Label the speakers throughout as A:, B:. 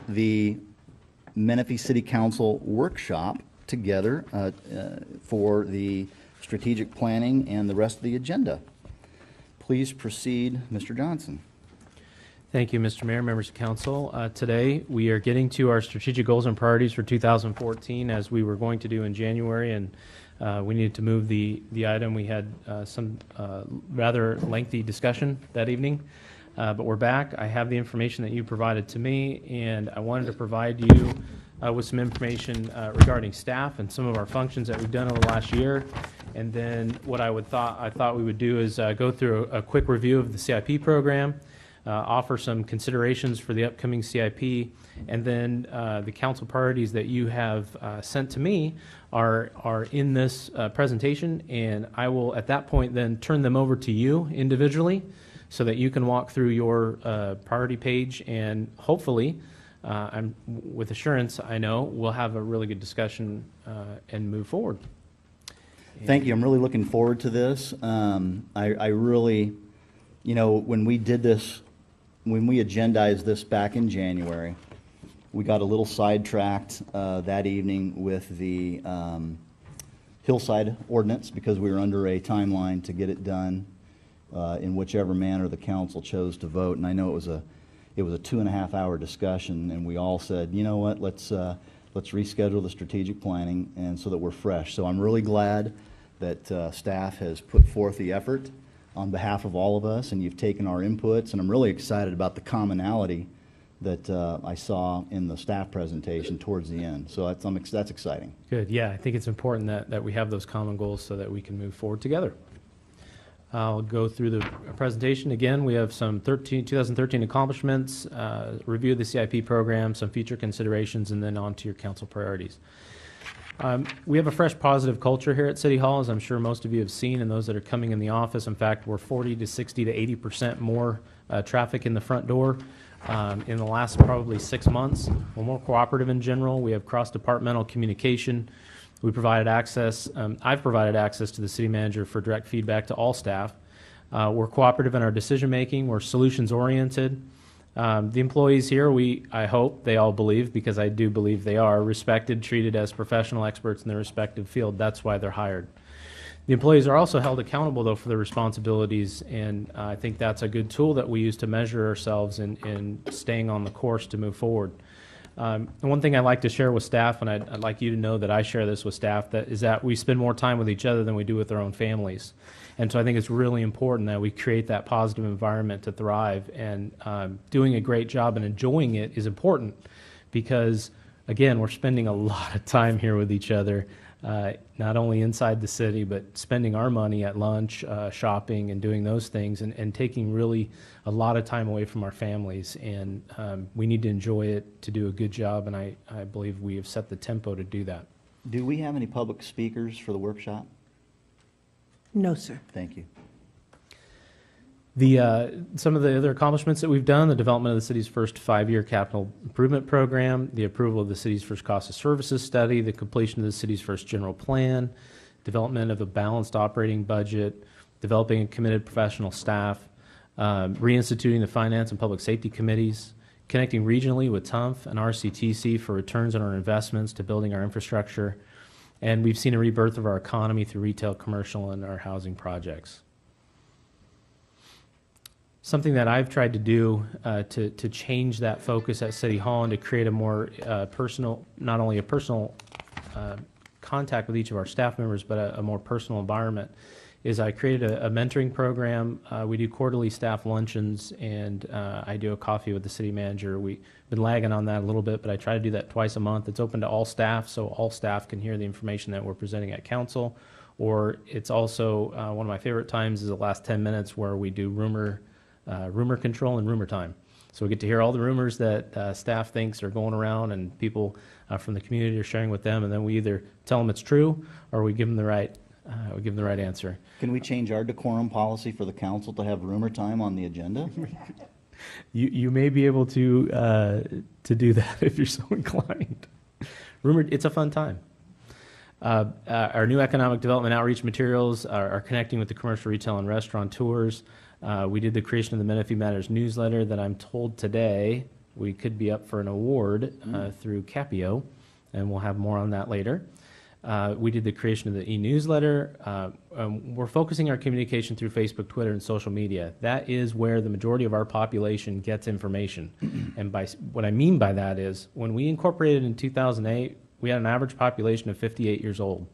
A: the Menifee City Council workshop together for the strategic planning and the rest of the agenda. Please proceed, Mr. Johnson.
B: Thank you, Mr. Mayor, members of council. Today, we are getting to our strategic goals and priorities for 2014, as we were going to do in January, and we needed to move the item. We had some rather lengthy discussion that evening, but we're back. I have the information that you provided to me, and I wanted to provide you with some information regarding staff and some of our functions that we've done over the last year. And then what I thought we would do is go through a quick review of the CIP program, offer some considerations for the upcoming CIP, and then the council priorities that you have sent to me are in this presentation, and I will at that point then turn them over to you individually so that you can walk through your priority page, and hopefully, I'm with assurance, I know we'll have a really good discussion and move forward.
A: Thank you. I'm really looking forward to this. I really, you know, when we did this, when we agendized this back in January, we got a little sidetracked that evening with the hillside ordinance because we were under a timeline to get it done in whichever manner the council chose to vote. And I know it was a 2.5-hour discussion, and we all said, you know what, let's reschedule the strategic planning, and so that we're fresh. So I'm really glad that staff has put forth the effort on behalf of all of us, and you've taken our inputs, and I'm really excited about the commonality that I saw in the staff presentation towards the end. So that's exciting. Good.
B: Yeah, I think it's important that we have those common goals so that we can move forward together. I'll go through the presentation. Again, we have some 2013 accomplishments, review of the CIP program, some future considerations, and then on to your council priorities. We have a fresh, positive culture here at City Hall, as I'm sure most of you have seen, and those that are coming in the office. In fact, we're 40 to 60 to 80% more traffic in the front door in the last probably 6 months. We're more cooperative in general. We have cross-departmental communication. We provided access, I've provided access to the city manager for direct feedback to all staff. We're cooperative in our decision-making. We're solutions-oriented. The employees here, I hope they all believe, because I do believe they are, respected, treated as professional experts in their respective field. That's why they're hired. The employees are also held accountable, though, for their responsibilities, and I think that's a good tool that we use to measure ourselves in staying on the course to move forward. One thing I'd like to share with staff, and I'd like you to know that I share this with staff, is that we spend more time with each other than we do with our own families. And so I think it's really important that we create that positive environment to thrive, and doing a great job and enjoying it is important because, again, we're spending a lot of time here with each other, not only inside the city, but spending our money at lunch, shopping, and doing those things, and taking really a lot of time away from our families. And we need to enjoy it to do a good job, and I believe we have set the tempo to do that.
A: Do we have any public speakers for the workshop?
C: No, sir.
A: Thank you.
B: Some of the other accomplishments that we've done: the development of the city's first 5-year capital improvement program, the approval of the city's first cost of services study, the completion of the city's first general plan, development of a balanced operating budget, developing a committed professional staff, reinstituting the finance and public safety committees, connecting regionally with TUMF and RCTC for returns on our investments to building our infrastructure, and we've seen a rebirth of our economy through retail, commercial, and our housing projects. Something that I've tried to do to change that focus at City Hall and to create a more personal, not only a personal contact with each of our staff members, but a more personal environment, is I created a mentoring program. We do quarterly staff luncheons, and I do a coffee with the city manager. We've been lagging on that a little bit, but I try to do that twice a month. It's open to all staff, so all staff can hear the information that we're presenting at council. Or it's also one of my favorite times is the last 10 minutes where we do rumor control and rumor time. So we get to hear all the rumors that staff thinks are going around, and people from the community are sharing with them, and then we either tell them it's true or we give them the right answer.
A: Can we change our decorum policy for the council to have rumor time on the agenda?
B: You may be able to do that if you're so inclined. It's a fun time. Our new economic development outreach materials are connecting with the commercial, retail, and restaurant tours. We did the creation of the Menifee Matters newsletter that I'm told today we could be up for an award through Capio, and we'll have more on that later. We did the creation of the e-newsletter. We're focusing our communication through Facebook, Twitter, and social media. That is where the majority of our population gets information. And by what I mean by that is when we incorporated in 2008, we had an average population of 58 years old.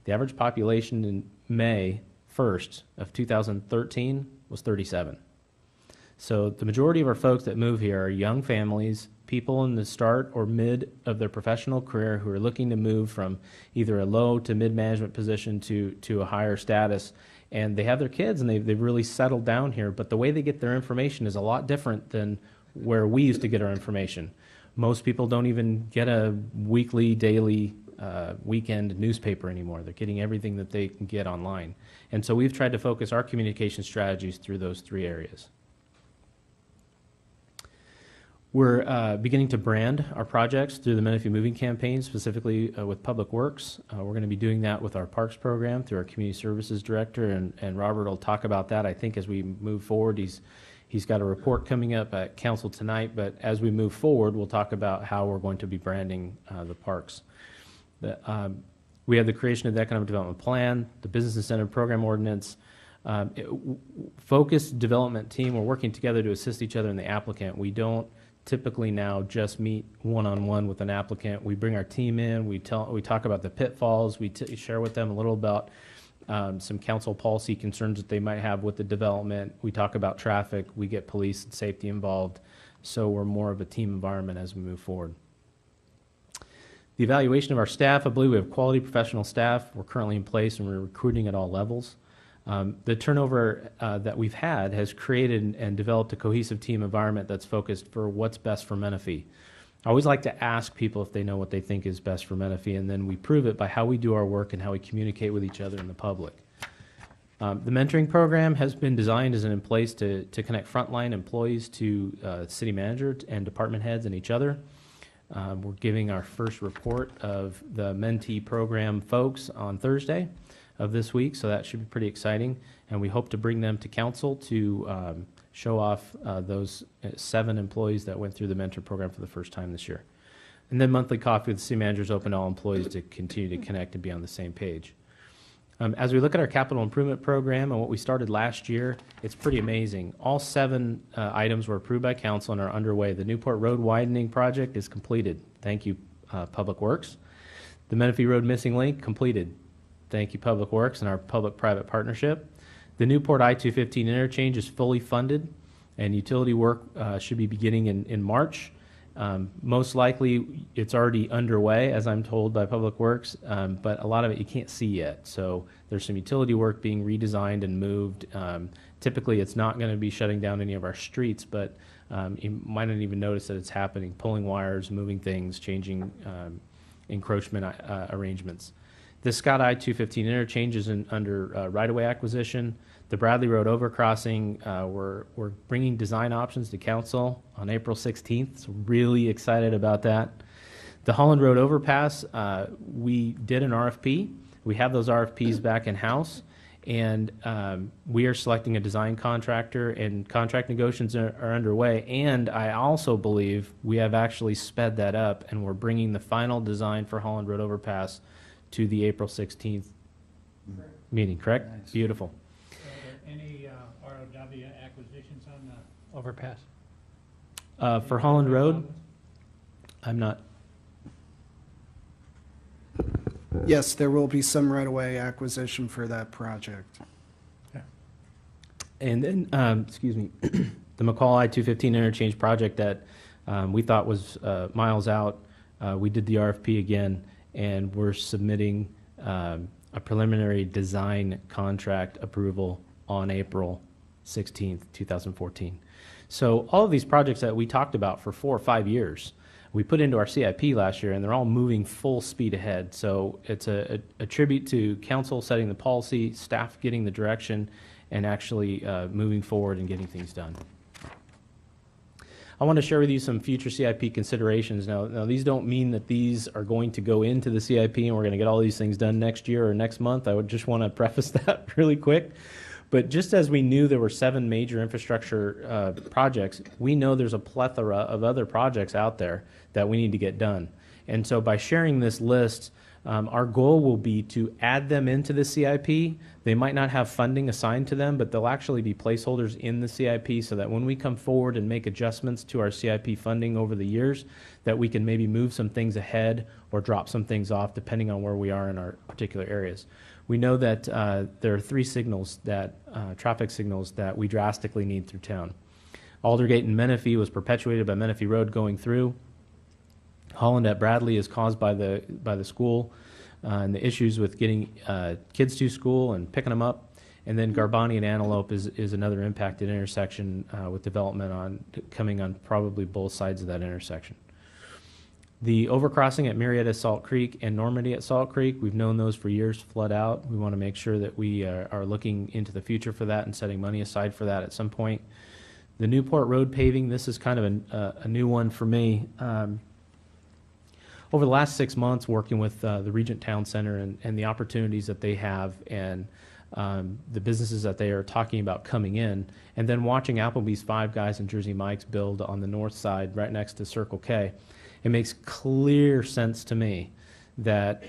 B: The average population in May 1st of 2013 was 37. So the majority of our folks that move here are young families, people in the start or mid of their professional career who are looking to move from either a low to mid-management position to a higher status. And they have their kids and they've really settled down here, but the way they get their information is a lot different than where we used to get our information. Most people don't even get a weekly, daily, weekend newspaper anymore. They're getting everything that they can get online. And so we've tried to focus our communication strategies through those three areas. We're beginning to brand our projects through the Menifee Moving Campaign, specifically with Public Works. We're going to be doing that with our Parks program through our Community Services Director, and Robert will talk about that, I think, as we move forward. He's got a report coming up at Council tonight, but as we move forward, we'll talk about how we're going to be branding the parks. We have the creation of the Economic Development Plan, the Business Incentive Program Ordinance, focused development team. We're working together to assist each other in the applicant. We don't typically now just meet one-on-one with an applicant. We bring our team in, we talk about the pitfalls, we share with them a little about some council policy concerns that they might have with the development. We talk about traffic, we get police and safety involved, so we're more of a team environment as we move forward. The evaluation of our staff, I believe we have quality professional staff. We're currently in place and we're recruiting at all levels. The turnover that we've had has created and developed a cohesive team environment that's focused for what's best for Menifee. I always like to ask people if they know what they think is best for Menifee, and then we prove it by how we do our work and how we communicate with each other and the public. The mentoring program has been designed as in place to connect frontline employees to city manager and department heads and each other. We're giving our first report of the mentee program folks on Thursday of this week, so that should be pretty exciting, and we hope to bring them to council to show off those 7 employees that went through the mentor program for the first time this year. And then monthly coffee with the city managers open to all employees to continue to connect and be on the same page. As we look at our capital improvement program and what we started last year, it's pretty amazing. All 7 items were approved by council and are underway. The Newport Road widening project is completed. Thank you, Public Works. The Menifee Road missing link completed. Thank you, Public Works and our public-private partnership. The Newport I-215 interchange is fully funded, and utility work should be beginning in March. Most likely, it's already underway, as I'm told by Public Works, but a lot of it you can't see yet. So there's some utility work being redesigned and moved. Typically, it's not going to be shutting down any of our streets, but you might not even notice that it's happening, pulling wires, moving things, changing encroachment arrangements. The Scott I-215 interchange is under right-of-way acquisition. The Bradley Road overcrossing, we're bringing design options to council on April 16th, so really excited about that. The Holland Road overpass, we did an RFP. We have those RFPs back in-house, and we are selecting a design contractor, and contract negotiations are underway. And I also believe we have actually sped that up, and we're bringing the final design for Holland Road overpass to the April 16th meeting, correct?
A: Nice.
B: Beautiful.
D: Any ROW acquisitions on the overpass?
B: For Holland Road, I'm not.
E: Yes, there will be some right-of-way acquisition for that project.
B: And then, excuse me, the McCall I-215 interchange project that we thought was miles out, we did the RFP again, and we're submitting a preliminary design contract approval on April 16th, 2014. So all of these projects that we talked about for 4 or 5 years, we put into our CIP last year, and they're all moving full speed ahead. So it's a tribute to council setting the policy, staff getting the direction, and actually moving forward and getting things done. I want to share with you some future CIP considerations. Now, these don't mean that these are going to go into the CIP and we're going to get all these things done next year or next month. I would just want to preface that really quick. But just as we knew there were 7 major infrastructure projects, we know there's a plethora of other projects out there that we need to get done. And so by sharing this list, our goal will be to add them into the CIP. They might not have funding assigned to them, but they'll actually be placeholders in the CIP so that when we come forward and make adjustments to our CIP funding over the years, that we can maybe move some things ahead or drop some things off depending on where we are in our particular areas. We know that there are 3 signals that, traffic signals that we drastically need through town. Aldergate and Menifee was perpetuated by Menifee Road going through. Holland at Bradley is caused by the school and the issues with getting kids to school and picking them up. And then Garbani and Antelope is another impacted intersection with development coming on probably both sides of that intersection. The overcrossing at Marietta Salt Creek and Normandy at Salt Creek, we've known those for years flood out. We want to make sure that we are looking into the future for that and setting money aside for that at some point. The Newport Road paving, this is kind of a new one for me. Over the last 6 months, working with the Regent Town Center and the opportunities that they have and the businesses that they are talking about coming in, and then watching Applebee's, Five Guys, and Jersey Mike's build on the north side right next to Circle K, it makes clear sense to me that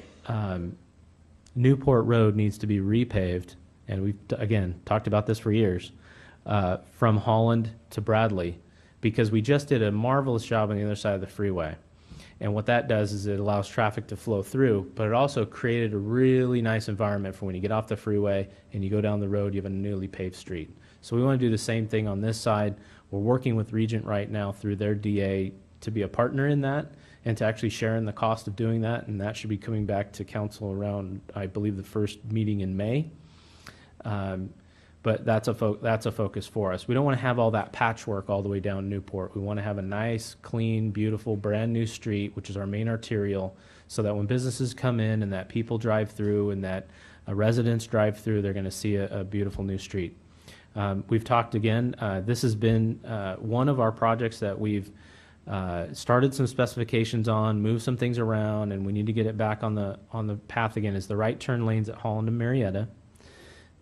B: Newport Road needs to be repaved, and we've, again, talked about this for years, from Holland to Bradley, because we just did a marvelous job on the other side of the freeway. And what that does is it allows traffic to flow through, but it also created a really nice environment for when you get off the freeway and you go down the road, you have a newly paved street. So we want to do the same thing on this side. We're working with Regent right now through their DA to be a partner in that and to actually share in the cost of doing that. And that should be coming back to council around, I believe, the first meeting in May. But that's a focus for us. We don't want to have all that patchwork all the way down Newport. We want to have a nice, clean, beautiful, brand new street, which is our main arterial, so that when businesses come in and that people drive through and that residents drive through, they're going to see a beautiful new street. We've talked again. This has been one of our projects that we've started some specifications on, moved some things around, and we need to get it back on the path again. Is the right turn lanes at Holland and Marietta.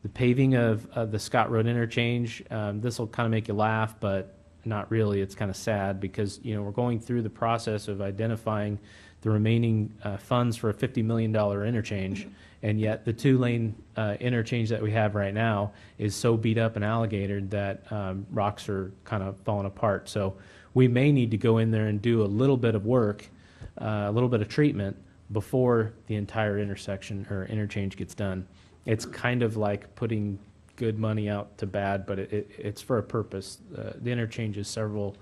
B: The paving of the Scott Road interchange, this will kind of make you laugh, but not really. It's kind of sad because, you know, we're going through the process of identifying the remaining funds for a $50 million interchange, and yet the 2-lane interchange that we have right now is so beat up and alligator that rocks are kind of falling apart. So we may need to go in there and do a little bit of work, a little bit of treatment before the entire intersection or interchange gets done. It's kind of like putting good money out to bad, but it's for a purpose. The interchange is several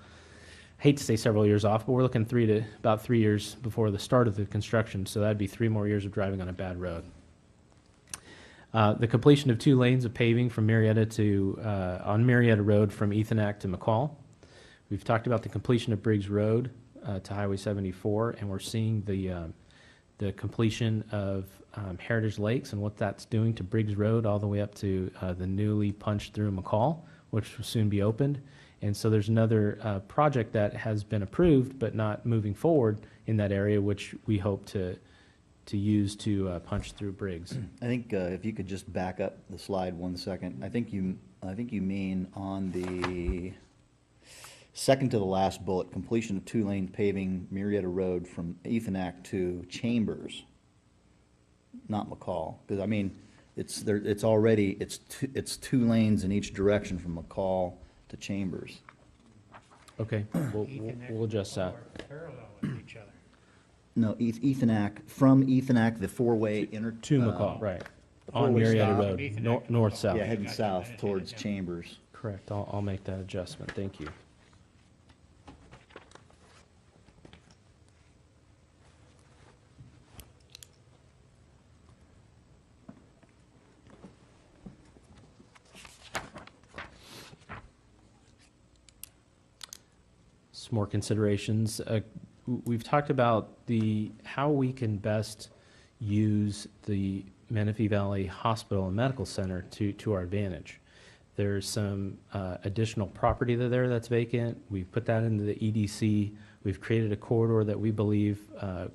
B: years off, but we're looking about 3 years before the start of the construction, so that'd be 3 more years of driving on a bad road. The completion of 2 lanes of paving from Marietta on Marietta Road from Ethonac to McCall. We've talked about the completion of Briggs Road to Highway 74, and we're seeing the completion of Heritage Lakes and what that's doing to Briggs Road all the way up to the newly punched through McCall, which will soon be opened. And so there's another project that has been approved but not moving forward in that area, which we hope to use to punch through Briggs.
A: I think if you could just back up the slide 1 second. I think you mean on the second to the last bullet, completion of 2-lane paving Marietta Road from Ethonac to Chambers, not McCall. Because I mean, it's 2 lanes in each direction from McCall to Chambers.
B: Okay, we'll adjust that.
D: Parallel with each other.
A: No, Ethonac, from Ethonac, the 4-way
B: To McCall, right.
A: the
B: On
A: four-way
B: Marietta
A: stop.
B: Road,
D: Ethonac to
B: north-south.
A: Yeah, heading
D: Gotcha.
A: south towards Chambers.
B: Correct, I'll make that adjustment, thank you. Some more considerations. We've talked about how we can best use the Menifee Valley Hospital and Medical Center to our advantage. There's some additional property there that's vacant. We've put that into the EDC. We've created a corridor that we believe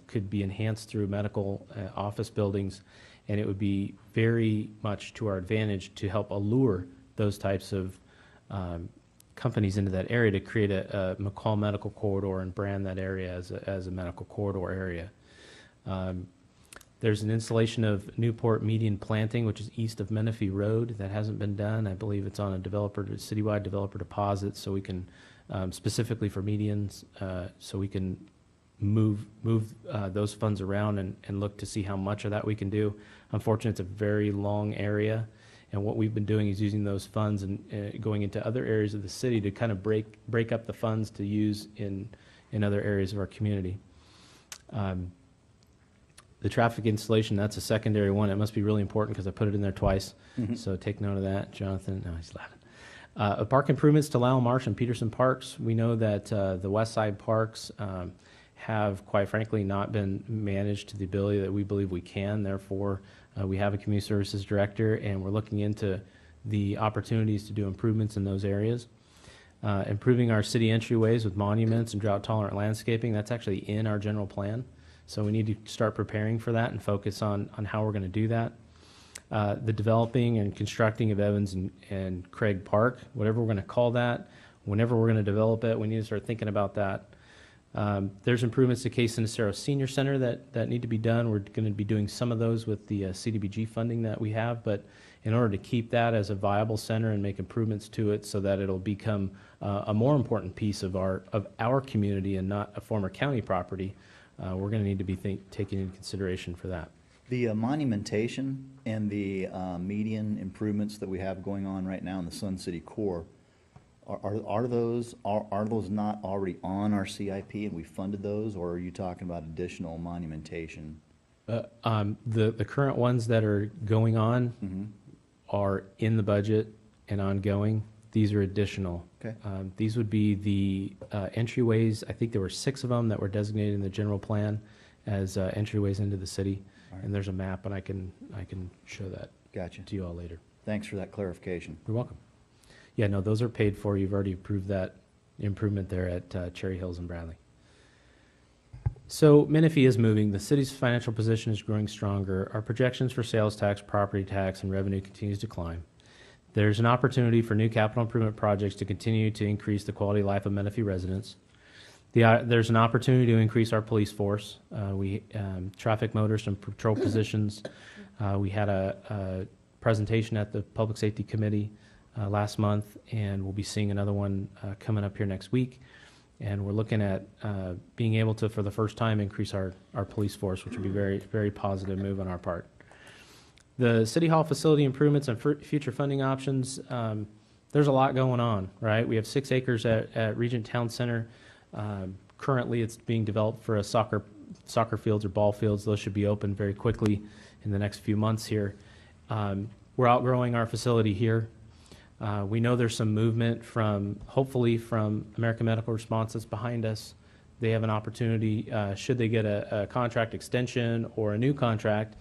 B: could be enhanced through medical office buildings, and it would be very much to our advantage to help allure those types of companies into that area to create a McCall Medical Corridor and brand that area as a medical corridor area. There's an installation of Newport median planting, which is east of Menifee Road. That hasn't been done. I believe it's on a citywide developer deposit, so we can, specifically for medians, so we can move those funds around and look to see how much of that we can do. Unfortunately, it's a very long area, and what we've been doing is using those funds and going into other areas of the city to kind of break up the funds to use in other areas of our community. The traffic installation, that's a secondary one. It must be really important because I put it in there twice. So take note of that, Jonathan. No, he's laughing. Park improvements to Lowell Marsh and Peterson Parks. We know that the west side parks have, quite frankly, not been managed to the ability that we believe we can. Therefore, we have a community services director, and we're looking into the opportunities to do improvements in those areas. Improving our city entryways with monuments and drought-tolerant landscaping, that's actually in our general plan. So we need to start preparing for that and focus on how we're going to do that. The developing and constructing of Evans and Craig Park, whatever we're going to call that, whenever we're going to develop it, we need to start thinking about that. There's improvements to Case Sinicero Senior Center that need to be done. We're going to be doing some of those with the CDBG funding that we have, but in order to keep that as a viable center and make improvements to it so that it'll become a more important piece of our community and not a former county property, we're going to need to be taking into consideration for that.
A: The monumentation and the median improvements that we have going on right now in the Sun City core, are those not already on our CIP and we funded those, or are you talking about additional monumentation?
B: The current ones that are going on are in the budget and ongoing. These are additional.
A: Okay.
B: These would be the entryways. I think there were 6 of them that were designated in the general plan as entryways into the city.
A: All right.
B: And there's a map, and I can show that
A: Gotcha.
B: to you all later.
A: Thanks for that clarification.
B: You're welcome. Yeah, no, those are paid for. You've already approved that improvement there at Cherry Hills and Bradley. So Menifee is moving. The city's financial position is growing stronger. Our projections for sales tax, property tax, and revenue continues to climb. There's an opportunity for new capital improvement projects to continue to increase the quality of life of Menifee residents. There's an opportunity to increase our police force. Traffic motorists and patrol positions. We had a presentation at the Public Safety Committee last month, and we'll be seeing another one coming up here next week. And we're looking at being able to, for the first time, increase our police force, which would be very, very positive move on our part. The City Hall facility improvements and future funding options, there's a lot going on, right? We have 6 acres at Regent Town Center. Currently, it's being developed for a soccer fields or ball fields. Those should be open very quickly in the next few months here. We're outgrowing our facility here. We know there's some movement hopefully from American Medical Response that's behind us. They have an opportunity, should they get a contract extension or a new contract,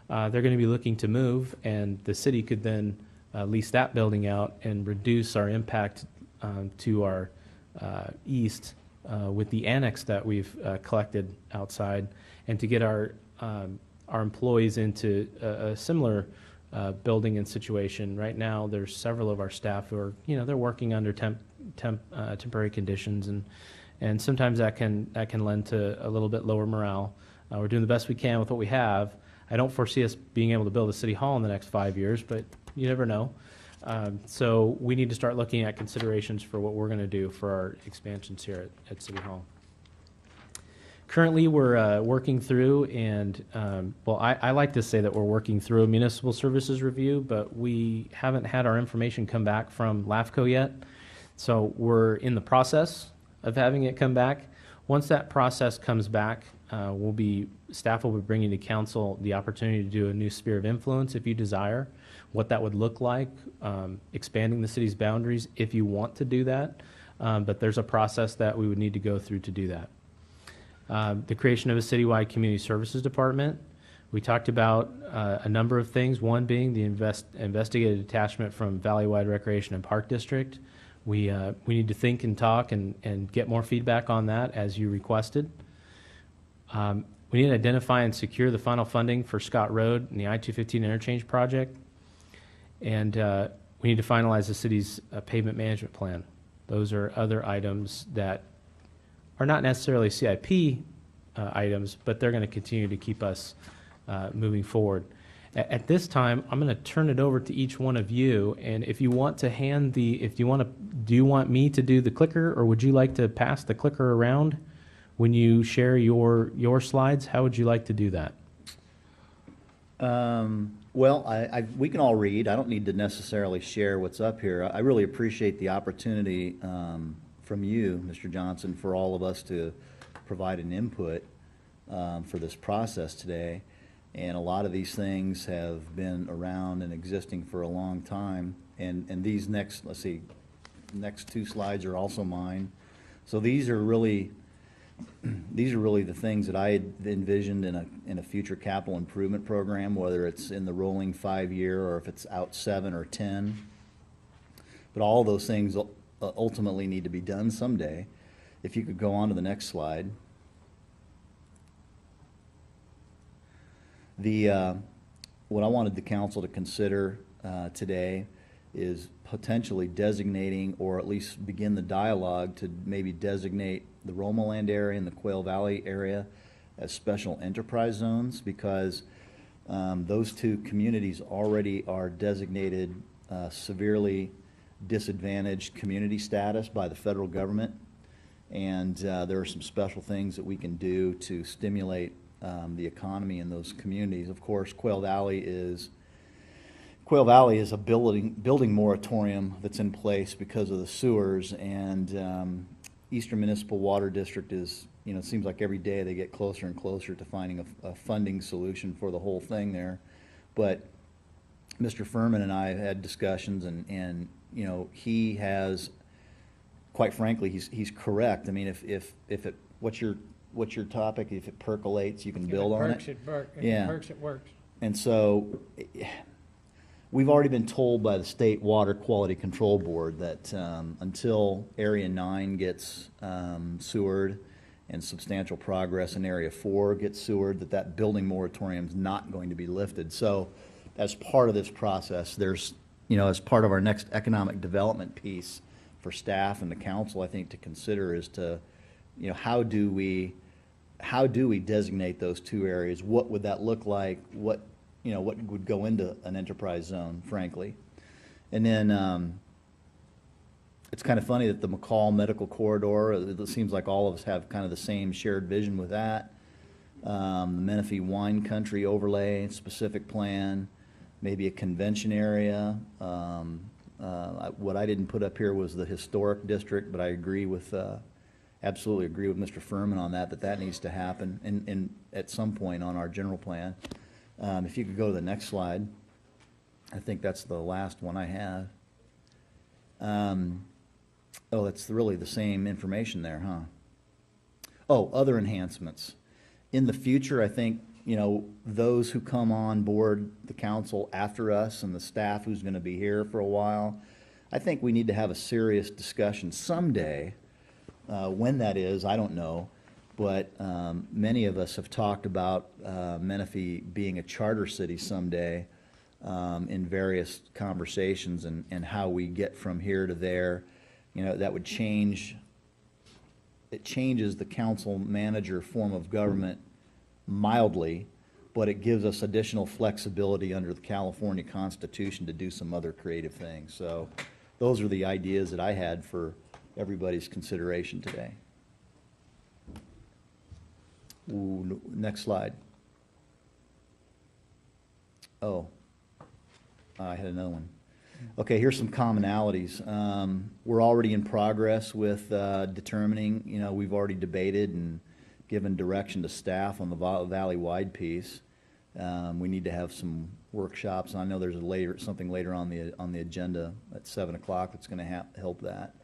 B: they're going to be looking to move, and the city could then lease that building out and reduce our impact to our east with the annex that we've collected outside, and to get our employees into a similar building and situation. Right now, there's several of our staff who are, they're working under temporary conditions, and sometimes that can lend to a little bit lower morale. We're doing the best we can with what we have. I don't foresee us being able to build a city hall in the next 5 years, but you never know. So we need to start looking at considerations for what we're going to do for our expansions here at City Hall. Currently, we're working through, and I like to say that we're working through a municipal services review, but we haven't had our information come back from LAFCO yet. So we're in the process of having it come back. Once that process comes back, staff will be bringing to council the opportunity to do a new sphere of influence if you desire, what that would look like, expanding the city's boundaries if you want to do that. But there's a process that we would need to go through to do that. The creation of a citywide community services department. We talked about a number of things, one being the investigative detachment from Valleywide Recreation and Park District. We need to think and talk and get more feedback on that as you requested. We need to identify and secure the final funding for Scott Road and the I-215 interchange project. And We need to finalize the city's pavement management plan. Those are other items that are not necessarily CIP items, but they're going to continue to keep us moving forward. At this time, I'm going to turn it over to each one of you, and if you want to do you want me to do the clicker, or would you like to pass the clicker around when you share your slides? How would you like to do that?
A: Well, we can all read. I don't need to necessarily share what's up here. I really appreciate the opportunity from you, Mr. Johnson, for all of us to provide an input for this process today. And a lot of these things have been around and existing for a long time. And these next two slides are also mine. So these are really the things that I had envisioned in a future capital improvement program, whether it's in the rolling 5-year or if it's out 7 or 10. But all those things ultimately need to be done someday. If you could go on to the next slide. What I wanted the council to consider today is potentially designating, or at least begin the dialogue to maybe designate the Roma Land area and the Quail Valley area as special enterprise zones, because those two communities already are designated severely disadvantaged community status by the federal government. And there are some special things that we can do to stimulate the economy in those communities. Of course, Quail Valley is a building moratorium that's in place because of the sewers, and Eastern Municipal Water District is, it seems like every day they get closer and closer to finding a funding solution for the whole thing there. But Mr. Furman and I have had discussions, and he has, quite frankly, he's correct. I mean, if what's your topic? If it percolates, you can build on it.
D: If it works, it works.
A: And so we've already been told by the State Water Quality Control Board that until Area 9 gets sewered and substantial progress in Area 4 gets sewered, that building moratorium is not going to be lifted. So as part of this process, there's, as part of our next economic development piece for staff and the council, I think, to consider is to, how do we designate those two areas? What would that look like? What would go into an enterprise zone, frankly? And then it's kind of funny that the McCall Medical Corridor, it seems like all of us have kind of the same shared vision with that. The Menifee Wine Country Overlay Specific Plan, maybe a convention area. What I didn't put up here was the historic district, but I agree with absolutely agree with Mr. Furman on that needs to happen and at some point on our general plan. If you could go to the next slide. I think that's the last one I have. Oh, it's really the same information there, huh? Oh, other enhancements. In the future, I think, those who come on board the council after us and the staff who's going to be here for a while, I think we need to have a serious discussion someday. When that is, I don't know, but many of us have talked about Menifee being a charter city someday in various conversations, and how we get from here to there. That would change, it changes the council manager form of government mildly, but it gives us additional flexibility under the California Constitution to do some other creative things. So those are the ideas that I had for everybody's consideration today. Ooh, next slide. Oh, I had another one. Okay, here's some commonalities. We're already in progress with determining, we've already debated and given direction to staff on the valley-wide piece. We need to have some workshops. I know there's something later on the agenda at 7 o'clock that's going to help that.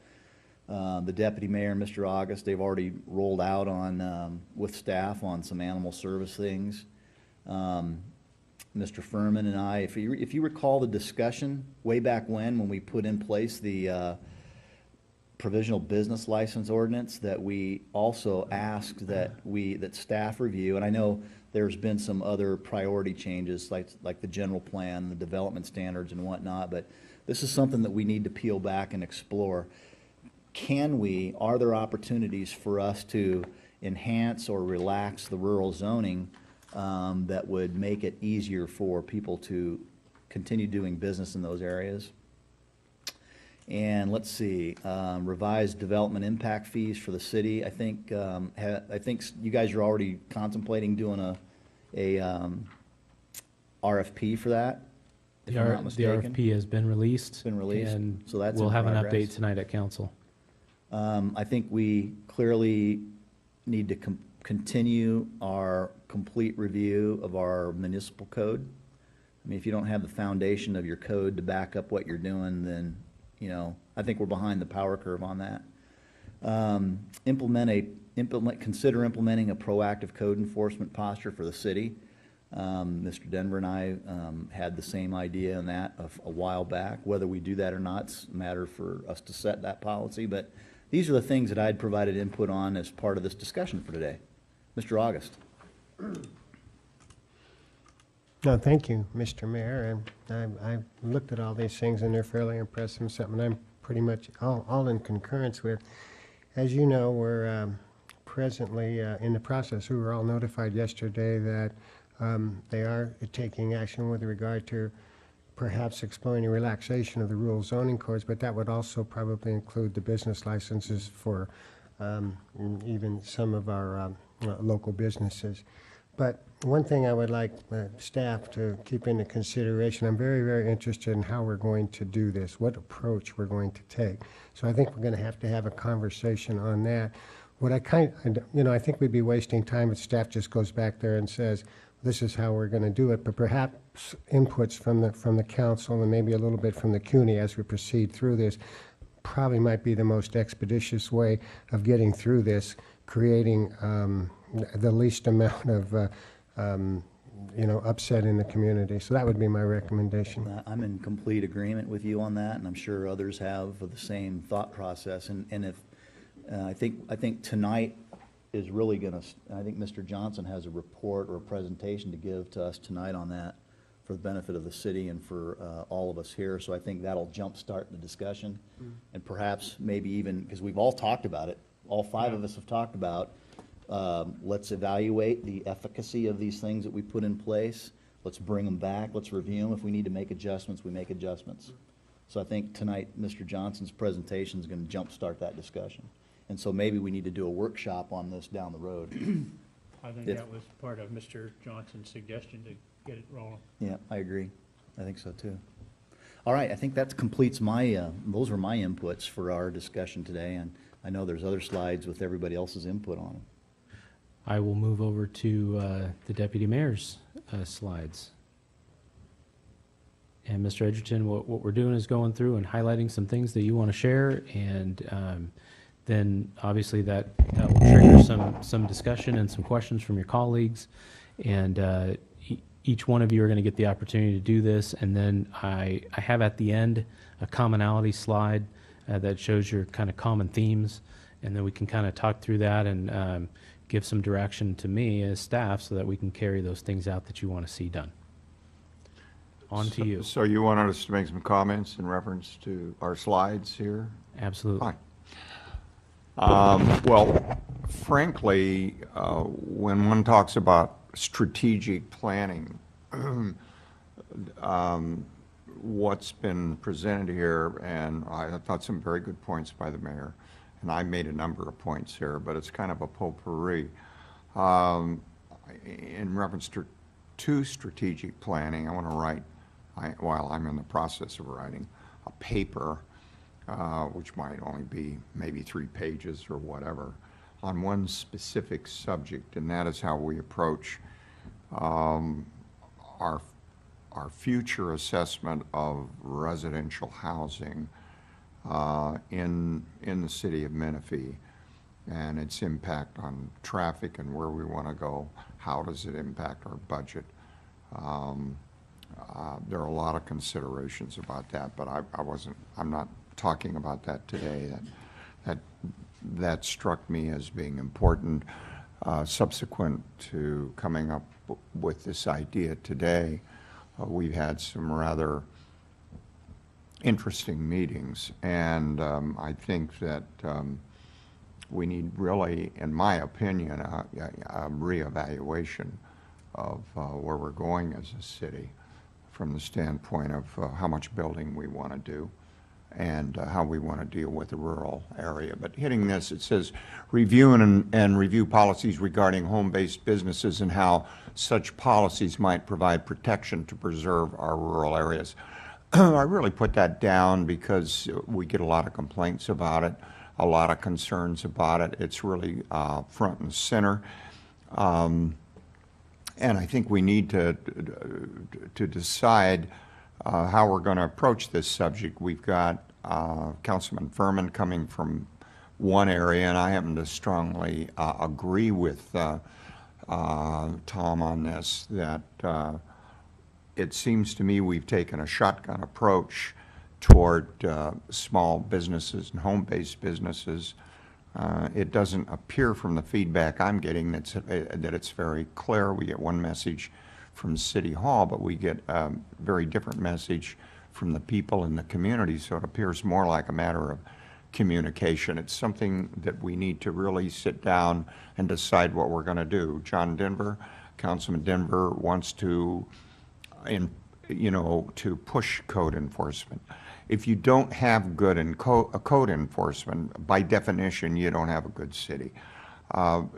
A: The deputy mayor, Mr. August, they've already rolled out on with staff on some animal service things. Mr. Furman and I, if you recall the discussion way back when we put in place the provisional business license ordinance, that we also asked that staff review, and I know there's been some other priority changes like the general plan, the development standards and whatnot, but this is something that we need to peel back and explore. Are there opportunities for us to enhance or relax the rural zoning that would make it easier for people to continue doing business in those areas? And let's see, revised development impact fees for the city. I think you guys are already contemplating doing a RFP for that, if I'm not
B: The
A: mistaken.
B: RFP has been released.
A: It's been released,
B: And
A: so that's
B: we'll
A: in
B: have an
A: progress.
B: update tonight at council.
A: I think we clearly need to continue our complete review of our municipal code. I mean, if you don't have the foundation of your code to back up what you're doing, then, I think we're behind the power curve on that. Consider implementing a proactive code enforcement posture for the city. Mr. Denver and I had the same idea on that a while back. Whether we do that or not's a matter for us to set that policy, but these are the things that I'd provided input on as part of this discussion for today. Mr. August.
F: No, thank you, Mr. Mayor. I've looked at all these things, and they're fairly impressive, something I'm pretty much all in concurrence with. As you know, we're presently in the process. We were all notified yesterday that they are taking action with regard to perhaps exploring a relaxation of the rural zoning codes, but that would also probably include the business licenses for even some of our local businesses. But one thing I would like staff to keep into consideration, I'm very, very interested in how we're going to do this, what approach we're going to take. So I think we're going to have a conversation on that. What I I think we'd be wasting time if staff just goes back there and says, this is how we're going to do it, but perhaps inputs from the council and maybe a little bit from the CUNY as we proceed through this probably might be the most expeditious way of getting through this, creating the least amount of upset in the community. So that would be my recommendation.
A: I'm in complete agreement with you on that, and I'm sure others have the same thought process. And if I think tonight is really going to, I think Mr. Johnson has a report or a presentation to give to us tonight on that for the benefit of the city and for all of us here. So I think that'll jumpstart the discussion. And perhaps maybe even, because we've all talked about it, all five of us have talked about, let's evaluate the efficacy of these things that we put in place. Let's bring them back. Let's review them. If we need to make adjustments, we make adjustments. So I think tonight, Mr. Johnson's presentation is going to jumpstart that discussion. And so maybe we need to do a workshop on this down the road.
D: I think
A: If-
D: that was part of Mr. Johnson's suggestion to get it rolling.
A: Yeah, I agree. I think so too. All right, I think that completes my, those were my inputs for our discussion today. And I know there's other slides with everybody else's input on them.
B: I will move over to the deputy mayor's slides. And Mr. Edgerton, what we're doing is going through and highlighting some things that you want to share, and then obviously that will trigger some discussion and some questions from your colleagues. And each one of you are going to get the opportunity to do this. And then I have at the end a commonality slide that shows your kind of common themes. And then we can kind of talk through that and give some direction to me as staff so that we can carry those things out that you want to see done. On to you.
G: So you wanted us to make some comments in reference to our slides here?
B: Absolutely.
G: Fine. Well, frankly, when one talks about strategic planning, what's been presented here, and I thought some very good points by the mayor, and I made a number of points here, but it's kind of a potpourri. In reference to strategic planning, I want to write, while I'm in the process of writing, a paper, which might only be maybe 3 pages or whatever, on one specific subject, and that is how we approach our future assessment of residential housing in the city of Menifee, and its impact on traffic and where we want to go. How does it impact our budget? There are a lot of considerations about that, but I'm not talking about that today. That struck me as being important. Subsequent to coming up with this idea today, we've had some rather interesting meetings, and I think that we need really, in my opinion, a reevaluation of where we're going as a city from the standpoint of how much building we want to do and how we want to deal with the rural area. But hitting this, it says, review and review policies regarding home-based businesses and how such policies might provide protection to preserve our rural areas. I really put that down because we get a lot of complaints about it, a lot of concerns about it. It's really front and center. And I think we need to decide how we're going to approach this subject. We've got Councilman Furman coming from one area, and I happen to strongly agree with Tom on this, that it seems to me we've taken a shotgun approach toward small businesses and home-based businesses. It doesn't appear from the feedback I'm getting that it's very clear. We get one message from City Hall, but we get a very different message from the people in the community, so it appears more like a matter of communication. It's something that we need to really sit down and decide what we're going to do. Councilman Denver wants to, to push code enforcement. If you don't have good code enforcement, by definition, you don't have a good city.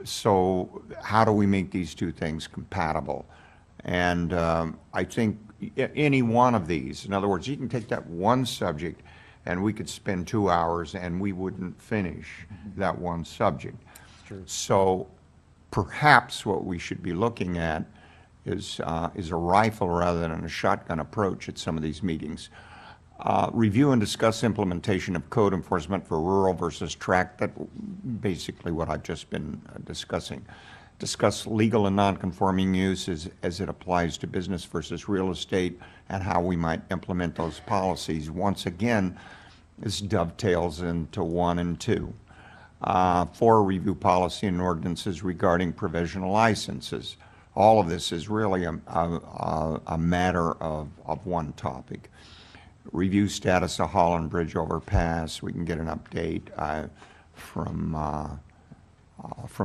G: So how do we make these two things compatible? And I think any one of these, in other words, you can take that one subject and we could spend 2 hours and we wouldn't finish that one subject. So perhaps what we should be looking at is a rifle rather than a shotgun approach at some of these meetings. Review and discuss implementation of code enforcement for rural versus tract. That basically what I've just been discussing. Discuss legal and non-conforming use as it applies to business versus real estate and how we might implement those policies. Once again, this dovetails into 1 and 2. 4, review policy and ordinances regarding provisional licenses. All of this is really a matter of one topic. Review status of Holland Bridge overpass. We can get an update from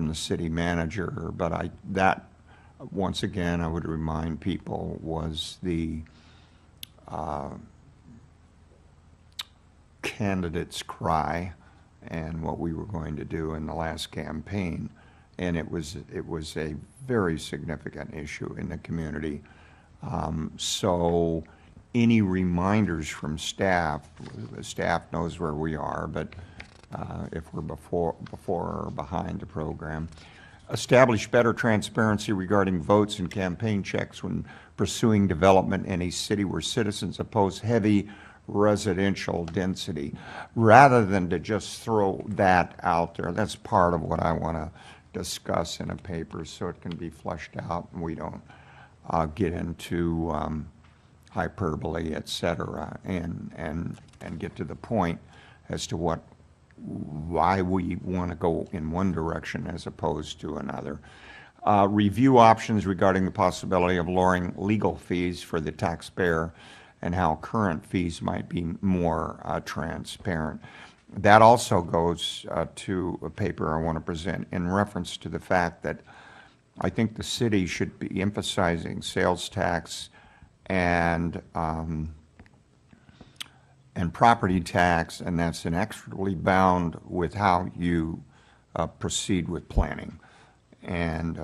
G: the city manager, but that once again I would remind people was the candidate's cry and what we were going to do in the last campaign, and it was a very significant issue in the community. So any reminders from staff knows where we are, but if we're before or behind the program. Establish better transparency regarding votes and campaign checks when pursuing development in a city where citizens oppose heavy residential density. Rather than to just throw that out there, that's part of what I want to discuss in a paper so it can be fleshed out and we don't get into hyperbole, et cetera, and get to the point as to why we want to go in one direction as opposed to another. Review options regarding the possibility of lowering legal fees for the taxpayer and how current fees might be more transparent. That also goes to a paper I want to present in reference to the fact that I think the city should be emphasizing sales tax and property tax, and that's inextricably bound with how you proceed with planning. And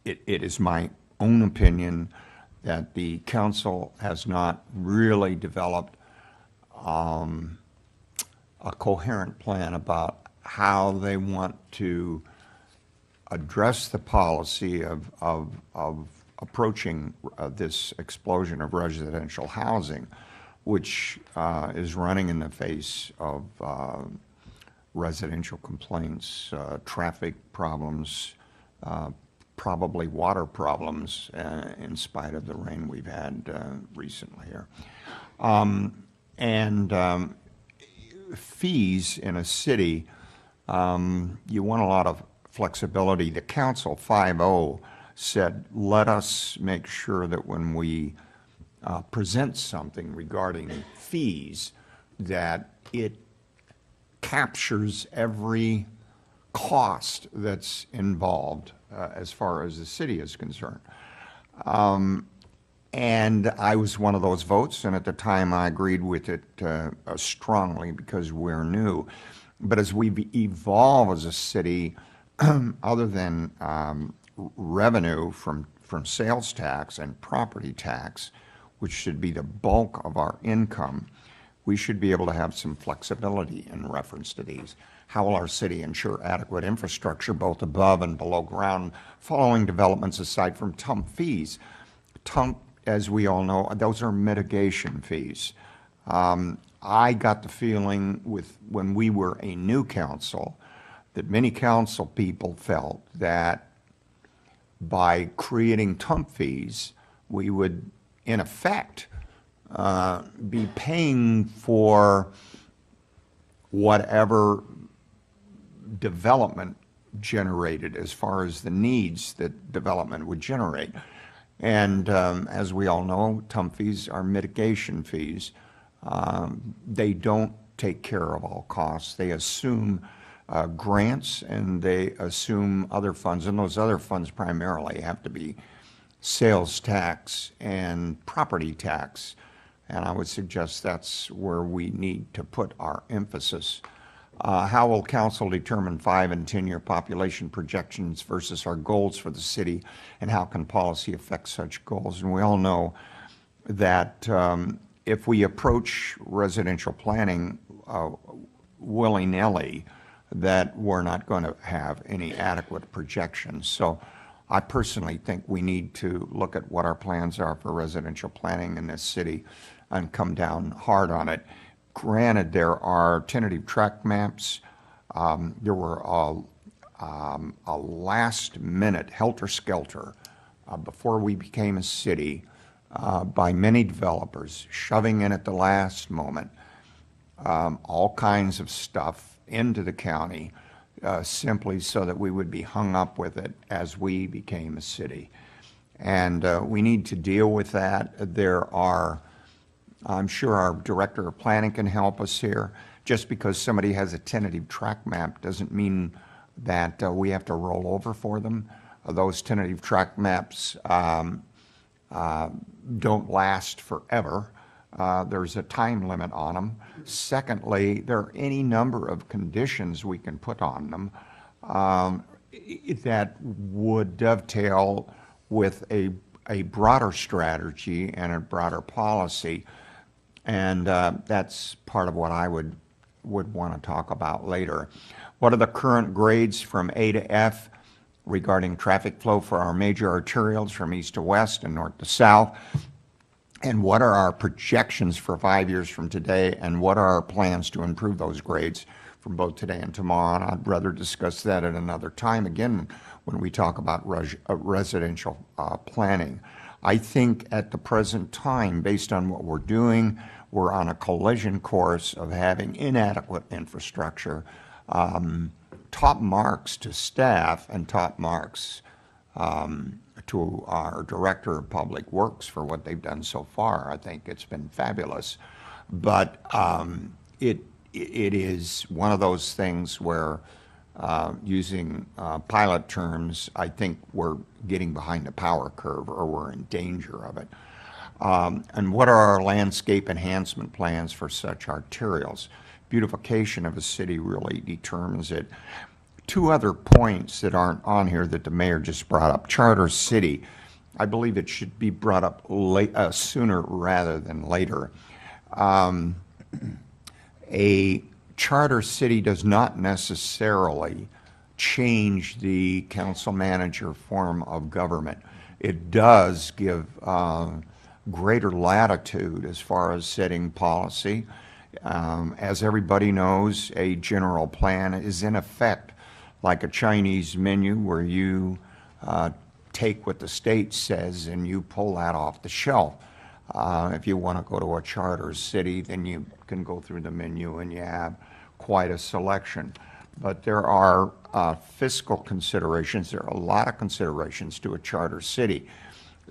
G: it is my own opinion that the council has not really developed a coherent plan about how they want to address the policy of approaching this explosion of residential housing, which is running in the face of residential complaints, traffic problems, probably water problems in spite of the rain we've had recently here. And fees in a city, you want a lot of flexibility. The council 5-0 said, let us make sure that when we presents something regarding fees, that it captures every cost that's involved as far as the city is concerned. And I was one of those votes, and at the time I agreed with it strongly because we're new. But as we evolve as a city, other than revenue from sales tax and property tax, which should be the bulk of our income, we should be able to have some flexibility in reference to these. How will our city ensure adequate infrastructure both above and below ground following developments aside from TUMP fees? TUMP, as we all know, those are mitigation fees. I got the feeling when we were a new council that many council people felt that by creating TUMP fees, we would, in effect, be paying for whatever development generated as far as the needs that development would generate. And as we all know, TUMP fees are mitigation fees. They don't take care of all costs. They assume grants and they assume other funds, and those other funds primarily have to be sales tax and property tax. And I would suggest that's where we need to put our emphasis. How will council determine 5- and 10-year population projections versus our goals for the city, and how can policy affect such goals? And we all know that if we approach residential planning willy-nilly, that we're not going to have any adequate projections. So I personally think we need to look at what our plans are for residential planning in this city and come down hard on it. Granted, there are tentative track maps. There were a last-minute helter-skelter before we became a city by many developers, shoving in at the last moment all kinds of stuff into the county simply so that we would be hung up with it as we became a city. And we need to deal with that. There are, I'm sure our director of planning can help us here. Just because somebody has a tentative track map doesn't mean that we have to roll over for them. Those tentative track maps don't last forever. There's a time limit on them. Secondly, there are any number of conditions we can put on them that would dovetail with a broader strategy and a broader policy. And that's part of what I would want to talk about later. What are the current grades from A to F regarding traffic flow for our major arterials from east to west and north to south? And what are our projections for 5 years from today, and what are our plans to improve those grades from both today and tomorrow? And I'd rather discuss that at another time, again, when we talk about residential planning. I think at the present time, based on what we're doing, we're on a collision course of having inadequate infrastructure, top marks to staff and top marks to our Director of Public Works for what they've done so far. I think it's been fabulous. But it is one of those things where, using pilot terms, I think we're getting behind the power curve, or we're in danger of it. And what are our landscape enhancement plans for such arterials? Beautification of a city really determines it. Two other points that aren't on here that the mayor just brought up. Charter city, I believe it should be brought up sooner rather than later. A charter city does not necessarily change the council manager form of government. It does give greater latitude as far as setting policy. As everybody knows, a general plan is in effect like a Chinese menu where you take what the state says and you pull that off the shelf. If you want to go to a charter city, then you can go through the menu and you have quite a selection. But there are fiscal considerations. There are a lot of considerations to a charter city.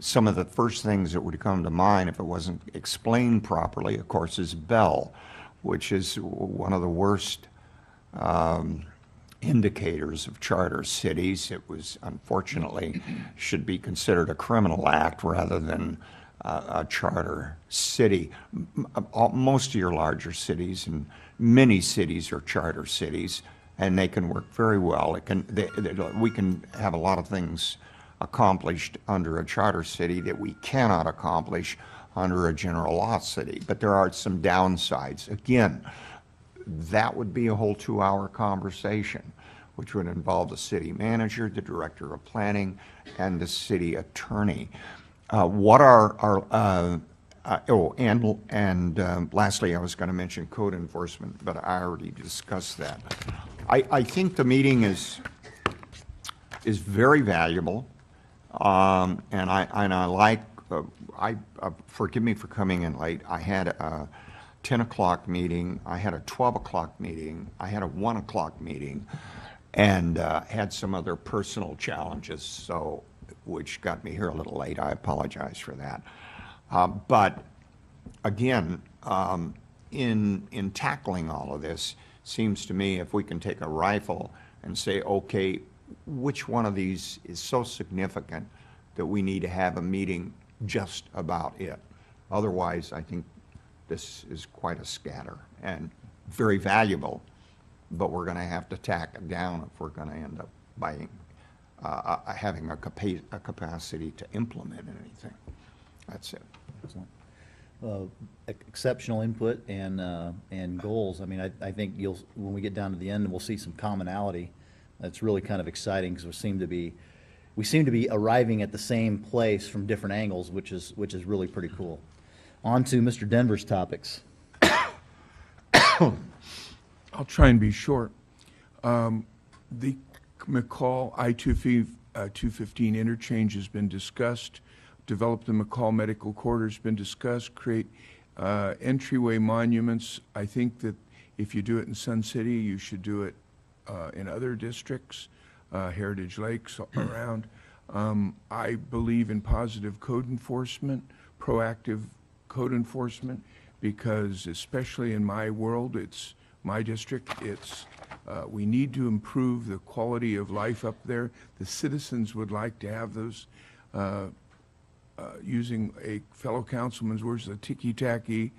G: some of the first things that would come to mind if it wasn't explained properly, of course, is Bell, which is one of the worst indicators of charter cities. It was, unfortunately, should be considered a criminal act rather than a charter city. Most of your larger cities and many cities are charter cities, and they can work very well. We can have a lot of things accomplished under a charter city that we cannot accomplish under a general law city. But there are some downsides. Again, that would be a whole 2-hour conversation, which would involve the city manager, the director of planning, and the city attorney. Lastly, I was going to mention code enforcement, but I already discussed that. I think the meeting is very valuable, and I like. Forgive me for coming in late. I had a 10 o'clock meeting, I had a 12 o'clock meeting, I had a 1 o'clock meeting, and had some other personal challenges, so which got me here a little late. I apologize for that. But again, in tackling all of this, seems to me if we can take a rifle and say, okay, which one of these is so significant that we need to have a meeting just about it? Otherwise, I think this is quite a scatter and very valuable, but we're going to have to tack it down if we're going to end up buying, having a capacity to implement anything. That's it.
A: Excellent. Exceptional input and goals. I mean, I think when we get down to the end, we'll see some commonality. That's really kind of exciting because we seem to be arriving at the same place from different angles, which is really pretty cool. On to Mr. Denver's topics.
H: I'll try and be short. The McCall I-215 interchange has been discussed. Develop the McCall Medical Corridor has been discussed. Create entryway monuments. I think that if you do it in Sun City, you should do it in other districts, Heritage Lakes around. I believe in positive code enforcement, proactive code enforcement, because especially in my world, it's my district, we need to improve the quality of life up there. The citizens would like to have those, using a fellow councilman's words, the ticky-tacky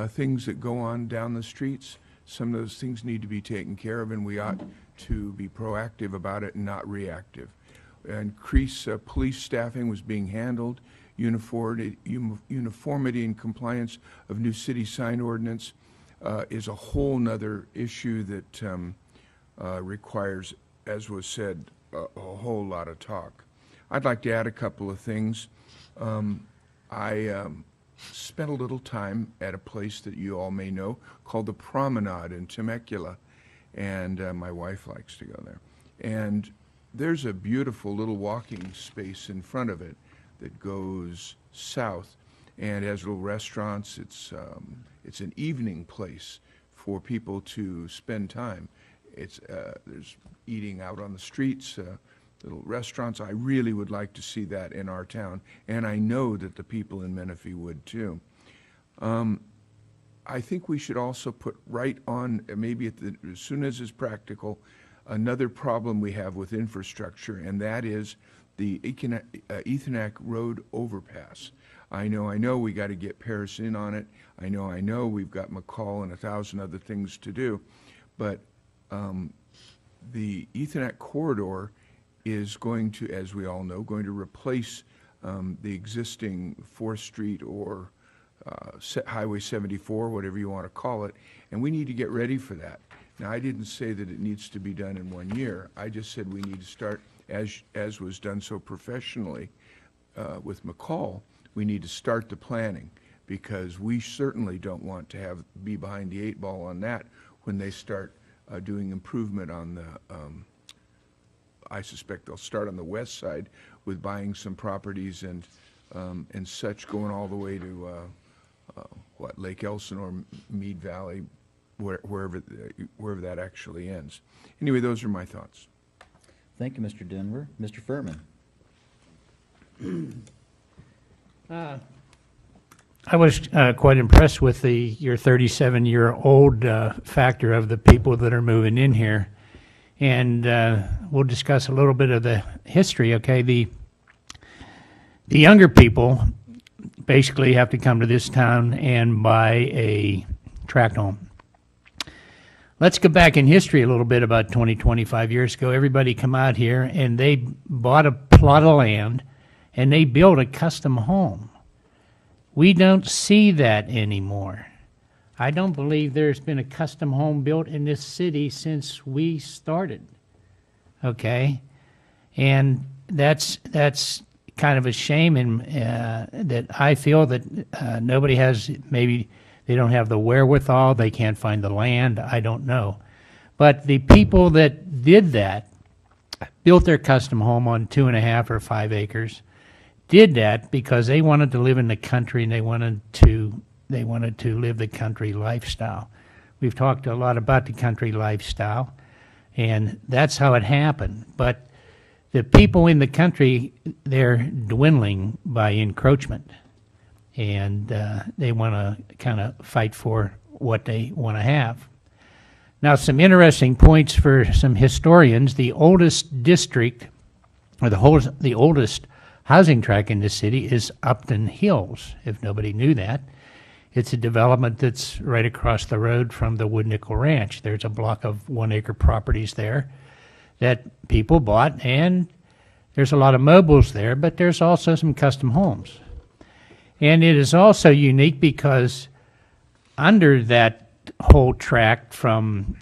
H: things that go on down the streets. Some of those things need to be taken care of, and we ought to be proactive about it and not reactive. Increase police staffing was being handled. Uniformity and compliance of new city sign ordinance is a whole nother issue that requires, as was said, a whole lot of talk. I'd like to add a couple of things. I spent a little time at a place that you all may know called the Promenade in Temecula, and my wife likes to go there. And there's a beautiful little walking space in front of it that goes south and has little restaurants. It's an evening place for people to spend time. There's eating out on the streets, little restaurants. I really would like to see that in our town, and I know that the people in Menifee would too. I think we should also put right on, maybe as soon as it's practical, another problem we have with infrastructure, and that is the Ethernac Road overpass. I know we got to get Paris in on it. I know we've got McCall and 1,000 other things to do, but the Ethernac corridor is going to, as we all know, going to replace the existing 4th Street or Highway 74, whatever you want to call it, and we need to get ready for that. Now, I didn't say that it needs to be done in 1 year. I just said we need to start, as was done so professionally with McCall, we need to start the planning, because we certainly don't want to be behind the 8 ball on that when they start doing improvement on the, I suspect they'll start on the west side with buying some properties and such, going all the way to Lake Elsinore, Mead Valley, wherever that actually ends. Anyway, those are my thoughts.
A: Thank you, Mr. Denver. Mr. Furman.
D: I was quite impressed with your 37-year-old factor of the people that are moving in here. And we'll discuss a little bit of the history, okay? The younger people basically have to come to this town and buy a tract home. Let's go back in history a little bit. About 20, 25 years ago, everybody come out here and they bought a plot of land and they built a custom home. We don't see that anymore. I don't believe there's been a custom home built in this city since we started. Okay? And that's kind of a shame, and that I feel that nobody has, maybe they don't have the wherewithal, they can't find the land, I don't know. But the people that did that, built their custom home on 2.5 or 5 acres, did that because they wanted to live in the country and they wanted to live the country lifestyle. We've talked a lot about the country lifestyle, and that's how it happened. But the people in the country, they're dwindling by encroachment, and they want to kind of fight for what they want to have. Now, some interesting points for some historians. The oldest district, or the oldest housing tract in the city is Upton Hills, if nobody knew that. It's a development that's right across the road from the Wood Nickel Ranch. There's a block of 1-acre properties there that people bought, and there's a lot of mobiles there, but there's also some custom homes. And it is also unique because under that whole tract from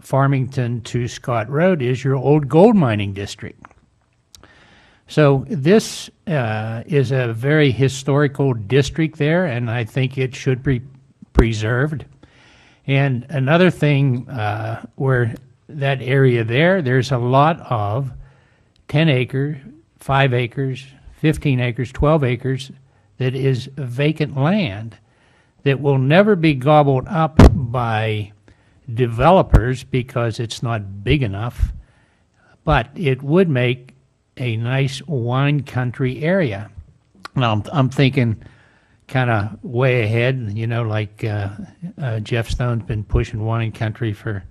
D: Farmington to Scott Road is your old gold mining district. So this is a very historical district there, and I think it should be preserved. And another thing where that area there's a lot of 10 acres, 5 acres, 15 acres, 12 acres that is vacant land that will never be gobbled up by developers because it's not big enough, but it would make a nice wine country area. Now, I'm thinking kind of way ahead, like Jeff Stone's been pushing wine country for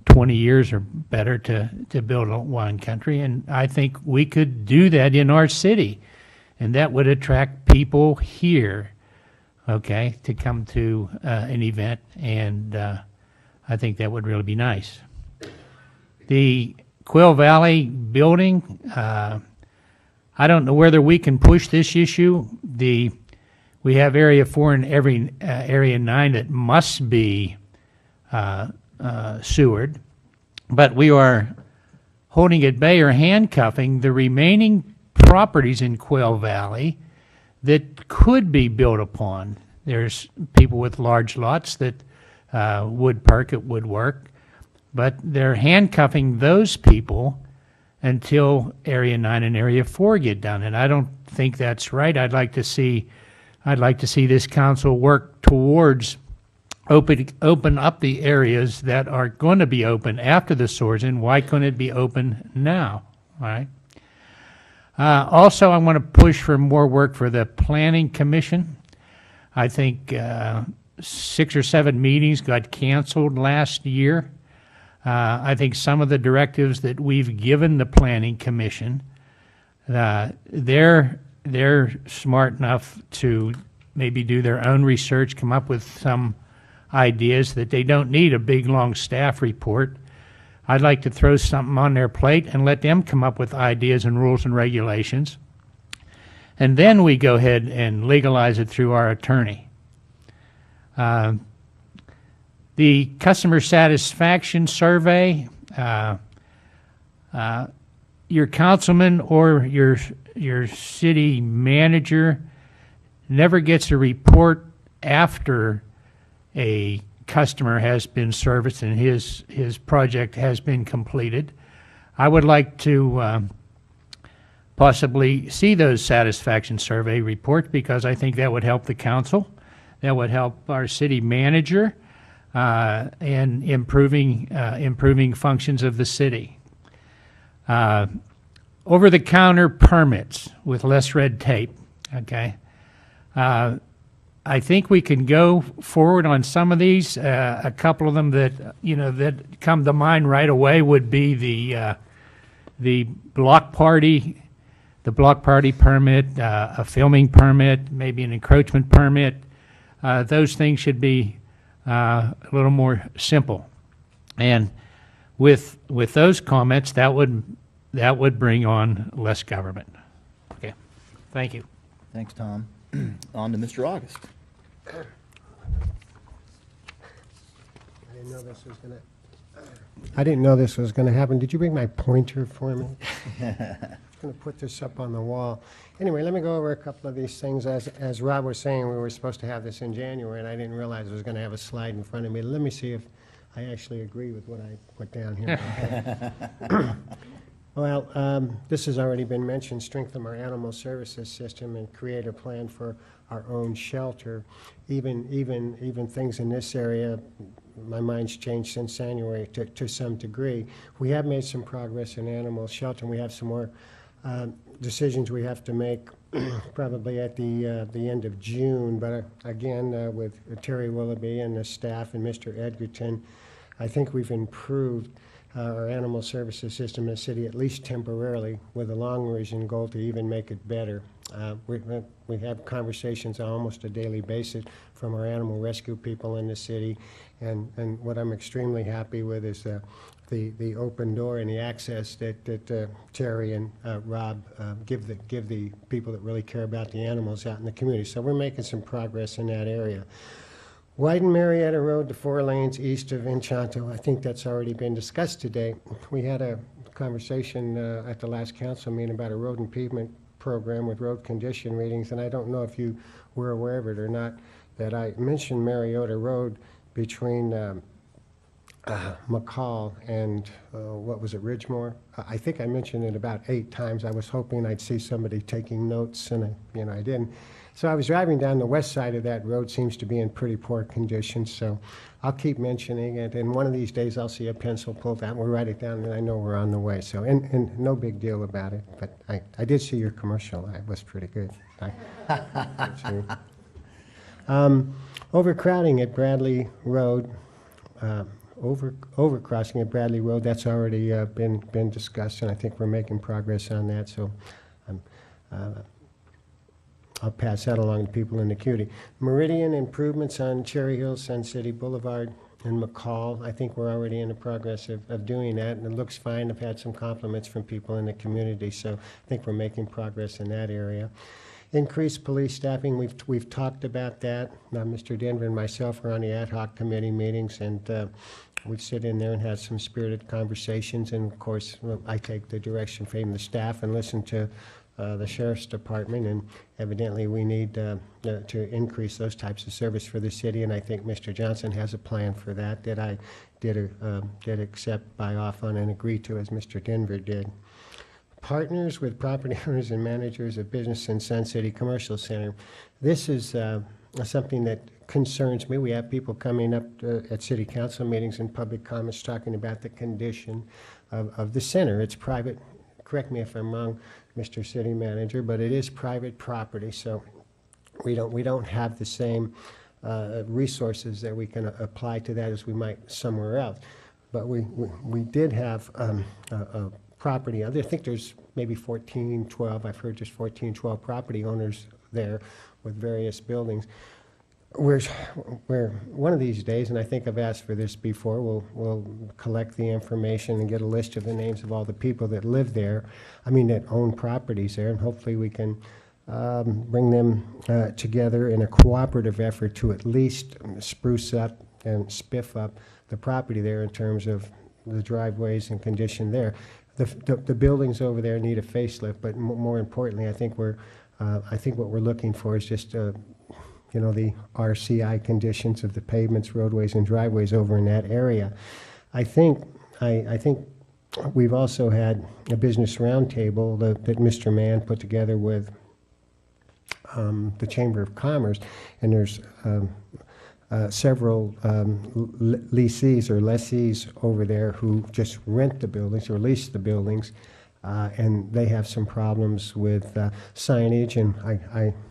D: 20 years or better to build a wine country, and I think we could do that in our city, and that would attract people here, okay, to come to an event, and I think that would really be nice. The Quill Valley building, I don't know whether we can push this issue. We have Area 4 and Area 9 that must be sewered, but we are holding at bay or handcuffing the remaining properties in Quail Valley that could be built upon. There's people with large lots that would perk, it would work, but they're handcuffing those people until Area 9 and Area 4 get done, and I don't think that's right. I'd like to see this council work towards open up the areas that are going to be open after the source, and why couldn't it be open now? All right. Also, I want to push for more work for the Planning Commission. I think 6 or 7 meetings got canceled last year. I think some of the directives that we've given the Planning Commission, they're smart enough to maybe do their own research, come up with some ideas that they don't need a big, long staff report. I'd like to throw something on their plate and let them come up with ideas and rules and regulations. And then we go ahead and legalize it through our attorney. The customer satisfaction survey, your councilman or your city manager never gets a report after a customer has been serviced and his project has been completed. I would like to possibly see those satisfaction survey reports because I think that would help the council, that would help our city manager, and improving functions of the city. Over-the-counter permits with less red tape. okay? I think we can go forward on some of these. A couple of them that, that come to mind right away would be the block party permit, a filming permit, maybe an encroachment permit. Those things should be a little more simple. And with those comments, that would bring on less government. Okay, thank you.
A: Thanks, Tom. On to Mr. August.
F: I didn't know this was gonna happen. Did you bring my pointer for me? I'm gonna put this up on the wall. Anyway, let me go over a couple of these things. As Rob was saying, we were supposed to have this in January, and I didn't realize I was gonna have a slide in front of me. Let me see if I actually agree with what I put down here. Well, this has already been mentioned, strengthen our animal services system and create a plan for our own shelter. Even things in this area, my mind's changed since January to some degree. We have made some progress in animal shelter, and we have some more decisions we have to make probably at the end of June. But again, with Terry Willoughby and the staff and Mr. Edgerton, I think we've improved our animal services system in the city, at least temporarily, with a long-range goal to even make it better. We have conversations on almost a daily basis from our animal rescue people in the city, and what I'm extremely happy with is the open door and the access that Terry and Rob give the people that really care about the animals out in the community. So we're making some progress in that area. Widen Marietta Road to 4 lanes east of Enchanto. I think that's already been discussed today. We had a conversation at the last council meeting about a road improvement program with road condition readings, and I don't know if you were aware of it or not, that I mentioned Marietta Road between McCall and, what was it, Ridgemore? I think I mentioned it about 8 times. I was hoping I'd see somebody taking notes, and I didn't. So I was driving down the west side of that road, seems to be in pretty poor condition, so I'll keep mentioning it, and one of these days I'll see a pencil pulled out, we'll write it down, and I know we're on the way. So, and no big deal about it, but I did see your commercial. It was pretty good. Overcrowding at Bradley Road, overcrossing at Bradley Road, that's already been discussed, and I think we're making progress on that, so I'll pass that along to people in the community. Meridian improvements on Cherry Hill, Sun City Boulevard, and McCall. I think we're already in the progress of doing that, and it looks fine. I've had some compliments from people in the community, so I think we're making progress in that area. Increased police staffing, we've talked about that. Now, Mr. Denver and myself are on the ad hoc committee meetings, and we sit in there and have some spirited conversations, and of course, I take the direction from the staff and listen to the Sheriff's Department, and evidently we need to increase those types of service for the city, and I think Mr. Johnson has a plan for that I did accept, buy off on, and agree to, as Mr. Denver did. Partners with property owners and managers of business in Sun City Commercial Center. This is something that concerns me. We have people coming up at city council meetings and public comments talking about the condition of the center. It's private. Correct me if I'm wrong, Mr. City Manager, but it is private property, so we don't have the same resources that we can apply to that as we might somewhere else. But we did have a property. I think there's maybe 14, 12. I've heard there's 14, 12 property owners there with various buildings. We're one of these days, and I think I've asked for this before, we'll collect the information and get a list of the names of all the people that live there, that own properties there, and hopefully we can bring them together in a cooperative effort to at least spruce up and spiff up the property there in terms of the driveways and condition there. The buildings over there need a facelift, but more importantly, I think what we're looking for is just the RCI conditions of the pavements, roadways, and driveways over in that area. I think we've also had a business roundtable that Mr. Mann put together with the Chamber of Commerce, and there's several lessees over there who just rent the buildings or lease the buildings And they have some problems with signage, and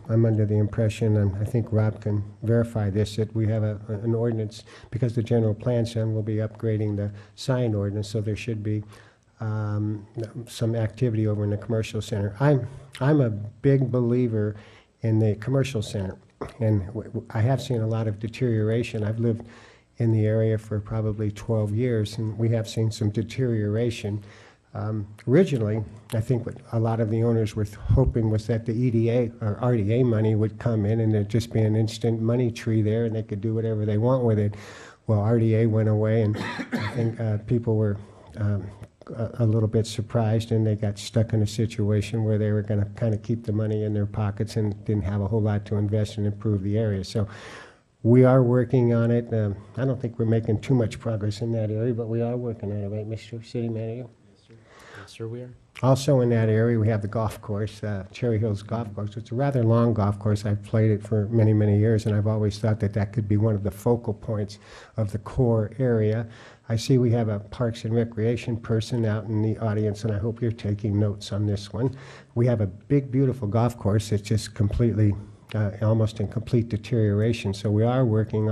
F: I'm under the impression, and I think Rob can verify this, that we have an ordinance, because the general plan said we'll be upgrading the sign ordinance, so there should be some activity over in the commercial center. I'm a big believer in the commercial center, and I have seen a lot of deterioration. I've lived in the area for probably 12 years, and we have seen some deterioration. Originally, I think what a lot of the owners were hoping was that the EDA or RDA money would come in and there'd just be an instant money tree there and they could do whatever they want with it. Well, RDA went away, and I think people were a little bit surprised, and they got stuck in a situation where they were going to kind of keep the money in their pockets and didn't have a whole lot to invest and improve the area. So we are working on it. I don't think we're making too much progress in that area, but we are working on it, right, Mr. City Manager?
B: Yes, sir, we are.
F: Also in that area, we have the golf course, Cherry Hills Golf Course. It's a rather long golf course. I've played it for many, many years, and I've always thought that that could be one of the focal points of the core area. I see we have a Parks and Recreation person out in the audience, and I hope you're taking notes on this one. We have a big, beautiful golf course that's just completely, almost in complete deterioration. So we are working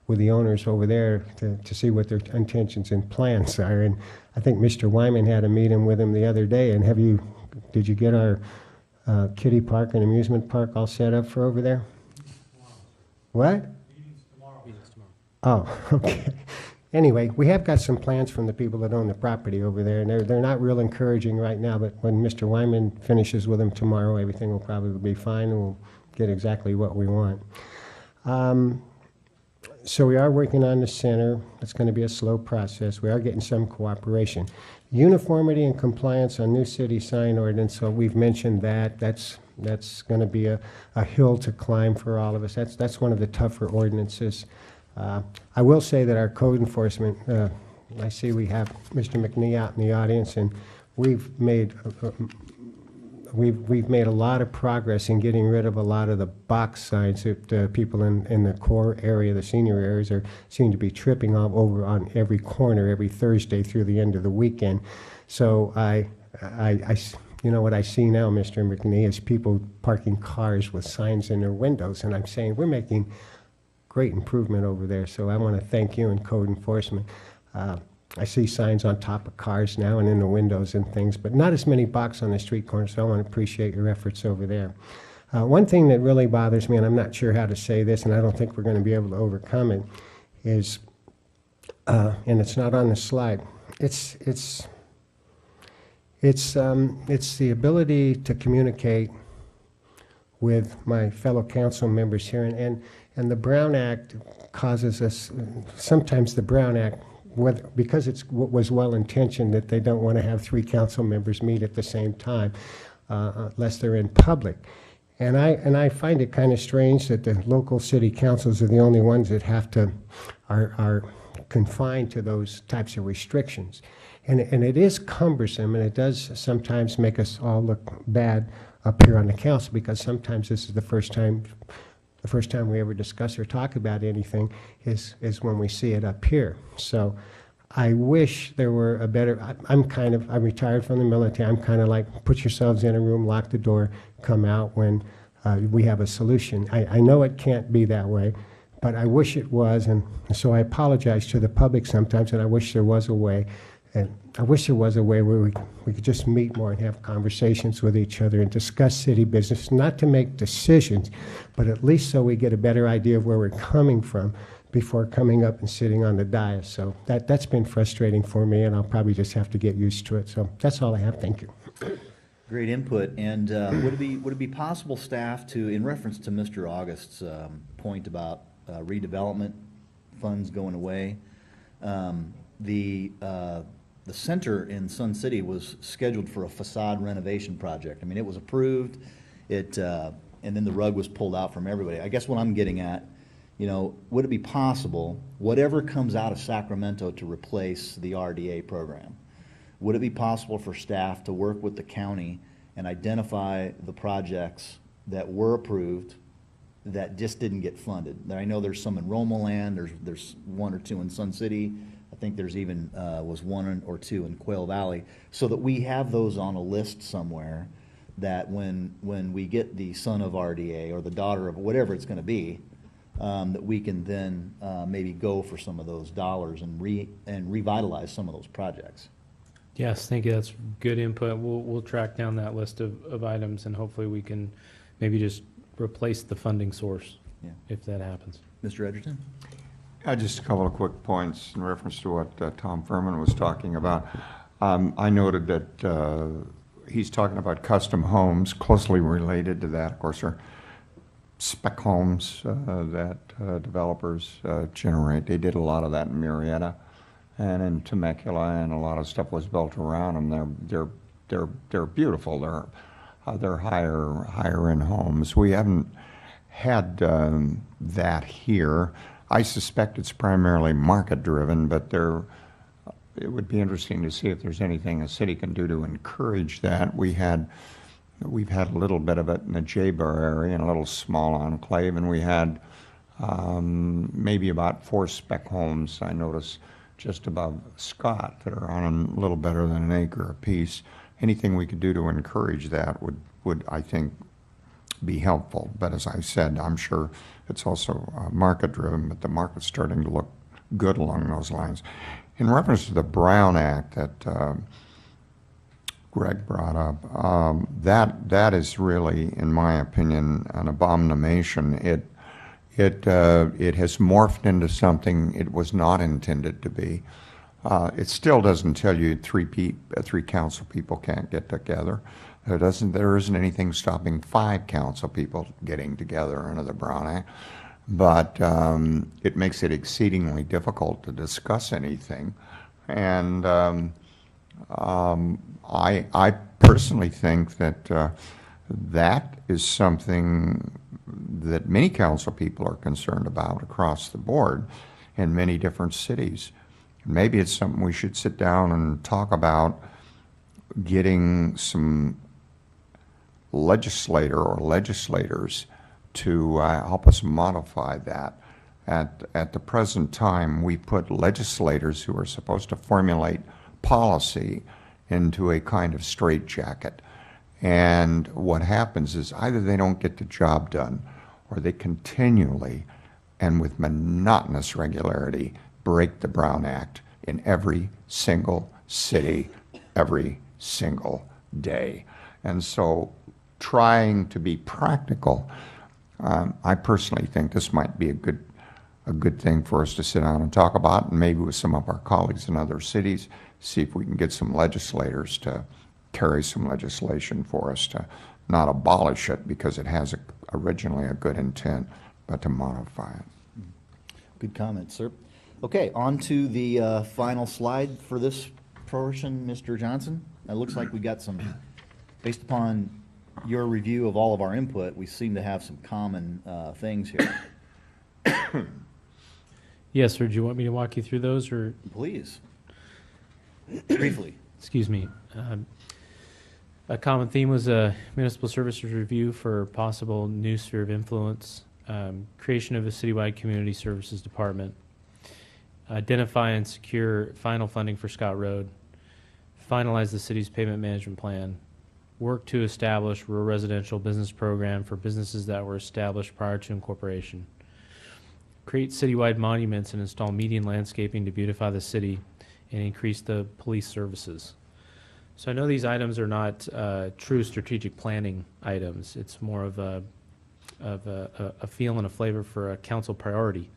F: with the owners over there to see what their intentions and plans are. And I think Mr. Wyman had a meeting with him the other day. And did you get our kiddie park and amusement park all set up for over there? What?
B: Meetings tomorrow.
F: Oh, okay. Anyway, we have got some plans from the people that own the property over there, and they're not real encouraging right now, but when Mr. Wyman finishes with them tomorrow, everything will probably be fine, and we'll get exactly what we want. So we are working on the center. It's going to be a slow process. We are getting some cooperation. Uniformity and compliance on new city sign ordinance, so we've mentioned that. That's going to be a hill to climb for all of us. That's one of the tougher ordinances. I will say that our code enforcement, I see we have Mr. McNee out in the audience, and we've made a lot of progress in getting rid of a lot of the box signs that people in the core area, the senior areas, seem to be tripping over on every corner every Thursday through the end of the weekend. So you know what I see now, Mr. McNee, is people parking cars with signs in their windows, and I'm saying we're making great improvement over there. So I want to thank you and code enforcement. I see signs on top of cars now and in the windows and things, but not as many box on the street corners, so I want to appreciate your efforts over there. One thing that really bothers me, and I'm not sure how to say this, and I don't think we're going to be able to overcome it, is, and it's not on the slide, it's the ability to communicate with my fellow council members here, and the Brown Act causes us, sometimes the Brown Act, because it was well-intentioned that they don't want to have 3 council members meet at the same time unless they're in public. And I find it kind of strange that the local city councils are the only ones that are confined to those types of restrictions. And it is cumbersome, and it does sometimes make us all look bad up here on the council, because sometimes this is the first time we ever discuss or talk about anything is when we see it up here. So I wish there were a better, I'm retired from the military. I'm kind of like, put yourselves in a room, lock the door, come out when we have a solution. I know it can't be that way, but I wish it was, and so I apologize to the public sometimes, and I wish there was a way. And I wish there was a way where we could just meet more and have conversations with each other and discuss city business, not to make decisions, but at least so we get a better idea of where we're coming from before coming up and sitting on the dais. So that's been frustrating for me, and I'll probably just have to get used to it. So that's all I have. Thank you.
A: Great input. And would it be possible, staff, to, in reference to Mr. August's point about redevelopment funds going away, the center in Sun City was scheduled for a facade renovation project. I mean, it was approved, and then the rug was pulled out from everybody. I guess what I'm getting at, would it be possible, whatever comes out of Sacramento to replace the RDA program, would it be possible for staff to work with the county and identify the projects that were approved that just didn't get funded? I know there's some in Roma Land, there's 1 or 2 in Sun City. I think there's even, was one or two in Quail Valley, so that we have those on a list somewhere, that when we get the son of RDA or the daughter of whatever it's gonna be, that we can then, maybe go for some of those dollars and revitalize some of those projects.
B: Yes, thank you. That's good input. We'll track down that list of items, and hopefully we can maybe just replace the funding source
A: Yeah.
B: if that happens.
A: Mr. Edgerton?
G: Just a couple of quick points in reference to what Tom Furman was talking about. I noted that he's talking about custom homes, closely related to that, of course, are spec homes that developers generate. They did a lot of that in Marietta and in Temecula, and a lot of stuff was built around them. They're beautiful. They're higher end homes. We haven't had that here. I suspect it's primarily market driven, but it would be interesting to see if there's anything a city can do to encourage that. We've had a little bit of it in the J-Bar area, in a little small enclave, and we had maybe about 4 spec homes, I noticed, just above Scott, that are on a little better than an acre apiece. Anything we could do to encourage that would I think, be helpful. But as I said, I'm sure it's also market-driven, but the market's starting to look good along those lines. In reference to the Brown Act that Greg brought up, that is really, in my opinion, an abomination. It has morphed into something it was not intended to be. It still doesn't tell you three council people can't get together. There isn't anything stopping 5 council people getting together under the Brown Act, but it makes it exceedingly difficult to discuss anything. And I personally think that that is something that many council people are concerned about across the board in many different cities. Maybe it's something we should sit down and talk about, getting some legislator or legislators to help us modify that. At the present time, we put legislators who are supposed to formulate policy into a kind of straitjacket. And what happens is either they don't get the job done, or they continually and with monotonous regularity break the Brown Act in every single city, every single day. And so trying to be practical, I personally think this might be a good thing for us to sit down and talk about, and maybe with some of our colleagues in other cities, see if we can get some legislators to carry some legislation for us to not abolish it because it has originally a good intent, but to modify it.
A: Good comment, sir. Okay, on to the final slide for this portion, Mr. Johnson. It looks like we got some, based upon your review of all of our input, we seem to have some common things here.
B: Yes, sir. Do you want me to walk you through those, or?
A: Please, briefly.
B: Excuse me. A common theme was a municipal services review for possible new sphere of influence, creation of a citywide community services department, identify and secure final funding for Scott Road, finalize the city's payment management plan, work to establish rural residential business program for businesses that were established prior to incorporation, create citywide monuments and install median landscaping to beautify the city and increase the police services. So I know these items are not true strategic planning items. It's more of a feel and a flavor for a council priority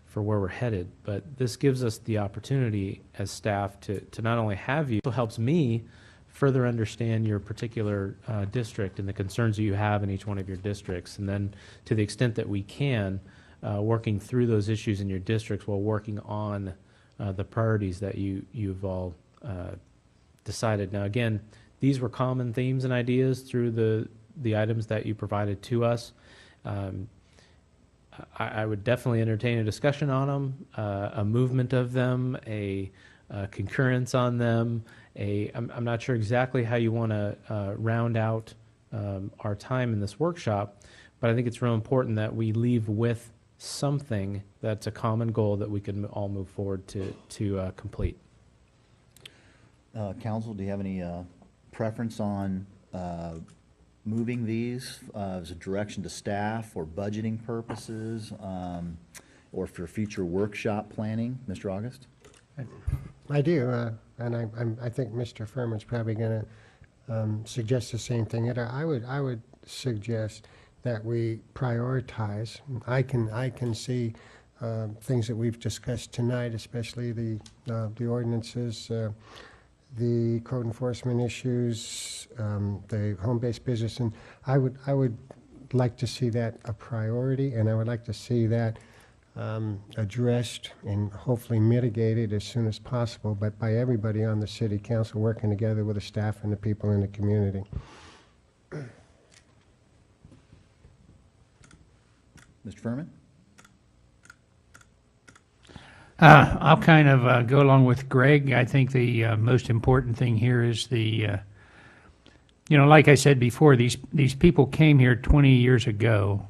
B: for where we're headed. But this gives us the opportunity as staff to not only have you, it also helps me further understand your particular district and the concerns that you have in each one of your districts. And then to the extent that we can, working through those issues in your districts while working on the priorities that you've all decided. Now, again, these were common themes and ideas through the items that you provided to us. I would definitely entertain a discussion on them, a movement of them, a concurrence on them. I'm not sure exactly how you want to round out our time in this workshop, but I think it's real important that we leave with something that's a common goal that we can all move forward to complete.
A: Council, do you have any preference on moving these as a direction to staff for budgeting purposes, or for future workshop planning? Mr. August?
F: I do, and I think Mr. Furman's probably going to suggest the same thing. I would suggest that we prioritize. I can see things that we've discussed tonight, especially the ordinances, the code enforcement issues, the home-based business, and I would like to see that a priority, and I would like to see that addressed and hopefully mitigated as soon as possible, but by everybody on the city council working together with the staff and the people in the community.
A: Mr. Furman?
D: I'll kind of go along with Greg. I think the most important thing here is like I said before, these people came here 20 years ago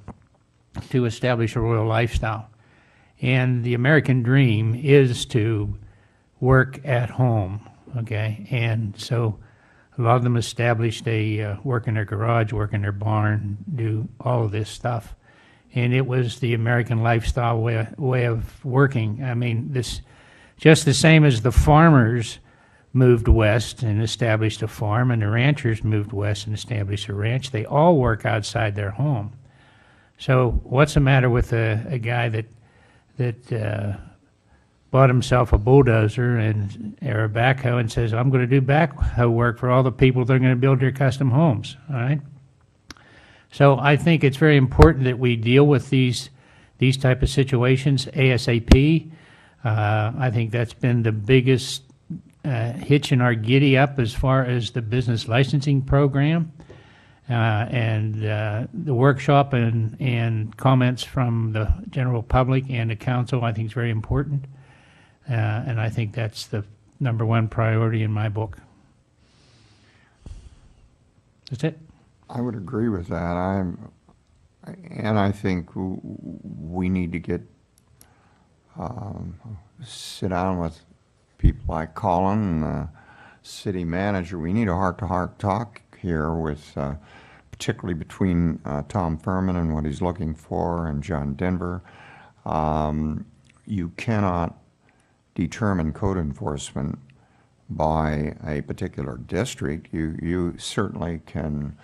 D: to establish a rural lifestyle. And the American dream is to work at home, okay? And so a lot of them established work in their garage, work in their barn, do all of this stuff. And it was the American lifestyle way of working. I mean, this just the same as the farmers moved west and established a farm, and the ranchers moved west and established a ranch. They all work outside their home. So what's the matter with a guy that bought himself a bulldozer or a backhoe and says, I'm going to do backhoe work for all the people that are going to build their custom homes, all right? So I think it's very important that we deal with these type of situations ASAP. I think that's been the biggest hitch in our giddy up as far as the business licensing program. And the workshop and comments from the general public and the council, I think, is very important. And I think that's the number one priority in my book. That's it.
G: I would agree with that. And I think we need to get sit down with people like Colin, the city manager. We need a heart-to-heart talk here with, particularly between Tom Furman and what he's looking for, and John Denver. You cannot determine code enforcement by a particular district. You certainly can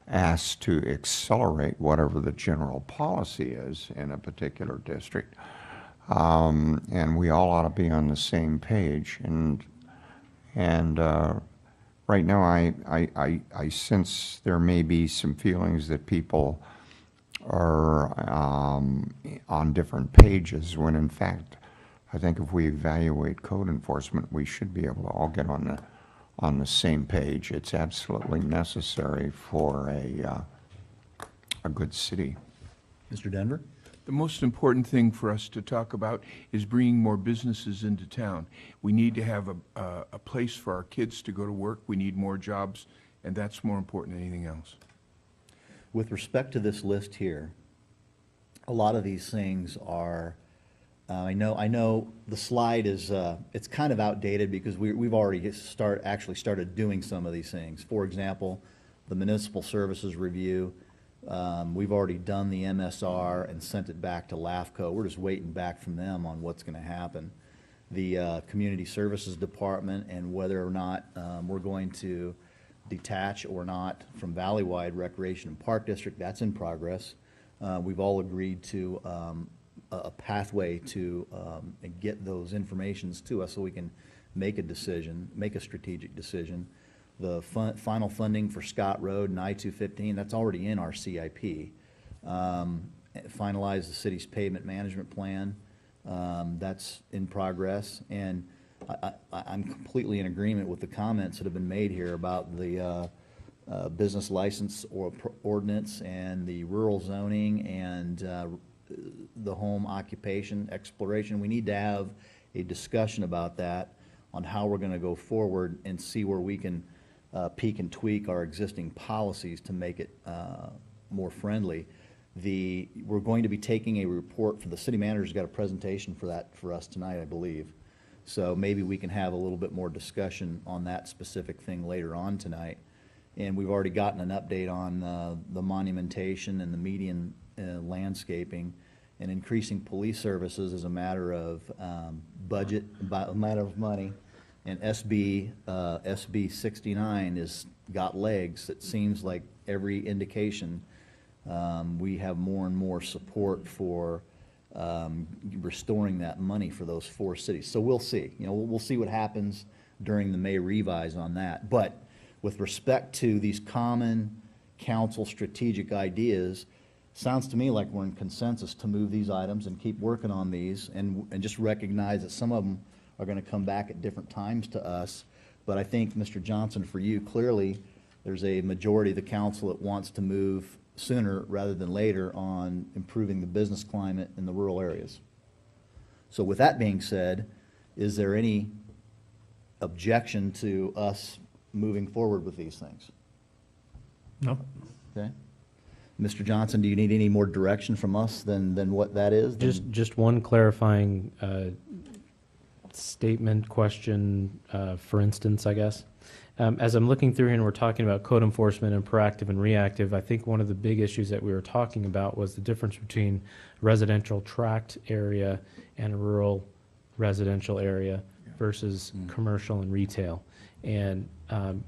G: ask to accelerate whatever the general policy is in a particular district. And we all ought to be on the same page. And right now I sense there may be some feelings that people are on different pages, when in fact I think if we evaluate code enforcement, we should be able to all get on the same page. It's absolutely necessary for a good city.
A: Mr. Denver?
H: The most important thing for us to talk about is bringing more businesses into town. We need to have a place for our kids to go to work. We need more jobs, and that's more important than anything else.
A: With respect to this list here, a lot of these things are, I know the slide is, it's kind of outdated because we've already actually started doing some of these things. For example, the municipal services review, we've already done the MSR and sent it back to LAFCO. We're just waiting back from them on what's going to happen. The Community Services Department and whether or not we're going to detach or not from Valleywide Recreation and Park District, that's in progress. We've all agreed to a pathway to get those informations to us so we can make a decision, make a strategic decision. The final funding for Scott Road and I-215, that's already in our CIP. Finalize the city's pavement management plan, that's in progress. And I'm completely in agreement with the comments that have been made here about the business license or ordinance and the rural zoning and the home occupation exploration. We need to have a discussion about that on how we're going to go forward and see where we can peak and tweak our existing policies to make it more friendly. We're going to be taking a report for the city manager's got a presentation for that for us tonight, I believe. So maybe we can have a little bit more discussion on that specific thing later on tonight. And we've already gotten an update on the monumentation and the median landscaping, and increasing police services is a matter of budget, a matter of money. And SB 69 has got legs. It seems like every indication we have more and more support for restoring that money for those 4 cities. So we'll see. You know, we'll see what happens during the May revise on that. But with respect to these common council strategic ideas, sounds to me like we're in consensus to move these items and keep working on these, and just recognize that some of them are going to come back at different times to us. But I think, Mr. Johnson, for you, clearly, there's a majority of the council that wants to move sooner rather than later on improving the business climate in the rural areas. So with that being said, is there any objection to us moving forward with these things?
D: Nope.
A: Okay. Mr. Johnson, do you need any more direction from us than what that is?
B: Just one clarifying statement, question, for instance, I guess. As I'm looking through here and we're talking about code enforcement and proactive and reactive, I think one of the big issues that we were talking about was the difference between residential tract area and a rural residential area versus commercial and retail. And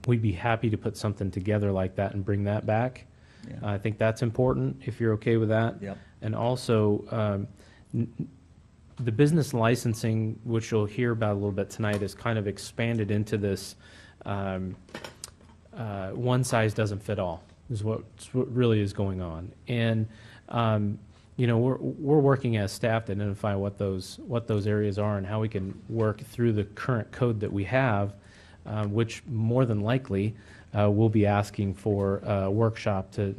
B: we'd be happy to put something together like that and bring that back.
A: Yeah.
B: I think that's important, if you're okay with that.
A: Yep.
B: And also, the business licensing, which you'll hear about a little bit tonight, is kind of expanded into this one size doesn't fit all, is what really is going on. And you know, we're working as staff to identify what those areas are and how we can work through the current code that we have, which more than likely we'll be asking for a workshop to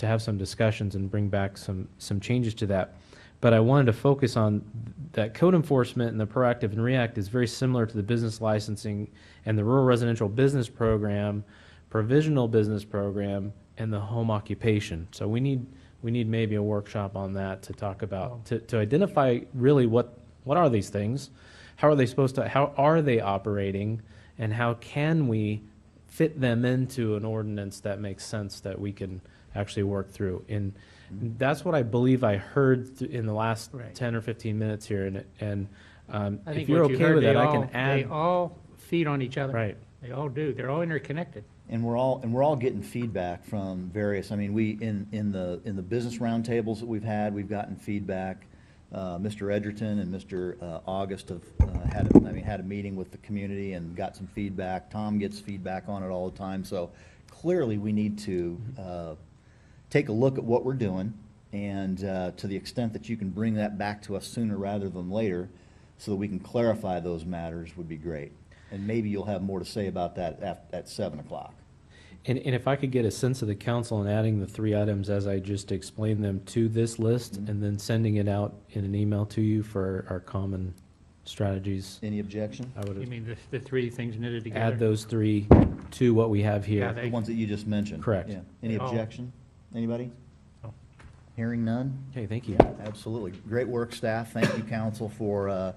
B: have some discussions and bring back some changes to that. But I wanted to focus on that code enforcement, and the proactive and react is very similar to the business licensing and the rural residential business program, provisional business program, and the home occupation. So we need maybe a workshop on that to talk about, to identify really what are these things, how are they operating, and how can we fit them into an ordinance that makes sense that we can actually work through. And that's what I believe I heard in the last 10 or 15 minutes here. And
D: I
B: if
D: think
B: you're
D: what you
B: okay
D: heard,
B: with that,
D: they
B: I
D: all-
B: can add.
D: They all feed on each other.
B: Right.
D: They all do. They're all interconnected.
A: And we're all getting feedback from various. I mean, we in the business roundtables that we've had, we've gotten feedback. Mr. Edgerton and Mr. August have had a meeting with the community and got some feedback. Tom gets feedback on it all the time. So clearly, we need to take a look at what we're doing, and to the extent that you can bring that back to us sooner rather than later, so that we can clarify those matters, would be great. And maybe you'll have more to say about that at 7 o'clock.
B: And if I could get a sense of the council in adding the 3 items as I just explained them to this list, and then sending it out in an email to you for our common strategies,
A: Any objection?
B: I would
D: You mean the 3 things knitted together?
B: add those 3 to what we have
D: Yeah,
B: here.
A: The ones that you just mentioned?
B: Correct.
A: Yeah. Any
D: Oh.
A: objection? Anybody?
D: No.
A: Hearing none?
B: Okay, thank you.
A: Absolutely. Great work, staff. Thank you, council, for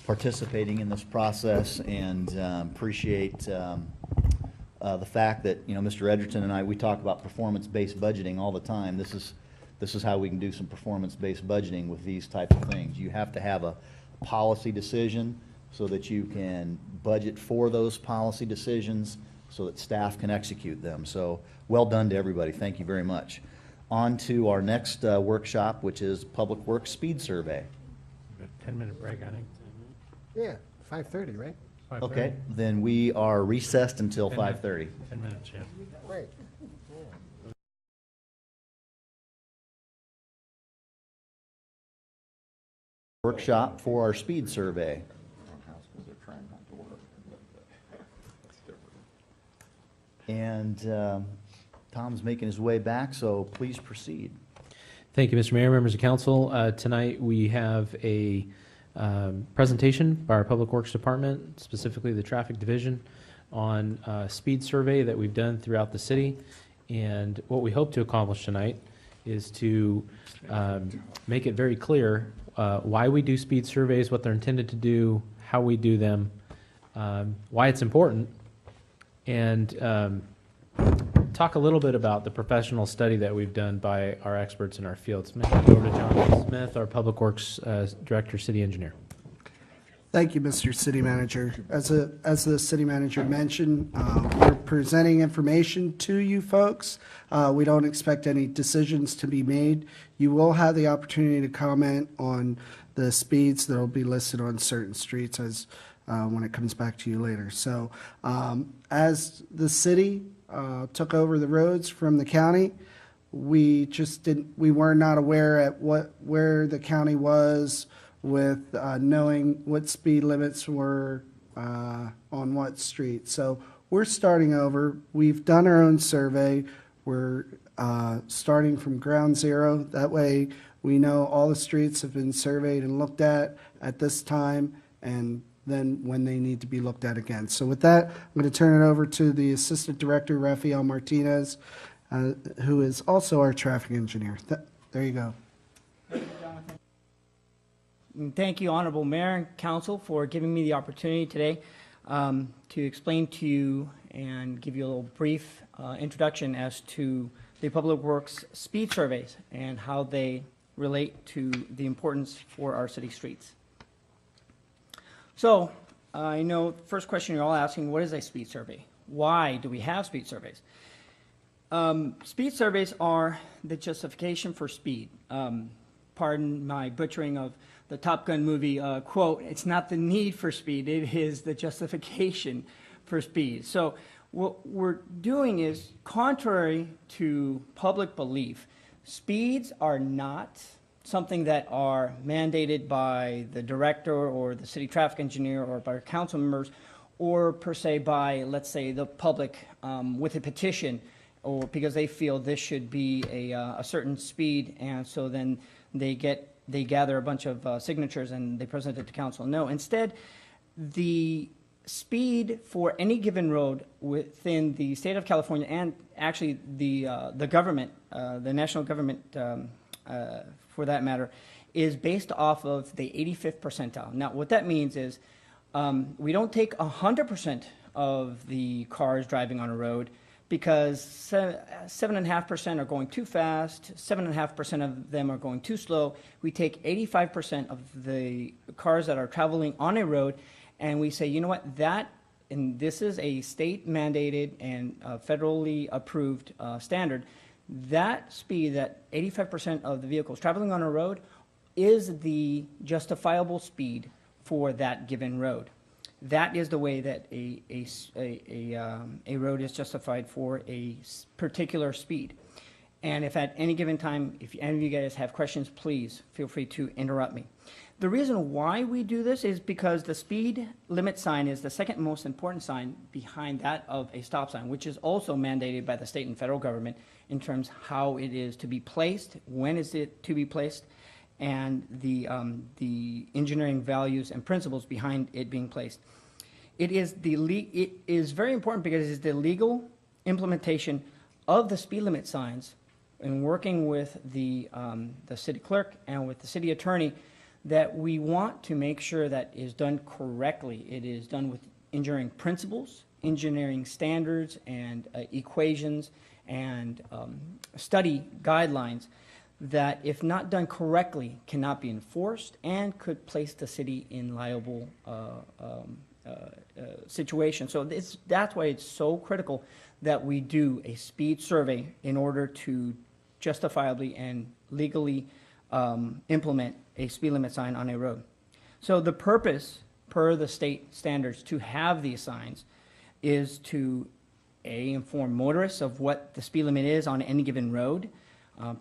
A: participating in this process, and appreciate the fact that, you know, Mr. Edgerton and I, we talk about performance-based budgeting all the time. This is how we can do some performance-based budgeting with these types of things. You have to have a policy decision so that you can budget for those policy decisions so that staff can execute them. So well done to everybody. Thank you very much. On to our next workshop, which is Public Works Speed Survey.
D: 10-minute break, I think.
F: Yeah, 5:30, right?
D: 5:30.
A: Okay, then we are recessed until 5:30.
D: 10 minutes, yeah.
F: Right.
A: Workshop for our speed survey. And Tom's making his way back, so please proceed.
B: Thank you, Mr. Mayor, members of council. Tonight, we have a presentation by our Public Works Department, specifically the Traffic Division, on a speed survey that we've done throughout the city. And what we hope to accomplish tonight is to make it very clear why we do speed surveys, what they're intended to do, how we do them, why it's important, and talk a little bit about the professional study that we've done by our experts in our fields. I'm going to hand it over to John Smith, our Public Works Director, City Engineer.
E: Thank you, Mr. City Manager. As the city manager mentioned, we're presenting information to you folks. We don't expect any decisions to be made. You will have the opportunity to comment on the speeds that will be listed on certain streets as when it comes back to you later. So, as the city took over the roads from the county, we were not aware at where the county was with knowing what speed limits were on what street. So we're starting over. We've done our own survey. We're starting from ground zero. That way we know all the streets have been surveyed and looked at this time, and then when they need to be looked at again. So with that, I'm going to turn it over to the Assistant Director, Rafael Martinez, who is also our traffic engineer. There you go.
I: And thank you, Honorable Mayor and Council, for giving me the opportunity today to explain to you and give you a little brief introduction as to the Public Works speed surveys and how they relate to the importance for our city streets. So, I know the first question you're all asking, what is a speed survey? Why do we have speed surveys? Speed surveys are the justification for speed. Pardon my butchering of the Top Gun movie quote, it's not the need for speed, it is the justification for speed. So what we're doing is, contrary to public belief, speeds are not something that are mandated by the director or the city traffic engineer or by our council members, or per se by, let's say, the public with a petition, or because they feel this should be a certain speed, and so then they gather a bunch of signatures and they present it to council. No, instead, the speed for any given road within the state of California, and actually the government, the national government for that matter, is based off of the 85th percentile. Now, what that means is we don't take 100% of the cars driving on a road, because 7.5% are going too fast, 7.5% of them are going too slow. We take 85% of the cars that are traveling on a road, and we say, you know what, and this is a state mandated and federally approved standard, that speed, that 85% of the vehicles traveling on a road is the justifiable speed for that given road. That is the way that a road is justified for a particular speed. And if at any given time, if any of you guys have questions, please feel free to interrupt me. The reason why we do this is because the speed limit sign is the second most important sign behind that of a stop sign, which is also mandated by the state and federal government in terms how it is to be placed, when is it to be placed, and the engineering values and principles behind it being placed. It is very important because it is the legal implementation of the speed limit signs, and working with the city clerk and with the city attorney, that we want to make sure that is done correctly. It is done with engineering principles, engineering standards, and equations, and study guidelines that, if not done correctly, cannot be enforced and could place the city in liable situation. So that's why it's so critical that we do a speed survey in order to justifiably and legally implement a speed limit sign on a road. So the purpose, per the state standards, to have these signs is to, A, inform motorists of what the speed limit is on any given road.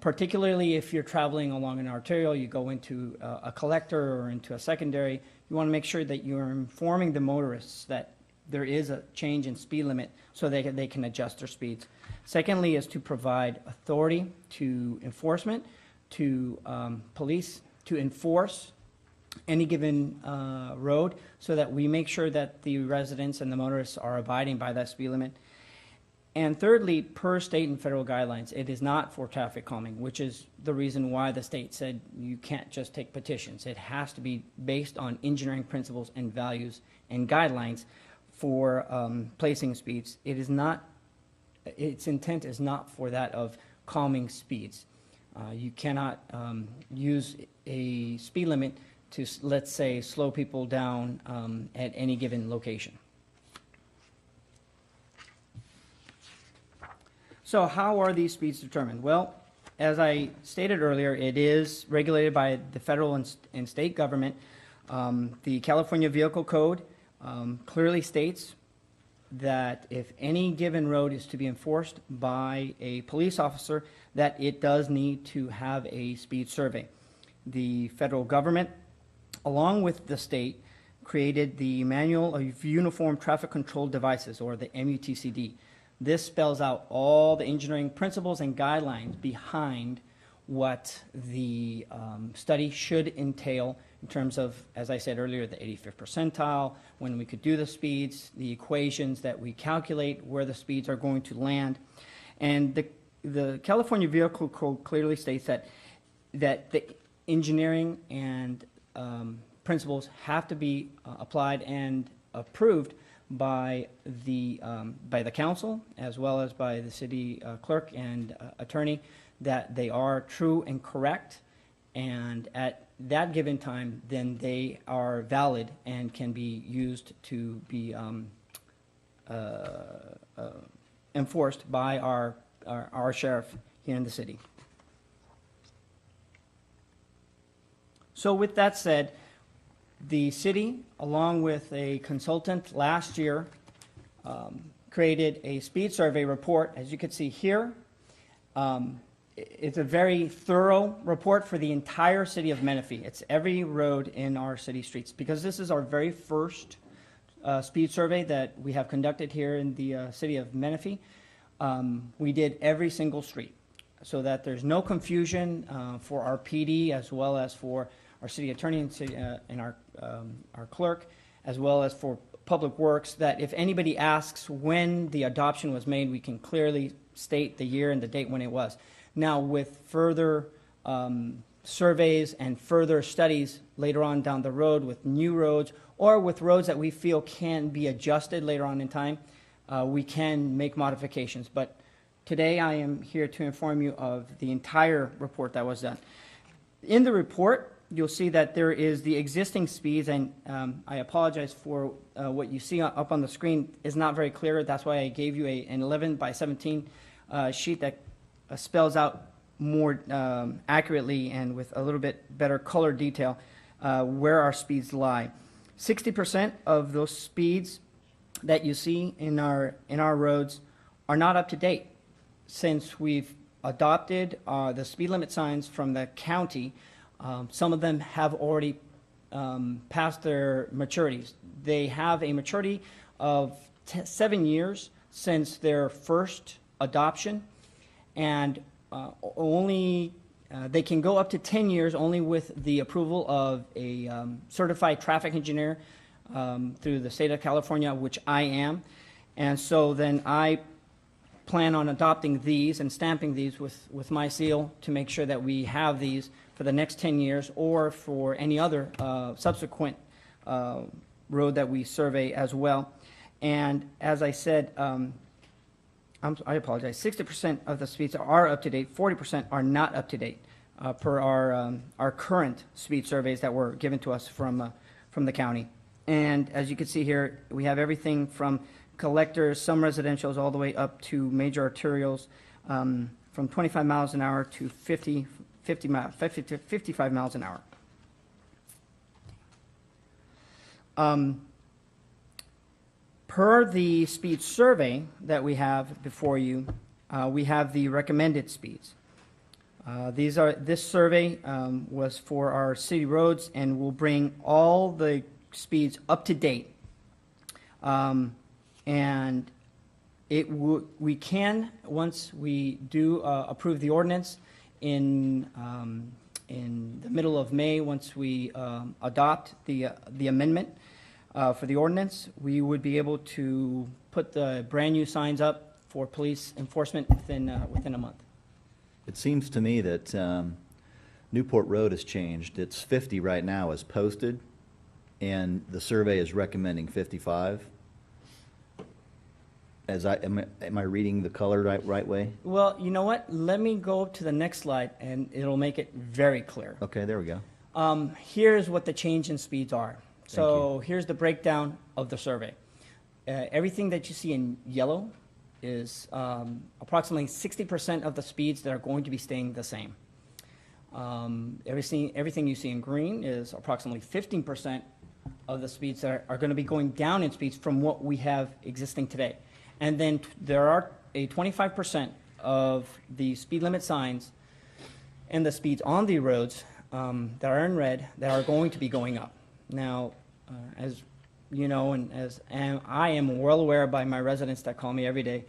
I: Particularly if you're traveling along an arterial, you go into a collector or into a secondary, you want to make sure that you're informing the motorists that there is a change in speed limit so they can adjust their speeds. Secondly is to provide authority to enforcement, to police, to enforce any given road so that we make sure that the residents and the motorists are abiding by that speed limit. And thirdly, per state and federal guidelines, it is not for traffic calming, which is the reason why the state said you can't just take petitions. It has to be based on engineering principles and values and guidelines for placing speeds. It is not, its intent is not for that of calming speeds. You cannot use a speed limit to, let's say, slow people down at any given location. So how are these speeds determined? Well, as I stated earlier, it is regulated by the federal and state government. The California Vehicle Code clearly states that if any given road is to be enforced by a police officer, that it does need to have a speed survey. The federal government, along with the state, created the Manual of Uniform Traffic Control Devices, or the MUTCD. This spells out all the engineering principles and guidelines behind what the study should entail in terms of, as I said earlier, the 85th percentile, when we could do the speeds, the equations that we calculate where the speeds are going to land. And the California Vehicle Code clearly states that the engineering and principles have to be applied and approved by the council, as well as by the city clerk and attorney, that they are true and correct, and at that given time, then they are valid and can be used to be enforced by our sheriff here in the city. So with that said, the city, along with a consultant last year, created a speed survey report. As you can see here, it's a very thorough report for the entire city of Menifee. It's every road in our city streets, because this is our very first speed survey that we have conducted here in the city of Menifee. We did every single street so that there's no confusion for our PD, as well as for our city attorney and our clerk, as well as for Public Works, that if anybody asks when the adoption was made, we can clearly state the year and the date when it was. Now, with further surveys and further studies later on down the road with new roads, or with roads that we feel can be adjusted later on in time, we can make modifications. But today I am here to inform you of the entire report that was done. In the report, you'll see that there is the existing speeds, and I apologize for what you see up on the screen is not very clear. That's why I gave you an 11 by 17 sheet that spells out more accurately and with a little bit better color detail where our speeds lie. 60% of those speeds that you see in our roads are not up to date. Since we've adopted the speed limit signs from the county, some of them have already passed their maturities. They have a maturity of 7 years since their first adoption, and they can go up to 10 years only with the approval of a certified traffic engineer through the state of California, which I am. And so then I plan on adopting these and stamping these with my seal to make sure that we have these for the next 10 years, or for any other subsequent road that we survey as well. And as I said, I apologize, 60% of the speeds are up to date, 40% are not up to date per our current speed surveys that were given to us from the county. And as you can see here, we have everything from collectors, some residentials, all the way up to major arterials, from 25 miles an hour to 50 to 55 miles an hour. Per the speed survey that we have before you, we have the recommended speeds. This survey was for our city roads and will bring all the speeds up to date. And we can, once we do approve the ordinance in the middle of May, once we adopt the amendment for the ordinance, we would be able to put the brand new signs up for police enforcement within a month.
A: It seems to me that Newport Road has changed. It's 50 right now as posted, and the survey is recommending 55. Am I reading the color right way?
I: Well, you know what? Let me go to the next slide, and it'll make it very clear.
A: Okay, there we go.
I: Here's what the change in speeds are. So here's the breakdown of the survey. Everything that you see in yellow is approximately 60% of the speeds that are going to be staying the same. Everything you see in green is approximately 15% of the speeds that are going to be going down in speeds from what we have existing today. And then there are a 25% of the speed limit signs and the speeds on the roads that are in red that are going to be going up. Now, as you know, and I am well aware by my residents that call me every day,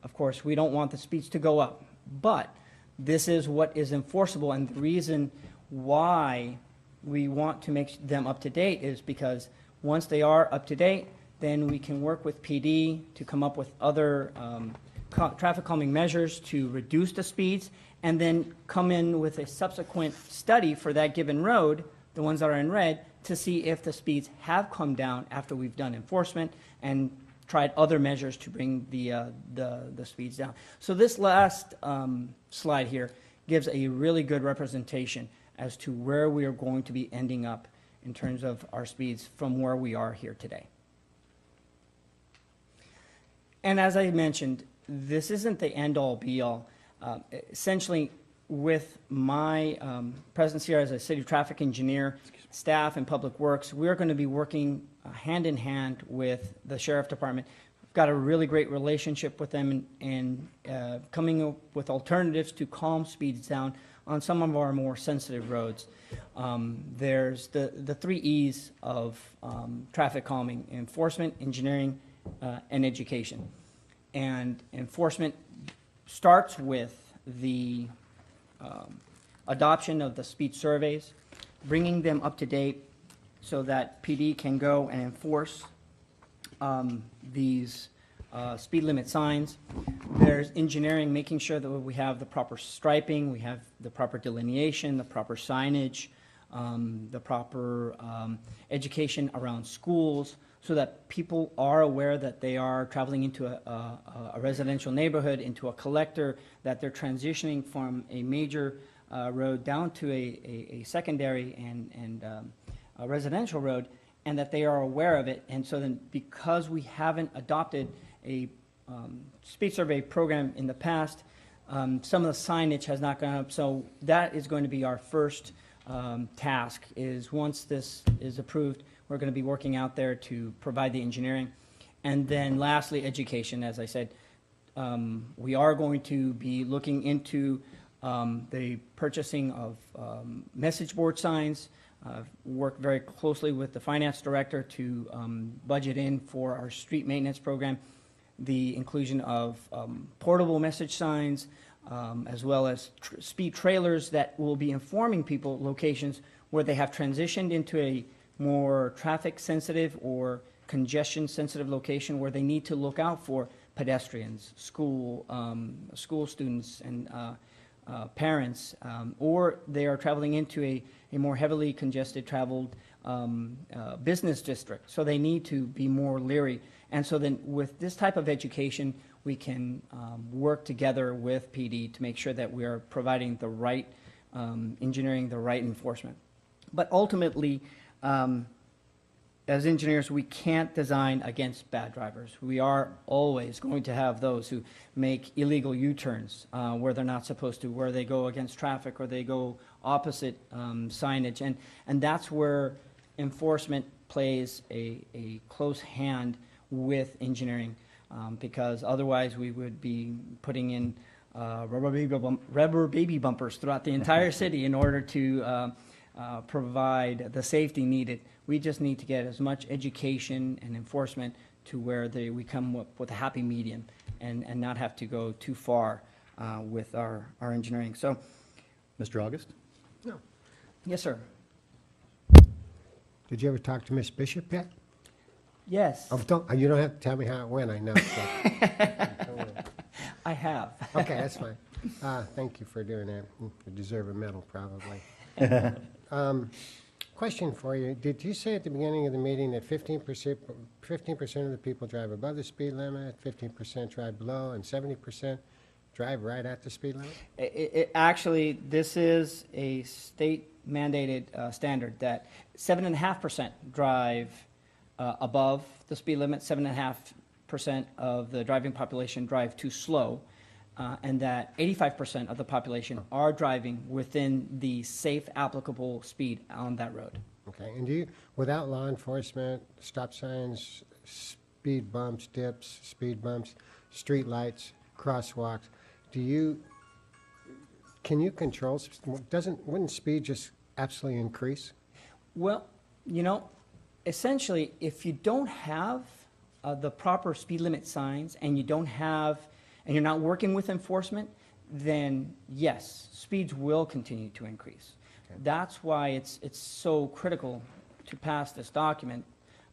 I: of course, we don't want the speeds to go up. But this is what is enforceable, and the reason why we want to make them up to date is because once they are up to date, then we can work with PD to come up with other traffic calming measures to reduce the speeds, and then come in with a subsequent study for that given road, the ones that are in red, to see if the speeds have come down after we've done enforcement and tried other measures to bring the speeds down. So this last slide here gives a really good representation as to where we are going to be ending up in terms of our speeds from where we are here today. And as I mentioned, this isn't the end-all, be-all. Essentially, with my presence here as a city traffic engineer, staff, and public works, we're going to be working hand in hand with the sheriff department. We've got a really great relationship with them and coming up with alternatives to calm speeds down on some of our more sensitive roads. There's the 3 E's of traffic calming: enforcement, engineering, and education. And enforcement starts with the adoption of the speed surveys, bringing them up to date so that PD can go and enforce these speed limit signs. There's engineering, making sure that we have the proper striping, we have the proper delineation, the proper signage, the proper education around schools, so that people are aware that they are traveling into a residential neighborhood, into a collector, that they're transitioning from a major road down to a secondary and a residential road, and that they are aware of it. And so then, because we haven't adopted a speed survey program in the past, some of the signage has not gone up. So that is going to be our first task, is once this is approved, we're going to be working out there to provide the engineering. And then lastly, education. As I said, we are going to be looking into the purchasing of message board signs, work very closely with the finance director to budget in for our street maintenance program, the inclusion of portable message signs, as well as speed trailers that will be informing people locations where they have transitioned into a more traffic sensitive or congestion sensitive location where they need to look out for pedestrians, school students, and parents, or they are traveling into a more heavily congested traveled business district. So they need to be more leery. And so then with this type of education, we can work together with PD to make sure that we are providing the right engineering, the right enforcement. But ultimately, as engineers, we can't design against bad drivers. We are always going to have those who make illegal U-turns where they're not supposed to, where they go against traffic or they go opposite signage. And that's where enforcement plays a close hand with engineering, because otherwise we would be putting in rubber baby bumpers throughout the entire city in order to provide the safety needed. We just need to get as much education and enforcement to where we come up with a happy medium and not have to go too far with our engineering. So,
A: Mr. August?
F: No.
I: yes, sir.
F: Did you ever talk to Miss Bishop yet?
I: Yes.
F: Oh, you don't have to tell me how it went, I know. So.
I: I have.
F: Okay, that's fine. Thank you for doing that. You deserve a medal, probably. Question for you. Did you say at the beginning of the meeting that 15% of the people drive above the speed limit, 15% drive below, and 70% drive right at the speed limit?
I: Actually, this is a state mandated standard that 7.5% drive above the speed limit, 7.5% of the driving population drive too slow, and that 85% of the population are driving within the safe applicable speed on that road.
F: Okay, and do you, without law enforcement, stop signs, speed bumps, dips, speed bumps, street lights, crosswalks, can you control, wouldn't speed just absolutely increase?
I: Well, essentially, if you don't have the proper speed limit signs and you're not working with enforcement, then yes, speeds will continue to increase.
F: Okay.
I: That's why it's so critical to pass this document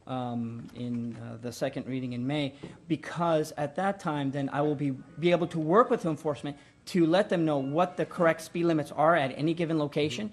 I: in the second reading in May, because at that time, then I will be able to work with enforcement to let them know what the correct speed limits are at any given location,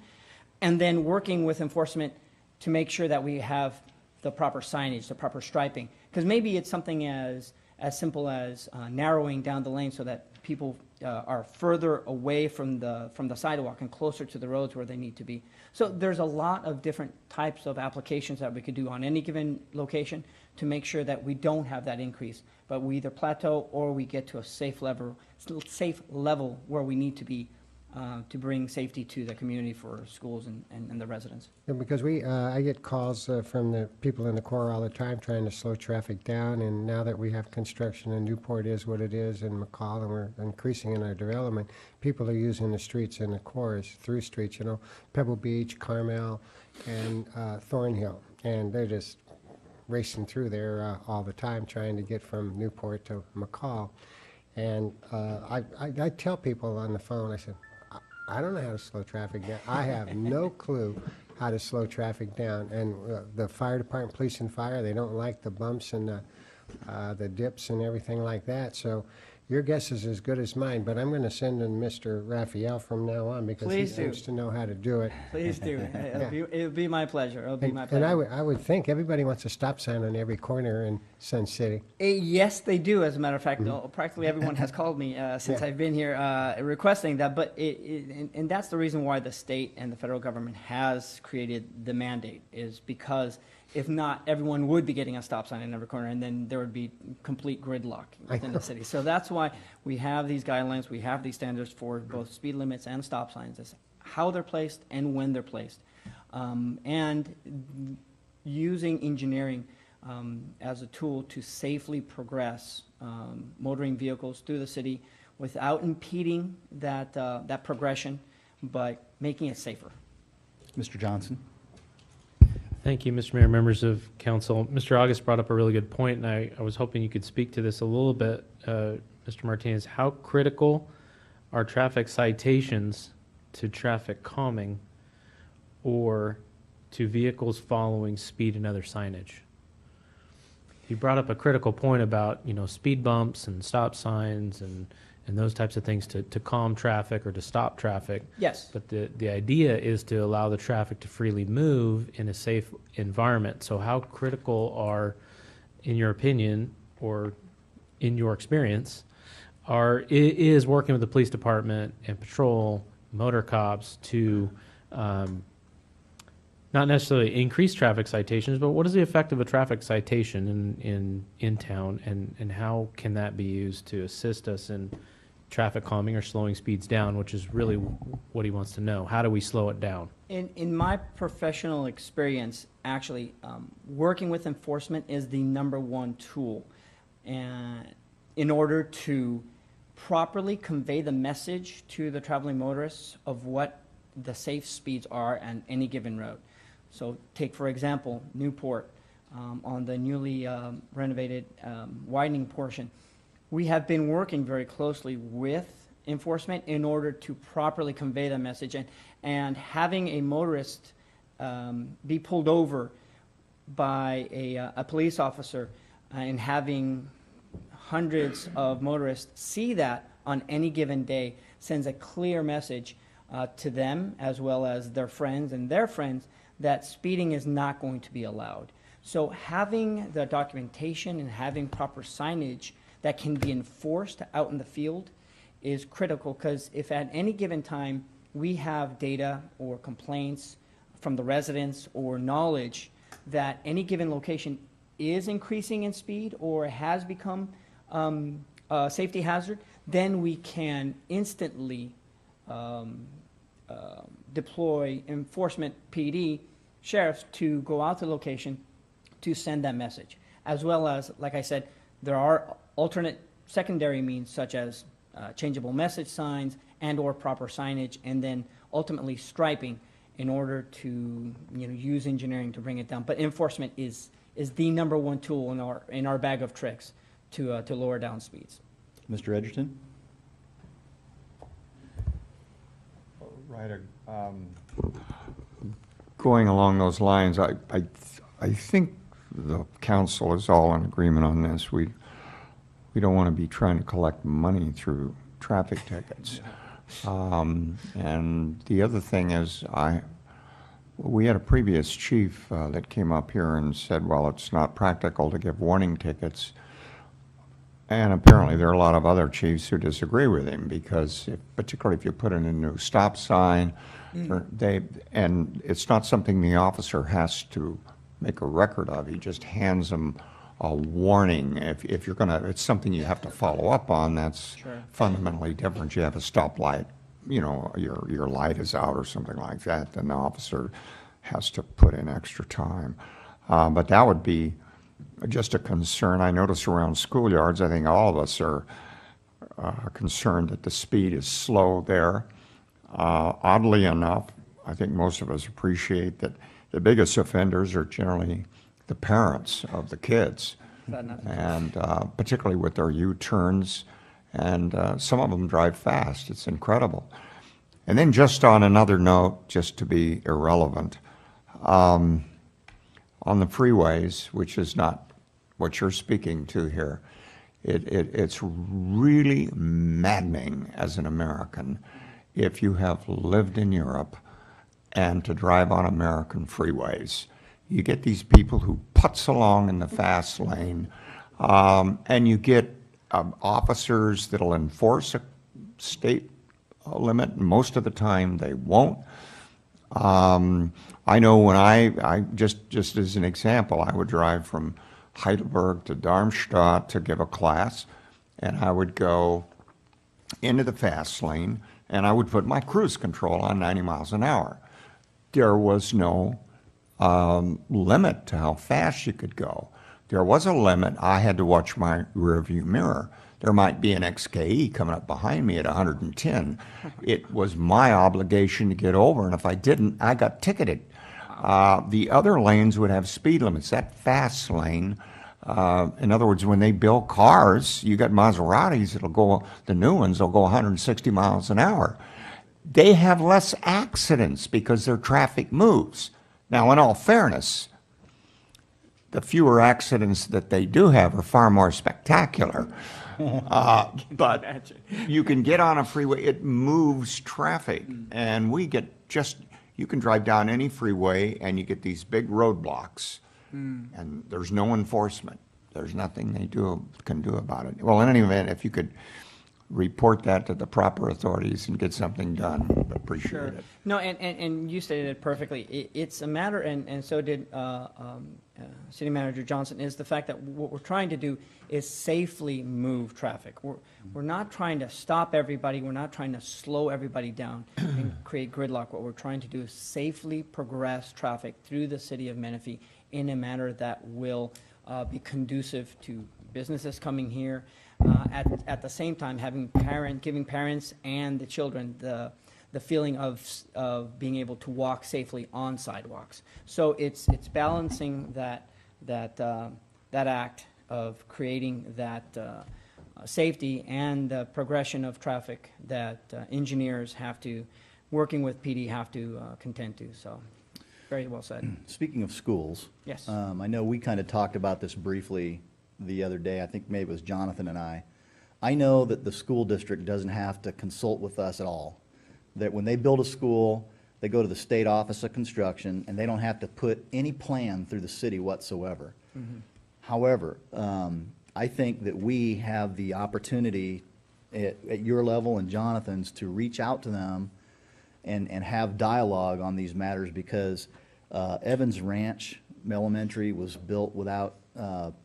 I: and then working with enforcement to make sure that we have the proper signage, the proper striping. Because maybe it's something as simple as narrowing down the lane so that people are further away from the sidewalk and closer to the roads where they need to be. So there's a lot of different types of applications that we could do on any given location to make sure that we don't have that increase, but we either plateau or we get to a safe level where we need to be to bring safety to the community for schools and the residents.
F: Yeah, because I get calls from the people in the Corps all the time trying to slow traffic down, and now that we have construction and Newport is what it is, and McCall, and we're increasing in our development, people are using the streets in the Corps as through streets, Pebble Beach, Carmel, and Thornhill, and they're just racing through there all the time trying to get from Newport to McCall. And I tell people on the phone, I said, I don't know how to slow traffic down. I have no clue how to slow traffic down. And the fire department, police and fire, they don't like the bumps and the dips and everything like that. So your guess is as good as mine, but I'm going to send in Mr. Raphael from now on because
I: Please
F: he
I: do.
F: seems to know how to do it.
I: Please do. It'll be my pleasure. It'll be my pleasure.
F: And I would think everybody wants a stop sign on every corner in Sun City.
I: Yes, they do. As a matter of fact, practically everyone has called me since
F: Yeah.
I: I've been here requesting that. But and that's the reason why the state and the federal government has created the mandate, is because if not, everyone would be getting a stop sign in every corner, and then there would be complete gridlock within the city. So that's why we have these guidelines, we have these standards for both speed limits and stop signs, as how they're placed and when they're placed, and using engineering as a tool to safely progress motoring vehicles through the city without impeding that progression, but making it safer.
A: Mr. Johnson?
B: Thank you, Mr. Mayor, members of council. Mr. August brought up a really good point, and I was hoping you could speak to this a little bit, Mr. Martinez. How critical are traffic citations to traffic calming or to vehicles following speed and other signage? You brought up a critical point about, speed bumps and stop signs and those types of things to calm traffic or to stop traffic.
I: Yes.
B: But the idea is to allow the traffic to freely move in a safe environment. So how critical are, in your opinion, or in your experience, is working with the police department and patrol, motor cops to not necessarily increase traffic citations, but what is the effect of a traffic citation in town, and how can that be used to assist us in traffic calming or slowing speeds down, which is really what he wants to know. How do we slow it down?
I: In my professional experience, actually, working with enforcement is the #1 tool, and in order to properly convey the message to the traveling motorists of what the safe speeds are on any given road. So take, for example, Newport on the newly renovated widening portion. We have been working very closely with enforcement in order to properly convey the message, and having a motorist be pulled over by a police officer and having hundreds of motorists see that on any given day sends a clear message to them as well as their friends and their friends that speeding is not going to be allowed. So having the documentation and having proper signage that can be enforced out in the field is critical, because if at any given time we have data or complaints from the residents or knowledge that any given location is increasing in speed or has become a safety hazard, then we can instantly deploy enforcement PD sheriffs to go out to the location to send that message. As well as, like I said, there are alternate secondary means such as changeable message signs and or proper signage, and then ultimately striping in order to use engineering to bring it down. But enforcement is the number one tool in our bag of tricks to lower down speeds.
A: Mr. Edgerton?
G: Right. Going along those lines, I think the council is all in agreement on this. We don't want to be trying to collect money through traffic tickets. And the other thing is, we had a previous chief that came up here and said, well, it's not practical to give warning tickets. And apparently there are a lot of other chiefs who disagree with him, because particularly if you put in a new stop sign, and it's not something the officer has to make a record of. He just hands them a warning. If you're gonna, it's something you have to follow up on. That's fundamentally different. You have a stoplight, your light is out or something like that, then the officer has to put in extra time. But that would be just a concern. I notice around schoolyards, I think all of us are concerned that the speed is slow there. Oddly enough, I think most of us appreciate that the biggest offenders are generally the parents of the kids, and particularly with their U-turns, and some of them drive fast. It's incredible. And then just on another note, just to be irrelevant, on the freeways, which is not what you're speaking to here, it's really maddening as an American if you have lived in Europe and to drive on American freeways. You get these people who putz along in the fast lane, and you get officers that'll enforce a state limit, and most of the time they won't. I know when I just as an example, I would drive from Heidelberg to Darmstadt to give a class, and I would go into the fast lane, and I would put my cruise control on 90 miles an hour. There was no limit to how fast you could go. There was a limit. I had to watch my rearview mirror. There might be an XKE coming up behind me at 110. It was my obligation to get over, and if I didn't, I got ticketed. The other lanes would have speed limits. That fast lane, in other words, when they build cars, you got Maseratis that'll go, the new ones will go 160 miles an hour. They have less accidents because their traffic moves. Now, in all fairness, the fewer accidents that they do have are far more spectacular. But you can get on a freeway, it moves traffic, and we get you can drive down any freeway and you get these big roadblocks, and there's no enforcement. There's nothing they can do about it. Well, in any event, if you could report that to the proper authorities and get something done, appreciate it.
I: No, and you stated it perfectly. It's a matter, and so did City Manager Johnson, is the fact that what we're trying to do is safely move traffic. We're not trying to stop everybody. We're not trying to slow everybody down and create gridlock. What we're trying to do is safely progress traffic through the city of Menifee in a manner that will be conducive to businesses coming here. At the same time, giving parents and the children the feeling of being able to walk safely on sidewalks. So it's balancing that act of creating that safety and the progression of traffic that engineers have to, working with PD, have to contend to. So very well said.
A: Speaking of schools.
I: Yes.
A: I know we kind of talked about this briefly the other day. I think maybe it was Jonathan and I. I know that the school district doesn't have to consult with us at all. That when they build a school, they go to the state office of construction, and they don't have to put any plan through the city whatsoever. However, I think that we have the opportunity at your level and Jonathan's to reach out to them and have dialogue on these matters, because Evans Ranch Elementary was built without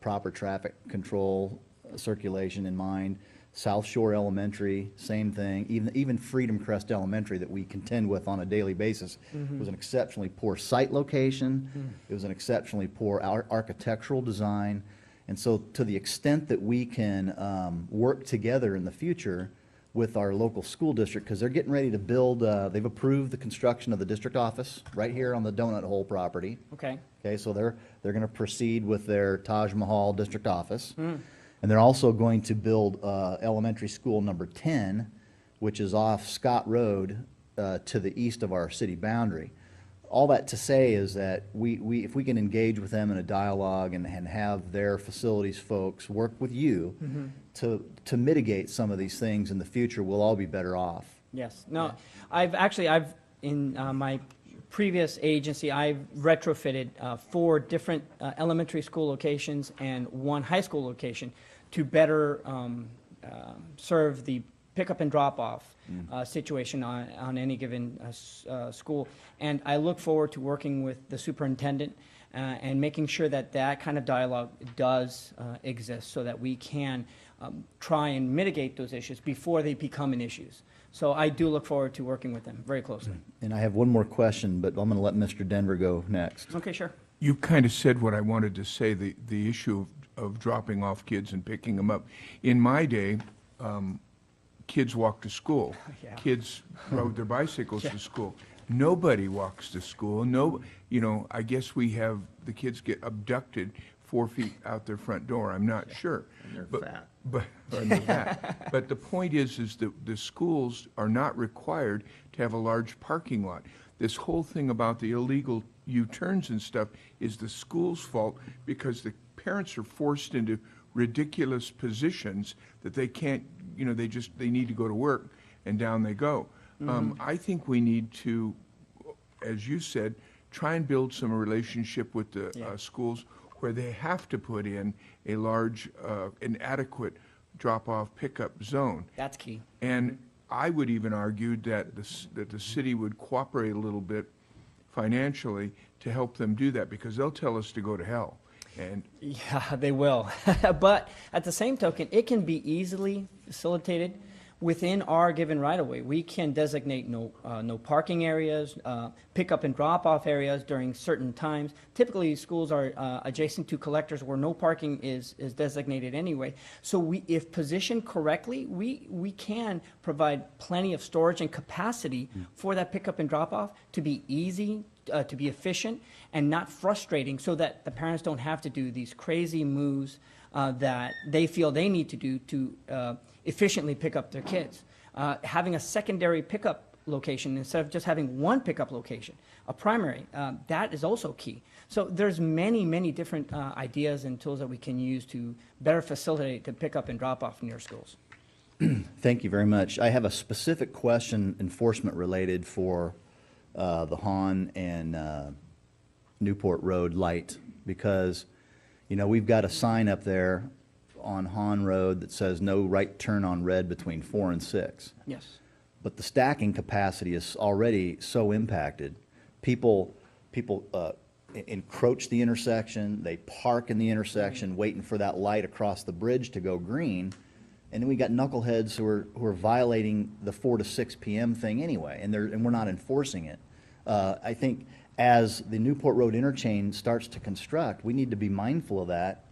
A: proper traffic control circulation in mind. South Shore Elementary, same thing. Even Freedom Crest Elementary, that we contend with on a daily basis, was an exceptionally poor site location. It was an exceptionally poor architectural design. And so, to the extent that we can work together in the future with our local school district, because they're getting ready to build, they've approved the construction of the district office right here on the Donut Hole property.
I: Okay.
A: Okay, so they're going to proceed with their Taj Mahal district office. And they're also going to build elementary school number 10, which is off Scott Road to the east of our city boundary. All that to say is that if we can engage with them in a dialogue and have their facilities folks work with you to mitigate some of these things in the future, we'll all be better off.
I: Yes. No, I've in my previous agency, I've retrofitted 4 different elementary school locations and 1 high school location to better serve the pickup and drop-off situation on any given school. And I look forward to working with the superintendent and making sure that that kind of dialogue does exist, so that we can try and mitigate those issues before they become an issues. So I do look forward to working with them very closely.
A: And I have one more question, but I'm going to let Mr. Denver go next.
I: Okay, sure.
H: You kind of said what I wanted to say, the issue of dropping off kids and picking them up. In my day, kids walked to school.
I: Yeah.
H: Kids rode their bicycles to school. Nobody walks to school. No, I guess the kids get abducted 4 feet out their front door. I'm not sure.
G: And they're
H: But-
G: fat.
H: And they're fat. But the point is that the schools are not required to have a large parking lot. This whole thing about the illegal U-turns and stuff is the school's fault, because the parents are forced into ridiculous positions that they can't, they need to go to work, and down they go. I think we need to, as you said, try and build some relationship with the schools where they have to put in a large, an adequate drop-off pickup zone.
I: That's key.
H: And I would even argue that the city would cooperate a little bit financially to help them do that, because they'll tell us to go to hell. And
I: Yeah, they will. But at the same token, it can be easily facilitated within our given right-of-way. We can designate no parking areas, pick-up and drop-off areas during certain times. Typically, schools are adjacent to collectors where no parking is designated anyway. So if positioned correctly, we can provide plenty of storage and capacity for that pick-up and drop-off to be easy, to be efficient, and not frustrating, so that the parents don't have to do these crazy moves that they feel they need to do to efficiently pick up their kids. Having a secondary pickup location instead of just having one pickup location, a primary, that is also key. So there's many different ideas and tools that we can use to better facilitate the pickup and drop off near schools.
A: Thank you very much. I have a specific question, enforcement related, for the Hahn and Newport Road light, because, we've got a sign up there on Hahn Road that says no right turn on red between 4 and 6.
I: Yes.
A: But the stacking capacity is already so impacted. People encroach the intersection, they park in the intersection waiting for that light across the bridge to go green, and then we got knuckleheads who are violating the 4 to 6 p.m. thing anyway, and we're not enforcing it. I think as the Newport Road interchange starts to construct, we need to be mindful of that,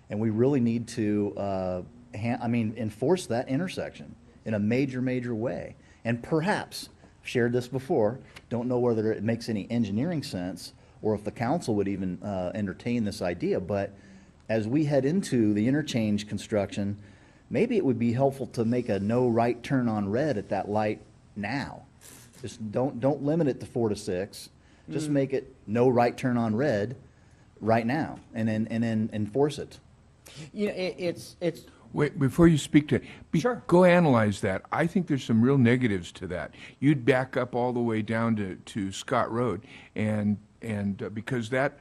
A: and we really need to enforce that intersection in a major way. And perhaps, I've shared this before, don't know whether it makes any engineering sense or if the council would even entertain this idea, but as we head into the interchange construction, maybe it would be helpful to make a no right turn on red at that light now. Just don't limit it to 4 to 6. Just make it no right turn on red right now, and then enforce it.
I: It's
H: Wait, before you speak to,
I: Sure.
H: go analyze that. I think there's some real negatives to that. You'd back up all the way down to Scott Road, and because that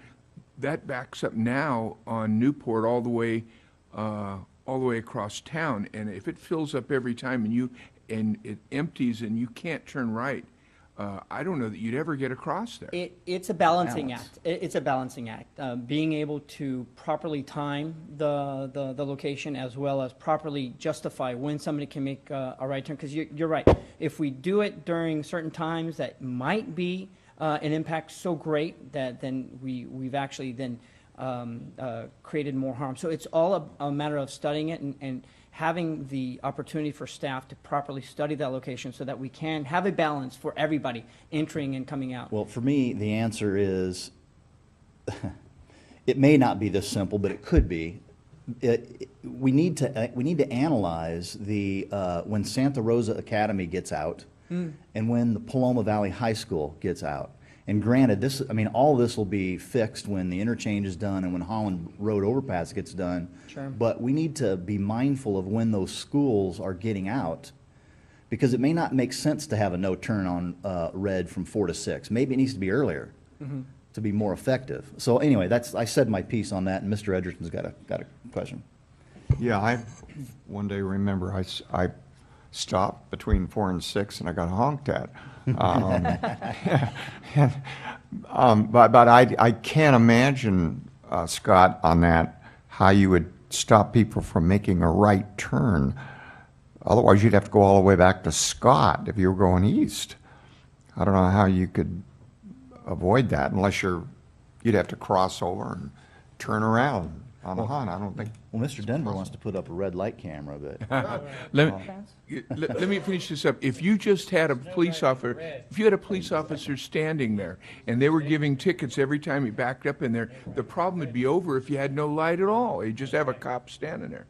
H: backs up now on Newport all the way across town, and if it fills up every time and it empties and you can't turn right, I don't know that you'd ever get across there.
I: It's a balancing
A: Balance.
I: act. It's a balancing act. Being able to properly time the location as well as properly justify when somebody can make a right turn. Because you're right. If we do it during certain times that might be an impact so great that then we've actually then created more harm. So it's all a matter of studying it and having the opportunity for staff to properly study that location so that we can have a balance for everybody entering and coming out.
A: Well, for me, the answer is, it may not be this simple, but it could be. We need to analyze when Santa Rosa Academy gets out and when the Paloma Valley High School gets out. And granted, all this will be fixed when the interchange is done and when Holland Road Overpass gets done.
I: Sure.
A: But we need to be mindful of when those schools are getting out, because it may not make sense to have a no turn on red from 4 to 6. Maybe it needs to be earlier to be more effective. So anyway, I said my piece on that, and Mr. Edgerton's got a question.
G: Yeah, I one day remember I stopped between 4 and 6 and I got honked at. But I can't imagine, Scott, on that, how you would stop people from making a right turn. Otherwise, you'd have to go all the way back to Scott if you were going east. I don't know how you could avoid that unless you'd have to cross over and turn around on the Hunt. I don't think.
A: Well, Mr. Denver wants to put up a red light camera, but
H: Let me finish this up. If you just had a police officer standing there and they were giving tickets every time he backed up in there, the problem would be over if you had no light at all. You just have a cop standing there.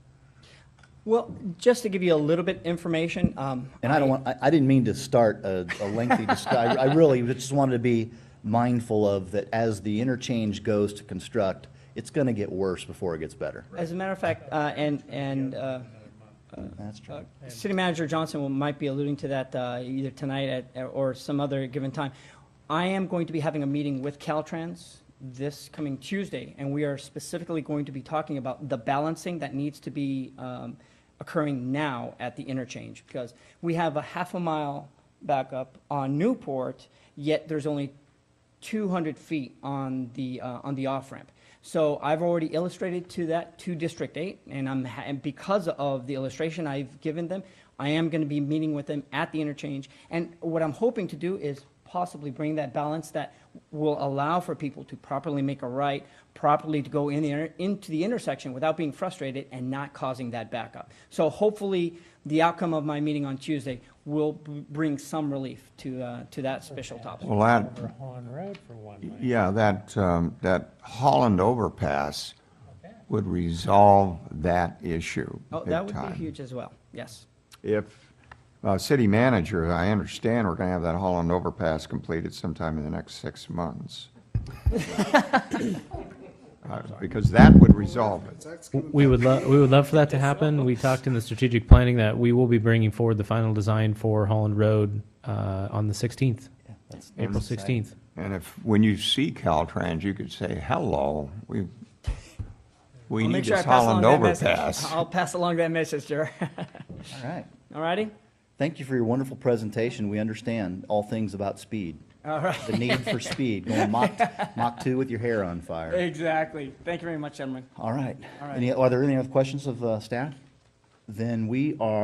I: Well, just to give you a little bit information,
A: and I didn't mean to start a lengthy discussion. I really just wanted to be mindful of that as the interchange goes to construct, it's going to get worse before it gets better.
I: as a matter of fact,
A: That's true.
I: City Manager Johnson might be alluding to that either tonight or some other given time. I am going to be having a meeting with Caltrans this coming Tuesday, and we are specifically going to be talking about the balancing that needs to be occurring now at the interchange, because we have a half a mile backup on Newport, yet there's only 200 feet on the off-ramp. So I've already illustrated to District 8, and because of the illustration I've given them, I am going to be meeting with them at the interchange. And what I'm hoping to do is possibly bring that balance that will allow for people to properly make a right, properly to go into the intersection without being frustrated and not causing that backup. So hopefully the outcome of my meeting on Tuesday will bring some relief to that special topic.
G: Well, that,
D: Holland Road for one lane.
G: yeah, that Holland overpass would resolve that issue
I: Oh,
G: big
I: that would
G: time.
I: be huge as well, yes.
G: If, city manager, I understand we're gonna have that Holland overpass completed sometime in the next 6 months. Because that would resolve it.
B: We would love for that to happen. We talked in the strategic planning that we will be bringing forward the final design for Holland Road on the 16th, April 16th.
G: And when you see Caltrans, you could say, hello, we
I: I'll
G: need
I: make sure
G: this
I: I pass
G: Holland
I: along that message.
G: overpass.
I: I'll pass along that message, Jerry.
A: All right.
I: All righty?
A: Thank you for your wonderful presentation. We understand all things about speed.
I: All right.
A: The need for speed, going Mach 2 with your hair on fire.
I: Exactly. Thank you very much, gentlemen.
A: All right.
I: All right.
A: Are there any other questions of staff? Then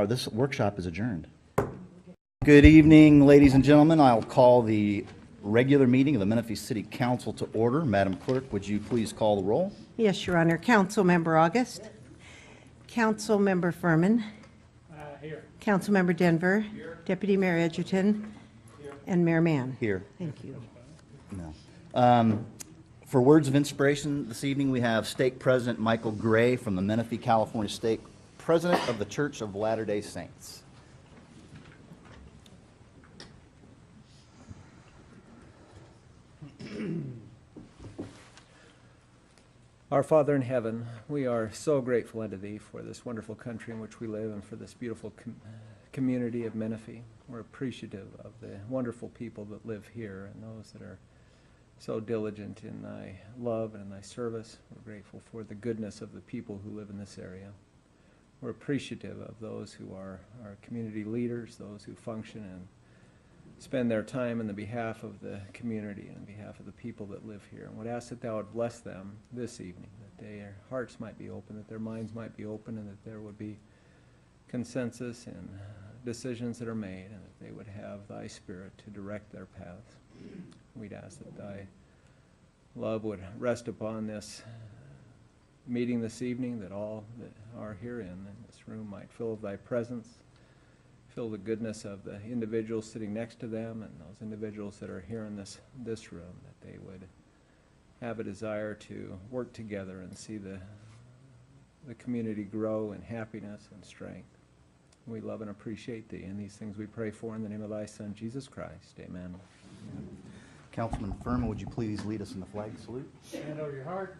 A: this workshop is adjourned. Good evening, ladies and gentlemen. I'll call the regular meeting of the Menifee City Council to order. Madam Clerk, would you please call the roll?
C: Yes, Your Honor. Councilmember August. Councilmember Furman.
D: Here.
C: Councilmember Denver. Deputy Mayor Edgerton. And Mayor Mann.
A: Here.
C: Thank you.
A: No. For words of inspiration this evening, we have Stake President Michael Gray from the Menifee, California Stake, President of the Church of Latter-day Saints.
J: All Our Father in heaven, we are so grateful unto Thee for this wonderful country in which we live and for this beautiful community of Menifee. We're appreciative of the wonderful people that live here and those that are so diligent in Thy love and in Thy service. We're grateful for the goodness of the people who live in this area. We're appreciative of those who are our community leaders, those who function and spend their time in the behalf of the community and on behalf of the people that live here. And would ask that Thou would bless them this evening, that their hearts might be open, that their minds might be open, and that there would be consensus and decisions that are made, and that they would have Thy Spirit to direct their paths. We'd ask that Thy love would rest upon this meeting this evening, that all that are herein in this room might feel of Thy presence, feel the goodness of the individuals sitting next to them and those individuals that are here in this room, that they would have a desire to work together and see the community grow in happiness and strength. We love and appreciate Thee, and these things we pray for in the name of Thy Son, Jesus Christ. Amen.
A: Councilman Furman, would you please lead us in the flag salute?
D: Hand over your heart.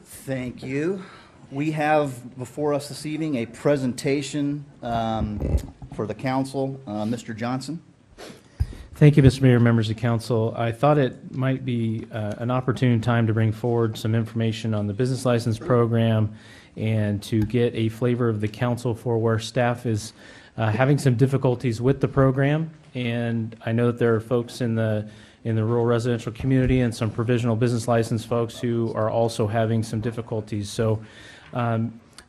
A: Thank you. We have before us this evening a presentation for the council. Mr. Johnson.
B: Thank you, Mr. Mayor, members of council. I thought it might be an opportune time to bring forward some information on the business license program and to get a flavor of the council for where staff is having some difficulties with the program. And I know that there are folks in the rural residential community and some provisional business license folks who are also having some difficulties. So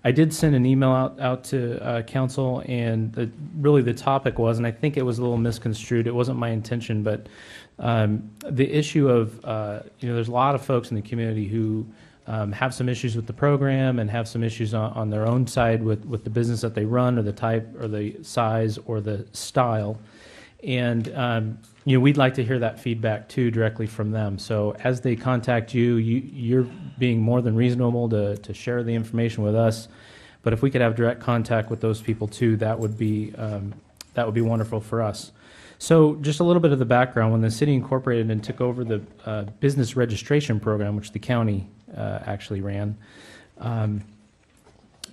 B: I did send an email out to council, and really the topic was, and I think it was a little misconstrued, it wasn't my intention, but the issue of, there's a lot of folks in the community who have some issues with the program and have some issues on their own side with the business that they run, or the type or the size or the style. And we'd like to hear that feedback too directly from them. So as they contact you, you're being more than reasonable to share the information with us. But if we could have direct contact with those people too, that would be wonderful for us. So just a little bit of the background: when the city incorporated and took over the business registration program, which the county actually ran,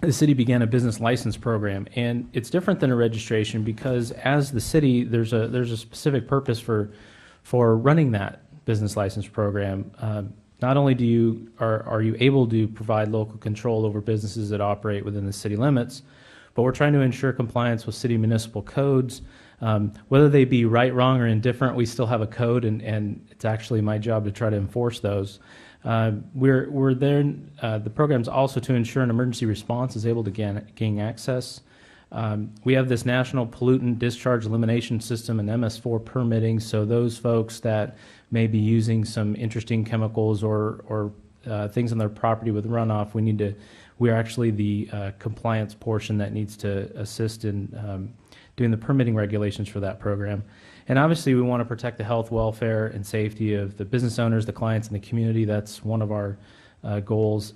B: the city began a business license program, and it's different than a registration because as the city, there's a specific purpose for running that business license program. Not only are you able to provide local control over businesses that operate within the city limits, but we're trying to ensure compliance with city municipal codes. Whether they be right, wrong, or indifferent, we still have a code, and it's actually my job to try to enforce those. We're there. The program's also to ensure an emergency response is able to gain access. We have this national pollutant discharge elimination system and MS4 permitting, so those folks that may be using some interesting chemicals or things on their property with runoff, we're actually the compliance portion that needs to assist in doing the permitting regulations for that program. And obviously, we want to protect the health, welfare, and safety of the business owners, the clients, and the community. That's one of our goals.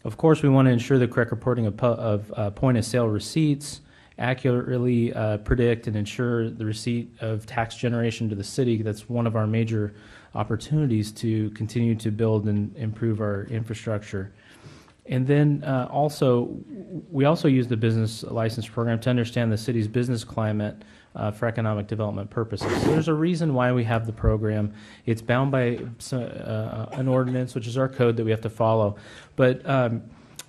B: Of course, we want to ensure the correct reporting of point-of-sale receipts, accurately predict and ensure the receipt of tax generation to the city. That's one of our major opportunities to continue to build and improve our infrastructure. And then we also use the business license program to understand the city's business climate for economic development purposes. So there's a reason why we have the program. It's bound by an ordinance, which is our code that we have to follow. But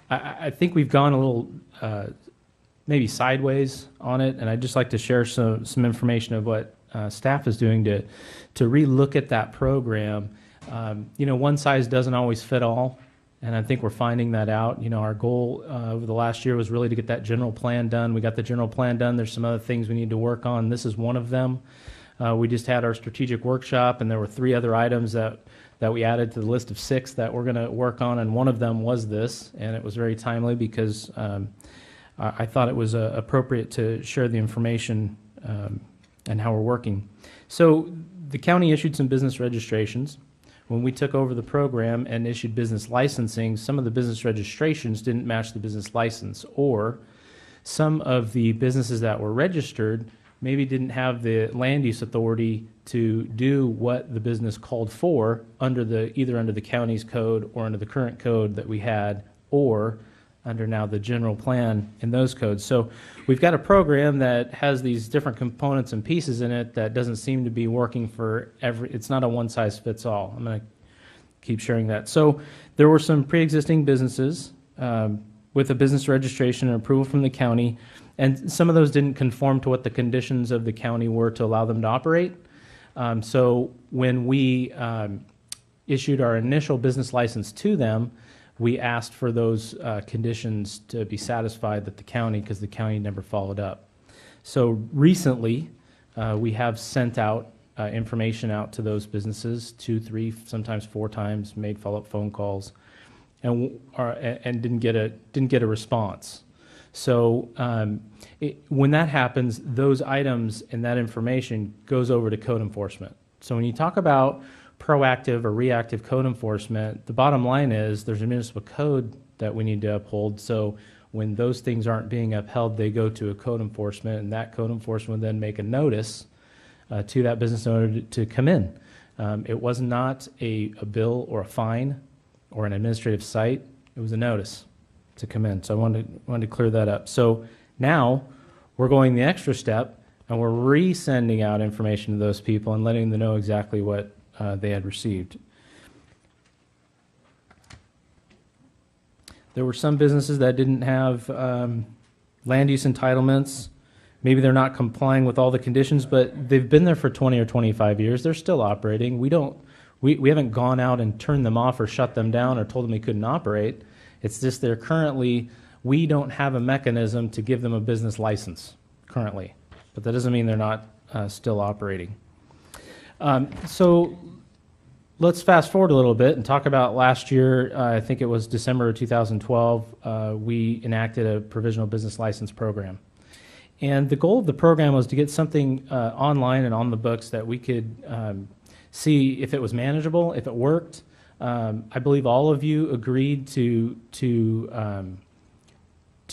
B: I think we've gone a little maybe sideways on it, and I'd just like to share some information of what staff is doing to relook at that program. One size doesn't always fit all. And I think we're finding that out. Our goal over the last year was really to get that general plan done. We got the general plan done. There's some other things we need to work on. This is one of them. We just had our strategic workshop, and there were 3 other items that we added to the list of 6 that we're going to work on, and one of them was this, and it was very timely because I thought it was appropriate to share the information and how we're working. So the county issued some business registrations. when we took over the program and issued business licensing, some of the business registrations didn't match the business license, or some of the businesses that were registered maybe didn't have the land use authority to do what the business called for either under the county's code or under the current code that we had, or under now the general plan in those codes. So we've got a program that has these different components and pieces in it that doesn't seem to be working for it's not a one size fits all. I'm going to keep sharing that. So there were some pre-existing businesses with a business registration and approval from the county, and some of those didn't conform to what the conditions of the county were to allow them to operate. So when we issued our initial business license to them, we asked for those conditions to be satisfied that the county, because the county never followed up. So recently, we have sent out information out to those businesses 2, 3, sometimes 4 times, made follow-up phone calls, and didn't get a response. So when that happens, those items and that information goes over to code enforcement. So when you talk about proactive or reactive code enforcement, the bottom line is there's a municipal code that we need to uphold. So when those things aren't being upheld, they go to a code enforcement, and that code enforcement will then make a notice to that business owner to come in. It was not a bill or a fine or an administrative cite. It was a notice to come in. So I wanted to clear that up. So now we're going the extra step, and we're resending out information to those people and letting them know exactly what they had received. There were some businesses that didn't have land use entitlements. Maybe they're not complying with all the conditions, but they've been there for 20 or 25 years. They're still operating. We haven't gone out and turned them off or shut them down or told them they couldn't operate. It's just we don't have a mechanism to give them a business license currently, but that doesn't mean they're not still operating. So let's fast forward a little bit and talk about last year. I think it was December of 2012, we enacted a provisional business license program. And the goal of the program was to get something online and on the books that we could see if it was manageable, if it worked. I believe all of you agreed to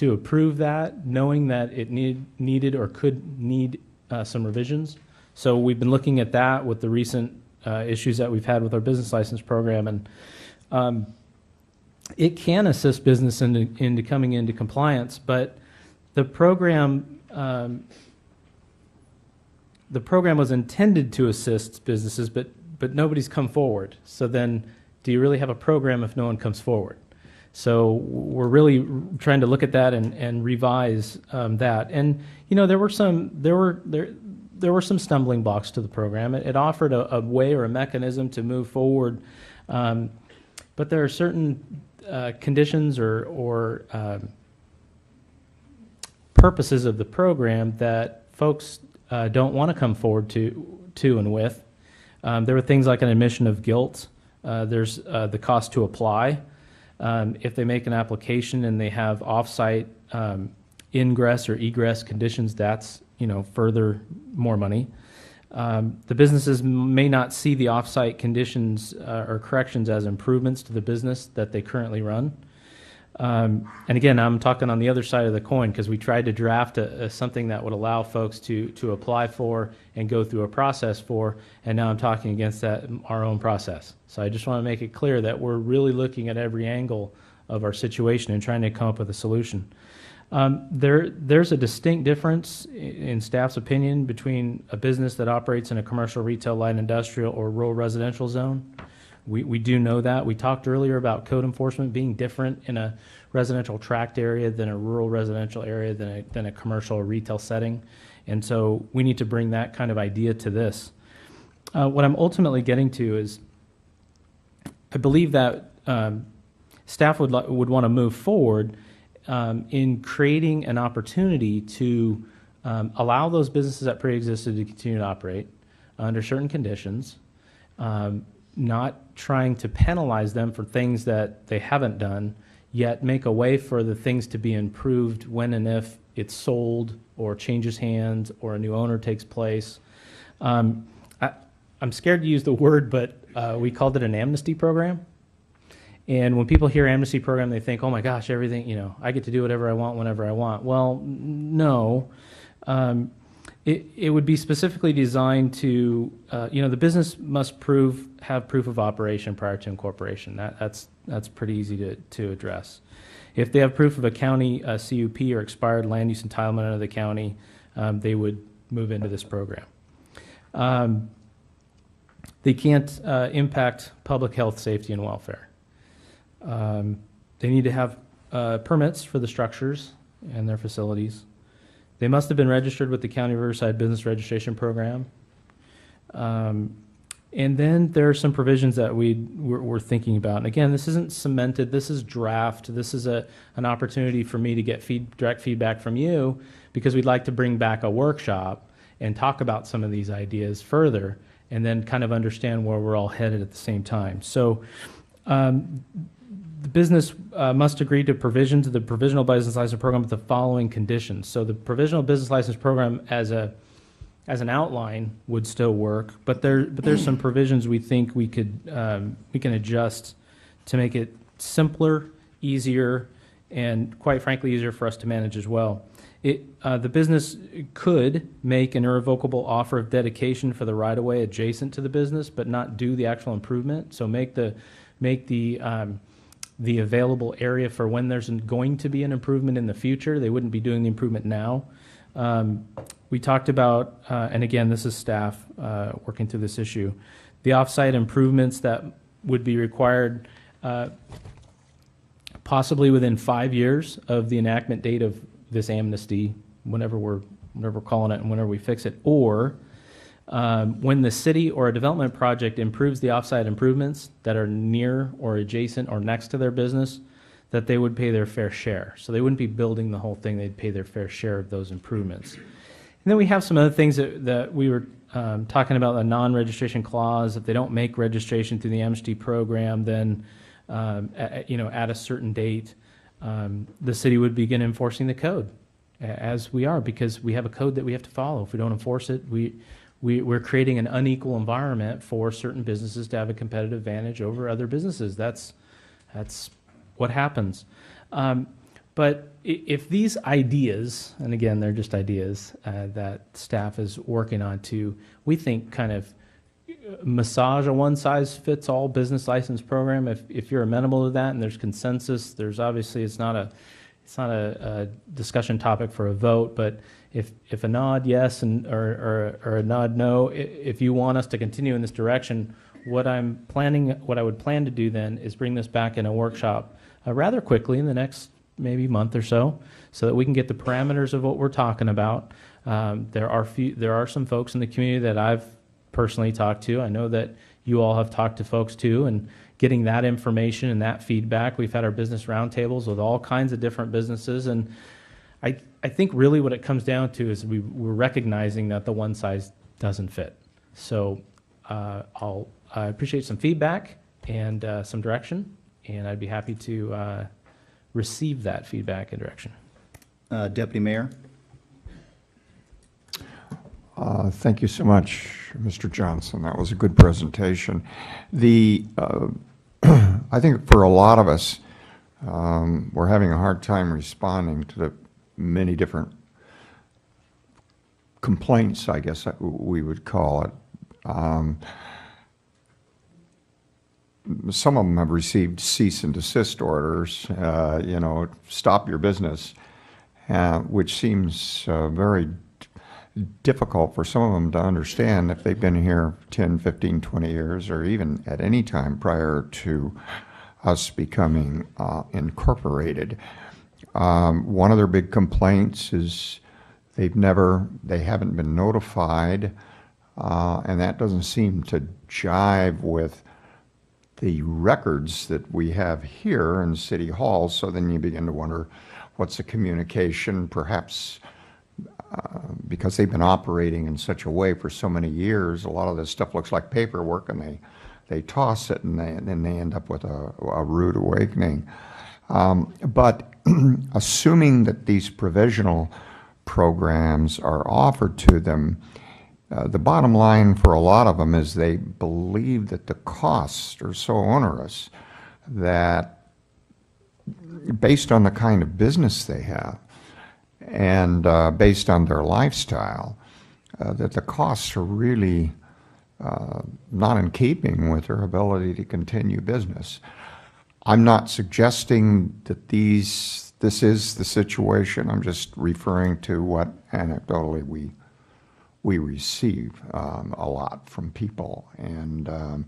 B: approve that, knowing that it needed or could need some revisions. So we've been looking at that with the recent issues that we've had with our business license program, and it can assist business into coming into compliance. But the program was intended to assist businesses, but nobody's come forward. So then, do you really have a program if no one comes forward? So we're really trying to look at that and revise that. And there were some stumbling blocks to the program. It offered a way or a mechanism to move forward, but there are certain conditions or purposes of the program that folks don't want to come forward to and with. There were things like an admission of guilt. There's the cost to apply. If they make an application and they have off-site ingress or egress conditions, that's further more money. The businesses may not see the off-site conditions or corrections as improvements to the business that they currently run. And again, I'm talking on the other side of the coin, because we tried to draft something that would allow folks to apply for and go through a process for, and now I'm talking against our own process. So I just want to make it clear that we're really looking at every angle of our situation and trying to come up with a solution. There's a distinct difference in staff's opinion between a business that operates in a commercial, retail, light industrial, or rural residential zone. We do know that. We talked earlier about code enforcement being different in a residential tract area than a rural residential area than a commercial or retail setting. And so we need to bring that kind of idea to this. What I'm ultimately getting to is I believe that staff would want to move forward in creating an opportunity to allow those businesses that pre-existed to continue to operate under certain conditions, not trying to penalize them for things that they haven't done, yet make a way for the things to be improved when and if it's sold or changes hands or a new owner takes place. I I'm scared to use the word, but we called it an amnesty program. And when people hear amnesty program, they think, oh my gosh, everything, I get to do whatever I want whenever I want. Well, no. It would be specifically designed to, the business must have proof of operation prior to incorporation. That's pretty easy to address. If they have proof of a county CUP or expired land use entitlement under the county, they would move into this program. They can't impact public health, safety, and welfare. They need to have permits for the structures and their facilities. They must have been registered with the County Riverside Business Registration Program. And then there are some provisions that we're thinking about. And again, this isn't cemented. This is draft. This is an opportunity for me to get direct feedback from you, because we'd like to bring back a workshop and talk about some of these ideas further, and then kind of understand where we're all headed at the same time. So the business must agree to provisions of the provisional business license program with the following conditions. So the provisional business license program as an outline would still work, but there's some provisions we think we can adjust to make it simpler, easier, and quite frankly easier for us to manage as well. The business could make an irrevocable offer of dedication for the right-of-way adjacent to the business, but not do the actual improvement. So make the available area for when there's going to be an improvement in the future. They wouldn't be doing the improvement now. We talked about, and again, this is staff working through this issue, the offsite improvements that would be required possibly within 5 years of the enactment date of this amnesty, whenever we're calling it and whenever we fix it, or when the city or a development project improves the offsite improvements that are near or adjacent or next to their business, that they would pay their fair share. So they wouldn't be building the whole thing, they'd pay their fair share of those improvements. And then we have some other things that we were talking about, the non-registration clause. If they don't make registration through the amnesty program, then at a certain date, the city would begin enforcing the code, as we are, because we have a code that we have to follow. If we don't enforce it, we're creating an unequal environment for certain businesses to have a competitive advantage over other businesses. That's what happens. But if these ideas, and again, they're just ideas that staff is working on to, we think, kind of massage a one-size-fits-all business license program, if you're amenable to that and there's consensus, there's obviously, it's not a discussion topic for a vote, but if a nod yes or a nod no, if you want us to continue in this direction, what I would plan to do then is bring this back in a workshop rather quickly in the next maybe month or so that we can get the parameters of what we're talking about. There are some folks in the community that I've personally talked to. I know that you all have talked to folks too, and getting that information and that feedback. We've had our business roundtables with all kinds of different businesses, and I think really what it comes down to is we're recognizing that the one size doesn't fit. So I appreciate some feedback and some direction, and I'd be happy to receive that feedback and direction.
A: Deputy Mayor?
G: Thank you so much, Mr. Johnson. That was a good presentation. I think for a lot of us, we're having a hard time responding to the many different complaints, I guess we would call it. Some of them have received cease and desist orders, stop your business, which seems very difficult for some of them to understand if they've been here 10, 15, 20 years, or even at any time prior to us becoming incorporated. One of their big complaints is they haven't been notified, and that doesn't seem to jive with the records that we have here in City Hall. So then you begin to wonder, what's the communication? Perhaps because they've been operating in such a way for so many years, a lot of this stuff looks like paperwork, and they toss it, and then they end up with a rude awakening. But assuming that these provisional programs are offered to them, The bottom line for a lot of them is they believe that the costs are so onerous that, based on the kind of business they have and based on their lifestyle, that the costs are really not in keeping with their ability to continue business. I'm not suggesting that this is the situation. I'm just referring to what anecdotally we receive a lot from people, and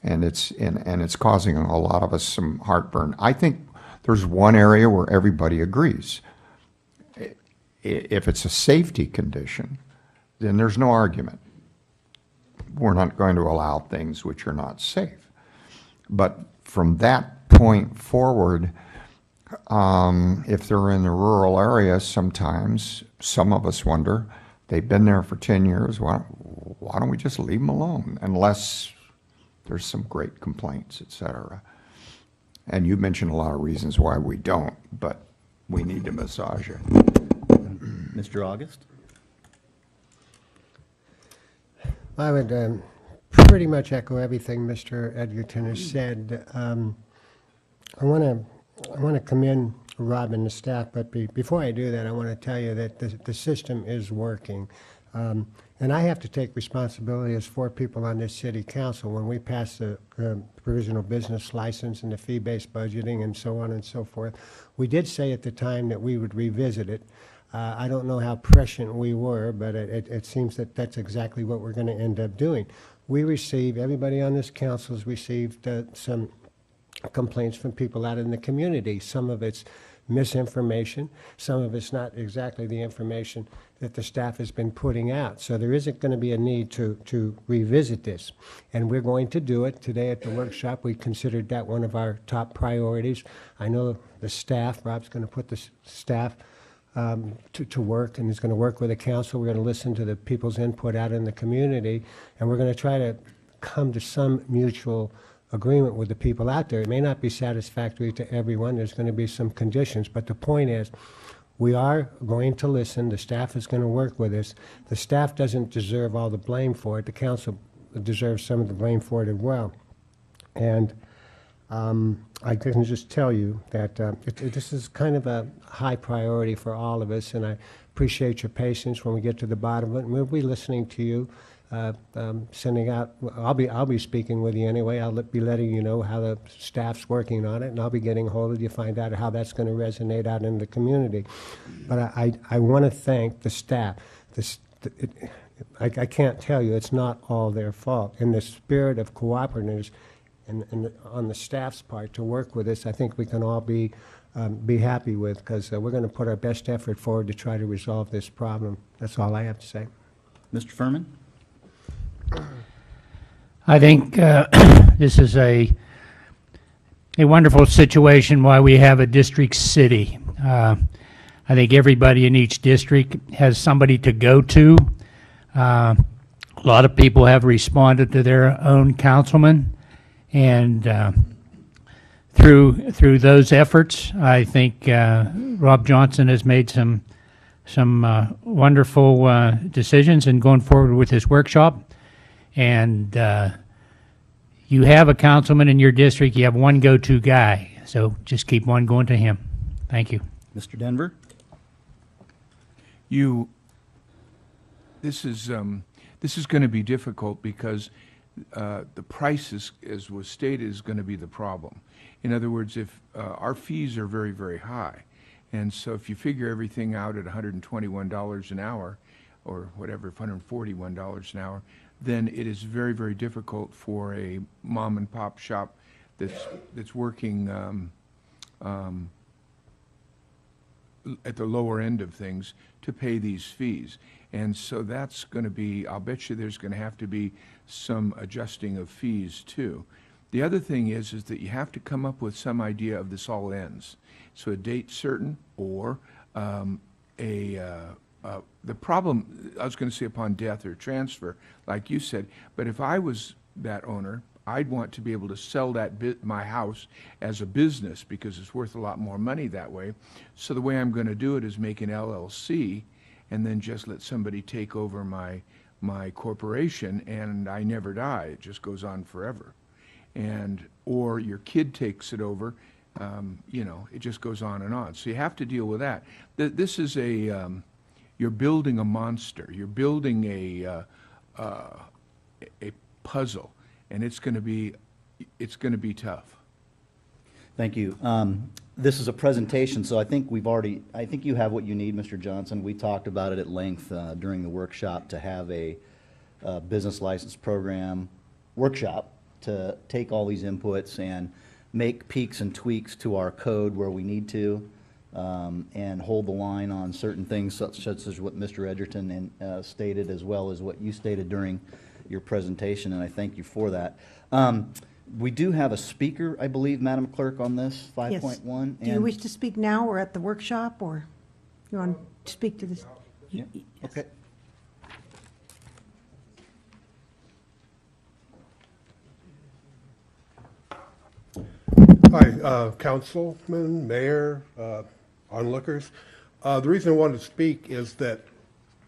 G: it's causing a lot of us some heartburn. I think there's one area where everybody agrees. If it's a safety condition, then there's no argument. We're not going to allow things which are not safe. But from that point forward, if they're in the rural areas, sometimes some of us wonder, they've been there for 10 years, why don't we just leave them alone, unless there's some great complaints, et cetera. And you mentioned a lot of reasons why we don't, but we need to massage it.
A: Mr. August?
F: I would pretty much echo everything Mr. Edgerton has said. I want to commend Rob and the staff, but before I do that, I want to tell you that the system is working. And I have to take responsibility as 4 people on this city council when we pass the provisional business license and the fee-based budgeting and so on and so forth. We did say at the time that we would revisit it. I don't know how prescient we were, but it seems that that's exactly what we're going to end up doing. Everybody on this council has received some complaints from people out in the community. Some of it's misinformation. Some of it's not exactly the information that the staff has been putting out. So there isn't going to be a need to revisit this. And we're going to do it today at the workshop. We considered that one of our top priorities. I know the staff, Rob's going to put the staff to work, and he's going to work with the council. We're going to listen to the people's input out in the community, and we're going to try to come to some mutual agreement with the people out there. It may not be satisfactory to everyone. There's going to be some conditions, but the point is we are going to listen. The staff is going to work with us. The staff doesn't deserve all the blame for it. The council deserves some of the blame for it as well. And I can just tell you that this is kind of a high priority for all of us, and I appreciate your patience when we get to the bottom of it. And we'll be listening to you, sending out. I'll be speaking with you anyway. I'll be letting you know how the staff's working on it, and I'll be getting a hold of you, find out how that's going to resonate out in the community. But I want to thank the staff. I can't tell you, it's not all their fault. In the spirit of cooperativeness, and on the staff's part to work with us, I think we can all be happy with, because we're going to put our best effort forward to try to resolve this problem. That's all I have to say.
A: Mr. Furman?
D: I think this is a wonderful situation why we have a district city. I think everybody in each district has somebody to go to. A lot of people have responded to their own councilman. And through those efforts, I think Rob Johnson has made some wonderful decisions in going forward with his workshop. And you have a councilman in your district. You have one go-to guy. So just keep on going to him. Thank you.
A: Mr. Denver?
H: This is going to be difficult because the price, as was stated, is going to be the problem. In other words, if our fees are very, very high, and so if you figure everything out at $121 an hour, or whatever, $141 an hour, then it is very, very difficult for a mom and pop shop that's working at the lower end of things to pay these fees. And so that's going to be, I'll bet you there's going to have to be some adjusting of fees too. The other thing is that you have to come up with some idea of this all ends. So a date certain, or the problem, I was going to say upon death or transfer, like you said, but if I was that owner, I'd want to be able to sell my house as a business because it's worth a lot more money that way. So the way I'm going to do it is make an LLC, and then just let somebody take over my corporation and I never die. It just goes on forever. And, or your kid takes it over, you know, it just goes on and on. So you have to deal with that. This is you're building a monster. You're building a puzzle, and it's going to be tough.
A: Thank you. This is a presentation, so I think I think you have what you need, Mr. Johnson. We talked about it at length during the workshop to have a business license program workshop to take all these inputs and make peaks and tweaks to our code where we need to, and hold the line on certain things such as what Mr. Edgerton stated, as well as what you stated during your presentation, and I thank you for that. We do have a speaker, I believe, Madam Clerk, on this 5.1.
C: Do you wish to speak now or at the workshop, or you want to speak to this?
A: Yeah, okay.
K: Hi, Councilman, Mayor, onlookers. The reason I wanted to speak is that,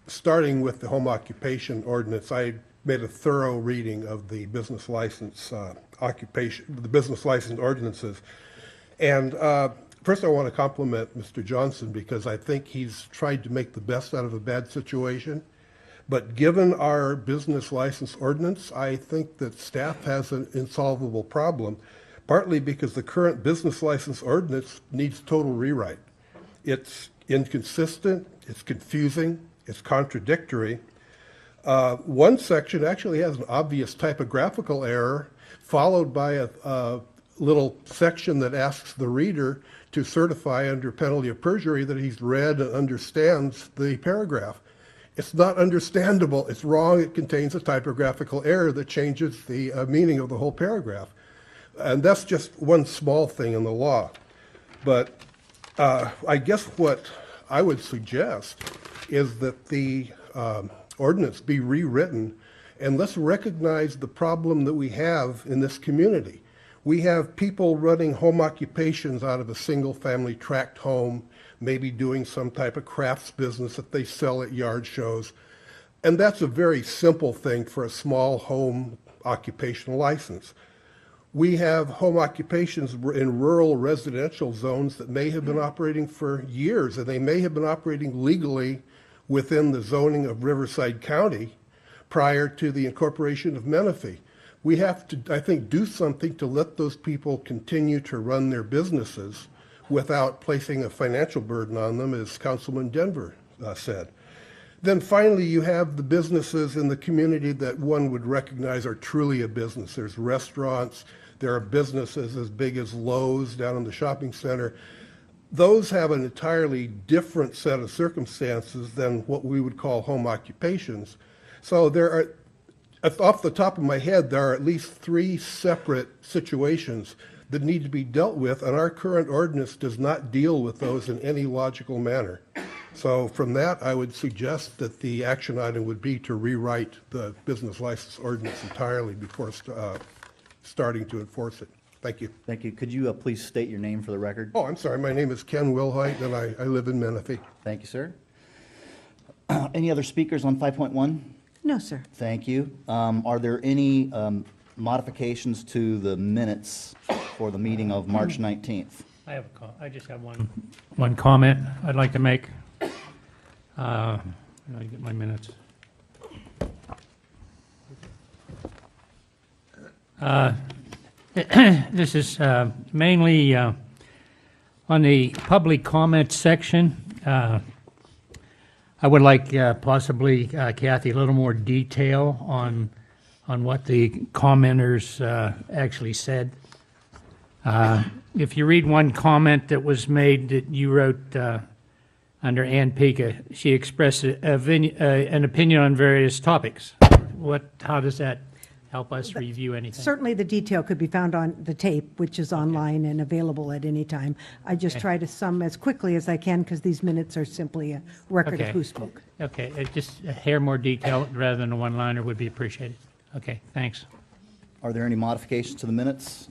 K: starting with the home occupation ordinance, I made a thorough reading of the business license the business license ordinances. And first I want to compliment Mr. Johnson, because I think he's tried to make the best out of a bad situation. But given our business license ordinance, I think that staff has an insolvable problem, partly because the current business license ordinance needs total rewrite. It's inconsistent, it's confusing, it's contradictory. One section actually has an obvious typographical error, followed by a little section that asks the reader to certify under penalty of perjury that he's read and understands the paragraph. It's not understandable, it's wrong, it contains a typographical error that changes the meaning of the whole paragraph. And that's just one small thing in the law. But I guess what I would suggest is that the ordinance be rewritten, and let's recognize the problem that we have in this community. We have people running home occupations out of a single-family tract home, maybe doing some type of crafts business that they sell at yard shows. And that's a very simple thing for a small home occupational license. We have home occupations in rural residential zones that may have been operating for years, and they may have been operating legally within the zoning of Riverside County prior to the incorporation of Menifee. We have to, I think, do something to let those people continue to run their businesses without placing a financial burden on them, as Councilman Denver said. Then finally, you have the businesses in the community that one would recognize are truly a business. There's restaurants, there are businesses as big as Lowe's down in the shopping center. Those have an entirely different set of circumstances than what we would call home occupations. So there are, off the top of my head, there are at least 3 separate situations that need to be dealt with, and our current ordinance does not deal with those in any logical manner. So from that, I would suggest that the action item would be to rewrite the business license ordinance entirely before starting to enforce it. Thank you.
A: Thank you. Could you please state your name for the record?
K: Oh, I'm sorry. My name is Ken Wilhite, and I live in Menifee.
A: Thank you, sir. Any other speakers on 5.1?
C: No, sir.
A: Thank you. Are there any modifications to the minutes for the meeting of March 19th?
D: I just have one comment I'd like to make. I get my minutes. This is mainly on the public comment section. I would like possibly, Kathy, a little more detail on what the commenters actually said. If you read one comment that was made that you wrote under Ann Pica, she expressed an opinion on various topics. How does that help us review anything?
C: Certainly, the detail could be found on the tape, which is online and available at any time. I just try to sum as quickly as I can, because these minutes are simply a record of who spoke.
D: Okay, just a hair more detail rather than a one-liner would be appreciated. Okay, thanks.
A: Are there any modifications to the minutes?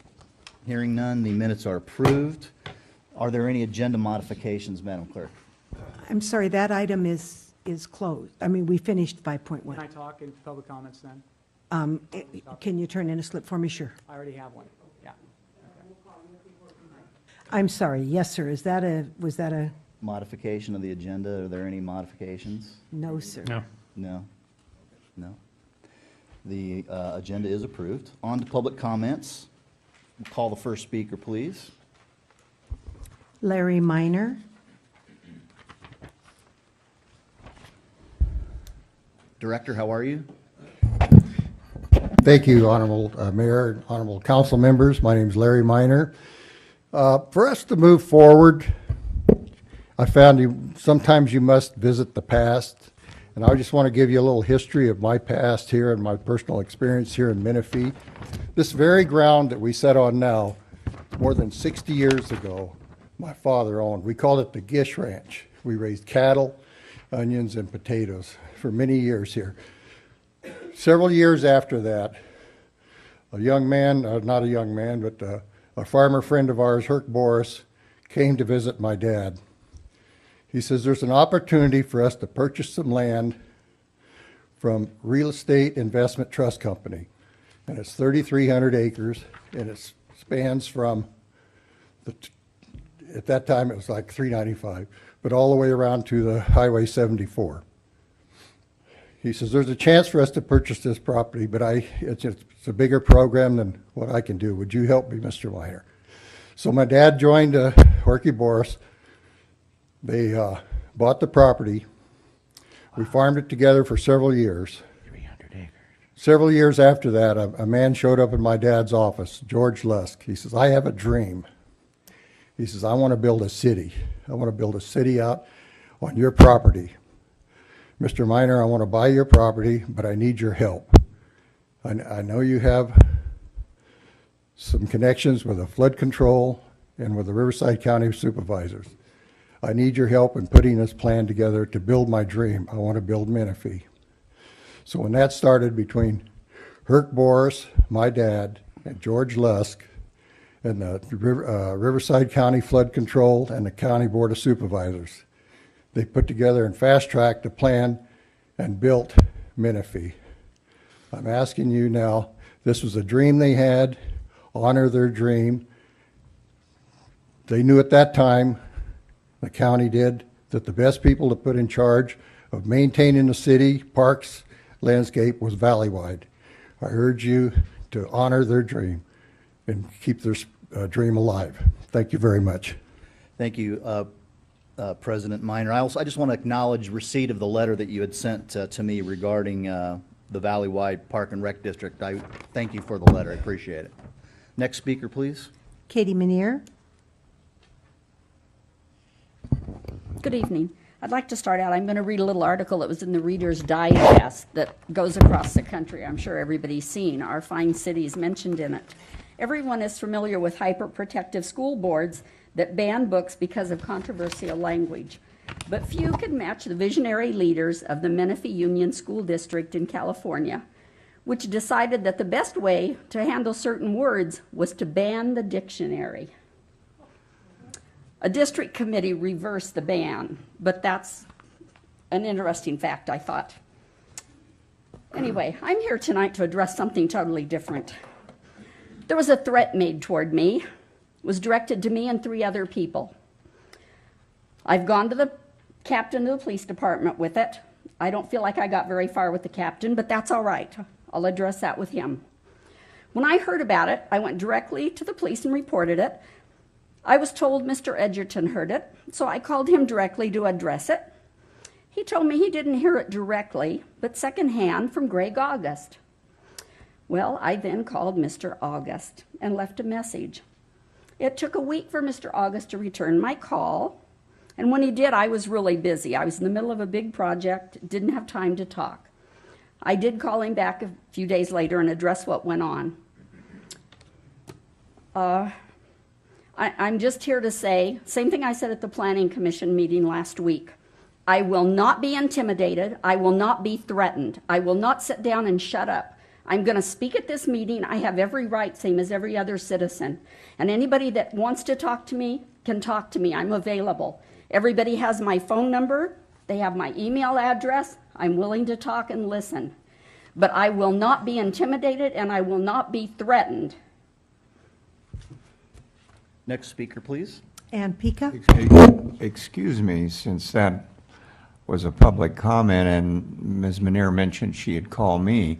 A: Hearing none, the minutes are approved. Are there any agenda modifications, Madam Clerk?
C: I'm sorry, that item is is closed. I mean, we finished
L: Can I
C: 5.1.
L: talk in public comments then?
C: Can you turn in a slip for me? Sure.
L: I already have one, yeah.
C: I'm sorry. Yes, sir. Was that a,
A: Modification of the agenda, are there any modifications?
C: no, sir?
D: No.
A: No? No? The agenda is approved. On to public comments. We'll call the first speaker, please.
C: Larry Minor.
A: Director, how are you?
M: Thank you, Honorable Mayor, and Honorable Council members. My name is Larry Minor. For us to move forward, I found sometimes you must visit the past, and I just want to give you a little history of my past here and my personal experience here in Menifee. This very ground that we sit on now, more than 60 years ago, my father owned. We called it the Gish Ranch. We raised cattle, onions, and potatoes for many years here. Several years after that, a young man, not a young man, but a farmer friend of ours, Herc Boris, came to visit my dad. He says, there's an opportunity for us to purchase some land from Real Estate Investment Trust Company. And it's 3,300 acres, and it spans from, at that time it was like 395, but all the way around to the Highway 74. He says, there's a chance for us to purchase this property, but it's a bigger program than what I can do. Would you help me, Mr. Minor? So my dad joined Horky Boris. They bought the property. We farmed it together for several years.
D: 300 acres.
M: Several years after that, a man showed up in my dad's office, George Lusk. He says, I have a dream. He says, I want to build a city. I want to build a city out on your property. Mr. Minor, I want to buy your property, but I need your help. I know you have some connections with the flood control and with the Riverside County supervisors. I need your help in putting this plan together to build my dream. I want to build Menifee. So when that started between Herc Boris, my dad, and George Lusk, and the Riverside County Flood Control and the County Board of Supervisors, they put together and fast-tracked a plan and built Menifee. I'm asking you now, this was a dream they had, honor their dream. They knew at that time, the county did, that the best people to put in charge of maintaining the city, parks, landscape was Valleywide. I urge you to honor their dream and keep their dream alive. Thank you very much.
A: Thank you, President Minor. I just want to acknowledge receipt of the letter that you had sent to me regarding the Valleywide Park and Rec District. I thank you for the letter. I appreciate it. Next speaker, please.
C: Katie Manier.
N: Good evening. I'd like to start out, I'm going to read a little article that was in the Reader's Digest that goes across the country. I'm sure everybody's seen our fine cities mentioned in it. Everyone is familiar with hyperprotective school boards that ban books because of controversial language. But few can match the visionary leaders of the Menifee Union School District in California, which decided that the best way to handle certain words was to ban the dictionary. A district committee reversed the ban, but that's an interesting fact, I thought. Anyway, I'm here tonight to address something totally different. There was a threat made toward me. It was directed to me and 3 other people. I've gone to the captain of the police department with it. I don't feel like I got very far with the captain, but that's all right. I'll address that with him. When I heard about it, I went directly to the police and reported it. I was told Mr. Edgerton heard it, so I called him directly to address it. He told me he didn't hear it directly, but secondhand from Greg August. Well, I then called Mr. August and left a message. It took a week for Mr. August to return my call, and when he did, I was really busy. I was in the middle of a big project, didn't have time to talk. I did call him back a few days later and address what went on. I'm just here to say, same thing I said at the Planning Commission meeting last week. I will not be intimidated. I will not be threatened. I will not sit down and shut up. I'm going to speak at this meeting. I have every right, same as every other citizen. And anybody that wants to talk to me can talk to me. I'm available. Everybody has my phone number. They have my email address. I'm willing to talk and listen. But I will not be intimidated and I will not be threatened.
A: Next speaker, please.
C: Ann Pika?
G: Excuse me, since that was a public comment and Ms. Manier mentioned she had called me,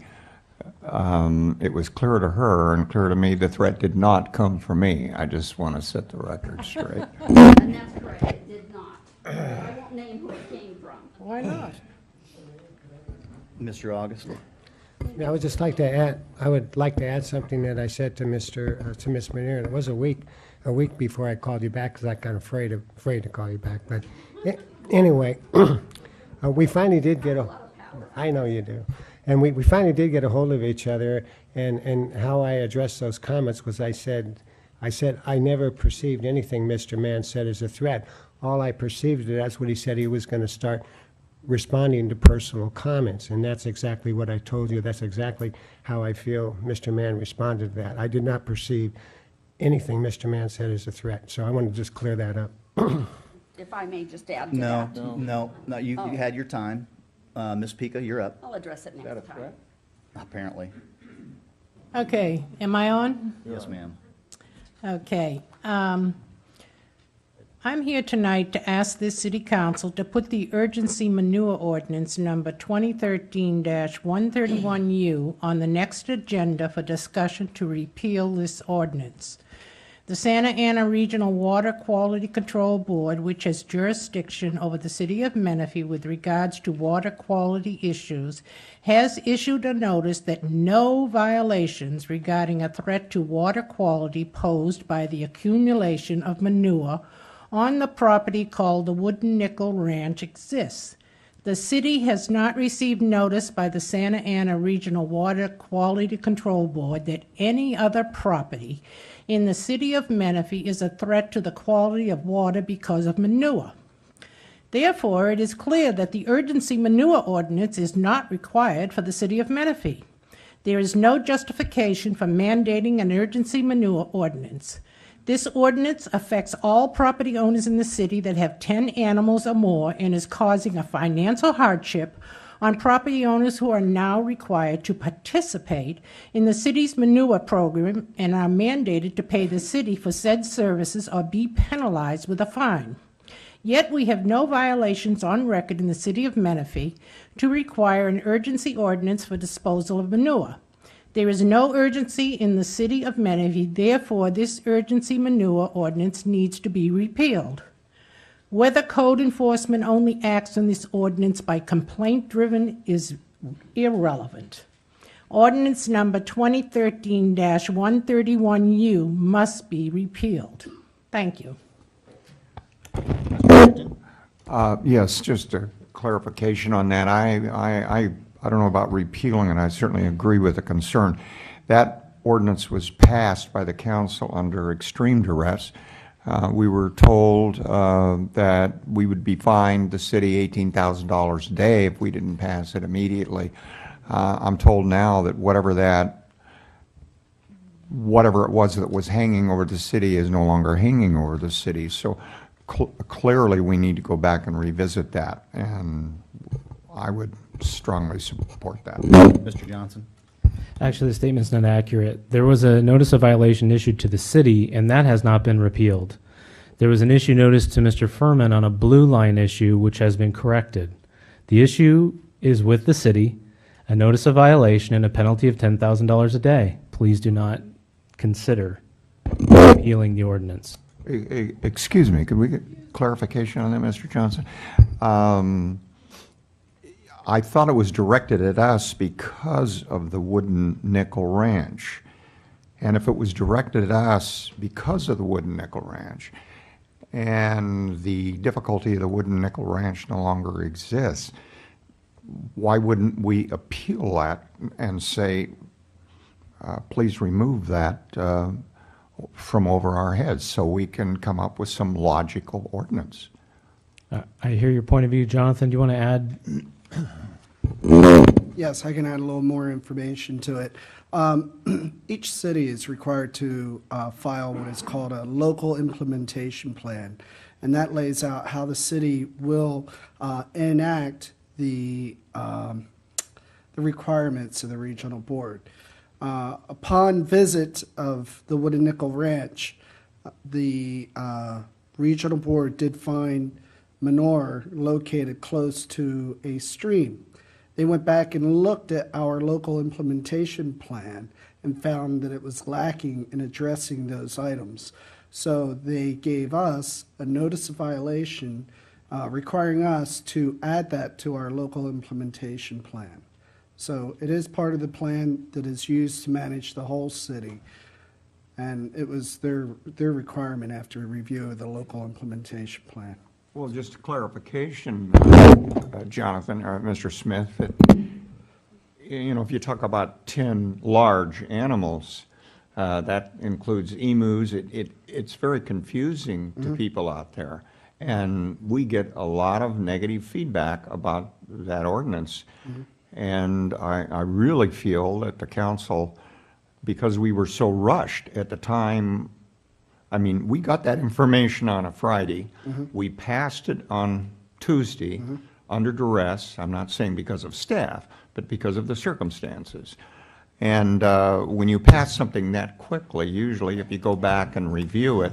G: it was clear to her and clear to me the threat did not come from me. I just want to set the record straight.
N: And that's correct, it did not. I won't name who it came from.
C: Why not?
A: Mr. August.
F: I would just like to add, I would like to add something that I said to Ms. Manier. It was a week before I called you back because I got afraid to call you back. But anyway, we finally did get I know you do. And we finally did get a hold of each other, and how I addressed those comments was I said, I never perceived anything Mr. Mann said as a threat. All I perceived it as what he said he was going to start responding to personal comments, and that's exactly what I told you. That's exactly how I feel Mr. Mann responded to that. I did not perceive anything Mr. Mann said as a threat, so I want to just clear that up.
N: If I may just add to
A: No,
N: that.
A: no, you had your time. Ms. Pika, you're up,
N: I'll address it next time.
A: apparently.
O: Okay, am I on?
A: Yes, ma'am.
O: Okay. I'm here tonight to ask this city council to put the urgency manure ordinance number 2013-131U on the next agenda for discussion to repeal this ordinance. The Santa Ana Regional Water Quality Control Board, which has jurisdiction over the city of Menifee with regards to water quality issues, has issued a notice that no violations regarding a threat to water quality posed by the accumulation of manure on the property called the Wooden Nickel Ranch exists. The city has not received notice by the Santa Ana Regional Water Quality Control Board that any other property in the city of Menifee is a threat to the quality of water because of manure. Therefore, it is clear that the urgency manure ordinance is not required for the city of Menifee. There is no justification for mandating an urgency manure ordinance. This ordinance affects all property owners in the city that have 10 animals or more and is causing a financial hardship on property owners who are now required to participate in the city's manure program and are mandated to pay the city for said services or be penalized with a fine. Yet we have no violations on record in the city of Menifee to require an urgency ordinance for disposal of manure. There is no urgency in the city of Menifee, therefore this urgency manure ordinance needs to be repealed. Whether code enforcement only acts on this ordinance by complaint-driven is irrelevant. Ordinance number 2013-131U must be repealed. Thank you.
G: Yes, just a clarification on that. I don't know about repealing, and I certainly agree with the concern. That ordinance was passed by the council under extreme duress. We were told that we would be fined the city $18,000 a day if we didn't pass it immediately. I'm told now that whatever it was that was hanging over the city is no longer hanging over the city. So clearly we need to go back and revisit that, and I would strongly support that.
A: Mr. Johnson?
B: Actually, the statement's not accurate. There was a notice of violation issued to the city, and that has not been repealed. There was an issue notice to Mr. Furman on a blue line issue, which has been corrected. The issue is with the city, a notice of violation and a penalty of $10,000 a day. Please do not consider repealing the ordinance.
G: Excuse me, could we get clarification on that, Mr. Johnson? I thought it was directed at us because of the Wooden Nickel Ranch. And if it was directed at us because of the Wooden Nickel Ranch, and the difficulty of the Wooden Nickel Ranch no longer exists, why wouldn't we appeal that and say, please remove that from over our heads so we can come up with some logical ordinance?
B: I hear your point of view, Jonathan. Do you want to add?
E: Yes, I can add a little more information to it. Each city is required to file what is called a local implementation plan, and that lays out how the city will enact the requirements of the regional board. Upon visit of the Wood and Nickel Ranch, the regional board did find manure located close to a stream. They went back and looked at our local implementation plan and found that it was lacking in addressing those items. So they gave us a notice of violation requiring us to add that to our local implementation plan. So it is part of the plan that is used to manage the whole city. And it was their requirement after a review of the local implementation plan.
G: Well, just a clarification, Jonathan, or Mr. Smith, that, you know, if you talk about 10 large animals, that includes emus, it's very confusing to people out there. And we get a lot of negative feedback about that ordinance. And I really feel that the council, because we were so rushed at the time, I mean, we got that information on a Friday. We passed it on Tuesday under duress. I'm not saying because of staff, but because of the circumstances. And when you pass something that quickly, usually if you go back and review it,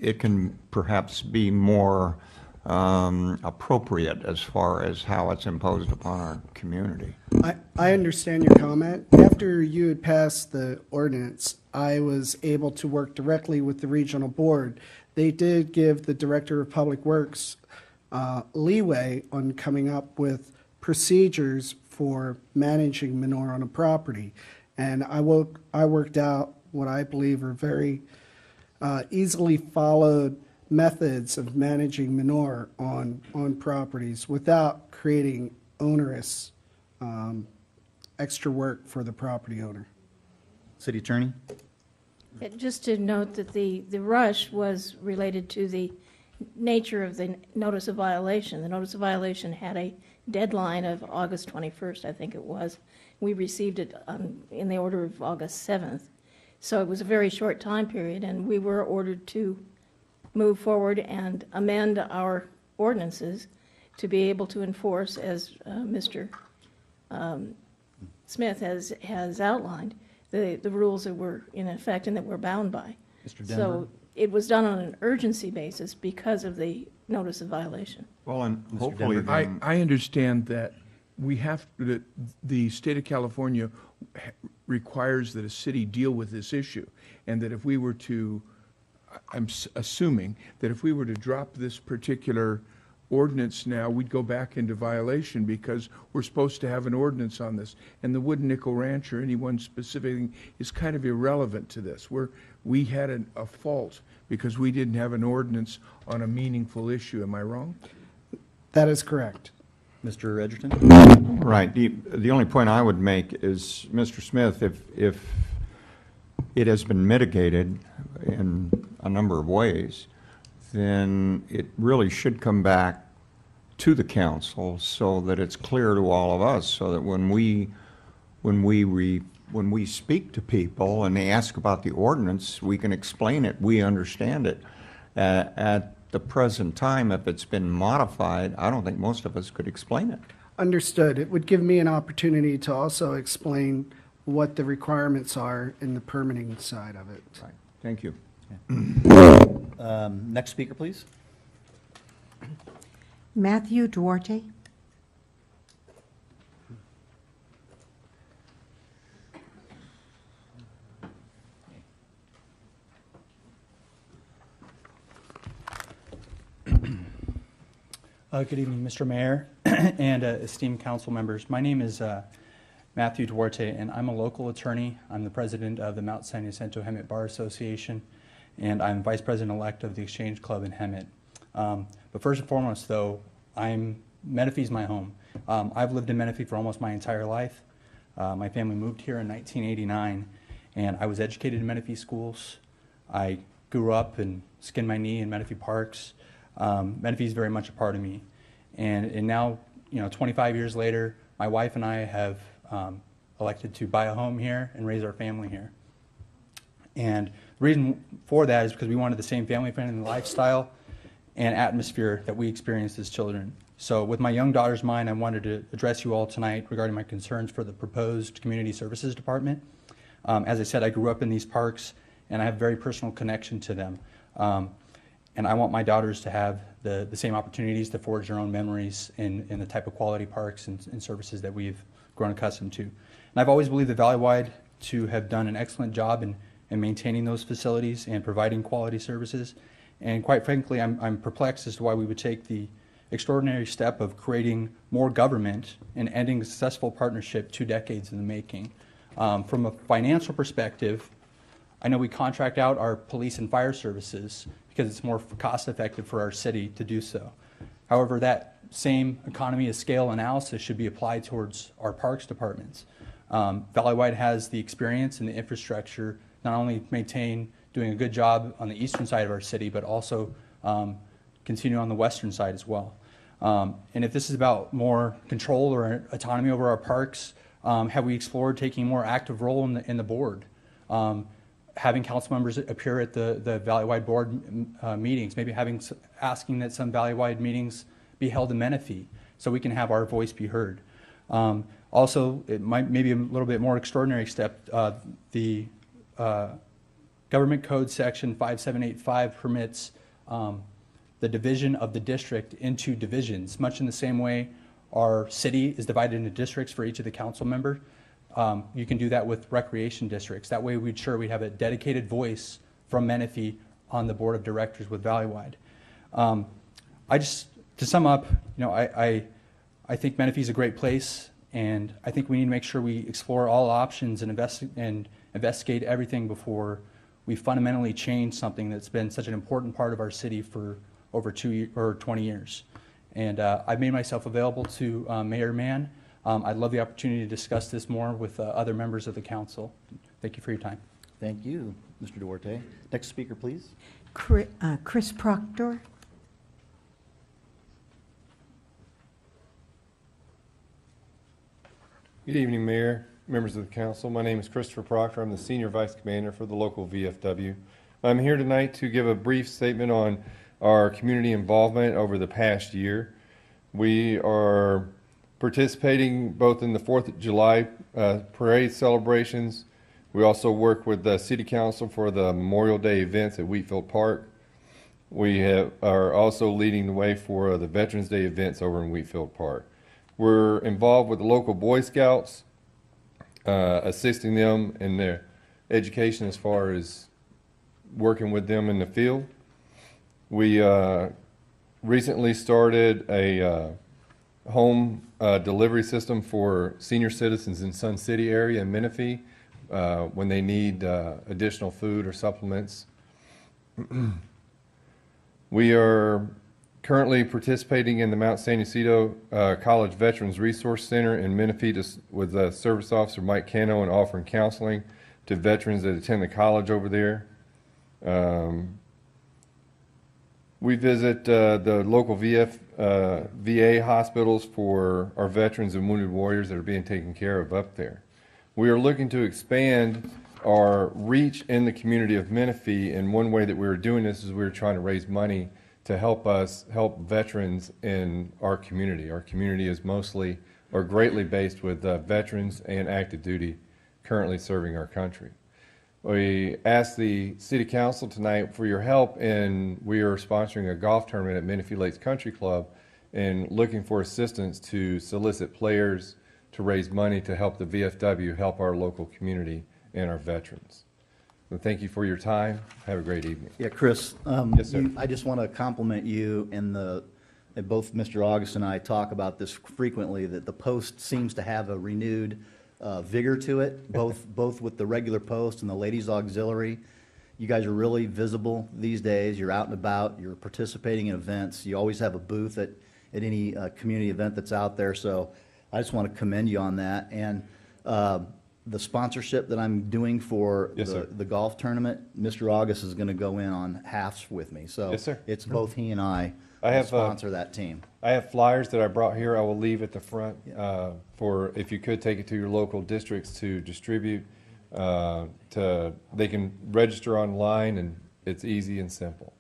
G: it can perhaps be more appropriate as far as how it's imposed upon our community.
E: I understand your comment. After you had passed the ordinance, I was able to work directly with the regional board. They did give the Director of Public Works leeway on coming up with procedures for managing manure on a property. And I worked out what I believe are very easily followed methods of managing manure on properties without creating onerous extra work for the property owner.
A: City Attorney?
P: Just to note that the rush was related to the nature of the notice of violation. The notice of violation had a deadline of August 21st, I think it was. We received it in the order of August 7th. So it was a very short time period, and we were ordered to move forward and amend our ordinances to be able to enforce, as Mr. Smith has outlined, the rules that were in effect and that we're bound by.
A: Mr. Denver?
P: So it was done on an urgency basis because of the notice of violation.
G: Well, and
A: Mr.
G: hopefully
A: Denver.
G: then,
H: I understand that we have, that the state of California requires that a city deal with this issue, and that if we were to, I'm assuming that if we were to drop this particular ordinance now, we'd go back into violation because we're supposed to have an ordinance on this. And the Wood and Nickel Ranch or any one specific thing is kind of irrelevant to this. We had a fault because we didn't have an ordinance on a meaningful issue. Am I wrong?
E: That is correct.
A: Mr. Edgerton?
G: right, the only point I would make is, Mr. Smith, if it has been mitigated in a number of ways, then it really should come back to the council so that it's clear to all of us, so that when we speak to people and they ask about the ordinance, we can explain it, we understand it. At the present time, if it's been modified, I don't think most of us could explain it.
E: Understood. It would give me an opportunity to also explain what the requirements are in the permitting side of it.
G: Right. Thank you.
A: Next speaker, please.
C: Matthew Duarte.
Q: Good evening, Mr. Mayor and esteemed council members. My name is Matthew Duarte, and I'm a local attorney. I'm the president of the Mount San Jacinto Hemet Bar Association, and I'm vice president-elect of the Exchange Club in Hemet. But first and foremost, though, Menifee's my home. I've lived in Menifee for almost my entire life. My family moved here in 1989, and I was educated in Menifee schools. I grew up and skinned my knee in Menifee parks. Menifee is very much a part of me. And now, 25 years later, my wife and I have elected to buy a home here and raise our family here. And the reason for that is because we wanted the same family-friendly lifestyle and atmosphere that we experienced as children. So with my young daughter's mind, I wanted to address you all tonight regarding my concerns for the proposed Community Services Department. As I said, I grew up in these parks, and I have a very personal connection to them. And I want my daughters to have the same opportunities to forge their own memories in the type of quality parks and services that we've grown accustomed to. And I've always believed that Valleywide to have done an excellent job in maintaining those facilities and providing quality services. And quite frankly, I'm perplexed as to why we would take the extraordinary step of creating more government and ending a successful partnership 2 decades in the making. From a financial perspective, I know we contract out our police and fire services because it's more cost effective for our city to do so. However, that same economy of scale analysis should be applied towards our parks departments. Valleywide has the experience and the infrastructure not only maintain doing a good job on the eastern side of our city, but also continue on the western side as well. And if this is about more control or autonomy over our parks, have we explored taking a more active role in the board? Having council members appear at the Valleywide board meetings, maybe asking that some Valleywide meetings be held in Menifee so we can have our voice be heard. Also, it might maybe a little bit more extraordinary step, the Government Code Section 5785 permits the division of the district into divisions, much in the same way our city is divided into districts for each of the council members. You can do that with recreation districts. That way we'd sure we'd have a dedicated voice from Menifee on the board of directors with Valleywide. To sum up, I think Menifee is a great place, and I think we need to make sure we explore all options and investigate everything before we fundamentally change something that's been such an important part of our city for over 20 years. And I've made myself available to Mayor Mann. I'd love the opportunity to discuss this more with other members of the council. Thank you for your time.
A: Thank you, Mr. Duarte. Next speaker, please.
C: Chris Proctor.
R: Good evening, Mayor, members of the council. My name is Christopher Proctor. I'm the Senior Vice Commander for the local VFW. I'm here tonight to give a brief statement on our community involvement over the past year. We are participating both in the 4th of July parade celebrations. We also work with the City Council for the Memorial Day events at Wheatfield Park. We are also leading the way for the Veterans Day events over in Wheatfield Park. We're involved with the local Boy Scouts, assisting them in their education as far as working with them in the field. We recently started a home delivery system for senior citizens in Sun City area in Menifee when they need additional food or supplements. We are currently participating in the Mount San Ysidro College Veterans Resource Center in Menifee with Service Officer Mike Cano and offering counseling to veterans that attend the college over there. We visit the local VA hospitals for our veterans and wounded warriors that are being taken care of up there. We are looking to expand our reach in the community of Menifee, and one way that we are doing this is we're trying to raise money to help veterans in our community. Our community is mostly or greatly based with veterans and active duty currently serving our country. We asked the City Council tonight for your help, and we are sponsoring a golf tournament at Menifee Lakes Country Club and looking for assistance to solicit players to raise money to help the VFW help our local community and our veterans. So thank you for your time. Have a great evening.
A: Yeah, Chris,
R: Yes, sir.
A: I just want to compliment you and both Mr. August and I talk about this frequently, that the Post seems to have a renewed vigor to it, both with the regular Post and the Ladies Auxiliary. You guys are really visible these days. You're out and about. You're participating in events. You always have a booth at any community event that's out there. So I just want to commend you on that. And the sponsorship that I'm doing for the golf tournament, Mr. August is going to go in on halves with me. So
R: Yes, sir.
A: it's both he and I
R: I have,
A: sponsor that team.
R: I have flyers that I brought here. I will leave at the front for, if you could take it to your local districts to distribute. They can register online, and it's easy and simple.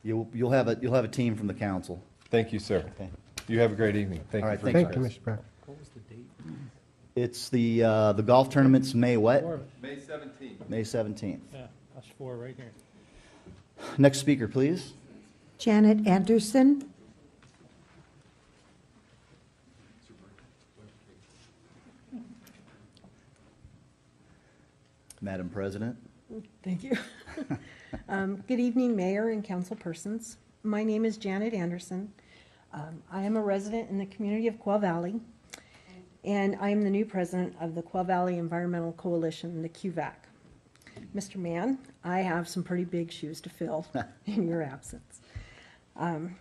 A: You'll have a team from the council.
R: Thank you, sir.
A: Okay.
R: You have a great evening. Thank
A: All
R: you
A: right,
R: for your
A: thank
R: time.
A: you,
F: Mr. Brown.
B: What was the date?
A: It's the golf tournament's May what?
R: May 17th.
A: May 17th.
D: Yeah, that's 4 right here.
A: Next speaker, please.
C: Janet Anderson.
A: Madam President.
S: Thank you. Good evening, Mayor and council persons. My name is Janet Anderson. I am a resident in the community of Quail Valley, and I am the new president of the Quail Valley Environmental Coalition, the QVAC. Mr. Mann, I have some pretty big shoes to fill in your absence.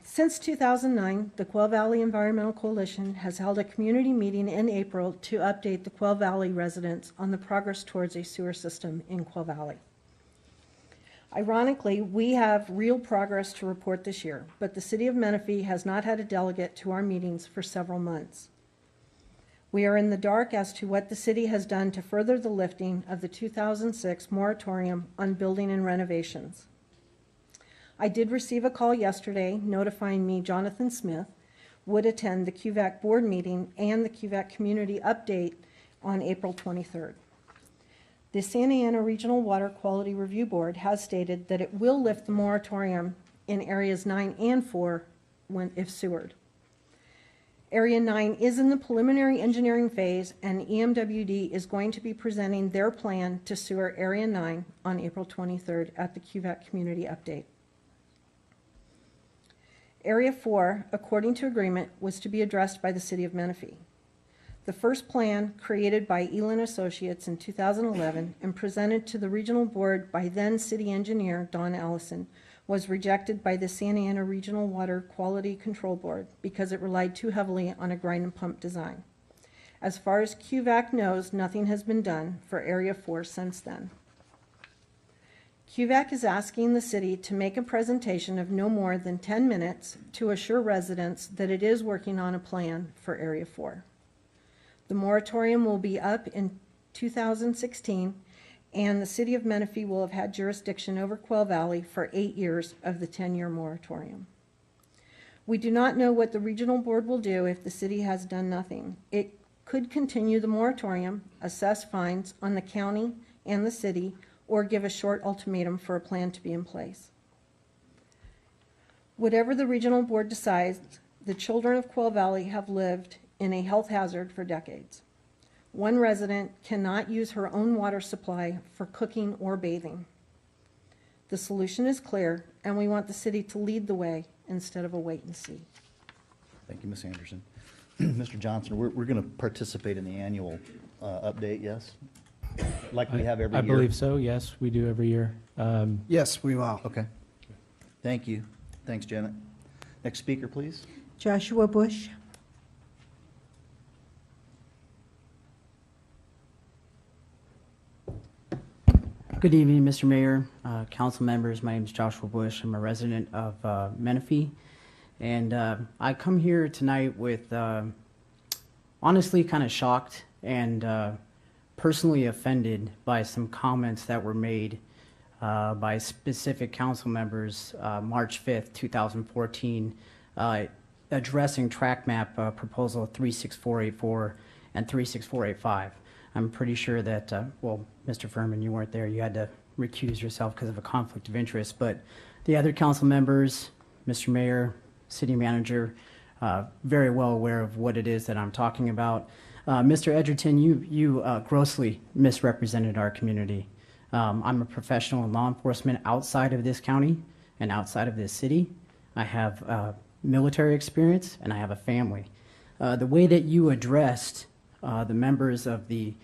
S: Since 2009, the Quail Valley Environmental Coalition has held a community meeting in April to update the Quail Valley residents on the progress towards a sewer system in Quail Valley. Ironically, we have real progress to report this year, but the City of Menifee has not had a delegate to our meetings for several months. We are in the dark as to what the city has done to further the lifting of the 2006 moratorium on building and renovations. I did receive a call yesterday notifying me Jonathan Smith would attend the QVAC board meeting and the QVAC community update on April 23rd. The Santa Ana Regional Water Quality Review Board has stated that it will lift the moratorium in areas 9 and 4 if sewered. Area 9 is in the preliminary engineering phase, and EMWD is going to be presenting their plan to sewer Area 9 on April 23rd at the QVAC community update. Area 4, according to agreement, was to be addressed by the City of Menifee. The first plan, created by Elin Associates in 2011 and presented to the regional board by then city engineer Don Allison, was rejected by the Santa Ana Regional Water Quality Control Board because it relied too heavily on a grind and pump design. As far as QVAC knows, nothing has been done for Area 4 since then. QVAC is asking the city to make a presentation of no more than 10 minutes to assure residents that it is working on a plan for Area 4. The moratorium will be up in 2016, and the City of Menifee will have had jurisdiction over Quail Valley for 8 years of the 10-year moratorium. We do not know what the regional board will do if the city has done nothing. It could continue the moratorium, assess fines on the county and the city, or give a short ultimatum for a plan to be in place. Whatever the regional board decides, the children of Quail Valley have lived in a health hazard for decades. One resident cannot use her own water supply for cooking or bathing. The solution is clear, and we want the city to lead the way instead of a wait and see.
A: Thank you, Ms. Anderson. Mr. Johnson, we're going to participate in the annual update, yes? Like we have every year?
B: I believe so, yes, we do every year.
E: Yes, we will.
A: Okay. Thank you. Thanks, Janet. Next speaker, please.
C: Joshua Bush.
T: Good evening, Mr. Mayor, council members. My name is Joshua Bush. I'm a resident of Menifee. And I come here tonight with honestly kind of shocked and personally offended by some comments that were made by specific council members March 5th, 2014, addressing track map proposal 36484 and 36485. I'm pretty sure that, well, Mr. Furman, you weren't there. You had to recuse yourself because of a conflict of interest. But the other council members, Mr. Mayor, City Manager, very well aware of what it is that I'm talking about. Mr. Edgerton, you grossly misrepresented our community. I'm a professional in law enforcement outside of this county and outside of this city. I have military experience and I have a family. The way that you addressed the members of the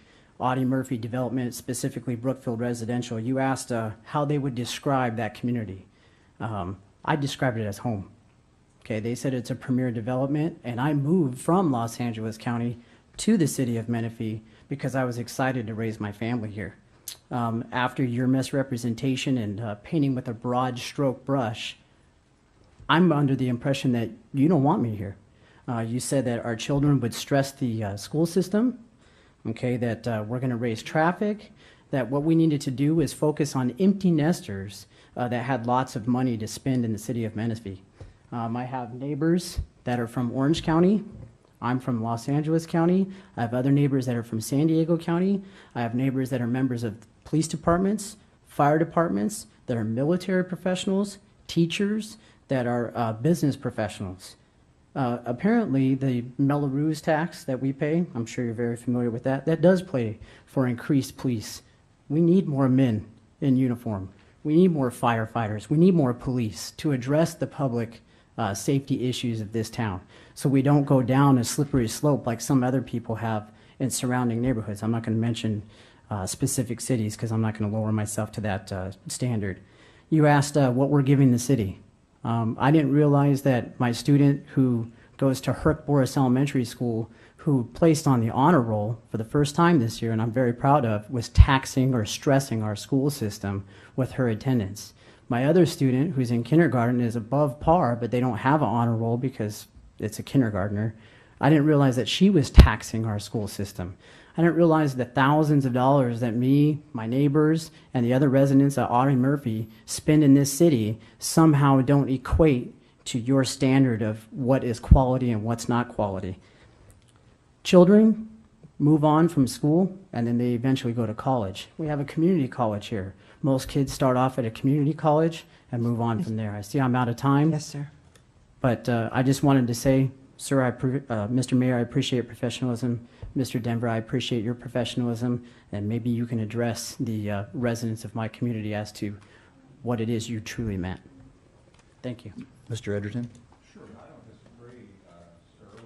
T: Audie Murphy development, specifically Brookfield Residential, you asked how they would describe that community. I described it as home. Okay, they said it's a premier development, and I moved from Los Angeles County to the city of Menifee because I was excited to raise my family here. After your misrepresentation and painting with a broad stroke brush, I'm under the impression that you don't want me here. You said that our children would stress the school system, okay, that we're going to raise traffic, that what we needed to do is focus on empty nesters that had lots of money to spend in the city of Menifee. I have neighbors that are from Orange County. I'm from Los Angeles County. I have other neighbors that are from San Diego County. I have neighbors that are members of police departments, fire departments, that are military professionals, teachers, that are business professionals. Apparently, the Melrose tax that we pay, I'm sure you're very familiar with that, that does play for increased police. We need more men in uniform. We need more firefighters. We need more police to address the public safety issues of this town, so we don't go down a slippery slope like some other people have in surrounding neighborhoods. I'm not going to mention specific cities because I'm not going to lower myself to that standard. You asked what we're giving the city. I didn't realize that my student who goes to Herc Boris Elementary School, who placed on the honor roll for the first time this year, and I'm very proud of, was taxing or stressing our school system with her attendance. My other student, who's in kindergarten, is above par, but they don't have an honor roll because it's a kindergartner. I didn't realize that she was taxing our school system. I didn't realize the thousands of dollars that me, my neighbors, and the other residents at Audrey Murphy spend in this city somehow don't equate to your standard of what is quality and what's not quality. Children move on from school, and then they eventually go to college. We have a community college here. Most kids start off at a community college and move on from there. I see I'm out of time.
C: Yes, sir.
T: But I just wanted to say, sir, Mr. Mayor, I appreciate your professionalism. Mr. Denver, I appreciate your professionalism, and maybe you can address the residents of my community as to what it is you truly meant. Thank you.
A: Mr. Edgerton?
G: Sure, I don't disagree, sir,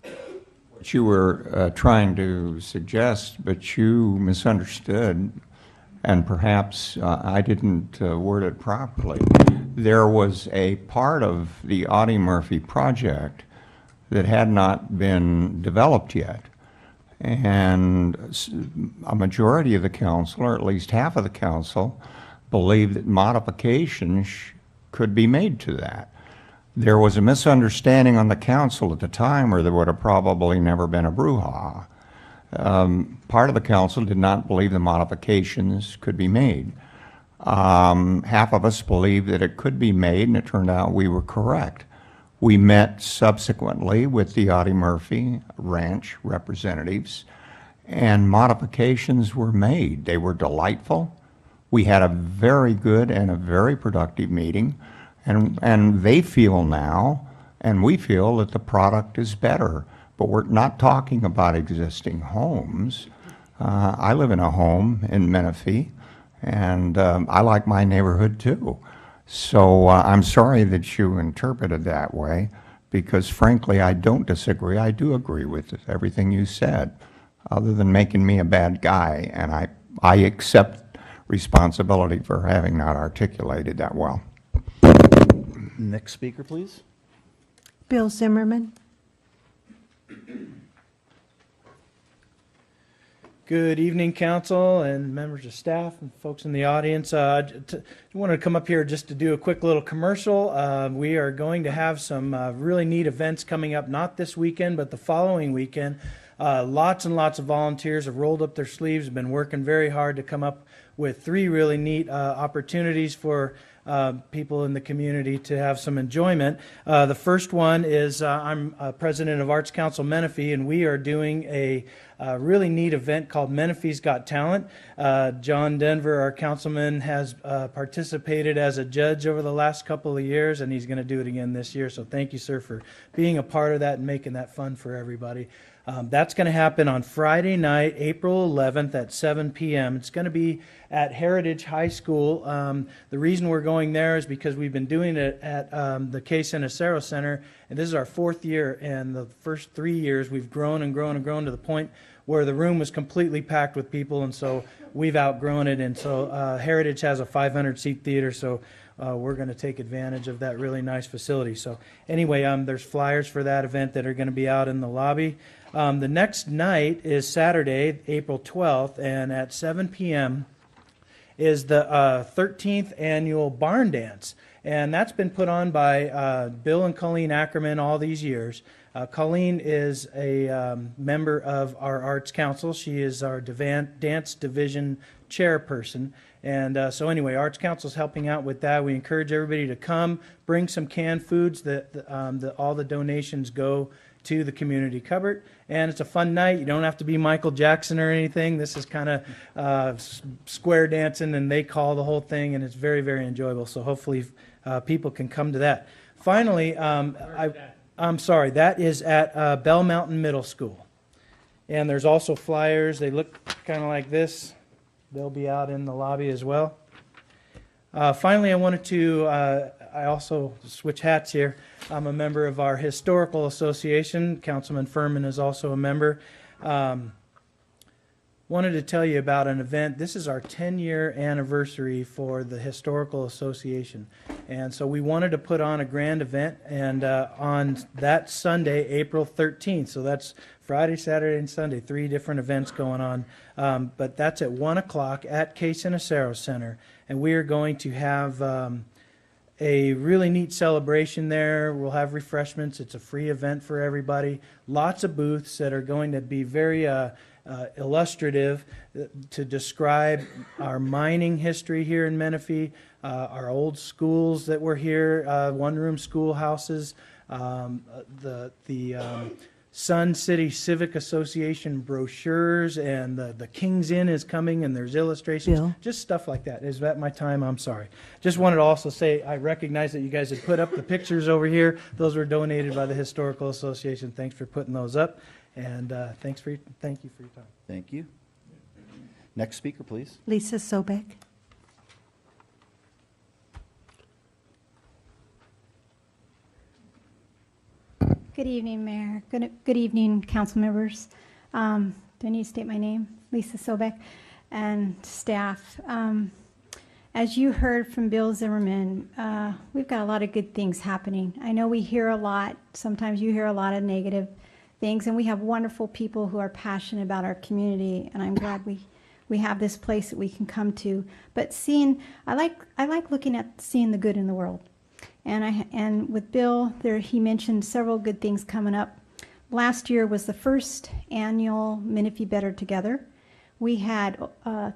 G: with what you were trying to suggest, but you misunderstood, and perhaps I didn't word it properly. There was a part of the Audie Murphy project that had not been developed yet. And a majority of the council, or at least half of the council, believed that modifications could be made to that. There was a misunderstanding on the council at the time, or there would have probably never been a brouhaha. Part of the council did not believe the modifications could be made. Half of us believed that it could be made, and it turned out we were correct. We met subsequently with the Audie Murphy Ranch representatives, and modifications were made. They were delightful. We had a very good and a very productive meeting, and they feel now, and we feel that the product is better. But we're not talking about existing homes. I live in a home in Menifee, and I like my neighborhood too. So I'm sorry that you interpreted that way, because frankly, I don't disagree. I do agree with everything you said, other than making me a bad guy, and I accept responsibility for having not articulated that well.
A: Next speaker, please.
C: Bill Zimmerman.
U: Good evening, council and members of staff and folks in the audience. I wanted to come up here just to do a quick little commercial. We are going to have some really neat events coming up, not this weekend, but the following weekend. Lots and lots of volunteers have rolled up their sleeves, have been working very hard to come up with 3 really neat opportunities for people in the community to have some enjoyment. The first one is I'm president of Arts Council Menifee, and we are doing a really neat event called Menifee's Got Talent. John Denver, our councilman, has participated as a judge over the last couple of years, and he's going to do it again this year. So thank you, sir, for being a part of that and making that fun for everybody. That's going to happen on Friday night, April 11th at 7 p.m. It's going to be at Heritage High School. The reason we're going there is because we've been doing it at the K. Senacero Center, and this is our 4th year, and the first 3 years we've grown and grown and grown to the point where the room was completely packed with people, and so we've outgrown it, and so Heritage has a 500-seat theater, so we're going to take advantage of that really nice facility. So anyway, there's flyers for that event that are going to be out in the lobby. The next night is Saturday, April 12th, and at 7 p.m., is the 13th annual barn dance. And that's been put on by Bill and Colleen Ackerman all these years. Colleen is a member of our Arts Council. She is our dance division chairperson. And so anyway, Arts Council is helping out with that. We encourage everybody to come, bring some canned foods that all the donations go to the community cupboard. And it's a fun night. You don't have to be Michael Jackson or anything. This is kind of square dancing, and they call the whole thing, and it's very, very enjoyable. So hopefully people can come to that. Finally, I'm sorry, that is at Bell Mountain Middle School. And there's also flyers. They look kind of like this. They'll be out in the lobby as well. Finally, I wanted to, I also switch hats here. I'm a member of our Historical Association. Councilman Furman is also a member. Wanted to tell you about an event. This is our 10-year anniversary for the Historical Association. And so we wanted to put on a grand event, and on that Sunday, April 13th, so that's Friday, Saturday, and Sunday, 3 different events going on. But that's at 1 o'clock at Case Inacero Center. And we are going to have a really neat celebration there. We'll have refreshments. It's a free event for everybody. Lots of booths that are going to be very illustrative to describe our mining history here in Menifee, our old schools that were here, one-room schoolhouses, the Sun City Civic Association brochures, and the King's Inn is coming, and there's illustrations,
C: Bill?
U: just stuff like that. Is that my time? I'm sorry. Just wanted to also say I recognize that you guys had put up the pictures over here. Those were donated by the Historical Association. Thanks for putting those up. And thank you for your time.
A: Thank you. Next speaker, please.
C: Lisa Sobek.
I: Good evening, Mayor. Good evening, council members. Do I need to state my name? Lisa Sobek, and staff. As you heard from Bill Zimmerman, we've got a lot of good things happening. I know we hear a lot. Sometimes you hear a lot of negative things, and we have wonderful people who are passionate about our community, and I'm glad we have this place that we can come to. But I like looking at seeing the good in the world. And with Bill, he mentioned several good things coming up. Last year was the first annual Menifee Better Together. We had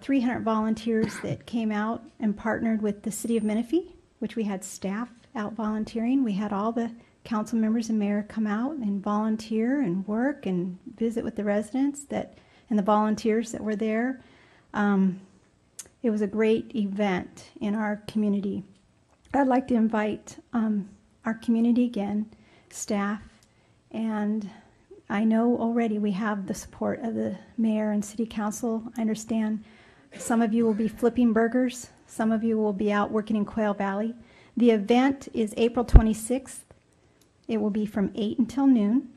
I: 300 volunteers that came out and partnered with the city of Menifee, which we had staff out volunteering. We had all the council members and mayor come out and volunteer and work and visit with the residents and the volunteers that were there. It was a great event in our community. I'd like to invite our community again, staff, and I know already we have the support of the mayor and city council. I understand some of you will be flipping burgers. Some of you will be out working in Quail Valley. The event is April 26th. It will be from 8 until noon.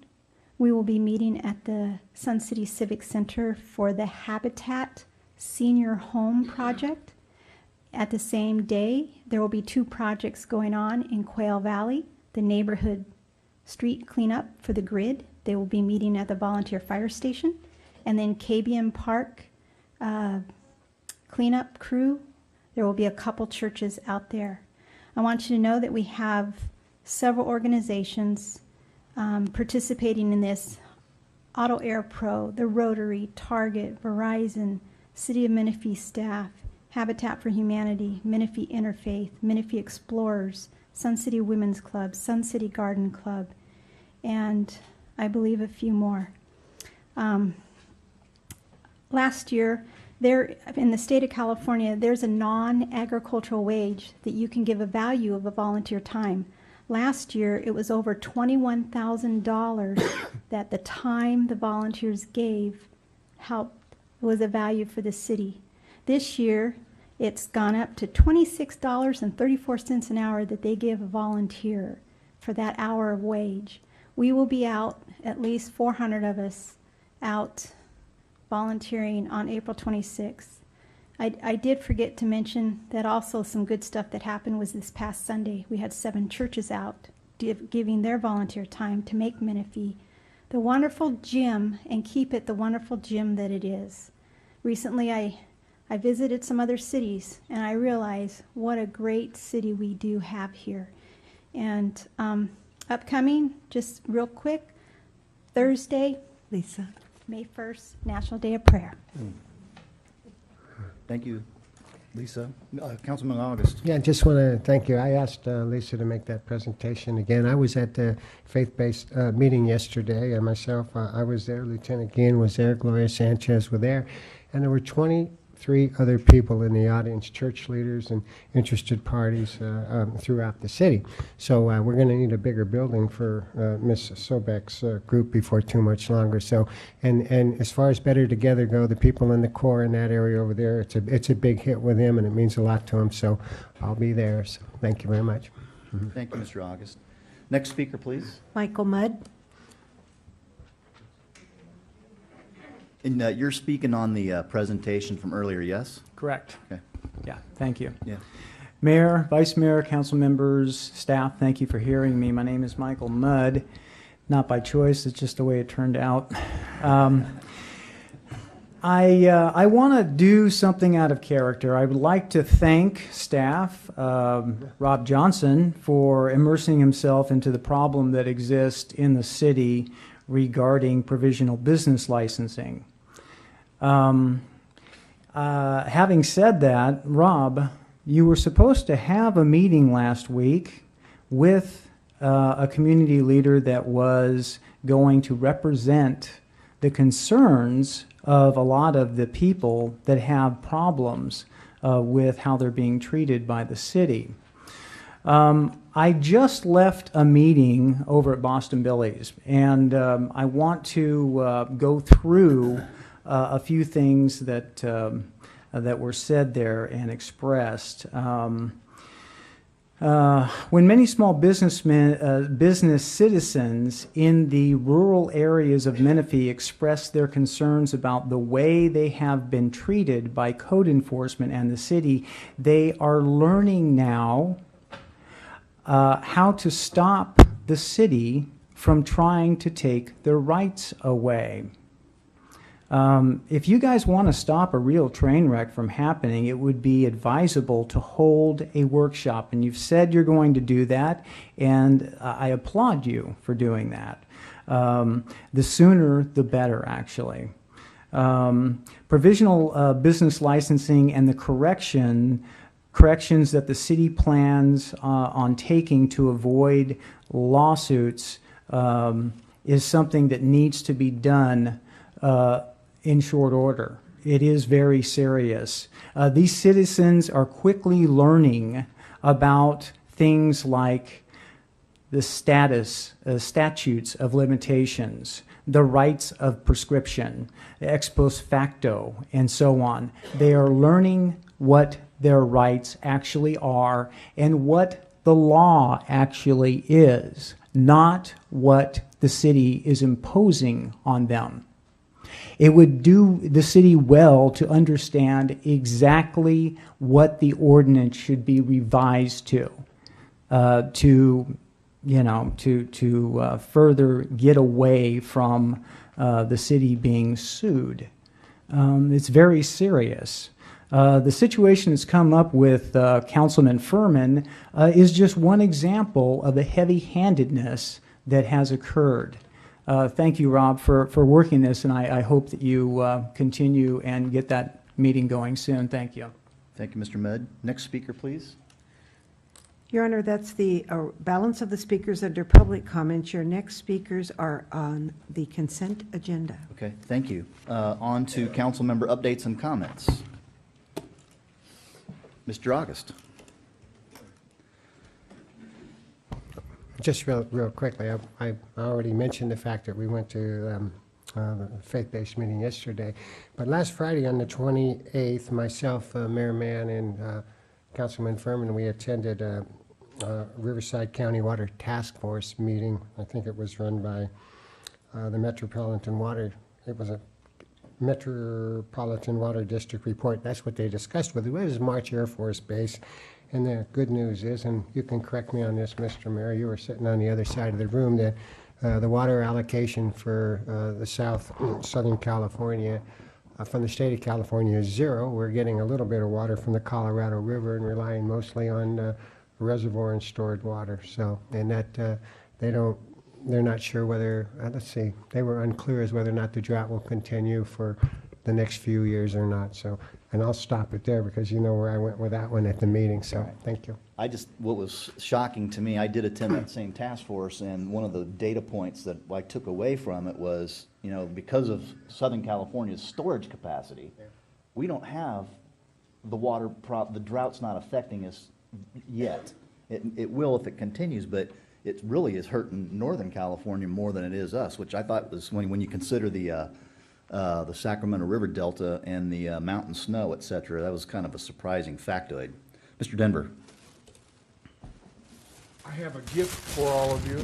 I: We will be meeting at the Sun City Civic Center for the Habitat Senior Home Project. At the same day, there will be 2 projects going on in Quail Valley, the neighborhood street cleanup for the grid. They will be meeting at the volunteer fire station. And then Cabian Park cleanup crew. There will be a couple churches out there. I want you to know that we have several organizations participating in this. Auto Air Pro, the Rotary, Target, Verizon, City of Menifee staff, Habitat for Humanity, Menifee Interfaith, Menifee Explorers, Sun City Women's Club, Sun City Garden Club, and I believe a few more. Last year, in the state of California, there's a non-agricultural wage that you can give a value of a volunteer time. Last year, it was over $21,000 that the time the volunteers gave was a value for the city. This year, it's gone up to $26.34 an hour that they give a volunteer for that hour of wage. We will be out, at least 400 of us, out volunteering on April 26th. I did forget to mention that also some good stuff that happened was this past Sunday. We had 7 churches out giving their volunteer time to make Menifee the wonderful gym and keep it the wonderful gym that it is. Recently, I I visited some other cities, and I realize what a great city we do have here. And upcoming, just real quick, Thursday,
C: Lisa.
I: May 1st, National Day of Prayer.
A: Thank you, Lisa. Councilman August.
F: Yeah, just want to thank you. I asked Lisa to make that presentation again. I was at the faith-based meeting yesterday, and myself, I was there, Lieutenant Guillen was there, Gloria Sanchez was there, and there were 23 other people in the audience, church leaders and interested parties throughout the city. So we're going to need a bigger building for Ms. Sobek's group before too much longer. So, and as far as Better Together go, the people in the core in that area over there, it's a big hit with them, and it means a lot to them. So I'll be there. So thank you very much.
A: Thank you, Mr. August. Next speaker, please.
C: Michael Mudd.
A: And you're speaking on the presentation from earlier, yes?
L: Correct.
A: Okay.
L: Yeah, thank you.
A: Yeah.
L: Mayor, Vice Mayor, council members, staff, thank you for hearing me. My name is Michael Mudd. Not by choice, it's just the way it turned out. I want to do something out of character. I would like to thank staff, Rob Johnson, for immersing himself into the problem that exists in the city regarding provisional business licensing. Having said that, Rob, you were supposed to have a meeting last week with a community leader that was going to represent the concerns of a lot of the people that have problems with how they're being treated by the city. I just left a meeting over at Boston Billy's, and I want to go through a few things that that were said there and expressed. When many small business citizens in the rural areas of Menifee express their concerns about the way they have been treated by code enforcement and the city, they are learning now how to stop the city from trying to take their rights away. If you guys want to stop a real train wreck from happening, it would be advisable to hold a workshop. And you've said you're going to do that, and I applaud you for doing that. The sooner, the better, actually. Provisional business licensing and the corrections that the city plans on taking to avoid lawsuits is something that needs to be done in short order. It is very serious. These citizens are quickly learning about things like the statutes of limitations, the rights of prescription, ex post facto, and so on. They are learning what their rights actually are and what the law actually is, not what the city is imposing on them. It would do the city well to understand exactly what the ordinance should be revised to further get away from the city being sued. It's very serious. The situation that's come up with Councilman Furman is just one example of the heavy-handedness that has occurred. Thank you, Rob, for working this, and I hope that you continue and get that meeting going soon. Thank you.
A: Thank you, Mr. Mudd. Next speaker, please.
C: Your Honor, that's the balance of the speakers under public comments. Your next speakers are on the consent agenda.
A: Okay, thank you. On to council member updates and comments. Mr. August.
F: Just real quickly, I already mentioned the fact that we went to the faith-based meeting yesterday. But last Friday on the 28th, myself, Mayor Mann, and Councilman Furman, we attended a Riverside County Water Task Force meeting. I think it was run by the Metropolitan Water. It was a Metropolitan Water District report. That's what they discussed with it. It was March Air Force Base. And the good news is, and you can correct me on this, Mr. Mayor, you were sitting on the other side of the room, that the water allocation for the Southern California from the state of California is zero. We're getting a little bit of water from the Colorado River and relying mostly on reservoir and stored water. So, and that they're not sure whether, let's see, they were unclear as whether or not the drought will continue for the next few years or not. So, and I'll stop it there because you know where I went with that one at the meeting. So, thank you.
A: What was shocking to me, I did attend that same task force, and one of the data points that I took away from it was, you know, because of Southern California's storage capacity, we don't have the the drought's not affecting us yet. It will if it continues, but it really is hurting Northern California more than it is us, which I thought was, when you consider the Sacramento River Delta and the mountain snow, et cetera, that was kind of a surprising factoid. Mr. Denver.
H: I have a gift for all of you.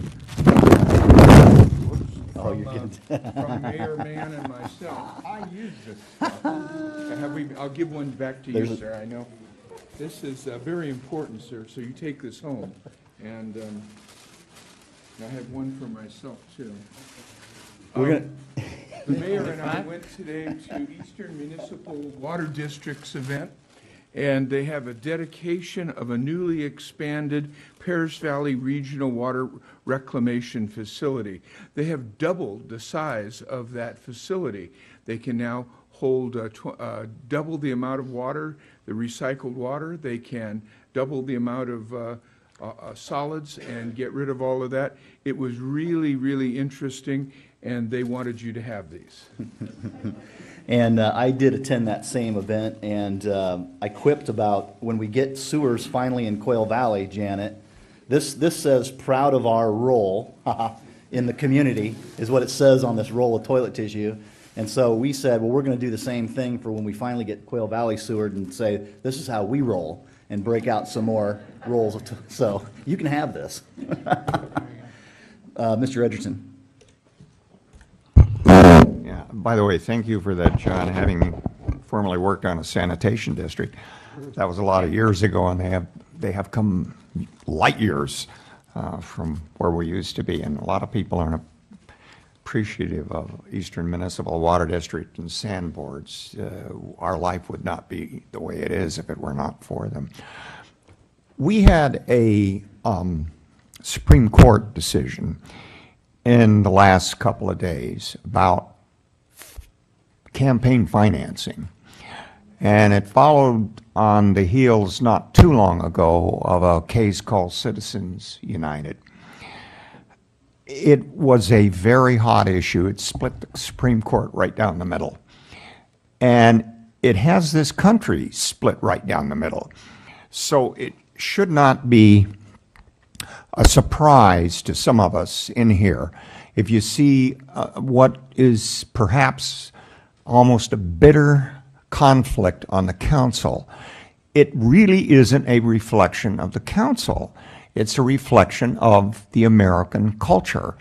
H: From Mayor Mann and myself. I use this stuff. I'll give one back to you, sir. I know. This is very important, sir, so you take this home. And I have one for myself, too. The mayor and I went today to Eastern Municipal Water District's event, and they have a dedication of a newly expanded Paris Valley Regional Water Reclamation Facility. They have doubled the size of that facility. They can now hold double the amount of water, the recycled water. They can double the amount of solids and get rid of all of that. It was really, really interesting, and they wanted you to have these.
A: And I did attend that same event, and I quipped about when we get sewers finally in Quail Valley, Janet, this says proud of our role in the community, is what it says on this roll of toilet tissue. And so we said, well, we're going to do the same thing for when we finally get Quail Valley sewered and say, this is how we roll, and break out some more rolls. So you can have this. Mr. Edgerton.
G: Yeah, by the way, thank you for that, John, having formerly worked on a sanitation district. That was a lot of years ago, and they have come light years from where we used to be, and a lot of people are appreciative of Eastern Municipal Water District and sand boards. Our life would not be the way it is if it were not for them. We had a Supreme Court decision in the last couple of days about campaign financing. And it followed on the heels not too long ago of a case called Citizens United. It was a very hot issue. It split the Supreme Court right down the middle. And it has this country split right down the middle. So it should not be a surprise to some of us in here if you see what is perhaps almost a bitter conflict on the council. It really isn't a reflection of the council. It's a reflection of the American culture.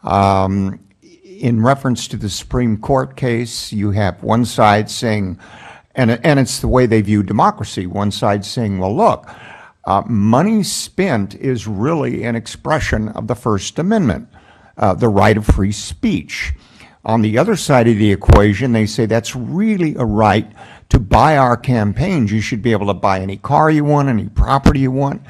G: In reference to the Supreme Court case, you have one side saying, and it's the way they view democracy, one side saying, well, look, money spent is really an expression of the First Amendment, the right of free speech. On the other side of the equation, they say that's really a right to buy our campaigns. You should be able to buy any car you want, any property you want,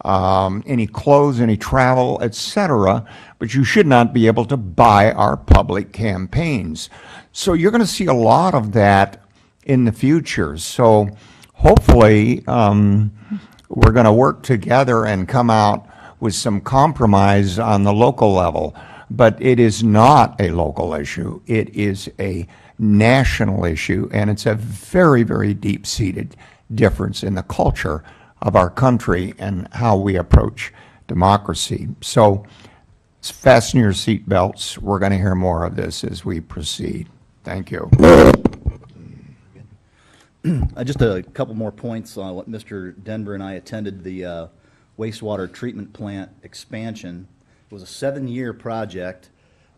G: any clothes, any travel, etc., but you should not be able to buy our public campaigns. So you're going to see a lot of that in the future. So hopefully we're going to work together and come out with some compromise on the local level. But it is not a local issue. It is a national issue, and it's a very, very deep-seated difference in the culture of our country and how we approach democracy. So fasten your seatbelts. We're going to hear more of this as we proceed. Thank you.
A: Just a couple more points on what Mr. Denver and I attended the wastewater treatment plant expansion. It was a 7-year project.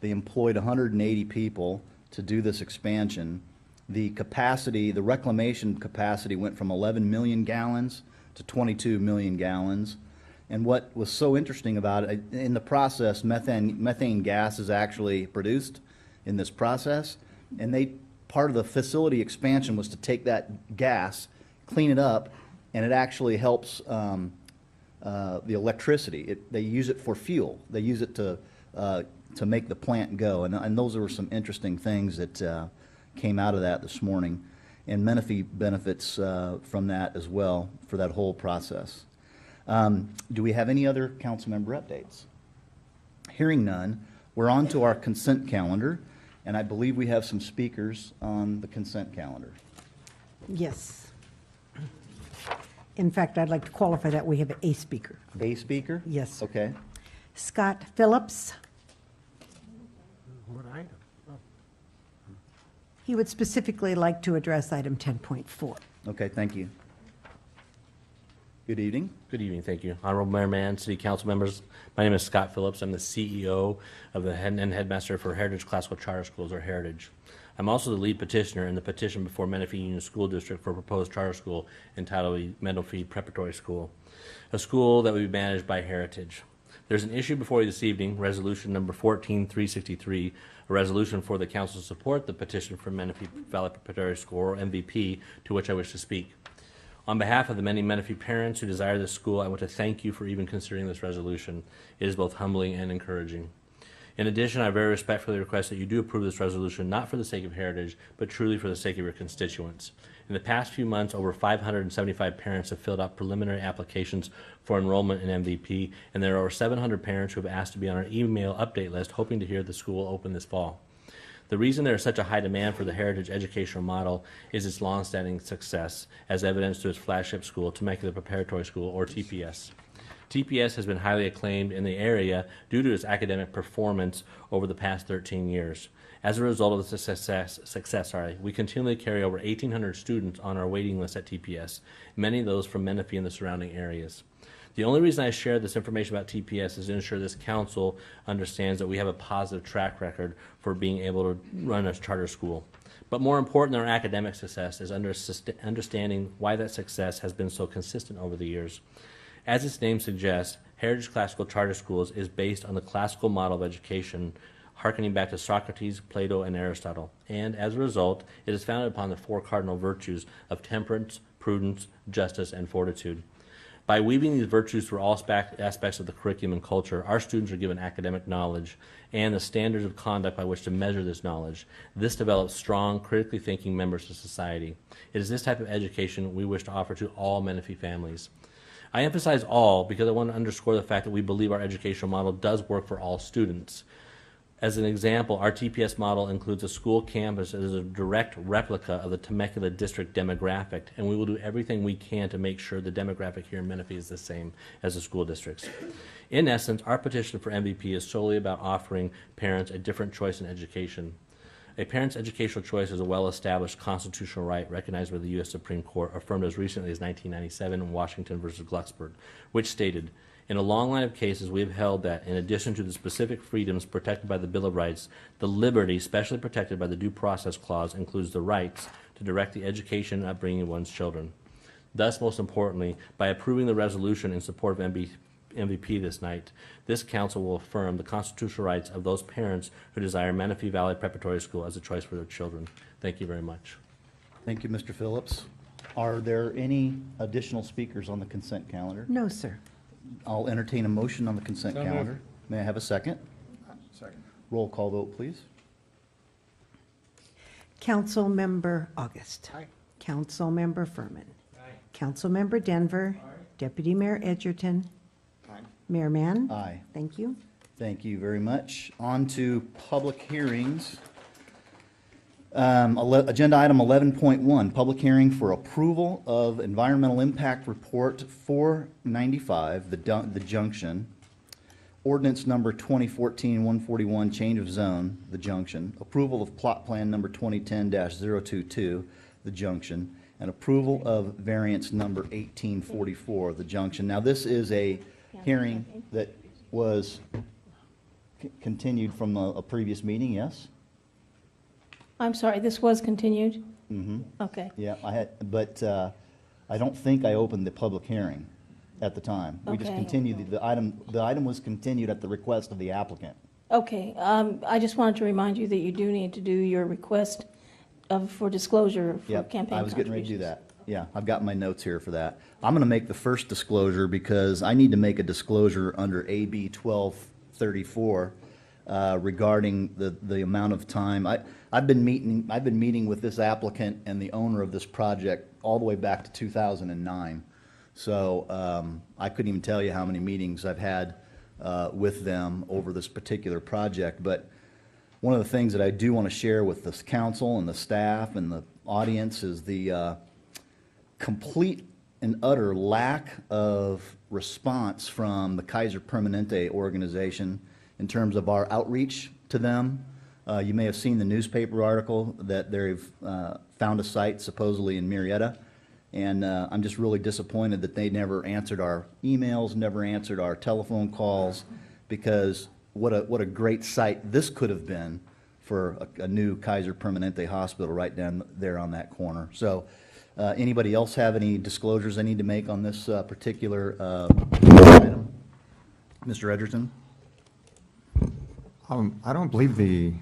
A: They employed 180 people to do this expansion. The capacity, the reclamation capacity went from 11 million gallons to 22 million gallons. And what was so interesting about it, in the process, methane gas is actually produced in this process. And part of the facility expansion was to take that gas, clean it up, and it actually helps the electricity. They use it for fuel. They use it to make the plant go. And those were some interesting things that came out of that this morning. And Menifee benefits from that as well for that whole process. Do we have any other council member updates? Hearing none, we're on to our consent calendar, and I believe we have some speakers on the consent calendar.
C: Yes. In fact, I'd like to qualify that we have a speaker.
A: A speaker?
C: Yes.
A: Okay.
C: Scott Phillips.
F: What item?
C: He would specifically like to address item 10.4.
A: Okay, thank you. Good evening.
J: Good evening, thank you. Honorable Mayor Mann, City Council members, my name is Scott Phillips. I'm the CEO of the head and headmaster for Heritage Classical Charter Schools, or Heritage. I'm also the lead petitioner in the petition before Menifee Union School District for a proposed charter school entitled Menifee Preparatory School, a school that will be managed by Heritage. There's an issue before you this evening, resolution number 14363, a resolution for the council to support the petition for Menifee Valley Preparatory School, or MVP, to which I wish to speak. On behalf of the many Menifee parents who desire this school, I want to thank you for even considering this resolution. It is both humbling and encouraging. In addition, I very respectfully request that you do approve this resolution, not for the sake of Heritage, but truly for the sake of your constituents. In the past few months, over 575 parents have filled out preliminary applications for enrollment in MVP, and there are over 700 parents who have asked to be on our email update list, hoping to hear the school open this fall. The reason there is such a high demand for the Heritage educational model is its longstanding success, as evidenced through its flagship school, Temecula Preparatory School, or TPS. TPS has been highly acclaimed in the area due to its academic performance over the past 13 years. As a result of the success, we continually carry over 1,800 students on our waiting list at TPS, many of those from Menifee and the surrounding areas. The only reason I share this information about TPS is to ensure this council understands that we have a positive track record for being able to run a charter school. But more important than our academic success is understanding why that success has been so consistent over the years. As its name suggests, Heritage Classical Charter Schools is based on the classical model of education, hearkening back to Socrates, Plato, and Aristotle. And as a result, it is founded upon the four cardinal virtues of temperance, prudence, justice, and fortitude. By weaving these virtues through all aspects of the curriculum and culture, our students are given academic knowledge and the standards of conduct by which to measure this knowledge. This develops strong, critically thinking members of society. It is this type of education we wish to offer to all Menifee families. I emphasize all because I want to underscore the fact that we believe our educational model does work for all students. As an example, our TPS model includes a school campus that is a direct replica of the Temecula district demographic, and we will do everything we can to make sure the demographic here in Menifee is the same as the school districts. In essence, our petition for MVP is solely about offering parents a different choice in education. A parent's educational choice is a well-established constitutional right recognized by the U.S. Supreme Court, affirmed as recently as 1997 in Washington versus Glucksberg, which stated, "In a long line of cases, we have held that, in addition to the specific freedoms protected by the Bill of Rights, the liberty specially protected by the Due Process Clause includes the rights to direct the education and upbringing of one's children." Thus, most importantly, by approving the resolution in support of MVP this night, this council will affirm the constitutional rights of those parents who desire Menifee Valley Preparatory School as a choice for their children. Thank you very much.
A: Thank you, Mr. Phillips. Are there any additional speakers on the consent calendar?
C: No, sir.
A: I'll entertain a motion on the consent
K: So
A: calendar.
K: moved.
A: May I have a second?
K: Second.
A: Roll call vote, please.
C: Councilmember August.
F: Aye.
C: Councilmember Furman. Councilmember Denver. Deputy Mayor Edgerton. Mayor Mann.
A: Aye.
C: Thank you.
A: Thank you very much. On to public hearings. Agenda item 11.1, public hearing for approval of environmental impact report 495, the junction. Ordinance number 2014-141, change of zone, the junction. Approval of plot plan number 2010-022, the junction. And approval of variance number 1844, the junction. Now, this is a hearing that was continued from a previous meeting, yes?
P: I'm sorry, this was continued?
A: Mm-hmm.
P: Okay.
A: Yeah, but I don't think I opened the public hearing at the time. We just
P: Okay.
A: continued, the item was continued at the request of the applicant.
P: Okay, I just wanted to remind you that you do need to do your request for disclosure for
A: Yep,
P: campaign
A: I was getting ready to do
P: contributions.
A: that. Yeah, I've got my notes here for that. I'm going to make the first disclosure because I need to make a disclosure under AB 1234 regarding the amount of time. I've been meeting with this applicant and the owner of this project all the way back to 2009. So I couldn't even tell you how many meetings I've had with them over this particular project. But one of the things that I do want to share with this council and the staff and the audience is the complete and utter lack of response from the Kaiser Permanente organization in terms of our outreach to them. You may have seen the newspaper article that they've found a site supposedly in Murrieta, and I'm just really disappointed that they never answered our emails, never answered our telephone calls, because what a great site this could have been for a new Kaiser Permanente hospital right down there on that corner. So anybody else have any disclosures they need to make on this particular item? Mr. Edgerton?
G: I don't believe the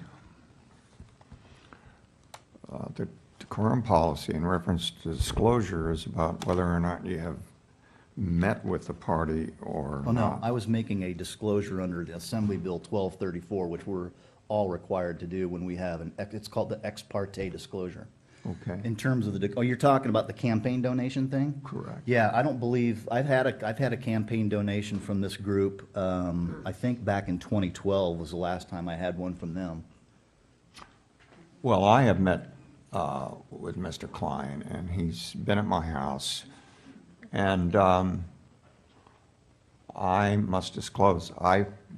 G: decorum policy in reference to disclosure is about whether or not you have met with the party or
A: Oh, no,
G: not.
A: I was making a disclosure under the Assembly Bill 1234, which we're all required to do when we have it's called the ex parte disclosure.
G: Okay.
A: In terms of oh, you're talking about the campaign donation thing?
G: Correct.
A: Yeah, I don't believe, I've had a campaign donation from this group, I think back in 2012 was the last time I had one from them.
G: Well, I have met with Mr. Klein, and he's been at my house, and I must disclose,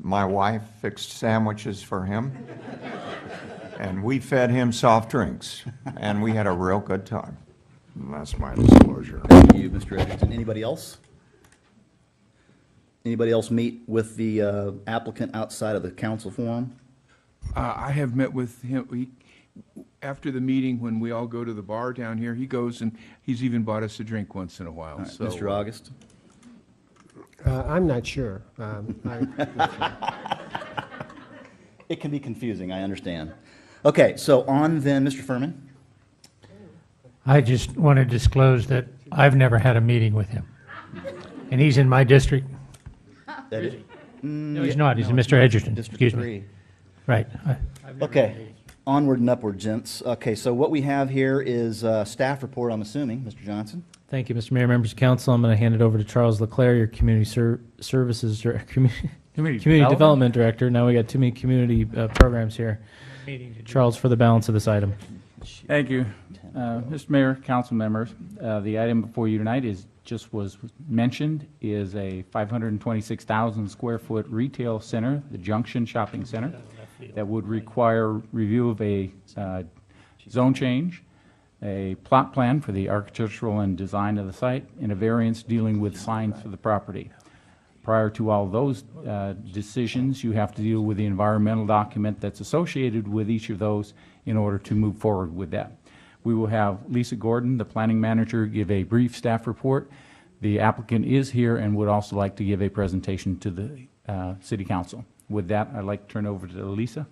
G: my wife fixed sandwiches for him, and we fed him soft drinks, and we had a real good time. And that's my disclosure.
A: Thank you, Mr. Edgerton. Anybody else? Anybody else meet with the applicant outside of the council forum?
H: I have met with him. After the meeting, when we all go to the bar down here, he goes and he's even bought us a drink once in a while.
A: All right,
H: So,
A: Mr. August?
F: I'm not sure.
A: It can be confusing, I understand. Okay, so on then, Mr. Furman?
D: I just want to disclose that I've never had a meeting with him. And he's in my district. No, he's not. He's in Mr. Edgerton.
A: District
D: Excuse
A: 3.
D: me. Right.
A: Okay, onward and upward, gents. Okay, so what we have here is staff report, I'm assuming. Mr. Johnson?
B: Thank you, Mr. Mayor, members of council. I'm going to hand it over to Charles Leclerc, your community services, community development director. Now we got too many community programs here. Charles, for the balance of this item.
M: Thank you. Mr. Mayor, council members, the item before you tonight was mentioned, is a 526,000 square foot retail center, the Junction Shopping Center, that would require review of a zone change, a plot plan for the architectural and design of the site, and a variance dealing with signs for the property. Prior to all those decisions, you have to deal with the environmental document that's associated with each of those in order to move forward with that. We will have Lisa Gordon, the planning manager, give a brief staff report. The applicant is here and would also like to give a presentation to the city council. With that, I'd like to turn over to Lisa.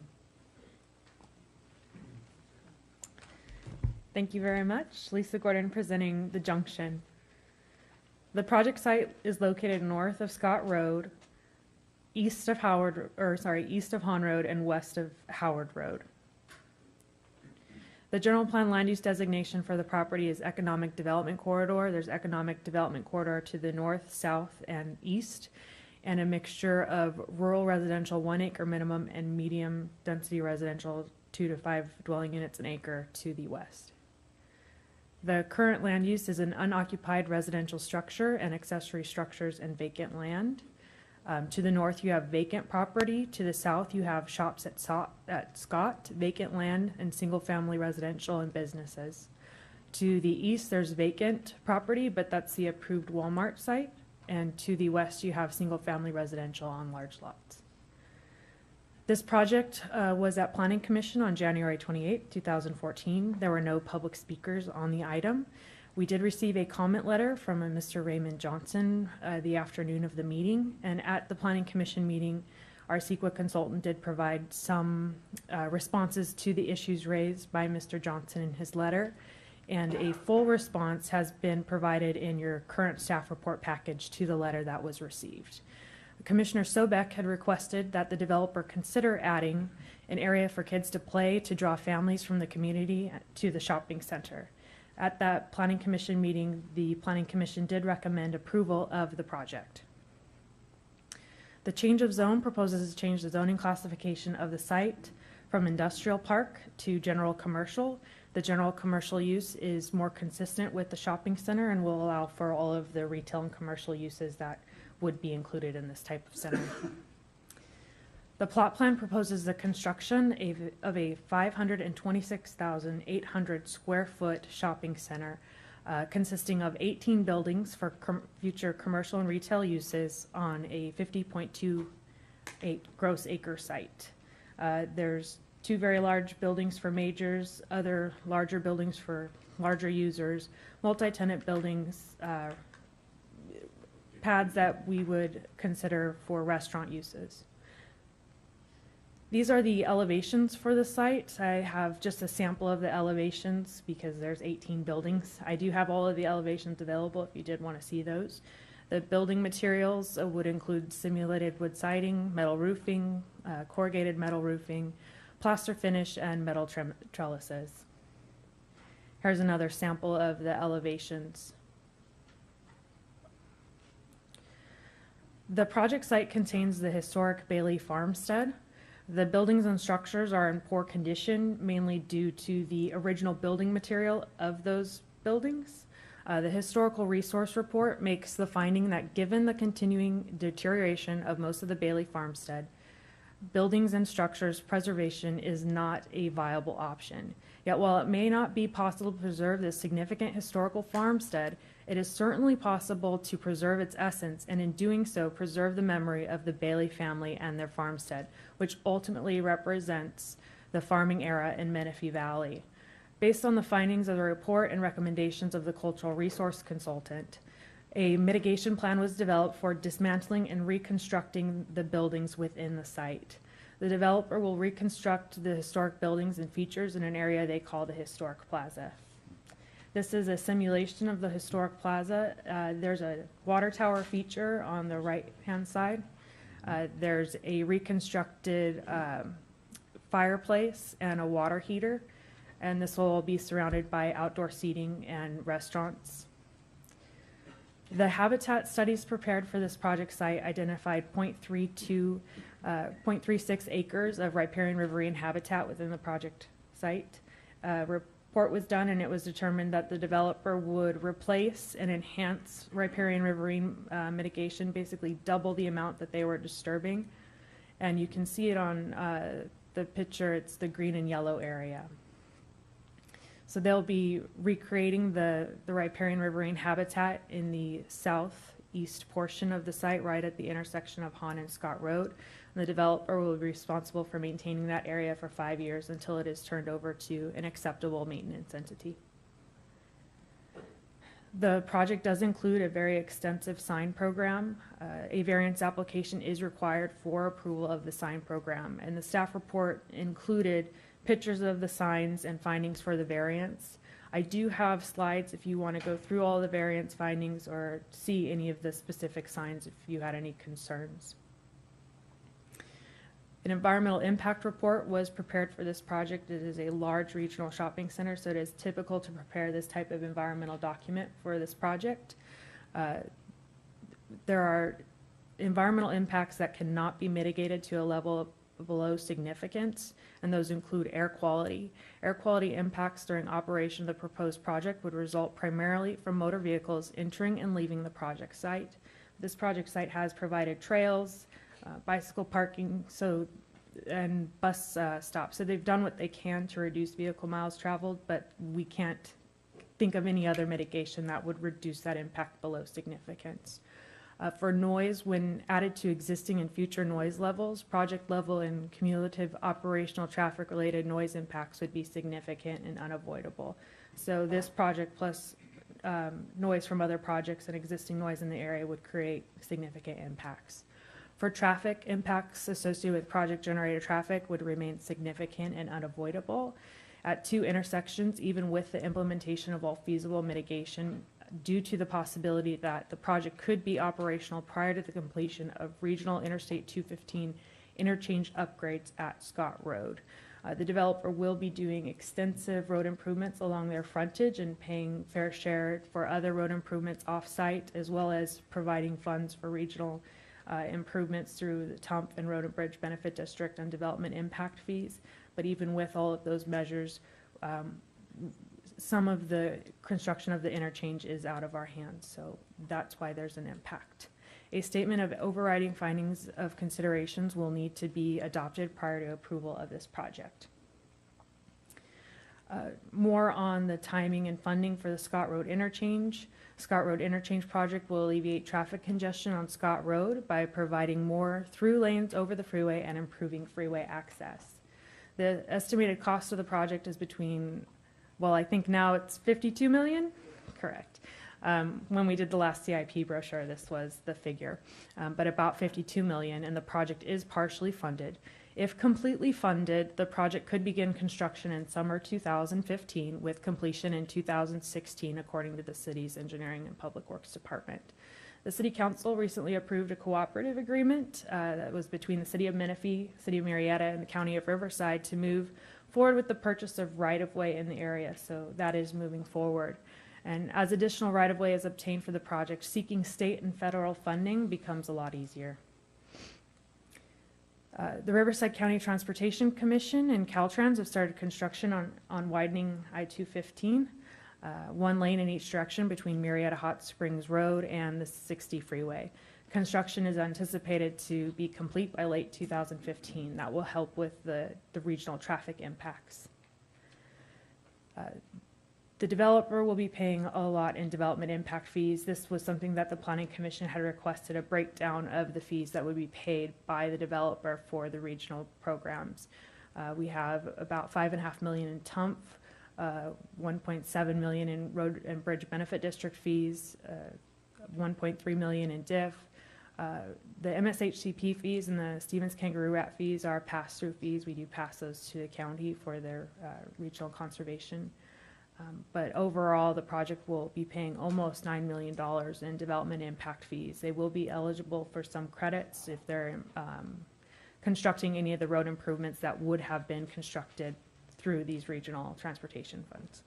V: Thank you very much. Lisa Gordon presenting the Junction. The project site is located north of Scott Road, east of Hahn Road, and west of Howard Road. The general plan land use designation for the property is Economic Development Corridor. There's Economic Development Corridor to the north, south, and east, and a mixture of rural residential 1 acre minimum and medium density residential 2 to 5 dwelling units an acre to the west. The current land use is an unoccupied residential structure and accessory structures and vacant land. To the north, you have vacant property. To the south, you have shops at Scott, vacant land, and single-family residential and businesses. To the east, there's vacant property, but that's the approved Walmart site. And to the west, you have single-family residential on large lots. This project was at Planning Commission on January 28, 2014. There were no public speakers on the item. We did receive a comment letter from a Mr. Raymond Johnson the afternoon of the meeting, and at the Planning Commission meeting, Our CEQA consultant did provide some responses to the issues raised by Mr. Johnson in his letter, and a full response has been provided in your current staff report package to the letter that was received. Commissioner Sobek had requested that the developer consider adding an area for kids to play to draw families from the community to the shopping center. At that Planning Commission meeting, the Planning Commission did recommend approval of the project. The change of zone proposes to change the zoning classification of the site from industrial park to general commercial. The general commercial use is more consistent with the shopping center and will allow for all of the retail and commercial uses that would be included in this type of center. The plot plan proposes the construction of a 526,800 square foot shopping center consisting of 18 buildings for future commercial and retail uses on a 50.28 gross acre site. There's 2 very large buildings for majors, other larger buildings for larger users, multi-tenant buildings, pads that we would consider for restaurant uses. These are the elevations for the site. I have just a sample of the elevations because there's 18 buildings. I do have all of the elevations available if you did want to see those. The building materials would include simulated wood siding, metal roofing, corrugated metal roofing, plaster finish, and metal trellises. Here's another sample of the elevations. The project site contains the historic Bailey farmstead. The buildings and structures are in poor condition, mainly due to the original building material of those buildings. The historical resource report makes the finding that given the continuing deterioration of most of the Bailey farmstead, buildings and structures preservation is not a viable option. Yet while it may not be possible to preserve this significant historical farmstead, it is certainly possible to preserve its essence, and in doing so, preserve the memory of the Bailey family and their farmstead, which ultimately represents the farming era in Menifee Valley. Based on the findings of the report and recommendations of the cultural resource consultant, a mitigation plan was developed for dismantling and reconstructing the buildings within the site. The developer will reconstruct the historic buildings and features in an area they call the Historic Plaza. This is a simulation of the Historic Plaza. There's a water tower feature on the right-hand side. There's a reconstructed fireplace and a water heater, and this will all be surrounded by outdoor seating and restaurants. The habitat studies prepared for this project site identified 0.36 acres of riparian riverine habitat within the project site. Report was done, and it was determined that the developer would replace and enhance riparian riverine mitigation, basically double the amount that they were disturbing. And you can see it on the picture. It's the green and yellow area. So they'll be recreating the riparian riverine habitat in the southeast portion of the site, right at the intersection of Hahn and Scott Road. And the developer will be responsible for maintaining that area for 5 years until it is turned over to an acceptable maintenance entity. The project does include a very extensive sign program. A variance application is required for approval of the sign program, and the staff report included pictures of the signs and findings for the variance. I do have slides if you want to go through all the variance findings or see any of the specific signs if you had any concerns. An environmental impact report was prepared for this project. It is a large regional shopping center, so it is typical to prepare this type of environmental document for this project. There are environmental impacts that cannot be mitigated to a level of below significance, and those include air quality. Air quality impacts during operation of the proposed project would result primarily from motor vehicles entering and leaving the project site. This project site has provided trails, bicycle parking, and bus stops. So they've done what they can to reduce vehicle miles traveled, but we can't think of any other mitigation that would reduce that impact below significance. For noise, when added to existing and future noise levels, project level and cumulative operational traffic related noise impacts would be significant and unavoidable. So this project plus noise from other projects and existing noise in the area would create significant impacts. For traffic, impacts associated with project-generated traffic would remain significant and unavoidable at 2 intersections, even with the implementation of all feasible mitigation, due to the possibility that the project could be operational prior to the completion of Regional Interstate 215 interchange upgrades at Scott Road. The developer will be doing extensive road improvements along their frontage and paying fair share for other road improvements off-site, as well as providing funds for regional improvements through the TUMP and Road and Bridge Benefit District and development impact fees. But even with all of those measures, some of the construction of the interchange is out of our hands, so that's why there's an impact. A statement of overriding findings of considerations will need to be adopted prior to approval of this project. More on the timing and funding for the Scott Road interchange. Scott Road interchange project will alleviate traffic congestion on Scott Road by providing more through lanes over the freeway and improving freeway access. The estimated cost of the project is between, well, I think now it's 52 million, correct. When we did the last CIP brochure, this was the figure, but about 52 million, and the project is partially funded. If completely funded, the project could begin construction in summer 2015 with completion in 2016, according to the city's Engineering and Public Works Department. The City Council recently approved a cooperative agreement that was between the City of Menifee, City of Marietta, and the County of Riverside to move forward with the purchase of right-of-way in the area, so that is moving forward. And as additional right-of-way is obtained for the project, seeking state and federal funding becomes a lot easier. The Riverside County Transportation Commission and Caltrans have started construction on widening I-215, 1 lane in each direction between Marietta Hot Springs Road and the 60 freeway. Construction is anticipated to be complete by late 2015. That will help with the regional traffic impacts. The developer will be paying a lot in development impact fees. This was something that the Planning Commission had requested, a breakdown of the fees that would be paid by the developer for the regional programs. We have about $5.5 million in TUMP, 1.7 million in Road and Bridge Benefit District fees, 1.3 million in DIF. The MSHCP fees and the Stevens Kangaroo Rat fees are pass-through fees. We do pass those to the county for their regional conservation. But overall, the project will be paying almost $9 million in development impact fees. They will be eligible for some credits if they're constructing any of the road improvements that would have been constructed through these regional transportation funds.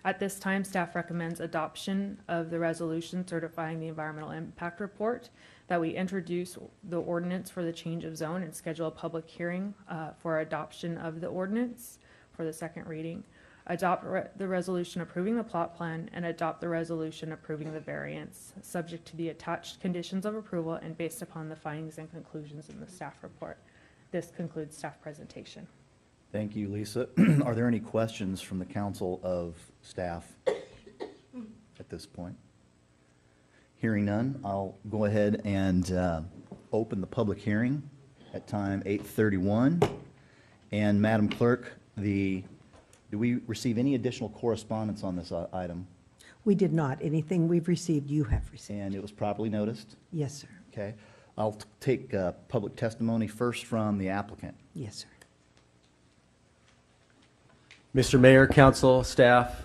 V: At this time, staff recommends adoption of the resolution certifying the environmental impact report, that we introduce the ordinance for the change of zone and schedule a public hearing for adoption of the ordinance for the second reading, adopt the resolution approving the plot plan, and adopt the resolution approving the variance, subject to the attached conditions of approval and based upon the findings and conclusions in the staff report. This concludes staff presentation.
A: Thank you, Lisa. Are there any questions from the council of staff at this point? Hearing none, I'll go ahead and open the public hearing at time 8:31. And Madam Clerk, do we receive any additional correspondence on this item?
C: We did not. Anything we've received, you have received.
A: And it was properly noticed?
C: Yes, sir.
A: Okay. I'll take public testimony first from the applicant.
C: Yes, sir.
N: Mr. Mayor, council, staff,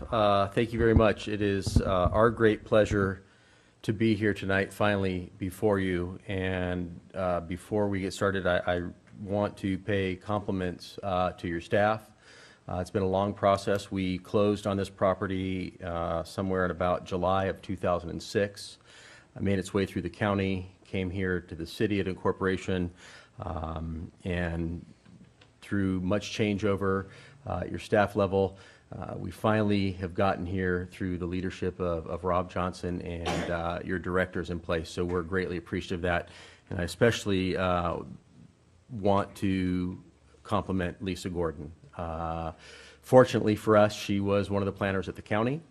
N: thank you very much. It is our great pleasure to be here tonight, finally, before you. And before we get started, I want to pay compliments to your staff. It's been a long process. We closed on this property somewhere in about July of 2006. It made its way through the county, came here to the city at incorporation, and through much changeover at your staff level, we finally have gotten here through the leadership of Rob Johnson and your directors in place. So we're greatly appreciative of that. And I especially want to compliment Lisa Gordon. Fortunately for us, she was one of the planners at the county.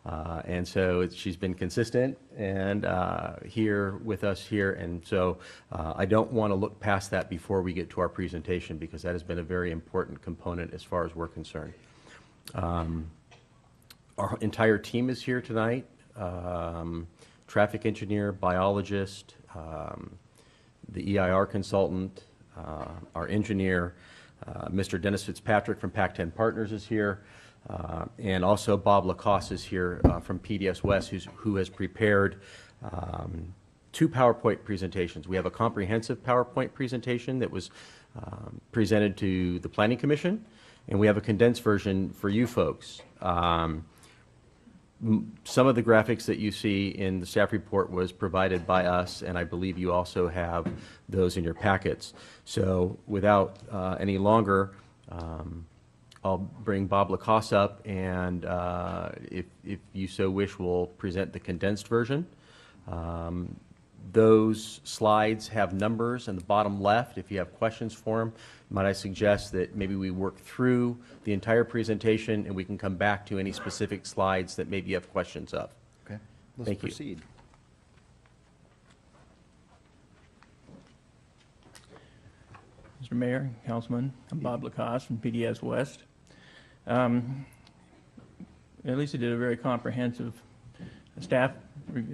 N: And so she's been consistent and here with us here. And so I don't want to look past that before we get to our presentation, because that has been a very important component as far as we're concerned. Our entire team is here tonight. Traffic engineer, biologist, the EIR consultant, our engineer, Mr. Dennis Fitzpatrick from Pac-10 Partners is here, and also Bob Lacoste is here from PDS West, who has prepared 2 PowerPoint presentations. We have a comprehensive PowerPoint presentation that was presented to the Planning Commission, and we have a condensed version for you folks. Some of the graphics that you see in the staff report was provided by us, and I believe you also have those in your packets. So without any longer, I'll bring Bob Lacoste up, and if you so wish, we'll present the condensed version. Those slides have numbers in the bottom left. If you have questions for them, might I suggest that maybe we work through the entire presentation and we can come back to any specific slides that maybe you have questions of.
A: Okay, let's
N: Thank you.
A: proceed.
O: Mr. Mayor, Councilman, I'm Bob Lacoste from PDS West. Lisa did a very comprehensive staff,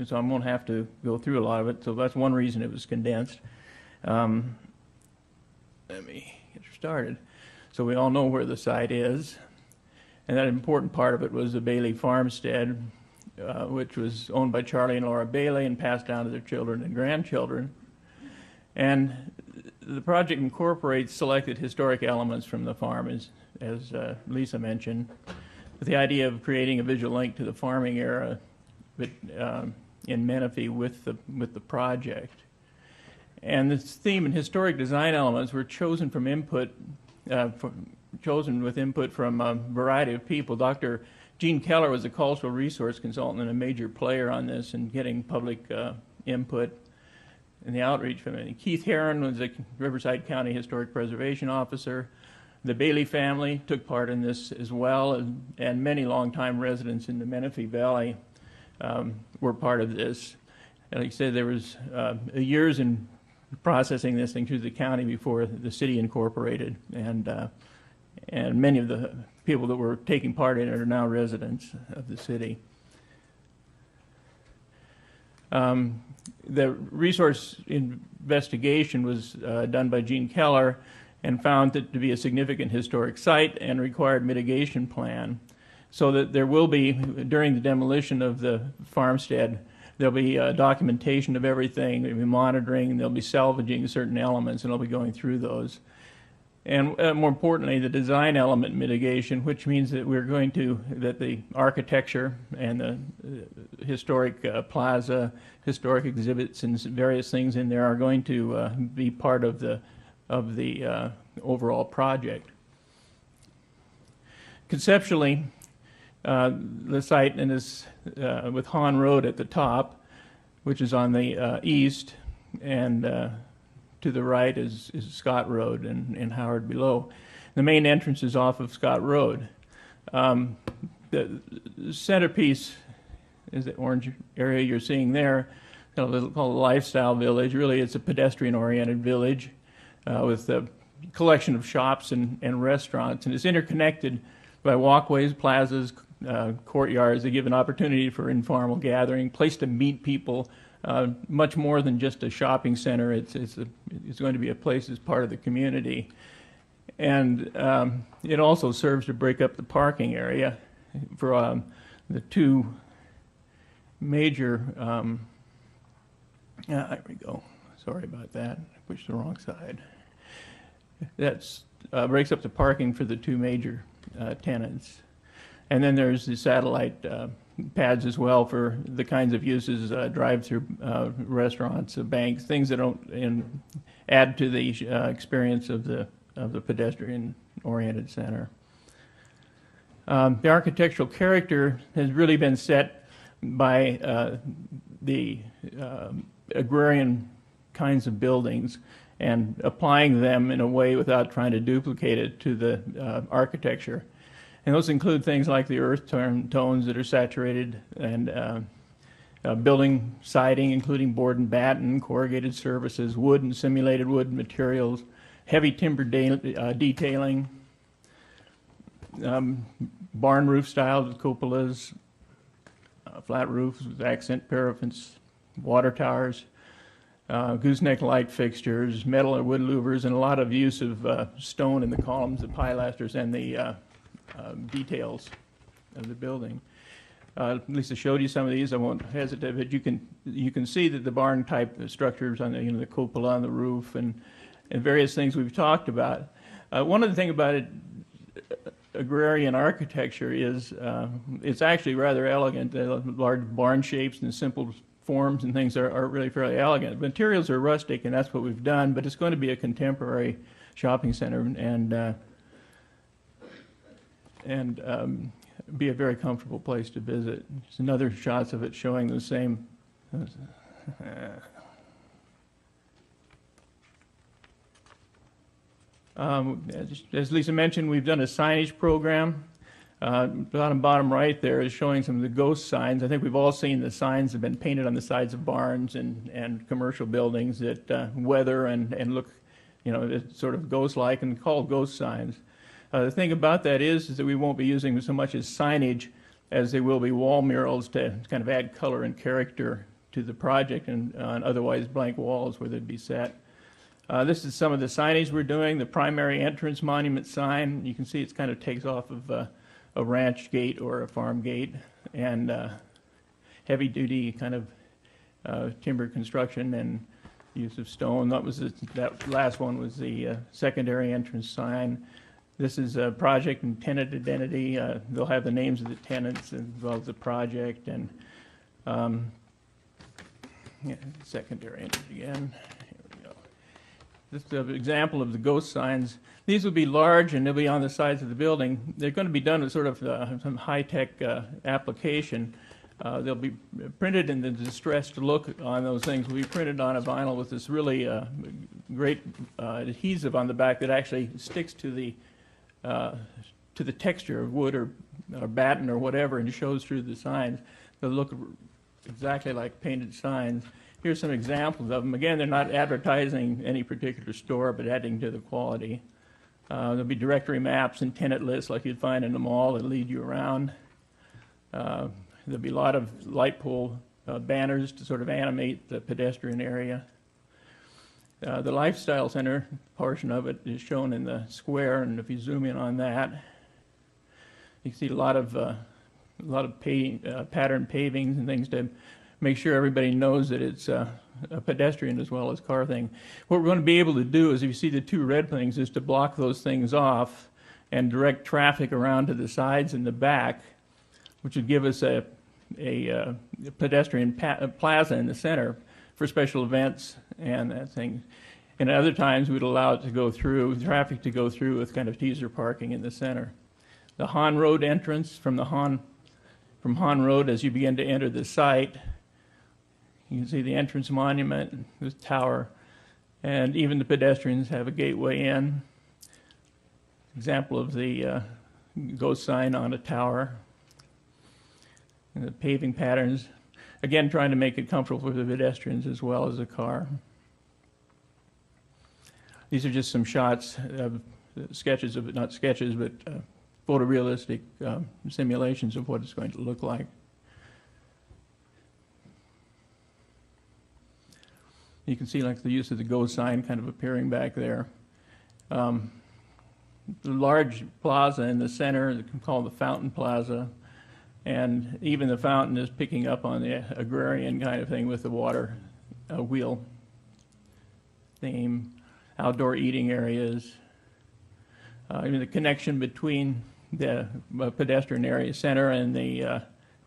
O: so I won't have to go through a lot of it, so that's one reason it was condensed. Let me get started. So we all know where the site is, and that important part of it was the Bailey farmstead, which was owned by Charlie and Laura Bailey and passed down to their children and grandchildren. And the project incorporates selected historic elements from the farm, as Lisa mentioned, with the idea of creating a visual link to the farming era in Menifee with the project. And this theme and historic design elements were chosen from input, chosen with input from a variety of people. Dr. Gene Keller was a cultural resource consultant and a major player on this and getting public input and the outreach from it. Keith Heron was a Riverside County Historic Preservation Officer. The Bailey family took part in this as well, and many longtime residents in the Menifee Valley were part of this. And like I said, there was years in processing this thing through the county before the city incorporated, and many of the people that were taking part in it are now residents of the city. The resource investigation was done by Gene Keller and found it to be a significant historic site and required mitigation plan, so that there will be, during the demolition of the farmstead, there'll be documentation of everything, there'll be monitoring, and they'll be salvaging certain elements, and they'll be going through those. And more importantly, the design element mitigation, which means that that the architecture and the historic plaza, historic exhibits, and various things in there are going to be part of the overall project. Conceptually, the site is with Hahn Road at the top, which is on the east, and to the right is Scott Road and Howard below. The main entrance is off of Scott Road. The centerpiece is the orange area you're seeing there, called a lifestyle village. Really, it's a pedestrian-oriented village with a collection of shops and restaurants, and it's interconnected by walkways, plazas, courtyards. They give an opportunity for informal gathering, place to meet people, much more than just a shopping center. It's going to be a place as part of the community. And it also serves to break up the parking area for the two major, there we go, sorry about that, I pushed the wrong side. That breaks up the parking for the two major tenants. And then there's the satellite pads as well for the kinds of uses, drive-through restaurants, banks, things that don't add to the experience of the pedestrian-oriented center. The architectural character has really been set by the agrarian kinds of buildings and applying them in a way without trying to duplicate it to the architecture. And those include things like the earth tones that are saturated, and building siding, including board and batten, corrugated surfaces, wood and simulated wood materials, heavy timber detailing, barn roof styles with cupolas, flat roofs with accent paraffins, water towers. gooseneck light fixtures, metal or wood louvers, and a lot of use of stone in the columns, the pilasters, and the details of the building. Lisa showed you some of these. I won't hesitate, but you can see that the barn type structures on the the cupola on the roof and various things we've talked about. One of the things about it, agrarian architecture is it's actually rather elegant. The large barn shapes and simple forms and things are really fairly elegant. Materials are rustic, and that's what we've done, but it's going to be a contemporary shopping center and be a very comfortable place to visit. There's another shots of it showing the same. As Lisa mentioned, we've done a signage program. Bottom right there is showing some of the ghost signs. I think we've all seen the signs that have been painted on the sides of barns and commercial buildings that weather and look, it's sort of ghost-like and called ghost signs. The thing about that is that we won't be using so much as signage as they will be wall murals to kind of add color and character to the project and on otherwise blank walls where they'd be set. This is some of the signage we're doing. The primary entrance monument sign, you can see it kind of takes off of a ranch gate or a farm gate, and heavy-duty kind of timber construction and use of stone. That last one was the secondary entrance sign. This is a project and tenant identity. They'll have the names of the tenants as well as the project, and secondary entrance again. This is an example of the ghost signs. These will be large and they'll be on the sides of the building. They're going to be done with sort of some high-tech application. They'll be printed, and the distressed look on those things will be printed on a vinyl with this really great adhesive on the back that actually sticks to the texture of wood or batten or whatever and shows through the signs. They'll look exactly like painted signs. Here's some examples of them. Again, they're not advertising any particular store, but adding to the quality. There'll be directory maps and tenant lists like you'd find in the mall that lead you around. There'll be a lot of light pole banners to sort of animate the pedestrian area. The lifestyle center portion of it is shown in the square, and if you zoom in on that, you can see a lot of pattern pavings and things to make sure everybody knows that it's a pedestrian as well as car thing. What we're going to be able to do is, if you see the two red things, is to block those things off and direct traffic around to the sides and the back, which would give us a pedestrian plaza in the center for special events and that thing. And at other times, we'd allow it to go through, traffic to go through with kind of teaser parking in the center. The Hahn Road entrance from Hahn Road, as you begin to enter the site, you can see the entrance monument, this tower, and even the pedestrians have a gateway in. Example of the ghost sign on a tower. And the paving patterns, again, trying to make it comfortable for the pedestrians as well as the car. These are just some shots of sketches of it, not sketches, but photorealistic simulations of what it's going to look like. You can see like the use of the go sign kind of appearing back there. The large plaza in the center, called the Fountain Plaza, and even the fountain is picking up on the agrarian kind of thing with the water wheel theme. Outdoor eating areas. Even the connection between the pedestrian area center and the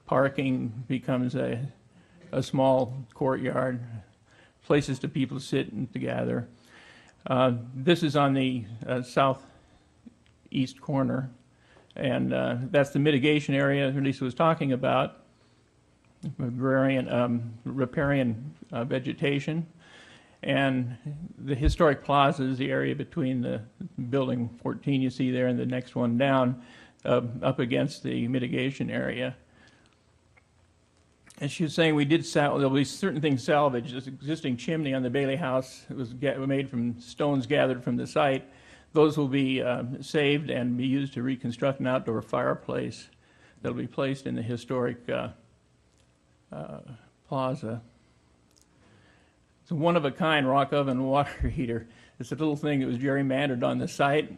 O: parking becomes a small courtyard, places to people sit and to gather. This is on the southeast corner, and that's the mitigation area Lisa was talking about, agrarian, riparian vegetation. And the historic plaza is the area between the building 14 you see there and the next one down, up against the mitigation area. And she was saying there'll be certain things salvaged. This existing chimney on the Bailey House was made from stones gathered from the site. Those will be saved and be used to reconstruct an outdoor fireplace that'll be placed in the historic plaza. It's a one-of-a-kind rock oven water heater. It's a little thing that was gerrymandered on the site.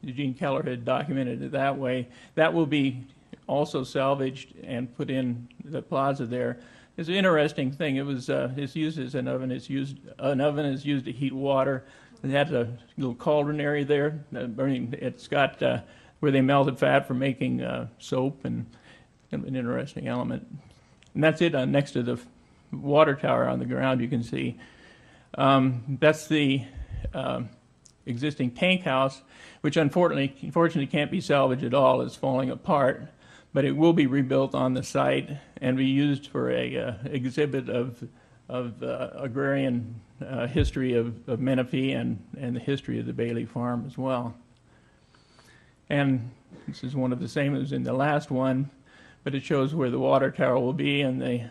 O: Eugene Keller had documented it that way. That will be also salvaged and put in the plaza there. It's an interesting thing. It's used as an oven. An oven is used to heat water. It has a little cauldron area there. It's got where they melted fat for making soap, and kind of an interesting element. And that's it next to the water tower on the ground you can see. That's the existing tank house, which unfortunately can't be salvaged at all. It's falling apart, but it will be rebuilt on the site and be used for a exhibit of agrarian history of Menifee and the history of the Bailey Farm as well. And this is one of the same as in the last one, but it shows where the water tower will be and the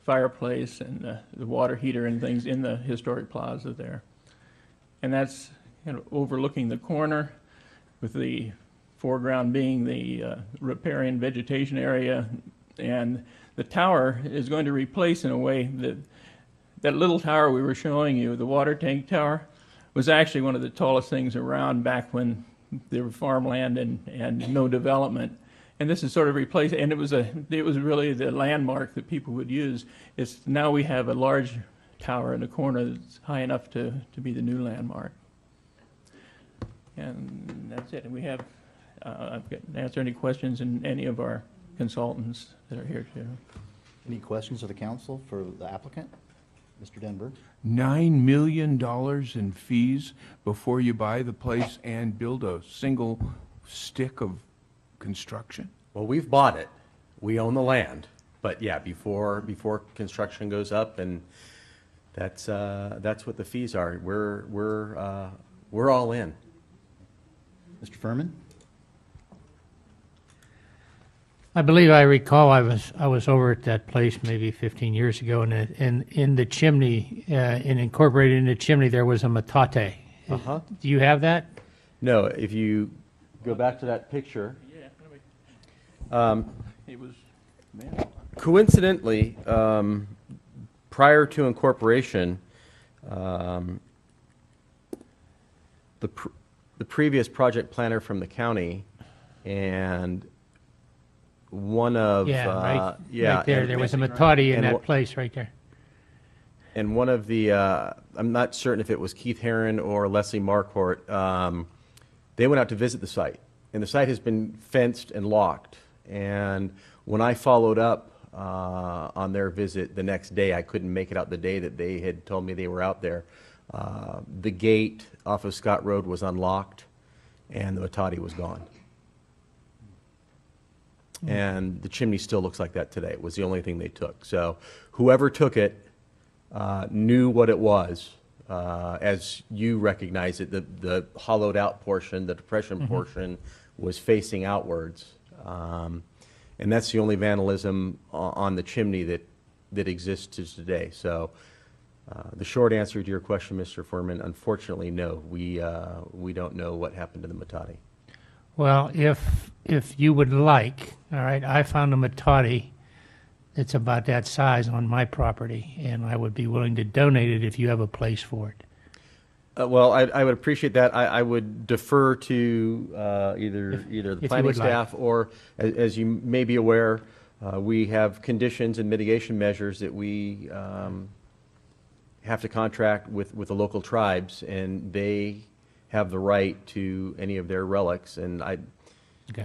O: fireplace and the water heater and things in the historic plaza there. And that's kind of overlooking the corner, with the foreground being the riparian vegetation area. And the tower is going to replace, in a way, that little tower we were showing you, the water tank tower, was actually one of the tallest things around back when there were farmland and no development. And this is sort of replaced, and it was really the landmark that people would use. Now we have a large tower in the corner that's high enough to be the new landmark. And that's it. And we have, I've got to answer any questions in any of our consultants that are here too.
A: Any questions of the council for the applicant? Mr. Denberg?
H: $9 million in fees before you buy the place and build a single stick of construction?
N: Well, we've bought it. We own the land. But yeah, before construction goes up, and that's what the fees are. We're all in.
A: Mr. Furman?
D: I believe I recall I was over at that place maybe 15 years ago, and in the chimney, and incorporated in the chimney, there was a metate.
N: Uh-huh.
D: Do you have that?
N: No, if you go back to that picture.
O: It was
N: Coincidentally, prior to incorporation, the previous project planner from the county and one of
D: right there. There was a metate in that place right there.
N: And one of the I'm not certain if it was Keith Herron or Leslie Marquardt. They went out to visit the site, and the site has been fenced and locked. And when I followed up on their visit the next day, I couldn't make it out the day that they had told me they were out there. The gate off of Scott Road was unlocked, and the metate was gone. And the chimney still looks like that today. It was the only thing they took. So whoever took it knew what it was. As you recognize it, the hollowed out portion, the depression portion, was facing outwards. And that's the only vandalism on the chimney that exists to today. So the short answer to your question, Mr. Furman, unfortunately, no. We don't know what happened to the metate.
D: Well, if you would like, all right, I found a metate that's about that size on my property, and I would be willing to donate it if you have a place for it.
N: Well, I would appreciate that. I would defer to either the planning staff or, as you may be aware, we have conditions and mitigation measures that we have to contract with the local tribes, and they have the right to any of their relics. And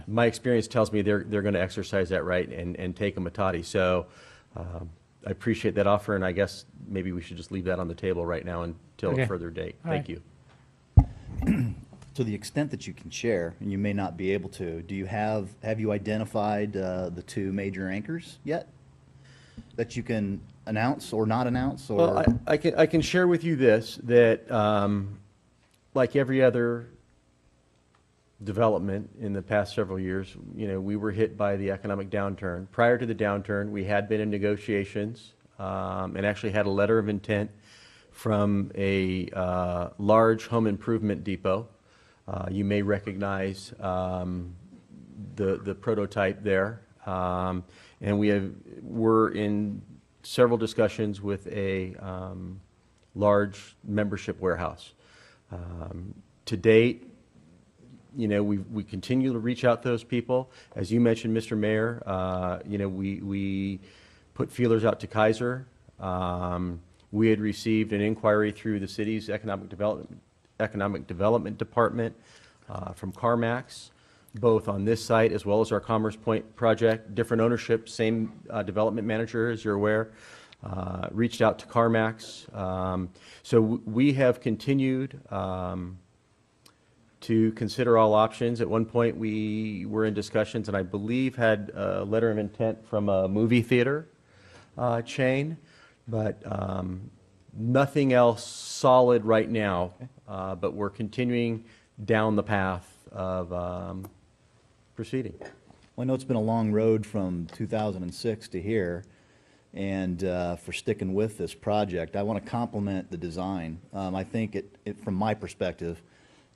N: my experience tells me they're going to exercise that right and take a metate. So I appreciate that offer, and I guess maybe we should just leave that on the table right now until a further date. Thank you.
A: To the extent that you can share, and you may not be able to, have you identified the two major anchors yet that you can announce or not announce? Or?
N: Well, I can share with you this, that like every other development in the past several years, we were hit by the economic downturn. Prior to the downturn, we had been in negotiations and actually had a letter of intent from a large home improvement depot. You may recognize the prototype there. And we're in several discussions with a large membership warehouse. To date, you know, we continue to reach out to those people. As you mentioned, Mr. Mayor, you know, we put feelers out to Kaiser. We had received an inquiry through the city's economic development department from CarMax, both on this site as well as our Commerce Point project. Different ownership, same development manager, as you're aware. Reached out to CarMax. So we have continued to consider all options. At one point, we were in discussions, and I believe had a letter of intent from a movie theater chain, but nothing else solid right now. But we're continuing down the path of proceeding.
A: Well, I know it's been a long road from 2006 to here, and for sticking with this project. I want to compliment the design. I think from my perspective,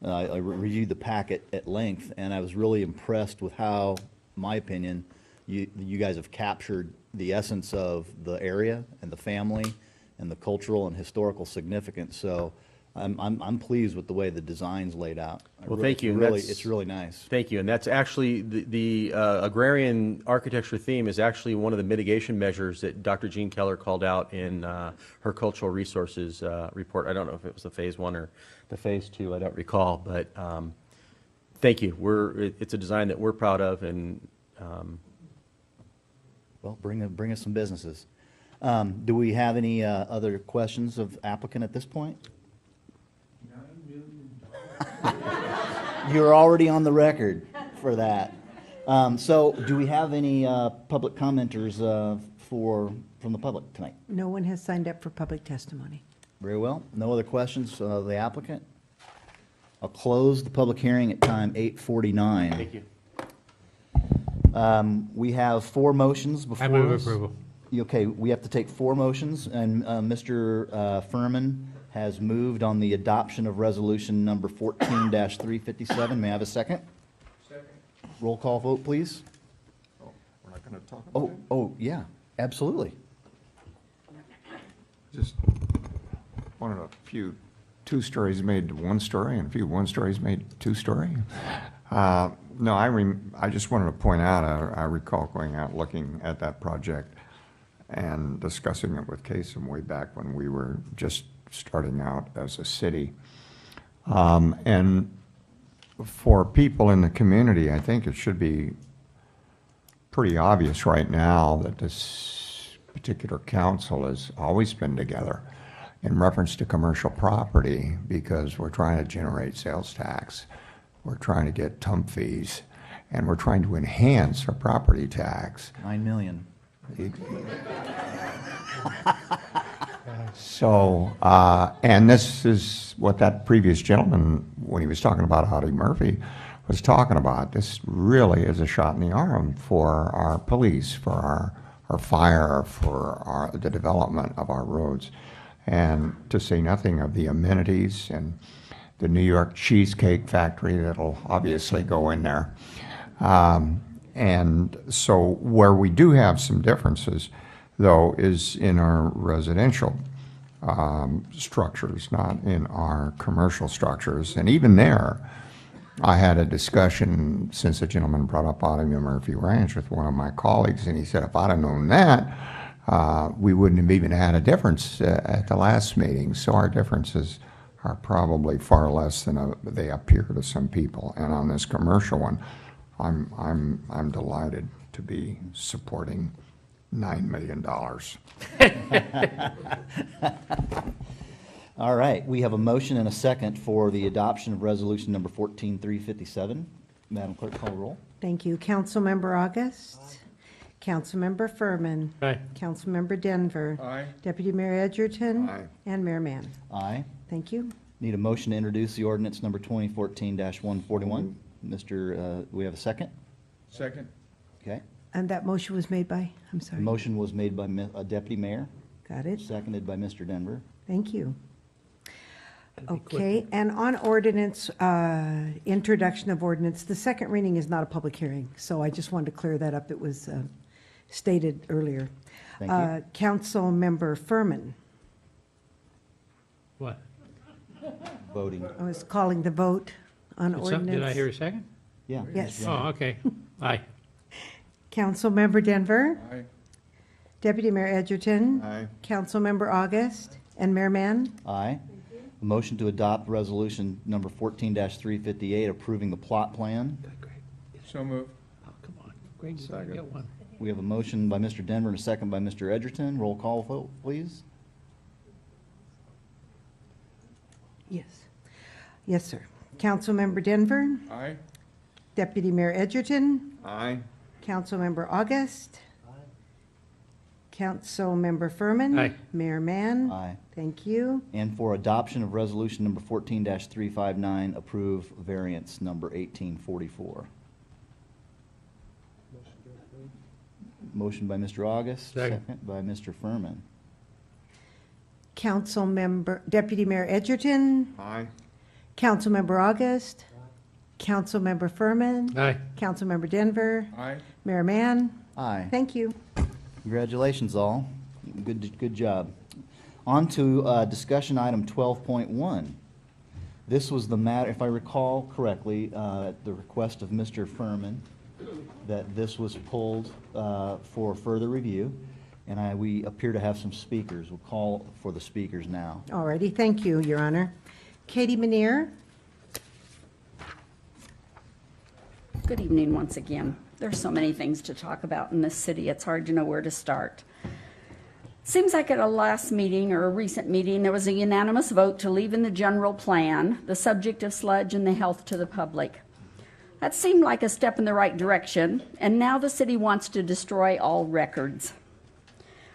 A: I reviewed the packet at length, and I was really impressed with how, in my opinion, you guys have captured the essence of the area and the family and the cultural and historical significance. So I'm pleased with the way the design's laid out.
N: Well, thank you.
A: It's really nice.
N: Thank you. And that's actually the agrarian architecture theme is actually one of the mitigation measures that Dr. Jean Keller called out in her cultural resources report. I don't know if it was the phase 1 or the phase 2. I don't recall, but thank you. It's a design that we're proud of, and
A: well, bring us some businesses. Do we have any other questions of applicant at this point? You're already on the record for that. So do we have any public commenters from the public tonight?
C: No one has signed up for public testimony.
A: Very well. No other questions of the applicant? I'll close the public hearing at time 8:49.
N: Thank you.
A: We have 4 motions before us.
D: I move approval.
A: Okay, we have to take 4 motions, and Mr. Furman has moved on the adoption of resolution number 14-357. May I have a second?
G: Second.
A: Roll call vote, please.
G: Oh, we're not going to talk about it?
A: Oh, yeah, absolutely.
G: Just one of a few 2-stories made to 1-story and a few 1-stories made 2-story. No, I just wanted to point out, I recall going out looking at that project and discussing it with Kasem way back when we were just starting out as a city. And for people in the community, I think it should be pretty obvious right now that this particular council has always been together in reference to commercial property because we're trying to generate sales tax, we're trying to get TUMP fees, and we're trying to enhance our property tax.
A: 9 million.
G: So, and this is what that previous gentleman, when he was talking about Audie Murphy, was talking about. This really is a shot in the arm for our police, for our fire, for the development of our roads. And to say nothing of the amenities and the New York Cheesecake Factory that'll obviously go in there. And so where we do have some differences, though, is in our residential structures, not in our commercial structures. And even there, I had a discussion, since the gentleman brought up Audie Murphy Ranch, with one of my colleagues, and he said, if I'd have known that, we wouldn't have even had a difference at the last meeting. So our differences are probably far less than they appear to some people. And on this commercial one, I'm delighted to be supporting $9 million.
A: All right, we have a motion and a second for the adoption of resolution number 14-357. Madam Clerk, call the roll.
C: Thank you. Councilmember August. Councilmember Furman.
D: Aye.
C: Councilmember Denver.
H: Aye.
C: Deputy Mayor Edgerton.
G: Aye.
C: And Mayor Mann.
A: Aye.
C: Thank you.
A: Need a motion to introduce the ordinance number 2014-141. We have a second?
H: Second.
A: Okay.
C: And that motion was made by, I'm
A: The
C: sorry.
A: motion was made by Deputy Mayor,
C: Got it.
A: seconded by Mr. Denver.
C: Thank you. Okay, and on ordinance, introduction of ordinance, the second reading is not a public hearing, so I just wanted to clear that up. It was stated earlier.
A: Thank you.
C: Councilmember Furman.
D: What?
A: Voting.
C: I was calling the vote on ordinance.
D: Did I hear a second?
A: Yeah.
C: Yes.
D: Oh, okay. Aye.
C: Councilmember Denver.
H: Aye.
C: Deputy Mayor Edgerton.
G: Aye.
C: Councilmember August. And Mayor Mann.
A: Aye. A motion to adopt resolution number 14-358, approving the plot plan.
H: So moved.
D: Oh, come on. Greg, you gotta get one.
A: We have a motion by Mr. Denver and a second by Mr. Edgerton. Roll call vote, please.
C: Yes. Yes, sir. Councilmember Denver.
H: Aye.
C: Deputy Mayor Edgerton.
G: Aye.
C: Councilmember August. Councilmember Furman.
D: Aye.
C: Mayor Mann.
A: Aye.
C: Thank you.
A: And for adoption of resolution number 14-359, approve variance number 1844. Motion by Mr. August,
D: Second.
A: second by Mr. Furman.
C: Deputy Mayor Edgerton.
G: Aye.
C: Councilmember August. Councilmember Furman.
D: Aye.
C: Councilmember Denver.
H: Aye.
C: Mayor Mann.
A: Aye.
C: Thank you.
A: Congratulations, all. Good job. On to discussion item 12.1. This was the matter, if I recall correctly, at the request of Mr. Furman, that this was pulled for further review, and we appear to have some speakers. We'll call for the speakers now.
C: Alrighty, thank you, Your Honor. Katie Manier.
Q: Good evening once again. There's so many things to talk about in this city, it's hard to know where to start. Seems like at a last meeting or a recent meeting, there was a unanimous vote to leave in the general plan the subject of sludge and the health to the public. That seemed like a step in the right direction, and now the city wants to destroy all records.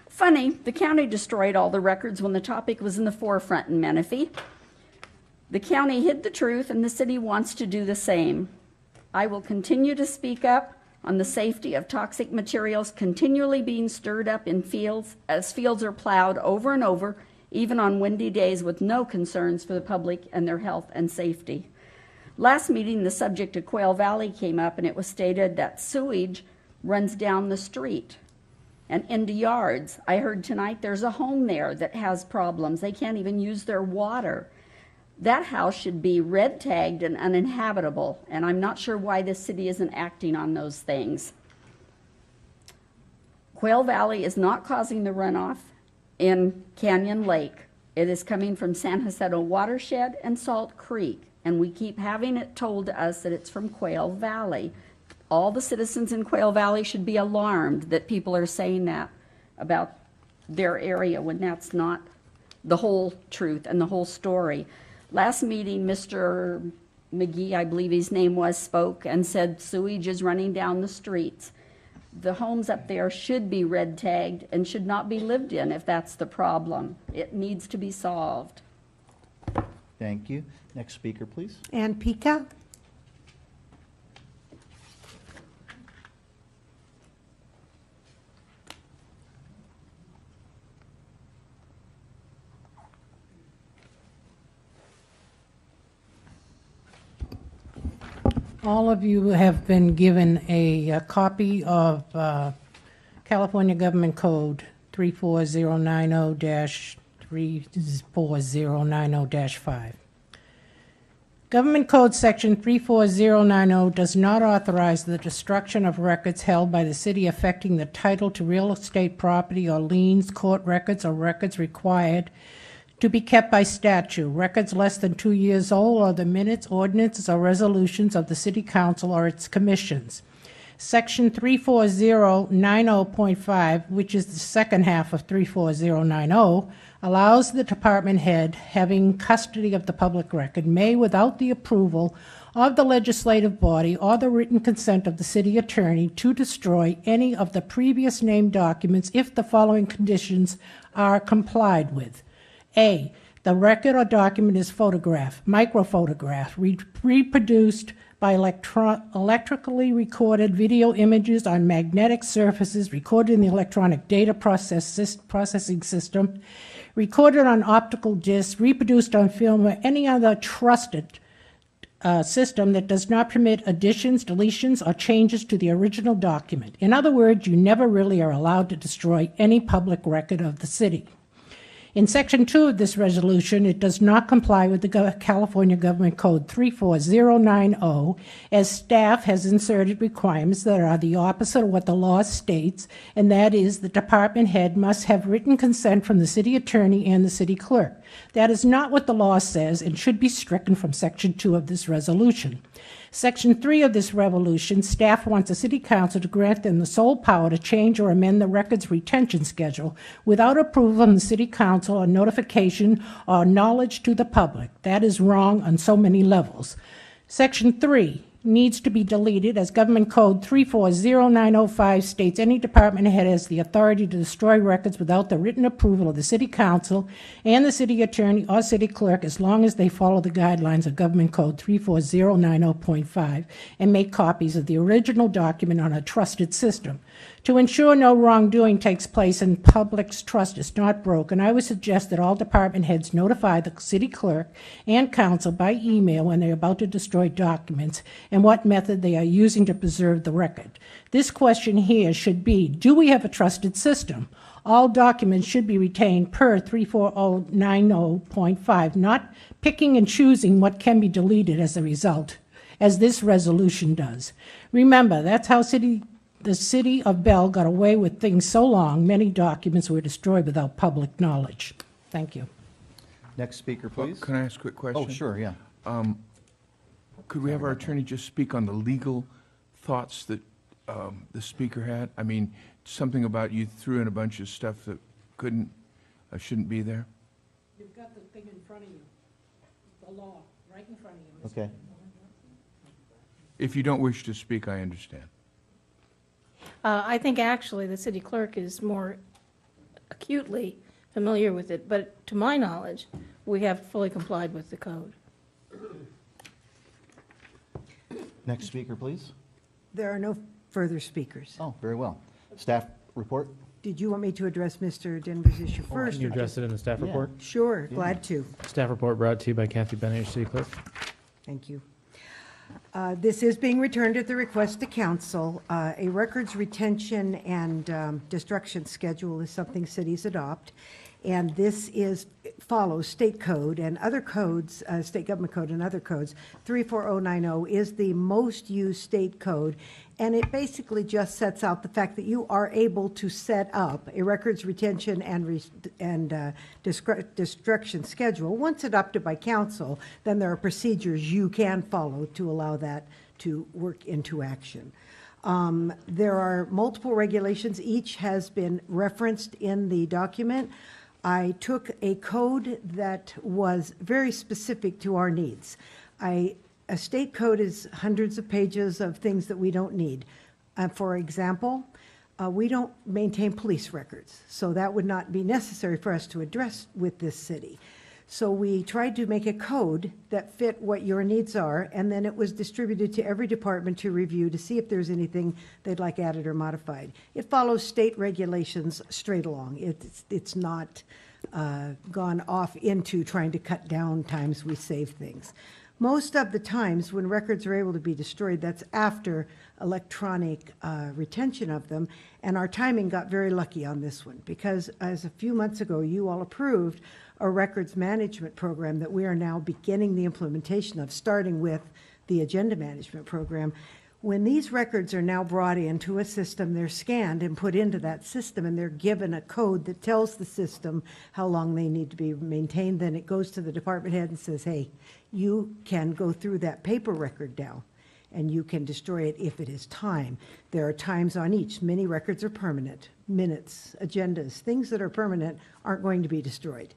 Q: Funny, the county destroyed all the records when the topic was in the forefront in Menifee. The county hid the truth, and the city wants to do the same. I will continue to speak up on the safety of toxic materials continually being stirred up in fields as fields are plowed over and over, even on windy days with no concerns for the public and their health and safety. Last meeting, the subject of Quail Valley came up, and it was stated that sewage runs down the street and into yards. I heard tonight there's a home there that has problems. They can't even use their water. That house should be red tagged and uninhabitable, and I'm not sure why this city isn't acting on those things. Quail Valley is not causing the runoff in Canyon Lake. It is coming from San Jacinto Watershed and Salt Creek, and we keep having it told to us that it's from Quail Valley. All the citizens in Quail Valley should be alarmed that people are saying that about their area when that's not the whole truth and the whole story. Last meeting, Mr. McGee, I believe his name was, spoke and said sewage is running down the streets. The homes up there should be red tagged and should not be lived in if that's the problem. It needs to be solved.
A: Thank you. Next speaker, please.
C: Ann Pica.
R: All of you have been given a copy of California Government Code 34090-34090-5. Government Code Section 34090 does not authorize the destruction of records held by the city affecting the title to real estate property or liens, court records, or records required to be kept by statute. Records less than 2 years old or the minutes, ordinances, or resolutions of the city council or its commissions. Section 34090.5, which is the second half of 34090, allows the department head having custody of the public record may, without the approval of the legislative body or the written consent of the city attorney, to destroy any of the previous named documents if the following conditions are complied with. A, the record or document is photographed, microphotographed, reproduced by electrically recorded video images on magnetic surfaces, recorded in the electronic data processing system, recorded on optical discs, reproduced on film, or any other trusted system that does not permit additions, deletions, or changes to the original document. In other words, you never really are allowed to destroy any public record of the city. In Section 2 of this resolution, it does not comply with the California Government Code 34090, as staff has inserted requirements that are the opposite of what the law states, and that is the department head must have written consent from the city attorney and the city clerk. That is not what the law says and should be stricken from Section 2 of this resolution. Section 3 of this resolution, staff wants the city council to grant them the sole power to change or amend the records retention schedule without approval from the city council or notification or knowledge to the public. That is wrong on so many levels. Section 3 needs to be deleted, as Government Code 340905 states any department head has the authority to destroy records without the written approval of the city council and the city attorney or city clerk, as long as they follow the guidelines of Government Code 34090.5 and make copies of the original document on a trusted system. To ensure no wrongdoing takes place and public's trust is not broken, I would suggest that all department heads notify the city clerk and council by email when they're about to destroy documents and what method they are using to preserve the record. This question here should be, do we have a trusted system? All documents should be retained per 34090.5, not picking and choosing what can be deleted as a result, as this resolution does. Remember, that's how the city of Bell got away with things so long, many documents were destroyed without public knowledge. Thank you.
A: Next speaker, please.
H: Can I ask a quick question?
A: Oh, sure, yeah.
H: Could we have our attorney just speak on the legal thoughts that the speaker had? I mean, something about you threw in a bunch of stuff that shouldn't be there?
R: You've got the thing in front of you, the law, right in front of you.
A: Okay.
H: If you don't wish to speak, I understand.
P: I think actually the city clerk is more acutely familiar with it, but to my knowledge, we have fully complied with the code.
A: Next speaker, please.
C: There are no further speakers.
A: Oh, very well. Staff report?
C: Did you want me to address Mr. Denver's issue first?
B: Can you address it in the staff
A: Yeah.
B: report?
C: Sure, glad to.
B: Staff report brought to you by Kathy Bennett, city clerk.
C: Thank you. This is being returned at the request of council. A records retention and destruction schedule is something cities adopt, and this follows state code and other codes, state government code and other codes. 34090 is the most used state code, and it basically just sets out the fact that you are able to set up a records retention and destruction schedule. Once adopted by council, then there are procedures you can follow to allow that to work into action. There are multiple regulations. Each has been referenced in the document. I took a code that was very specific to our needs. A state code is hundreds of pages of things that we don't need. For example, we don't maintain police records, so that would not be necessary for us to address with this city. So we tried to make a code that fit what your needs are, and then it was distributed to every department to review to see if there's anything they'd like added or modified. It follows state regulations straight along. It's not gone off into trying to cut down times we save things. Most of the times when records are able to be destroyed, that's after electronic retention of them, and our timing got very lucky on this one, because as a few months ago, you all approved a records management program that we are now beginning the implementation of, starting with the agenda management program. When these records are now brought into a system, they're scanned and put into that system, and they're given a code that tells the system how long they need to be maintained. Then it goes to the department head and says, hey, you can go through that paper record now, and you can destroy it if it is time. There are times on each. Many records are permanent. Minutes, agendas, things that are permanent aren't going to be destroyed,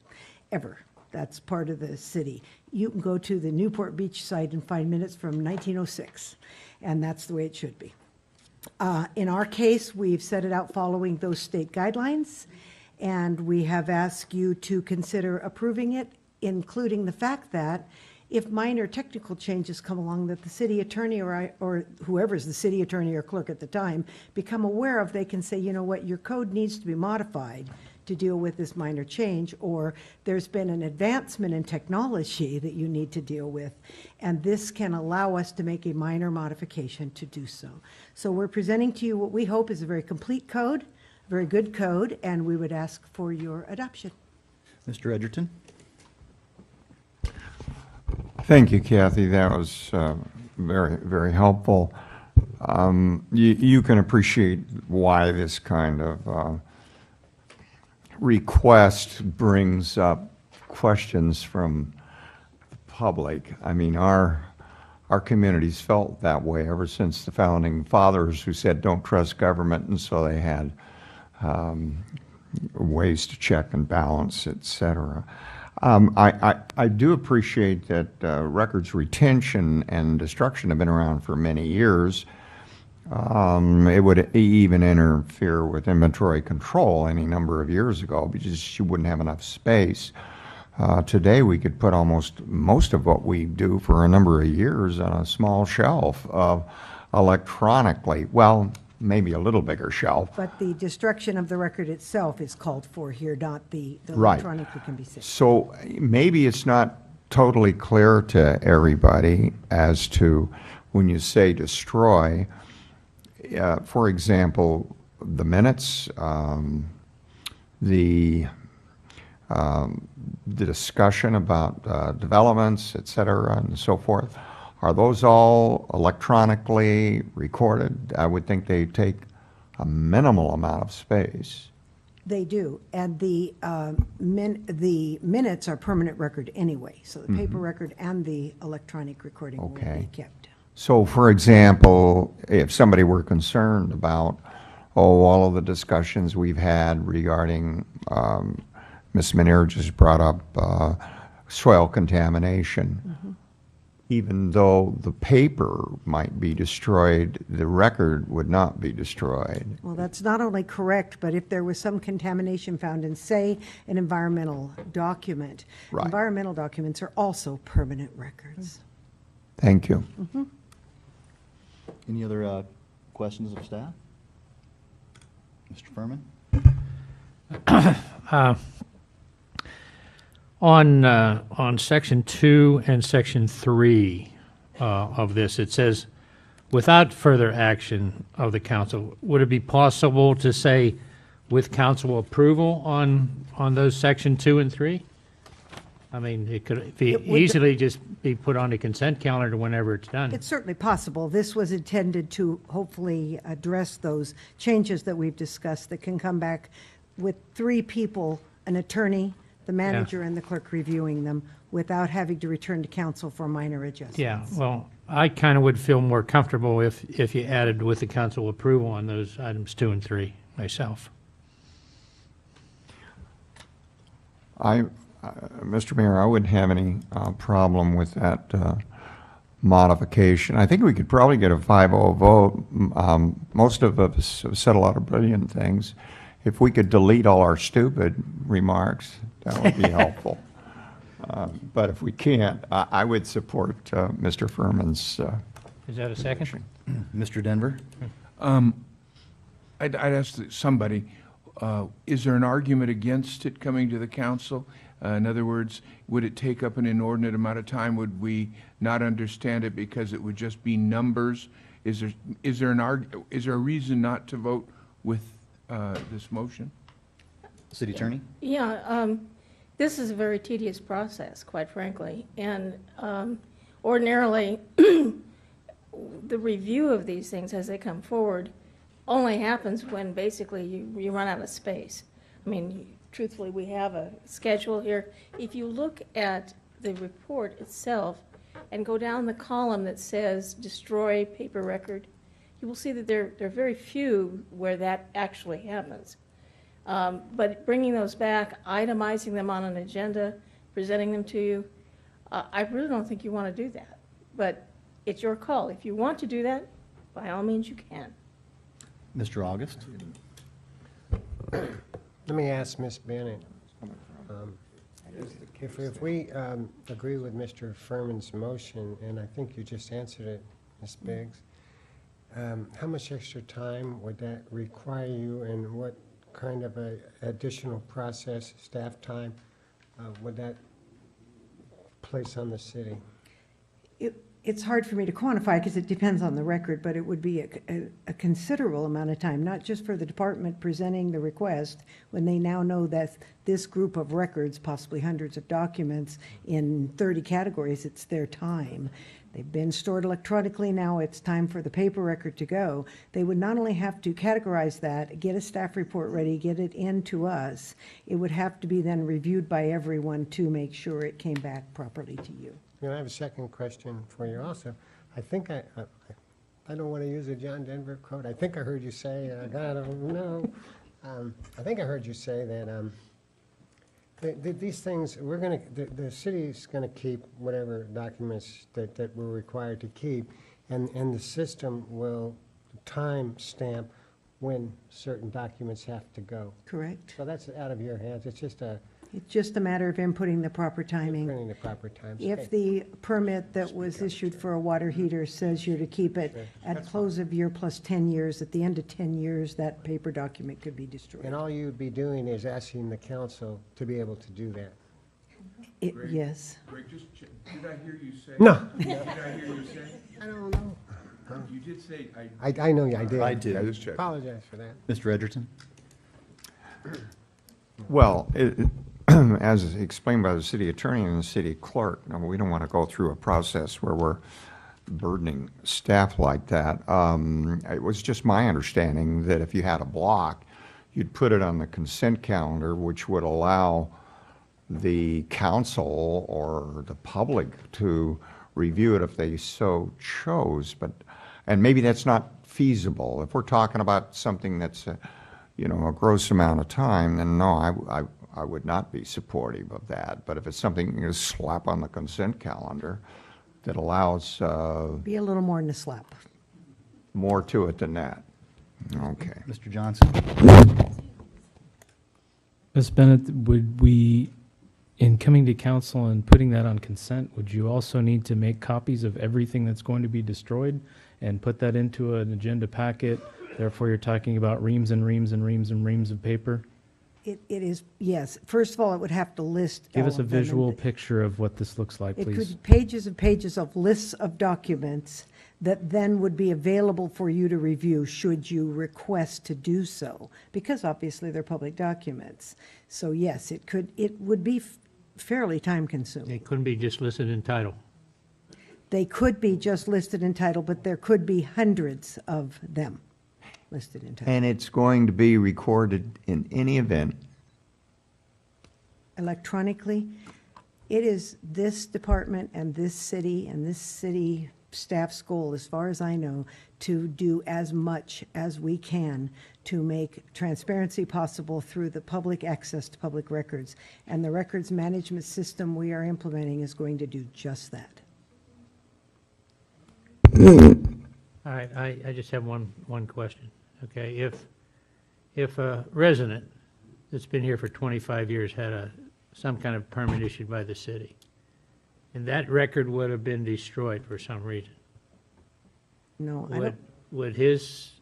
C: ever. That's part of the city. You can go to the Newport Beach site and find minutes from 1906, and that's the way it should be. In our case, we've set it out following those state guidelines, and we have asked you to consider approving it, including the fact that if minor technical changes come along that the city attorney or whoever's the city attorney or clerk at the time become aware of, they can say, you know what, your code needs to be modified to deal with this minor change, or there's been an advancement in technology that you need to deal with, and this can allow us to make a minor modification to do so. So we're presenting to you what we hope is a very complete code, a very good code, and we would ask for your adoption.
A: Mr. Edgerton?
G: Thank you, Kathy. That was very, very helpful. You can appreciate why this kind of request brings up questions from the public. I mean, our communities felt that way ever since the founding fathers, who said don't trust government, and so they had ways to check and balance, et cetera. I do appreciate that records retention and destruction have been around for many years. It would even interfere with inventory control any number of years ago because you wouldn't have enough space. Today we could put most of what we do for a number of years on a small shelf electronically. Well, maybe a little bigger shelf.
C: But the destruction of the record itself is called for here, not the
G: Right.
C: electronically can be saved.
G: So maybe it's not totally clear to everybody as to when you say destroy, for example, the minutes, the discussion about developments, et cetera, and so forth. Are those all electronically recorded? I would think they take a minimal amount of space.
C: They do, and the minutes are permanent record anyway, so the paper record and the electronic recording will be kept.
G: So, for example, if somebody were concerned about, all of the discussions we've had regarding, Ms. Minier just brought up soil contamination. Even though the paper might be destroyed, the record would not be destroyed.
C: Well, that's not only correct, but if there was some contamination found in, say, an environmental document,
G: Right.
C: environmental documents are also permanent records.
G: Thank you.
A: Any other questions of staff? Mr. Furman?
D: On section 2 and section 3 of this, it says, without further action of the council, would it be possible to say with council approval on those section 2 and 3? I mean, it could easily just be put on the consent calendar whenever it's done.
C: It's certainly possible. This was intended to hopefully address those changes that we've discussed that can come back with 3 people, an attorney, the manager, and the clerk reviewing them without having to return to council for minor adjustments.
D: Yeah, well, I kind of would feel more comfortable if you added with the council approval on those items 2 and 3 myself.
G: Mr. Mayor, I wouldn't have any problem with that modification. I think we could probably get a 5-0 vote. Most of us have said a lot of brilliant things. If we could delete all our stupid remarks, that would be helpful. But if we can't, I would support Mr. Furman's.
D: Is that a second?
A: Mr. Denver?
H: I'd ask somebody, is there an argument against it coming to the council? In other words, would it take up an inordinate amount of time? Would we not understand it because it would just be numbers? Is there a reason not to vote with this motion?
A: City Attorney?
P: Yeah, this is a very tedious process, quite frankly, and ordinarily, the review of these things as they come forward only happens when basically you run out of space. I mean, truthfully, we have a schedule here. If you look at the report itself and go down the column that says destroy paper record, you will see that there are very few where that actually happens. But bringing those back, itemizing them on an agenda, presenting them to you, I really don't think you want to do that. But it's your call. If you want to do that, by all means you can.
A: Mr. August?
F: Let me ask Ms. Bennett, if we agree with Mr. Furman's motion, and I think you just answered it, Ms. Biggs, how much extra time would that require you, and what kind of a additional process, staff time, would that place on the city?
C: It's hard for me to quantify because it depends on the record, but it would be a considerable amount of time, not just for the department presenting the request, when they now know that this group of records, possibly hundreds of documents in 30 categories, it's their time. They've been stored electronically, now it's time for the paper record to go. They would not only have to categorize that, get a staff report ready, get it in to us, it would have to be then reviewed by everyone to make sure it came back properly to you.
F: You know, I have a second question for you also. I think I don't want to use a John Denver quote. I think I heard you say, I don't know. I think I heard you say that these things, the city's going to keep whatever documents that we're required to keep, and the system will time stamp when certain documents have to go.
C: Correct.
F: So that's out of your hands. It's just
C: a matter of inputting the proper timing.
F: Inputting the proper times.
C: If the permit that was issued for a water heater says you're to keep it at close of year plus 10 years, at the end of 10 years, that paper document could be destroyed.
F: And all you'd be doing is asking the council to be able to do that.
C: Yes.
H: Greg, did I hear you say?
F: No.
H: Did I hear you say?
F: I don't know.
H: You did say,
F: I know I did.
A: I did.
H: I just checked.
F: Apologize for that.
A: Mr. Edgerton?
G: Well, as explained by the city attorney and the city clerk, we don't want to go through a process where we're burdening staff like that. It was just my understanding that if you had a block, you'd put it on the consent calendar, which would allow the council or the public to review it if they so chose. And maybe that's not feasible. If we're talking about something that's a gross amount of time, then no, I would not be supportive of that. But if it's something you slap on the consent calendar that allows
C: Be a little more than a slap.
G: more to it than that. Okay.
A: Mr. Johnson?
B: Ms. Bennett, would we, in coming to council and putting that on consent, would you also need to make copies of everything that's going to be destroyed and put that into an agenda packet? Therefore, you're talking about reams and reams and reams and reams of paper?
C: It is, yes. First of all, it would have to list
B: Give
C: all
B: us a
C: of them, and
B: visual picture of what this looks like,
C: It
B: please.
C: could pages and pages of lists of documents that then would be available for you to review should you request to do so, because obviously they're public documents. So yes, it would be fairly time consuming.
D: They couldn't be just listed in title.
C: They could be just listed in title, but there could be hundreds of them listed in title.
G: And it's going to be recorded in any event.
C: Electronically, it is this department and this city staff's goal, as far as I know, to do as much as we can to make transparency possible through the public access to public records. And the records management system we are implementing is going to do just that.
D: All right, I just have one question. Okay, if a resident that's been here for 25 years had some kind of permit issued by the city, and that record would have been destroyed for some reason,
C: No, I don't.
D: would his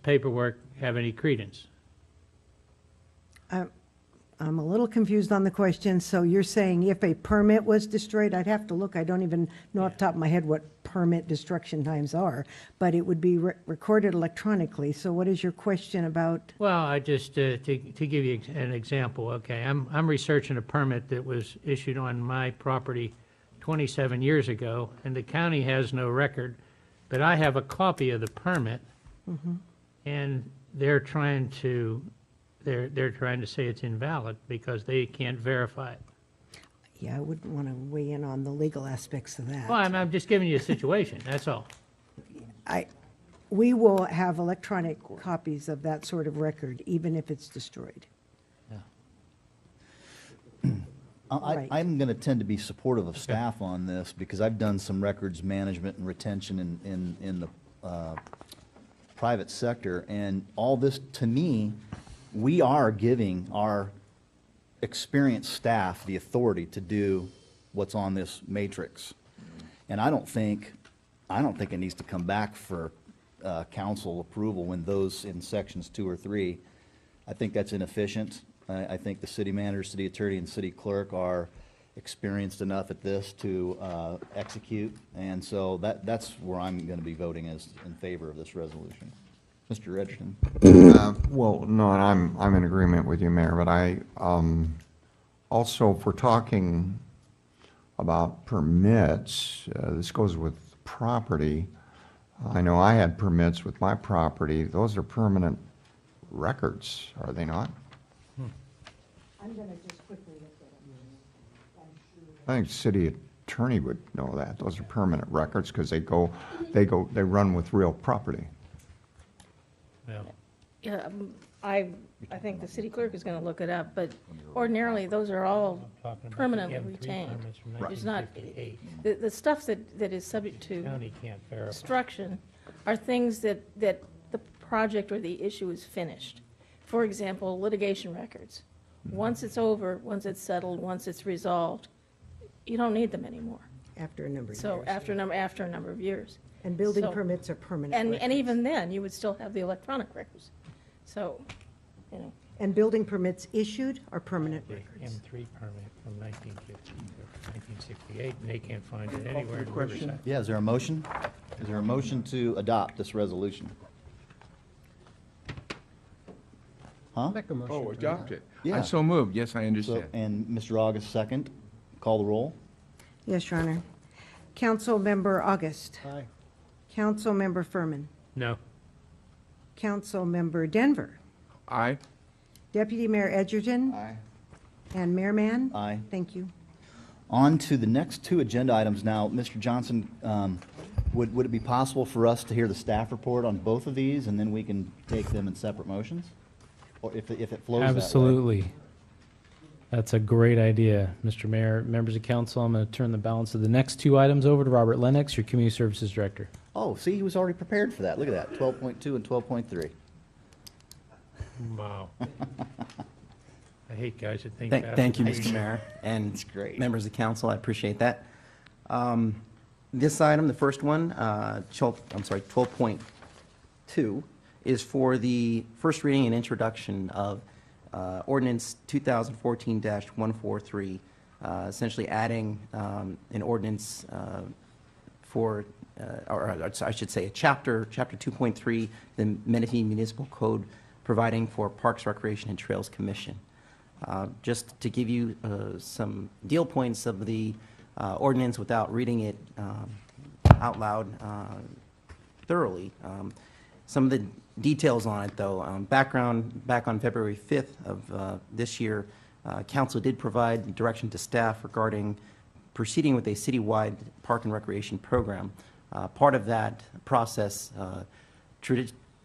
D: paperwork have any credence?
C: I'm a little confused on the question. So you're saying if a permit was destroyed, I'd have to look. I don't even know off the top of my head what permit destruction times are, but it would be recorded electronically. So what is your question about?
D: Well, I just, to give you an example, okay, I'm researching a permit that was issued on my property 27 years ago, and the county has no record, but I have a copy of the permit, and they're trying to say it's invalid because they can't verify it.
C: Yeah, I wouldn't want to weigh in on the legal aspects of that.
D: Well, I'm just giving you a situation, that's all.
C: We will have electronic copies of that sort of record, even if it's destroyed. Right.
A: I'm going to tend to be supportive of staff on this because I've done some records management and retention in the private sector, and all this, to me, we are giving our experienced staff the authority to do what's on this matrix. And I don't think it needs to come back for council approval when those in sections 2 or 3. I think that's inefficient. I think the city manager, city attorney, and city clerk are experienced enough at this to execute, and so that's where I'm going to be voting as in favor of this resolution. Mr. Edgerton.
G: Well, no, and I'm in agreement with you, Mayor, but I, also, if we're talking about permits, this goes with property. I know I had permits with my property. Those are permanent records, are they not?
C: I'm going to just quickly look at it.
G: I think city attorney would know that. Those are permanent records because they run with real property.
P: Yeah, I think the city clerk is going to look it up, but ordinarily, those are all permanently retained. There's not, the stuff that is subject to destruction are things that the project or the issue is finished. For example, litigation records. Once it's over, once it's settled, once it's resolved, you don't need them anymore.
C: After a number of years.
P: So after a number of years.
C: And building
P: So-
C: permits are permanent
P: And
C: records.
P: even then, you would still have the electronic records. So, you know.
C: And building permits issued are permanent
D: The
C: records.
D: M3 permit from 1950 to 1968, and they can't find it anywhere in Riverside.
A: Yeah, is there a motion? Is there a motion to adopt this resolution? Huh?
F: Make a motion
H: Oh,
F: to
H: adopt it.
A: Yeah.
H: I so moved. Yes, I
A: So,
H: understand.
A: and Mr. August, second. Call the roll.
C: Yes, Your Honor. Councilmember August.
F: Aye.
C: Councilmember Furman.
D: No.
C: Councilmember Denver.
H: Aye.
C: Deputy Mayor Edgerton.
G: Aye.
C: And Mayor Mann.
A: Aye.
C: Thank you.
A: On to the next two agenda items now. Mr. Johnson, would it be possible for us to hear the staff report on both of these, and then we can take them in separate motions? Or if it flows that way?
B: Absolutely. That's a great idea, Mr. Mayor. Members of council, I'm going to turn the balance of the next two items over to Robert Lennox, your Community Services Director.
A: Oh, see, he was already prepared for that. Look at that, 12.2 and 12.3.
D: Wow. I hate guys that think
E: Thank you,
A: Nice.
E: Mr. Mayor, and
A: That's great.
E: members of council, I appreciate that. This item, the first one, 12.2, is for the first reading and introduction of ordinance 2014-143, essentially adding an ordinance for, or I should say, chapter 2.3, the Menifee Municipal Code, providing for Parks, Recreation, and Trails Commission. Just to give you some deal points of the ordinance without reading it out loud thoroughly. Some of the details on it, though, back on February 5th of this year, council did provide direction to staff regarding proceeding with a citywide park and recreation program. Part of that process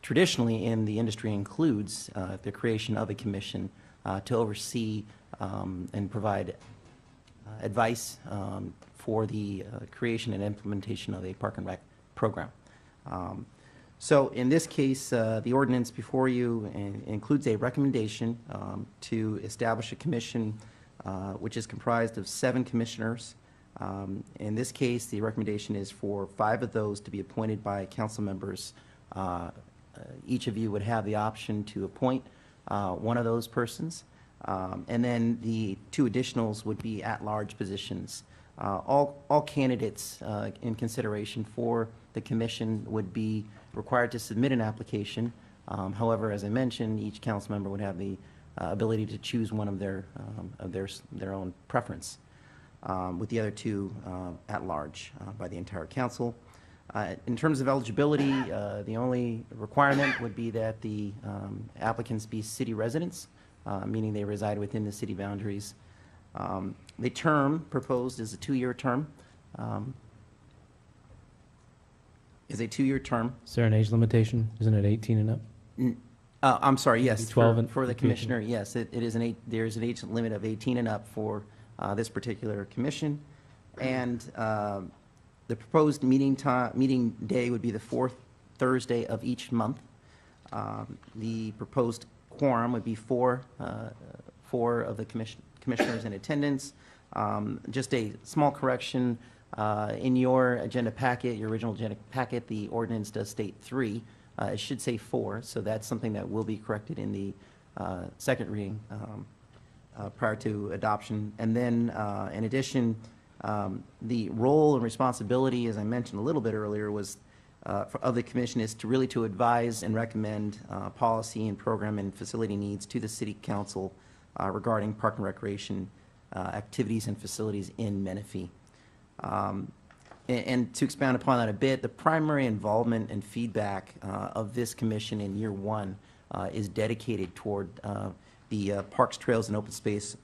E: traditionally in the industry includes the creation of a commission to oversee and provide advice for the creation and implementation of a park and rec program. So in this case, the ordinance before you includes a recommendation to establish a commission which is comprised of 7 commissioners. In this case, the recommendation is for 5 of those to be appointed by council members. Each of you would have the option to appoint one of those persons. And then the 2 additionals would be at-large positions. All candidates in consideration for the commission would be required to submit an application. However, as I mentioned, each council member would have the ability to choose one of their own preference, with the other 2 at large by the entire council. In terms of eligibility, the only requirement would be that the applicants be city residents, meaning they reside within the city boundaries. The term proposed is a 2-year term. Is a 2-year term.
B: Is there an age limitation? Isn't it 18 and up?
E: I'm sorry, yes.
B: 12 and
E: for the commissioner, yes, it is there's an age limit of 18 and up for this particular commission. And the proposed meeting day would be the 4th Thursday of each month. The proposed quorum would be 4 of the commissioners in attendance. Just a small correction, in your agenda packet, your original agenda packet, the ordinance does state 3. It should say 4, so that's something that will be corrected in the second reading prior to adoption. And then, in addition, the role and responsibility, as I mentioned a little bit earlier, was of the commission is to really to advise and recommend policy and program and facility needs to the city council regarding park and recreation activities and facilities in Menifee. And to expound upon that a bit, the primary involvement and feedback of this commission in year one is dedicated toward the Parks, Trails, and Open Space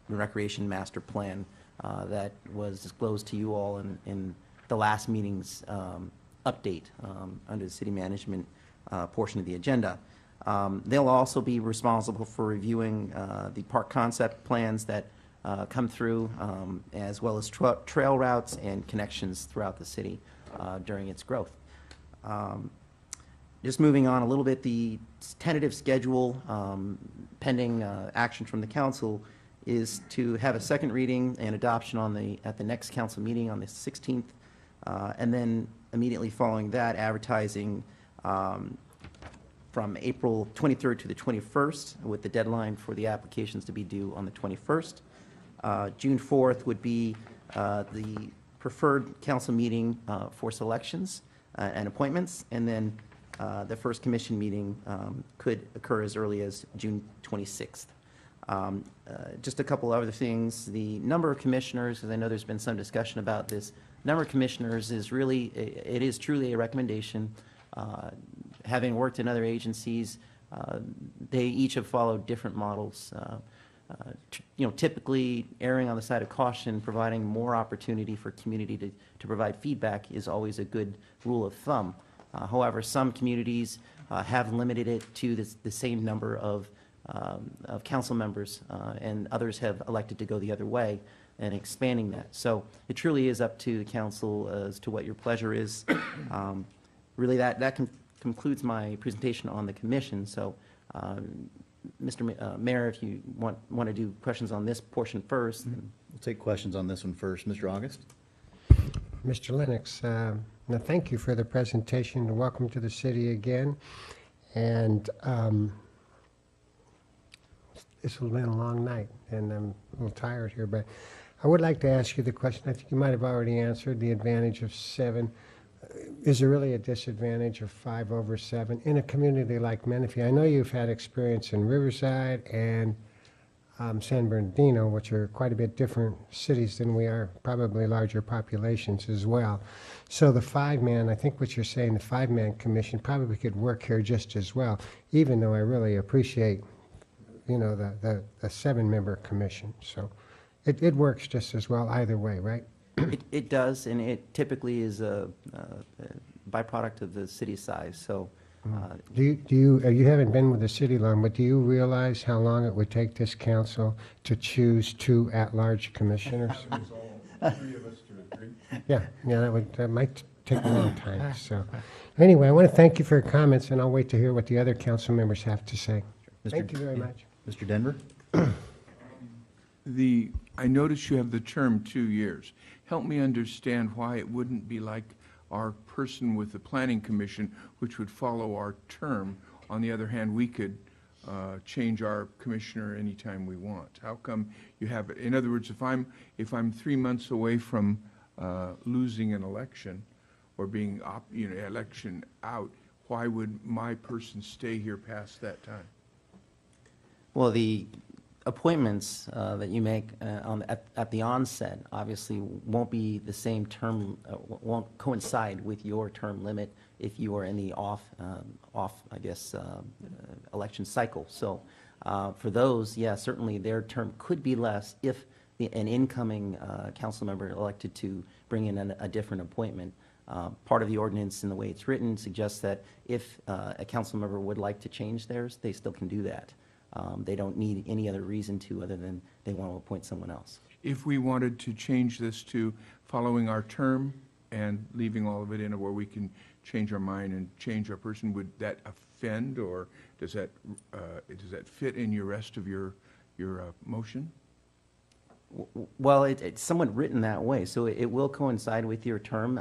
E: Recreation Master Plan that was disclosed to you all in the last meeting's update under the city management portion of the agenda. They'll also be responsible for reviewing the park concept plans that come through, as well as trail routes and connections throughout the city during its growth. Just moving on a little bit, the tentative schedule pending action from the council is to have a second reading and adoption at the next council meeting on the 16th, and then immediately following that, advertising from April 23rd to the 21st, with the deadline for the applications to be due on the 21st. June 4th would be the preferred council meeting for selections and appointments, and then the first commission meeting could occur as early as June 26th. Just a couple other things. The number of commissioners, because I know there's been some discussion about this, number of commissioners is really, it is truly a recommendation. Having worked in other agencies, they each have followed different models. Typically erring on the side of caution, providing more opportunity for community to provide feedback is always a good rule of thumb. However, some communities have limited it to the same number of council members, and others have elected to go the other way and expanding that. So it truly is up to the council as to what your pleasure is. Really, that concludes my presentation on the commission. So, Mr. Mayor, if you want to do questions on this portion first.
A: We'll take questions on this one first. Mr. August?
F: Mr. Lennox, now thank you for the presentation and welcome to the city again. And this has been a long night and I'm a little tired here, but I would like to ask you the question I think you might have already answered, the advantage of 7. Is there really a disadvantage of 5 over 7 in a community like Menifee? I know you've had experience in Riverside and San Bernardino, which are quite a bit different cities than we are, probably larger populations as well. So the 5-man, I think what you're saying, the 5-man commission probably could work here just as well, even though I really appreciate, the 7-member commission. So it works just as well either way, right?
E: It does, and it typically is a byproduct of the city size. So,
F: you haven't been with the city long, but do you realize how long it would take this council to choose 2 at-large commissioners? Yeah, that might take a long time. So, anyway, I want to thank you for your comments, and I'll wait to hear what the other council members have to say. Thank you very much.
A: Mr. Denver?
H: I notice you have the term 2 years. Help me understand why it wouldn't be like our person with the planning commission, which would follow our term. On the other hand, we could change our commissioner anytime we want. How come you have it? In other words, if I'm 3 months away from losing an election or being election out, why would my person stay here past that time?
E: well, the appointments that you make at the onset obviously won't be the same term, won't coincide with your term limit if you are in the election cycle. So for those, yeah, certainly their term could be less if an incoming council member elected to bring in a different appointment. Part of the ordinance and the way it's written suggests that if a council member would like to change theirs, they still can do that. They don't need any other reason to other than they want to appoint someone else.
H: If we wanted to change this to following our term and leaving all of it in where we can change our mind and change our person, would that offend, or does that fit in your rest of your motion?
E: Well, it's somewhat written that way, so it will coincide with your term.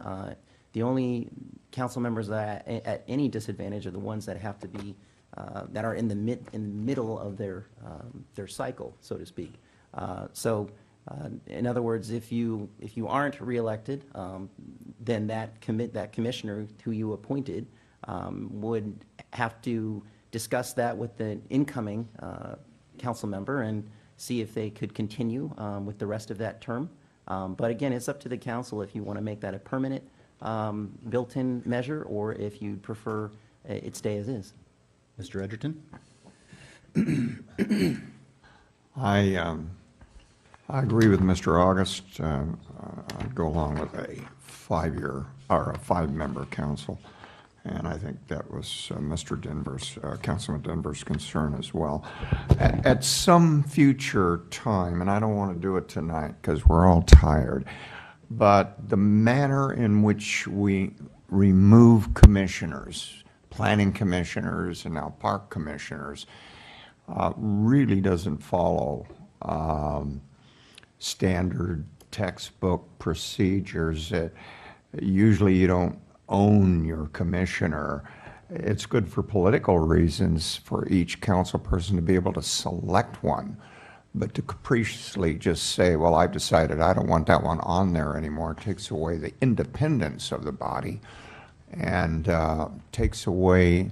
E: The only council members that are at any disadvantage are the ones that have to be that are in the middle of their cycle, so to speak. In other words, if you aren't reelected, then that commissioner who you appointed would have to discuss that with the incoming council member and see if they could continue with the rest of that term. But again, it's up to the council if you want to make that a permanent built-in measure, or if you prefer it stay as is.
A: Mr. Edgerton?
G: I agree with Mr. August. I'd go along with a 5-year or a 5-member council. And I think that was Mr. Denver's, Councilman Denver's concern as well. At some future time, and I don't want to do it tonight because we're all tired, but the manner in which we remove commissioners, planning commissioners and now park commissioners, really doesn't follow standard textbook procedures. Usually you don't own your commissioner. It's good for political reasons for each council person to be able to select one, but to capriciously just say, well, I've decided I don't want that one on there anymore, takes away the independence of the body and takes away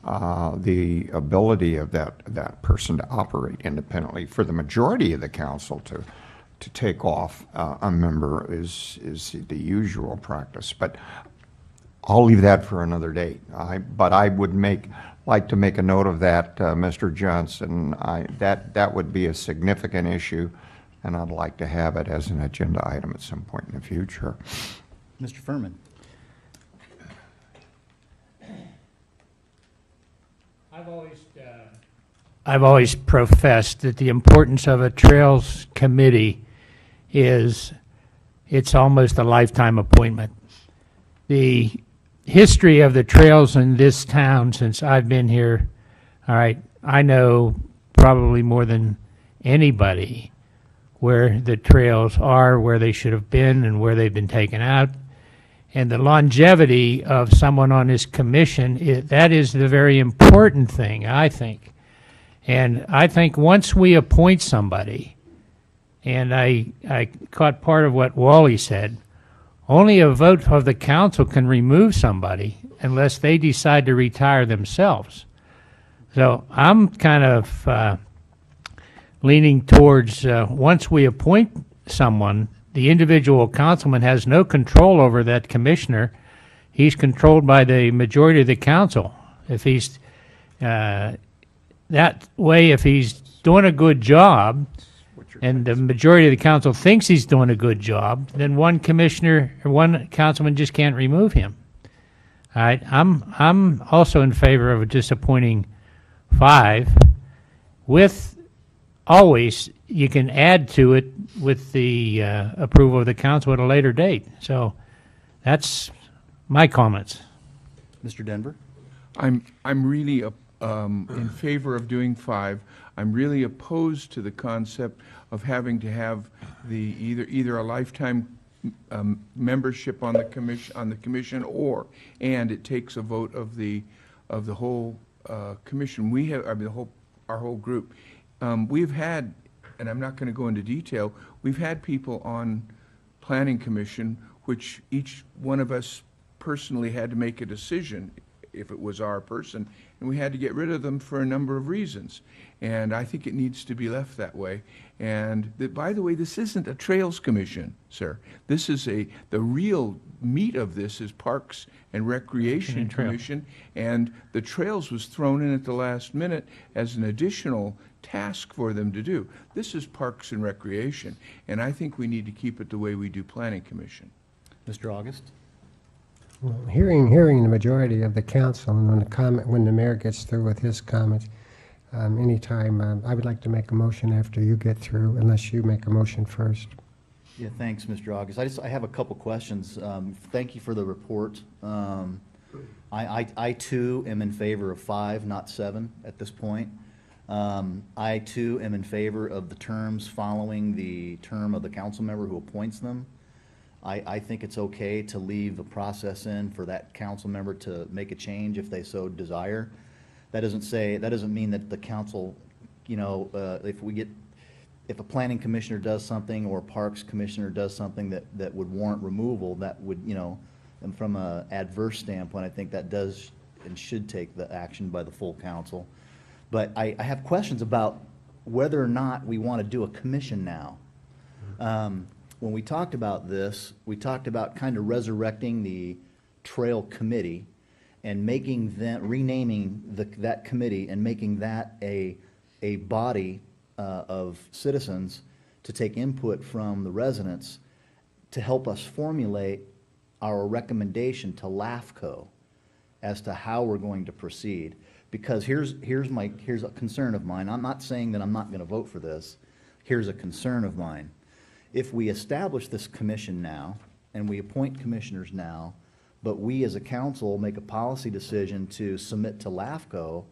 G: the ability of that person to operate independently. For the majority of the council to take off a member is the usual practice. But I'll leave that for another date. But I would like to make a note of that, Mr. Johnson. That would be a significant issue, and I'd like to have it as an agenda item at some point in the future.
A: Mr. Furman?
D: I've always professed that the importance of a Trails Committee is it's almost a lifetime appointment. The history of the trails in this town since I've been here, all right, I know probably more than anybody where the trails are, where they should have been, and where they've been taken out. And the longevity of someone on this commission, that is the very important thing, I think. And I think once we appoint somebody, and I caught part of what Wally said, only a vote of the council can remove somebody unless they decide to retire themselves. So I'm kind of leaning towards once we appoint someone, the individual councilman has no control over that commissioner. He's controlled by the majority of the council. If he's that way, if he's doing a good job, and the majority of the council thinks he's doing a good job, then one commissioner or one councilman just can't remove him. All right, I'm also in favor of just appointing 5, with always you can add to it with the approval of the council at a later date. So that's my comments.
A: Mr. Denver?
H: I'm really in favor of doing 5. I'm really opposed to the concept of having to have the either a lifetime membership on the commission, and it takes a vote of the whole commission. We have, I mean, our whole group. We've had, and I'm not going to go into detail, we've had people on planning commission which each one of us personally had to make a decision if it was our person, and we had to get rid of them for a number of reasons. And I think it needs to be left that way. And by the way, this isn't a Trails Commission, sir. This is the real meat of this is Parks and Recreation Commission, and the Trails was thrown in at the last minute as an additional task for them to do. This is Parks and Recreation, and I think we need to keep it the way we do Planning Commission.
A: Mr. August?
F: Well, hearing the majority of the council, and when the mayor gets through with his comments, anytime, I would like to make a motion after you get through, unless you make a motion first.
A: Yeah, thanks, Mr. August. I have a couple questions. Thank you for the report. I too am in favor of 5, not 7 at this point. I too am in favor of the terms following the term of the council member who appoints them. I think it's okay to leave a process in for that council member to make a change if they so desire. That doesn't mean that the council, if a planning commissioner does something or a parks commissioner does something that would warrant removal, that would, and from a adverse standpoint, I think that does and should take the action by the full council. But I have questions about whether or not we want to do a commission now. When we talked about this, we talked about kind of resurrecting the trail committee and renaming that committee and making that a body of citizens to take input from the residents to help us formulate our recommendation to LAFCO as to how we're going to proceed. Because here's a concern of mine. I'm not saying that I'm not going to vote for this. Here's a concern of mine. If we establish this commission now and we appoint commissioners now, but we as a council make a policy decision to submit to LAFCO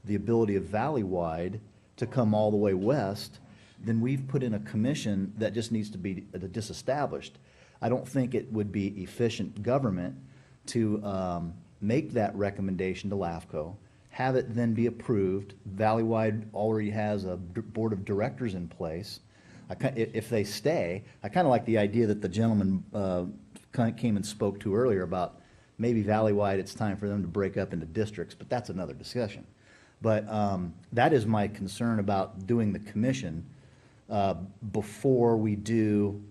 A: the ability of Valleywide to come all the way west, then we've put in a commission that just needs to be disestablished. I don't think it would be efficient government to make that recommendation to LAFCO, have it then be approved. Valleywide already has a board of directors in place. If they stay, I kind of like the idea that the gentleman came and spoke to earlier about maybe Valleywide, it's time for them to break up into districts, but that's another discussion. But that is my concern about doing the commission before we do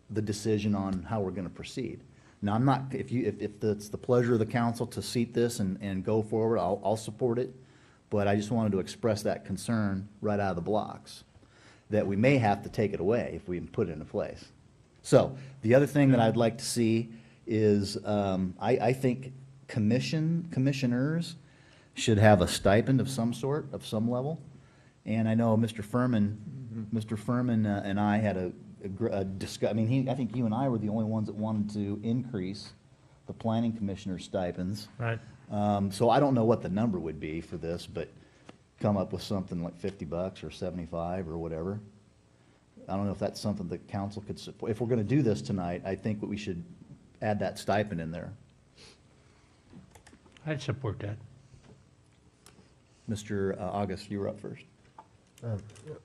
A: the decision on how we're going to proceed. Now, I'm not, if it's the pleasure of the council to seat this and go forward, I'll support it, but I just wanted to express that concern right out of the blocks, that we may have to take it away if we put it into place. So, the other thing that I'd like to see is, I think commissioners should have a stipend of some sort, of some level. And I know Mr. Furman and I had a discussion. I mean, I think you and I were the only ones that wanted to increase the planning commissioner stipends.
D: Right.
A: So I don't know what the number would be for this, but come up with something like $50 or 75 or whatever. I don't know if that's something the council could support. If we're going to do this tonight, I think that we should add that stipend in there.
D: I'd support that.
A: Mr. August, you were up first.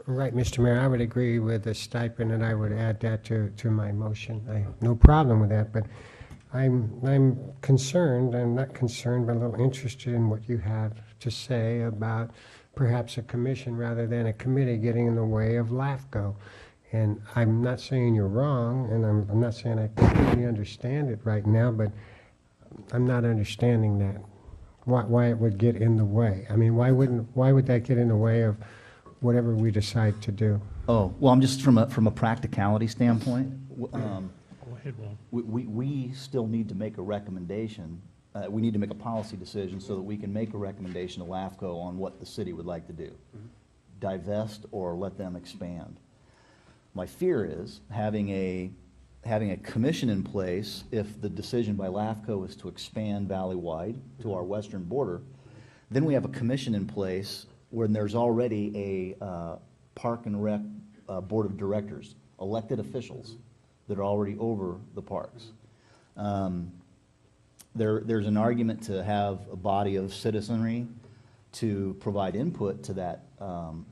F: Right, Mr. Mayor, I would agree with the stipend, and I would add that to my motion. I have no problem with that, but I'm concerned, I'm not concerned, but a little interested in what you have to say about perhaps a commission rather than a committee getting in the way of LAFCO. And I'm not saying you're wrong, and I'm not saying I completely understand it right now, but I'm not understanding that, why it would get in the way. I mean, why would that get in the way of whatever we decide to do?
A: Oh, well, I'm just from a practicality standpoint.
D: Go ahead, Will.
A: We still need to make a recommendation. We need to make a policy decision so that we can make a recommendation to LAFCO on what the city would like to do. Divest or let them expand. My fear is having a commission in place, if the decision by LAFCO is to expand Valleywide to our western border, then we have a commission in place when there's already a park and rec board of directors, elected officials that are already over the parks. There's an argument to have a body of citizenry to provide input to that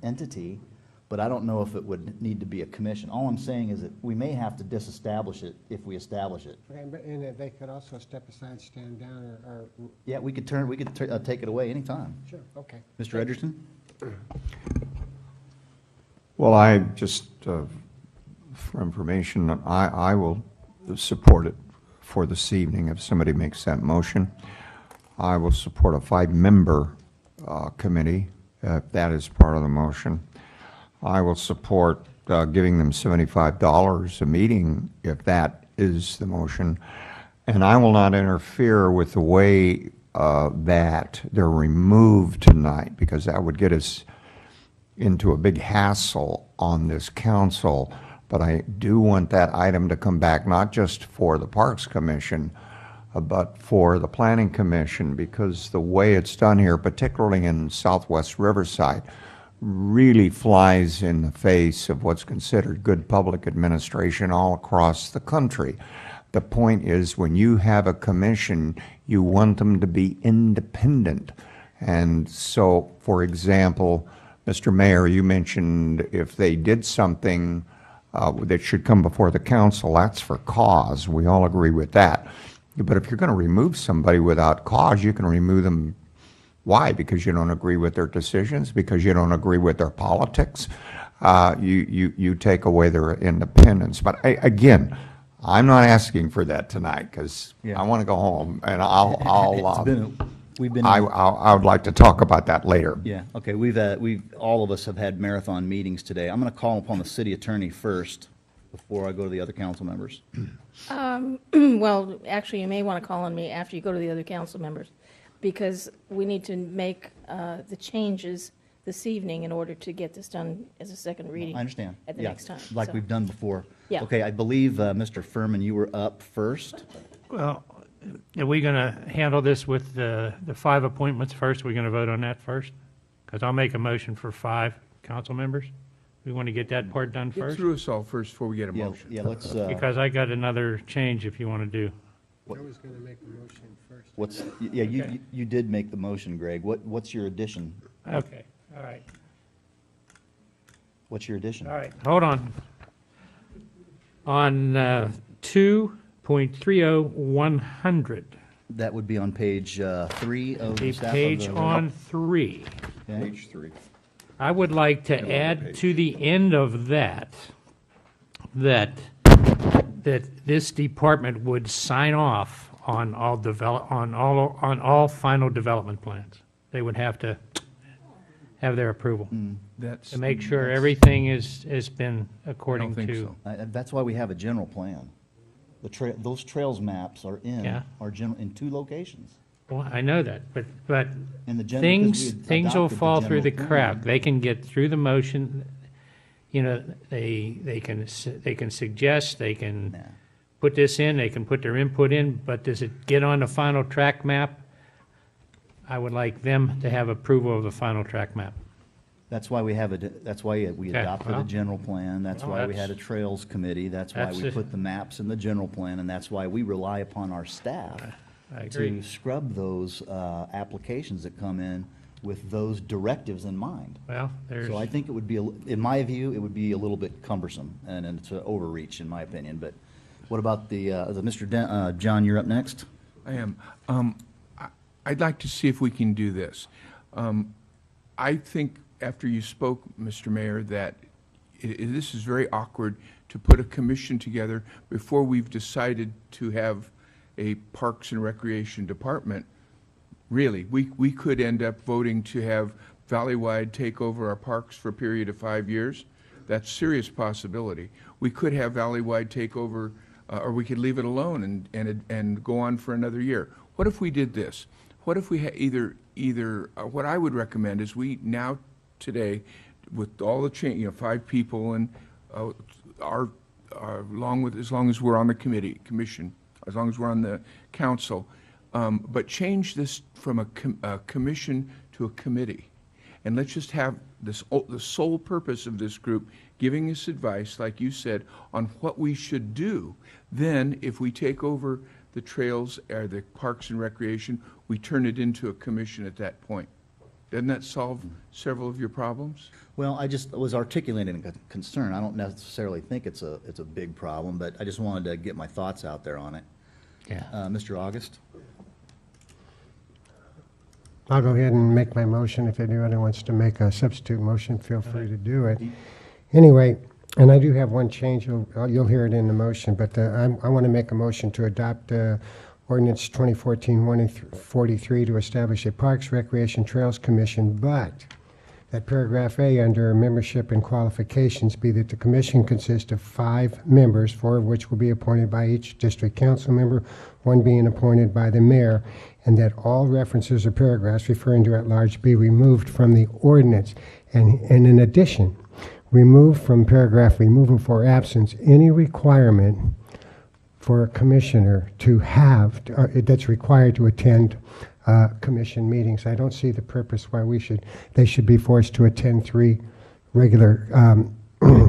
A: entity, but I don't know if it would need to be a commission. All I'm saying is that we may have to disestablish it if we establish it.
F: And they could also step aside, stand down, or
A: Yeah, we could take it away anytime.
F: sure, okay.
A: Mr. Edgerton?
G: Well, I just, for information, I will support it for this evening if somebody makes that motion. I will support a 5-member committee if that is part of the motion. I will support giving them $75 a meeting if that is the motion. And I will not interfere with the way that they're removed tonight, because that would get us into a big hassle on this council. But I do want that item to come back, not just for the Parks Commission, but for the Planning Commission, because the way it's done here, particularly in Southwest Riverside, really flies in the face of what's considered good public administration all across the country. The point is, when you have a commission, you want them to be independent. And so, for example, Mr. Mayor, you mentioned if they did something that should come before the council, that's for cause. We all agree with that. But if you're going to remove somebody without cause, you can remove them. Why? Because you don't agree with their decisions, because you don't agree with their politics. You take away their independence. But again, I'm not asking for that tonight, because I want to go home, and I would like to talk about that later.
A: Yeah, okay, all of us have had marathon meetings today. I'm going to call upon the city attorney first before I go to the other council members.
P: Well, actually, you may want to call on me after you go to the other council members, because we need to make the changes this evening in order to get this done as a second reading.
A: I understand.
P: At the next time.
A: Like
P: so.
A: we've done before.
P: Yeah.
A: Okay, I believe, Mr. Furman, you were up first.
D: Well, are we going to handle this with the 5 appointments first? Are we going to vote on that first? Because I'll make a motion for 5 council members. We want to get that part done
H: Get
D: first?
H: through us all first before we get a motion.
A: Yeah, let's.
D: Because I got another change if you want to do.
F: I was going to make the motion first.
A: You did make the motion, Greg. What's your addition?
D: Okay, all right.
A: What's your addition?
D: All right, hold on. On 2.30-100.
A: That would be on page 3 of the staff of
D: Page
A: the-
D: on 3.
A: Okay.
G: Page 3.
D: I would like to add to the end of that this department would sign off on all final development plans. They would have to have their approval to make sure everything has been according
H: think
D: to.
H: so.
A: That's why we have a general plan. Those trails maps are in
D: Yeah.
A: in 2 locations.
D: Well, I know that, but
A: In the because
D: things
A: we
D: things will
A: adopted the
D: fall through the
A: general
D: crack.
A: plan.
D: They can get through the motion. You know, they can suggest, they can put this in, they can put their input in, but does it get on the final track map? I would like them to have approval of the final track map.
A: That's why we adopted
D: well,
A: a general plan. That's
D: well,
A: why we had a
D: that's-
A: trails committee. That's why we
D: that's
A: put the maps in the general plan, and that's why we rely upon our staff
D: I agree.
A: to scrub those applications that come in with those directives in mind.
D: Well, there's.
A: So I think it would be, in my view, it would be a little bit cumbersome, and it's an overreach, in my opinion. But what about Mr. John, you're up next?
H: I am. I'd like to see if we can do this. I think after you spoke, Mr. Mayor, that this is very awkward to put a commission together before we've decided to have a Parks and Recreation Department. Really, we could end up voting to have Valleywide take over our parks for a period of 5 years. That's a serious possibility. We could have Valleywide take over, or we could leave it alone and go on for another year. What if we did this? What if we what I would recommend is we now today, with all the change, 5 people and as long as we're on the commission, as long as we're on the council, but change this from a commission to a committee. And let's just have the sole purpose of this group giving us advice, like you said, on what we should do. Then, if we take over the trails or the Parks and Recreation, we turn it into a commission at that point. Doesn't that solve several of your problems?
A: Well, I just was articulating a concern. I don't necessarily think it's a big problem, but I just wanted to get my thoughts out there on it.
D: Yeah.
A: Mr. August?
F: I'll go ahead and make my motion. If anyone wants to make a substitute motion, feel free to do it. Anyway, and I do have one change. You'll hear it in the motion, but I want to make a motion to adopt Ordinance 2014-143 to establish a Parks, Recreation, Trails Commission, but that paragraph A under membership and qualifications be that the commission consists of 5 members, 4 of which will be appointed by each district council member, 1 being appointed by the mayor, and that all references or paragraphs referring to at-large be removed from the ordinance. And in addition, remove from paragraph removal for absence any requirement for a commissioner to have, that's required to attend commission meetings. I don't see the purpose why they should be forced to attend 3 regular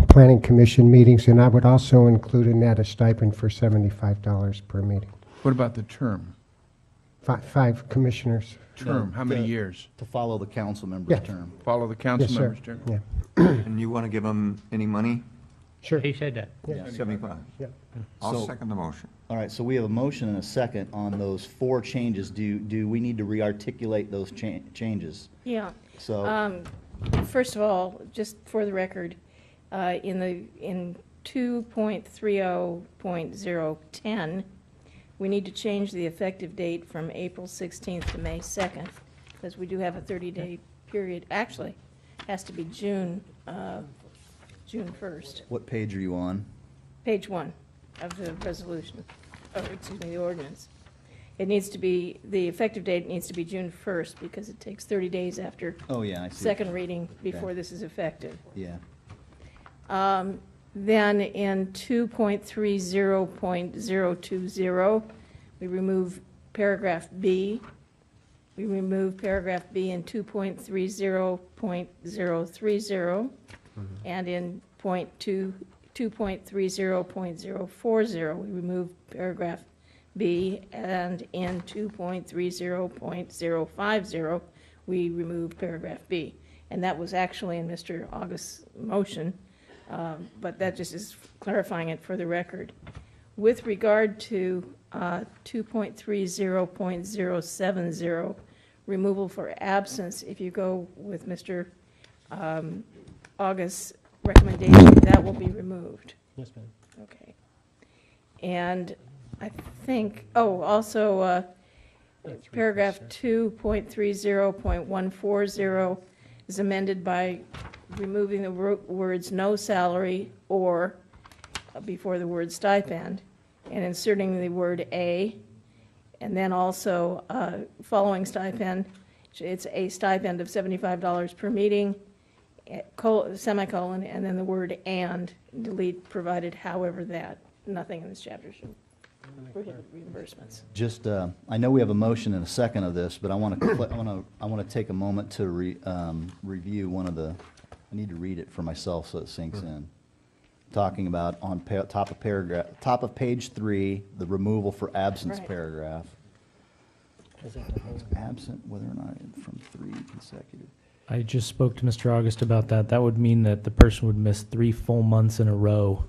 F: planning commission meetings, and I would also include in that a stipend for $75 per meeting.
H: What about the term?
F: Five commissioners.
H: Term, how many
A: to-
H: years?
A: To follow the council member's
F: Yeah.
A: term.
H: Follow the council
F: Yes, sir.
H: member's term?
F: Yeah.
G: And you want to give them any money?
F: Sure.
D: He said that.
F: Yeah.
G: 75?
F: Yeah.
G: I'll
A: So-
G: second the motion.
A: All right, so we have a motion and a second on those 4 changes. Do we need to re-articulate those changes?
P: Yeah.
A: So,
P: First of all, just for the record, in 2.30.010, we need to change the effective date from April 16th to May 2nd, because we do have a 30-day period. Actually, it has to be June 1st.
A: what page are you on?
P: Page 1 of the resolution, or excuse me, the ordinance. It needs to be, the effective date needs to be June 1st, because it takes 30 days after
A: Oh, yeah, I see.
P: second reading before this is effective.
A: Yeah.
P: Then in 2.30.020, we remove paragraph B. We remove paragraph B in 2.30.030, and in 2.30.040, we remove paragraph B, and in 2.30.050, we remove paragraph B. And that was actually in Mr. August's motion, but that just is clarifying it for the record. With regard to 2.30.070, removal for absence, if you go with Mr. August's recommendation, that will be removed.
F: Yes, ma'am.
P: Okay. And I think, also, paragraph 2.30.140 is amended by removing the words "no salary" or before the word stipend, and inserting the word "a," and then also following stipend, it's a stipend of $75 per meeting, semicolon, and then the word "and," delete "provided however that." Nothing in this chapter should prohibit reimbursements.
A: Just, I know we have a motion and a second of this, but I want to, take a moment to review one of the, I need to read it for myself so it sinks in. Talking about on top of page 3, the removal for absence
P: Right.
A: paragraph.
F: Is that the whole?
A: Absent whether or not from 3 consecutive.
B: I just spoke to Mr. August about that. That would mean that the person would miss 3 full months in a row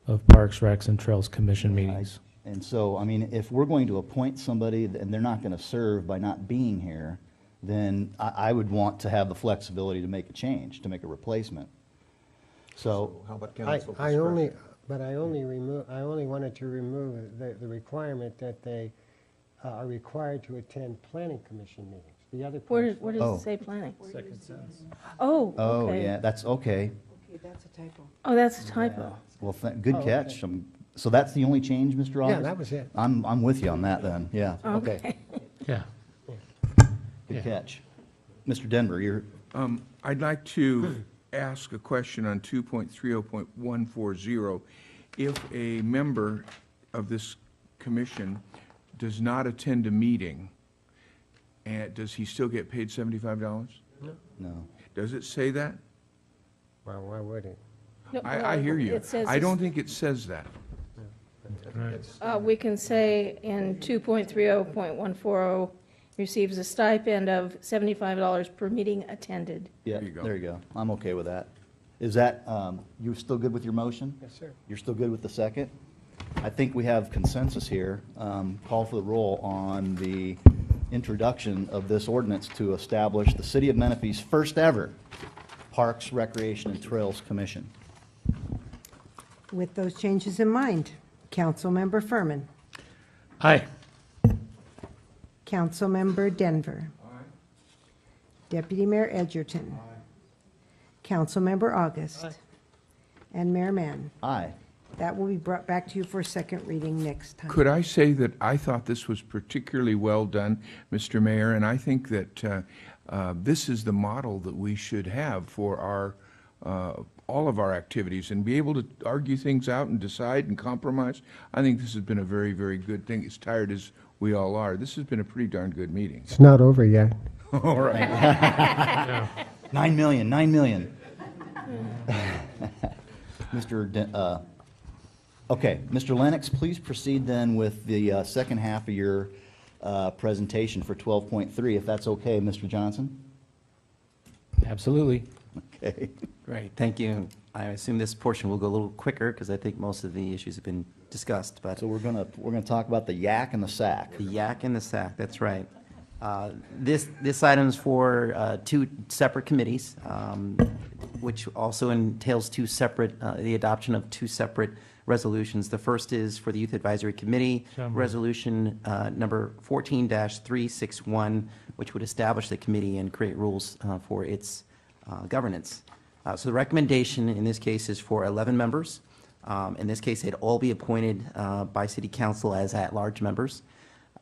B: of Parks, Recs, and Trails Commission meetings.
A: And so, I mean, if we're going to appoint somebody and they're not going to serve by not being here, then I would want to have the flexibility to make a change, to make a replacement. So,
G: How about
F: I
G: council
F: only,
G: discretion?
F: I only wanted to remove the requirement that they are required to attend planning commission meetings. The other
P: Where
F: part.
P: does
A: Oh.
P: it say planning?
U: Second sentence.
P: Oh,
A: oh,
P: okay.
A: yeah, that's okay.
C: Okay, that's a typo.
P: Oh, that's a typo.
A: Well, good
F: Oh, okay.
A: catch. So that's the only change, Mr. August?
F: Yeah, that was it.
A: I'm with you on that then, yeah, okay.
B: Yeah.
A: Good catch. Mr. Denver, you're,
H: I'd like to ask a question on 2.30.140. If a member of this commission does not attend a meeting, does he still get paid $75?
A: no.
H: Does it say that?
F: Well, why would it?
P: No,
H: I hear you.
P: It says
H: I don't think it says that.
P: we can say in 2.30.140, receives a stipend of $75 per meeting attended.
A: Yeah,
H: There you go.
A: there you go. I'm okay with that. Is that, you still good with your motion?
F: Yes, sir.
A: You're still good with the second? I think we have consensus here. Call for the roll on the introduction of this ordinance to establish the City of Menifee's first ever Parks, Recreation, and Trails Commission.
C: With those changes in mind, Councilmember Furman.
D: Aye.
C: Councilmember Denver. Deputy Mayor Edgerton. Councilmember August. And Mayor Mann.
A: Aye.
C: That will be brought back to you for a second reading next time.
H: Could I say that I thought this was particularly well done, Mr. Mayor, and I think that this is the model that we should have for our, all of our activities, and be able to argue things out and decide and compromise. I think this has been a very, very good thing, as tired as we all are. This has been a pretty darn good meeting.
F: It's not over yet.
H: All right.
A: 9 million, 9 million. Okay, Mr. Lennox, please proceed then with the second half of your presentation for 12.3, if that's okay, Mr. Johnson?
B: Absolutely.
A: Okay.
E: Great, thank you. I assume this portion will go a little quicker because I think most of the issues have been discussed, but.
A: So we're gonna talk about the yak and the sack.
E: The yak and the sack, that's right. This item's for two separate committees, which also entails the adoption of two separate resolutions. The first is for the Youth Advisory Committee,
D: So moved.
E: Resolution number 14-361, which would establish the committee and create rules for its governance. So the recommendation in this case is for 11 members. In this case, they'd all be appointed by City Council as at-large members.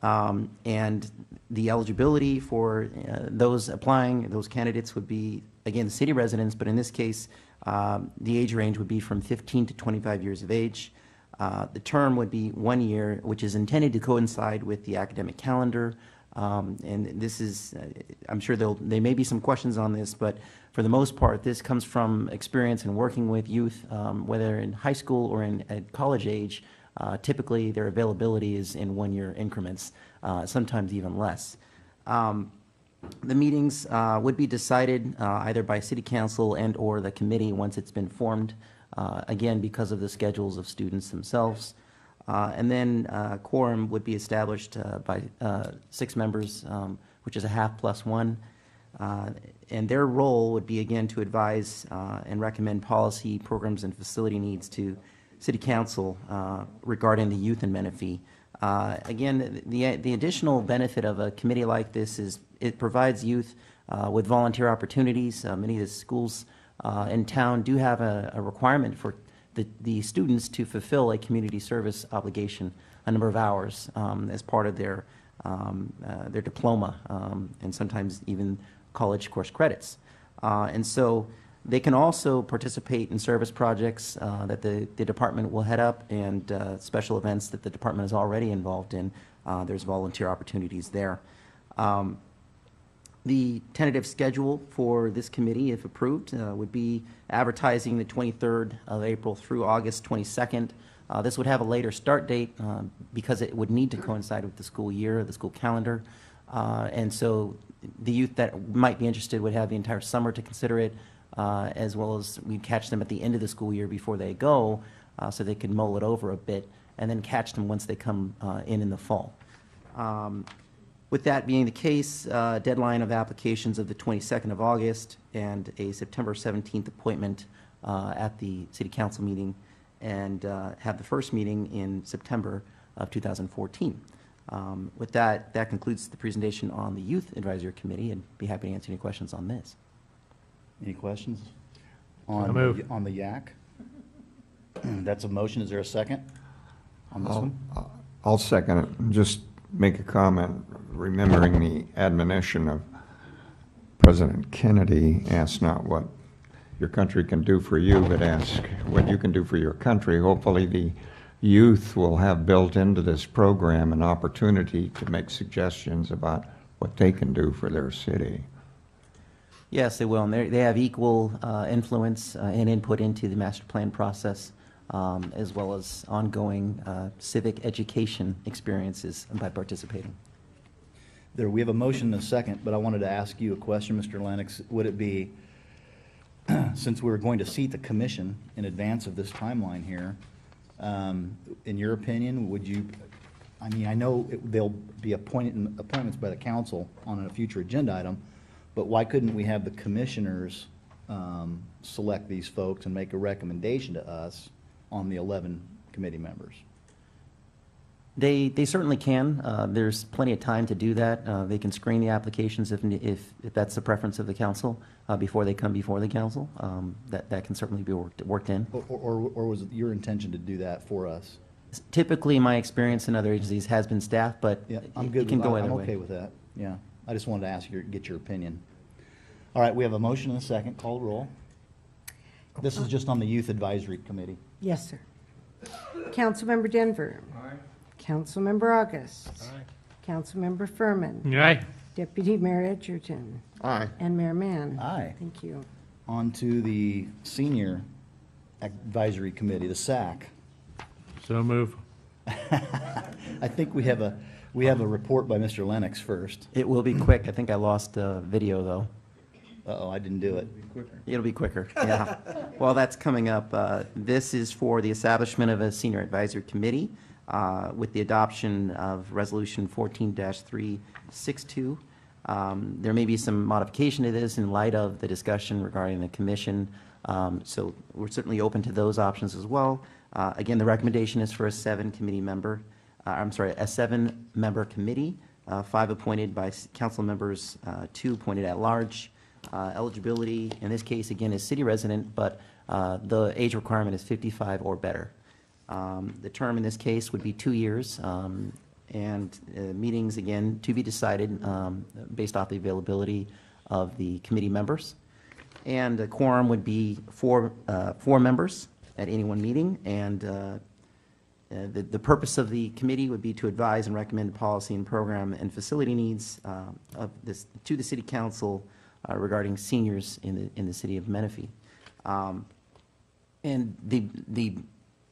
E: And the eligibility for those applying, those candidates would be, again, the city residents, but in this case, the age range would be from 15 to 25 years of age. The term would be 1 year, which is intended to coincide with the academic calendar. And this is, I'm sure there may be some questions on this, but for the most part, this comes from experience in working with youth, whether in high school or at college age. Typically, their availability is in 1 year increments, sometimes even less. The meetings would be decided either by City Council and/or the committee once it's been formed, again, because of the schedules of students themselves. And then quorum would be established by 6 members, which is a half plus 1. And their role would be, again, to advise and recommend policy, programs, and facility needs to City Council regarding the youth in Menifee. Again, the additional benefit of a committee like this is it provides youth with volunteer opportunities. Many of the schools in town do have a requirement for the students to fulfill a community service obligation, a number of hours as part of their diploma, and sometimes even college course credits. And so they can also participate in service projects that the department will head up and special events that the department is already involved in. There's volunteer opportunities there. The tentative schedule for this committee, if approved, would be advertising the 23rd of April through August 22nd. This would have a later start date because it would need to coincide with the school year, the school calendar. And so the youth that might be interested would have the entire summer to consider it, as well as we'd catch them at the end of the school year before they go, so they could mull it over a bit, and then catch them once they come in the fall. With that being the case, deadline of applications of the 22nd of August and a September 17th appointment at the City Council meeting, and have the first meeting in September of 2014. With that, that concludes the presentation on the Youth Advisory Committee, and be happy to answer any questions on this.
A: Any questions
D: So
A: on
D: moved.
A: on the yak? That's a motion. Is there a second on this one?
G: I'll second it. Just make a comment, remembering the admonition of President Kennedy, ask not what your country can do for you, but ask what you can do for your country. Hopefully the youth will have built into this program an opportunity to make suggestions about what they can do for their city.
E: Yes, they will, and they have equal influence and input into the master plan process, as well as ongoing civic education experiences by participating.
A: We have a motion and a second, but I wanted to ask you a question, Mr. Lennox. Would it be, since we were going to seat the commission in advance of this timeline here, in your opinion, would you, I mean, I know they'll be appointments by the council on a future agenda item, but why couldn't we have the commissioners select these folks and make a recommendation to us on the 11 committee members?
E: They certainly can. There's plenty of time to do that. They can screen the applications if that's the preference of the council before they come before the council. That can certainly be worked in.
A: Or was it your intention to do that for us?
E: Typically, my experience in other agencies has been staff, but
A: Yeah, I'm good.
E: it can go either
A: I'm
E: way.
A: okay with that. Yeah, I just wanted to ask get your opinion. All right, we have a motion and a second. Call roll. This is just on the Youth Advisory Committee.
C: Yes, sir. Councilmember Denver.
K: Aye.
C: Councilmember August. Councilmember Furman.
D: Aye.
C: Deputy Mayor Edgerton.
G: Aye.
C: And Mayor Mann.
A: Aye.
C: Thank you.
A: On to the Senior Advisory Committee, the SAC.
D: So move.
A: I think we have We have a report by Mr. Lennox first.
E: It will be quick. I think I lost video, though.
A: Uh-oh, I didn't do it.
E: It'll be quicker, yeah. Well, that's coming up. This is for the establishment of a senior advisory committee with the adoption of Resolution 14-362. There may be some modification to this in light of the discussion regarding the commission, so we're certainly open to those options as well. Again, the recommendation is for a seven-member committee, 5 appointed by council members, 2 appointed at large. Eligibility, in this case, again, is city resident, but the age requirement is 55 or better. The term in this case would be 2 years, and meetings, again, to be decided based off the availability of the committee members. And a quorum would be four members at any one meeting, and the purpose of the committee would be to advise and recommend policy and program and facility needs of this to the city council regarding seniors in the city of Menifee. And the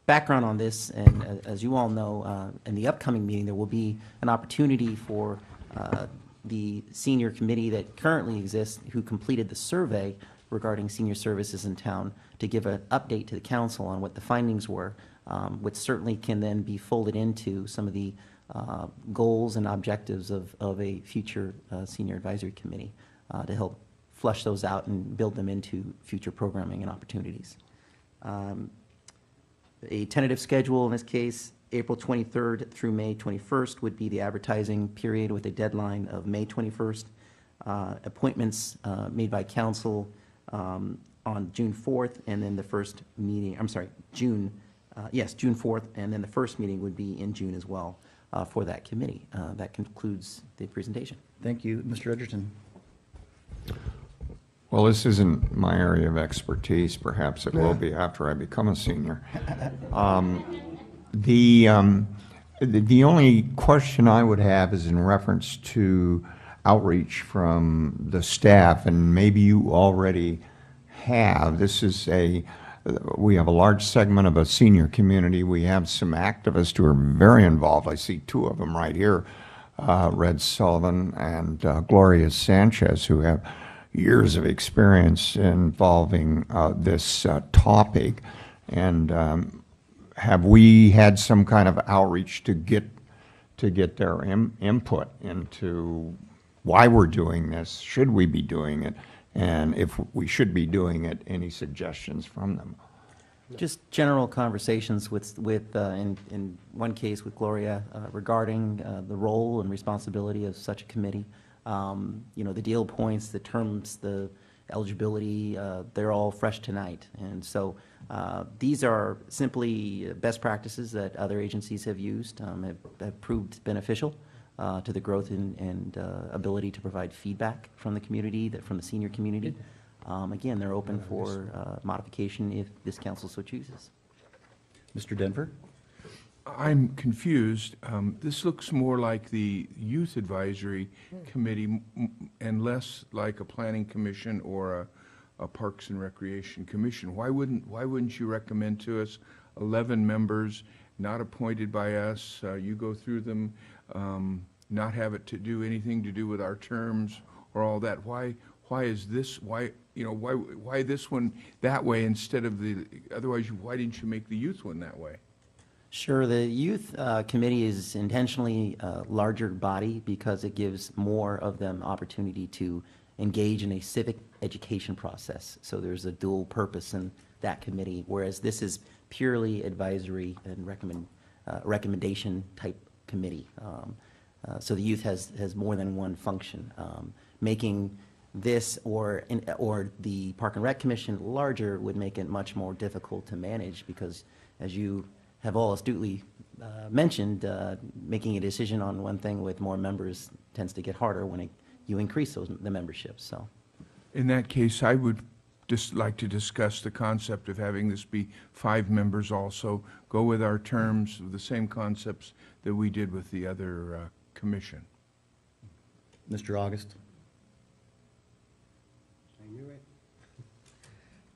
E: background on this, and as you all know, in the upcoming meeting, there will be an opportunity for the senior committee that currently exists, who completed the survey regarding senior services in town, to give an update to the council on what the findings were, which certainly can then be folded into some of the goals and objectives of a future senior advisory committee to help flush those out and build them into future programming and opportunities. A tentative schedule in this case, April 23rd through May 21st would be the advertising period with a deadline of May 21st. Appointments made by council on June 4th, and then the first meeting, June 4th, and then the first meeting would be in June as well for that committee. That concludes the presentation.
A: Thank you. Mr. Edgerton.
G: Well, this isn't my area of expertise. Perhaps it will be after I become a senior. The only question I would have is in reference to outreach from the staff, and maybe you already have. We have a large segment of a senior community. We have some activists who are very involved. I see 2 of them right here, Red Sullivan and Gloria Sanchez, who have years of experience involving this topic. And have we had some kind of outreach to get their input into why we're doing this? Should we be doing it? And if we should be doing it, any suggestions from them?
E: Just general conversations with in one case with Gloria regarding the role and responsibility of such a committee. The deal points, the terms, the eligibility, they're all fresh tonight. And so these are simply best practices that other agencies have used, have proved beneficial to the growth and ability to provide feedback from the community, from the senior community. Again, they're open for modification if this council so chooses.
A: Mr. Denver?
H: I'm confused. This looks more like the Youth Advisory Committee and less like a Planning Commission or a Parks and Recreation Commission. Why wouldn't you recommend to us 11 members, not appointed by us? You go through them, not have it to do anything to do with our terms or all that. Why is this? Why this one that way instead of the? Otherwise, why didn't you make the youth one that way?
E: Sure. The Youth Committee is intentionally a larger body because it gives more of them opportunity to engage in a civic education process. So there's a dual purpose in that committee, whereas this is purely advisory and recommendation type committee. So the youth has more than one function. Making this or the Park and Rec Commission larger would make it much more difficult to manage because, as you have all astutely mentioned, making a decision on one thing with more members tends to get harder when you increase the memberships. So,
H: in that case, I would just like to discuss the concept of having this be 5 members also. Go with our terms, the same concepts that we did with the other commission.
A: Mr. August?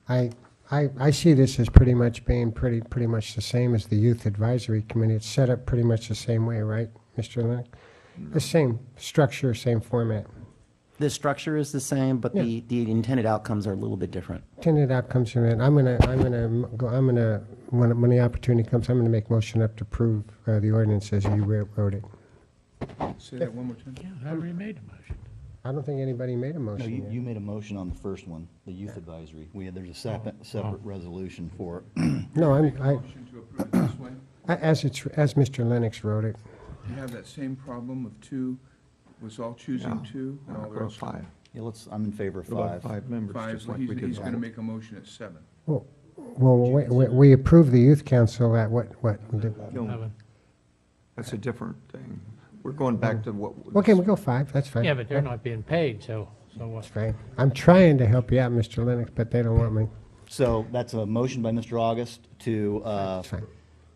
F: I see this as pretty much being pretty much the same as the Youth Advisory Committee. It's set up pretty much the same way, right, Mr. Lennox? The same structure, same format.
E: The structure is the same, but the intended outcomes are a little bit different.
F: Intended outcomes from it. I'm gonna, when the opportunity comes, I'm gonna make motion up to approve the ordinance as you wrote it.
H: Say that one more time.
D: I already made a motion.
F: I don't think anybody made a
A: No,
F: motion
A: you
F: yet.
A: made a motion on the first one, the youth advisory. There's a separate resolution for it.
F: No,
H: Motion to approve it this way.
F: as Mr. Lennox wrote it.
H: You have that same problem of two, was all choosing two, and all the
G: Or
H: rest.
G: five.
A: Yeah, I'm in favor of
G: What about
A: 5.
G: 5 members,
H: Five,
G: just like
H: he's
G: we did.
H: gonna make a motion at 7.
F: Well, we approved the youth council at what?
G: No, that's a different thing. We're going back to what.
F: Okay, we'll go 5, that's fine.
D: Yeah, but they're not being paid, so what?
F: That's fine. I'm trying to help you out, Mr. Lennox, but they don't want me.
A: So that's a motion by Mr. August to
F: That's fine.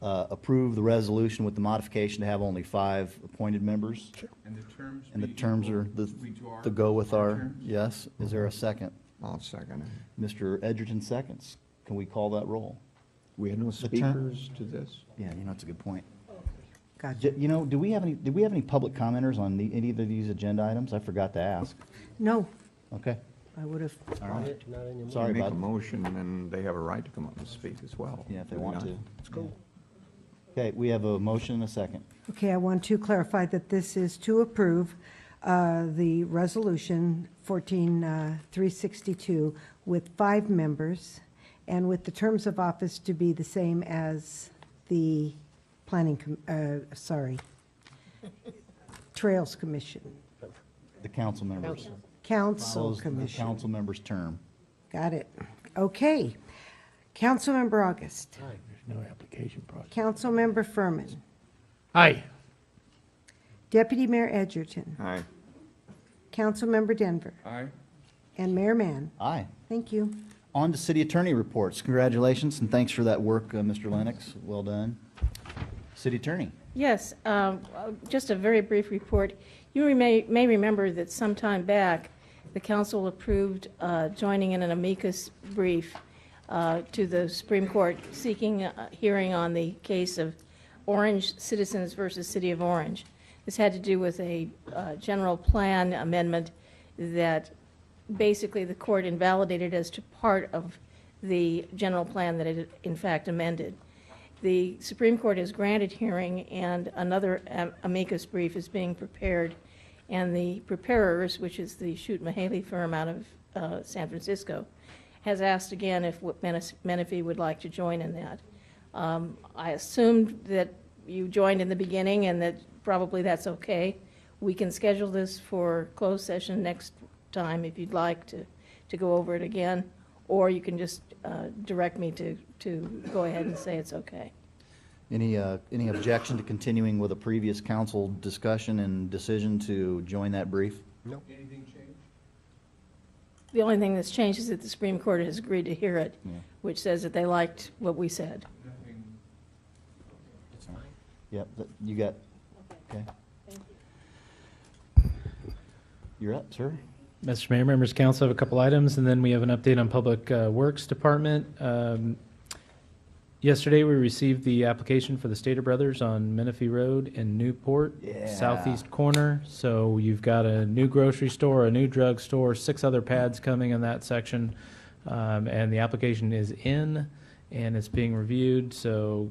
A: approve the resolution with the modification to have only 5 appointed members.
H: And the terms.
A: And the
H: be
A: terms
H: equal
A: are to go with our,
H: terms?
A: yes. Is there a second?
G: I'll second it.
A: Mr. Edgerton seconds. Can we call that roll?
G: We had no
A: The term-
G: speakers to this?
A: Yeah, that's a good point.
C: Gotcha.
A: Did we have any public commenters on any of these agenda items? I forgot to ask.
C: No,
A: Okay,
C: I would have.
A: all right.
F: Not anymore.
A: Sorry
G: Make
A: about
G: a
A: it.
G: motion, and they have a right to come up and speak as well.
A: Yeah, if they
G: Do we
A: want
G: not?
A: to.
G: Let's go.
A: Okay, we have a motion and a second.
C: Okay, I want to clarify that this is to approve the resolution 14-362 with 5 members and with the terms of office to be the same as the Trails Commission,
A: The council members.
C: Council
A: Follows the
C: Commission.
A: council member's term.
C: Got it. Okay. Councilmember August.
D: There's no application process.
C: Councilmember Furman.
D: Aye.
C: Deputy Mayor Edgerton.
G: Aye.
C: Councilmember Denver.
H: Aye.
C: And Mayor Mann.
A: Aye.
C: Thank you.
A: On to city attorney reports. Congratulations and thanks for that work, Mr. Lennox. Well done. City attorney.
P: Yes, just a very brief report. You may remember that some time back, the council approved joining in an amicus brief to the Supreme Court seeking a hearing on the case of Orange citizens versus City of Orange. This had to do with a general plan amendment that basically the court invalidated as to part of the general plan that it in fact amended. The Supreme Court has granted hearing, and another amicus brief is being prepared, and the preparers, which is the Shute Mahaley firm out of San Francisco, has asked again if Menifee would like to join in that. I assumed that you joined in the beginning and that probably that's okay. We can schedule this for closed session next time if you'd like to go over it again, or you can just direct me to go ahead and say it's okay.
A: Any objection to continuing with a previous council discussion and decision to join that brief?
F: Nope.
H: Anything change?
P: The only thing that's changed is that the Supreme Court has agreed to hear it,
A: Yeah.
P: which says that they liked what we said.
H: Nothing.
A: Yep, you got, okay. You're up, sir.
B: Mr. Mayor, members of council, have a couple items, and then we have an update on Public Works Department. Yesterday, we received the application for the Stater Brothers on Menifee Road in Newport,
A: Yeah.
B: southeast corner. So you've got a new grocery store, a new drugstore, 6 other pads coming in that section. And the application is in, and it's being reviewed, so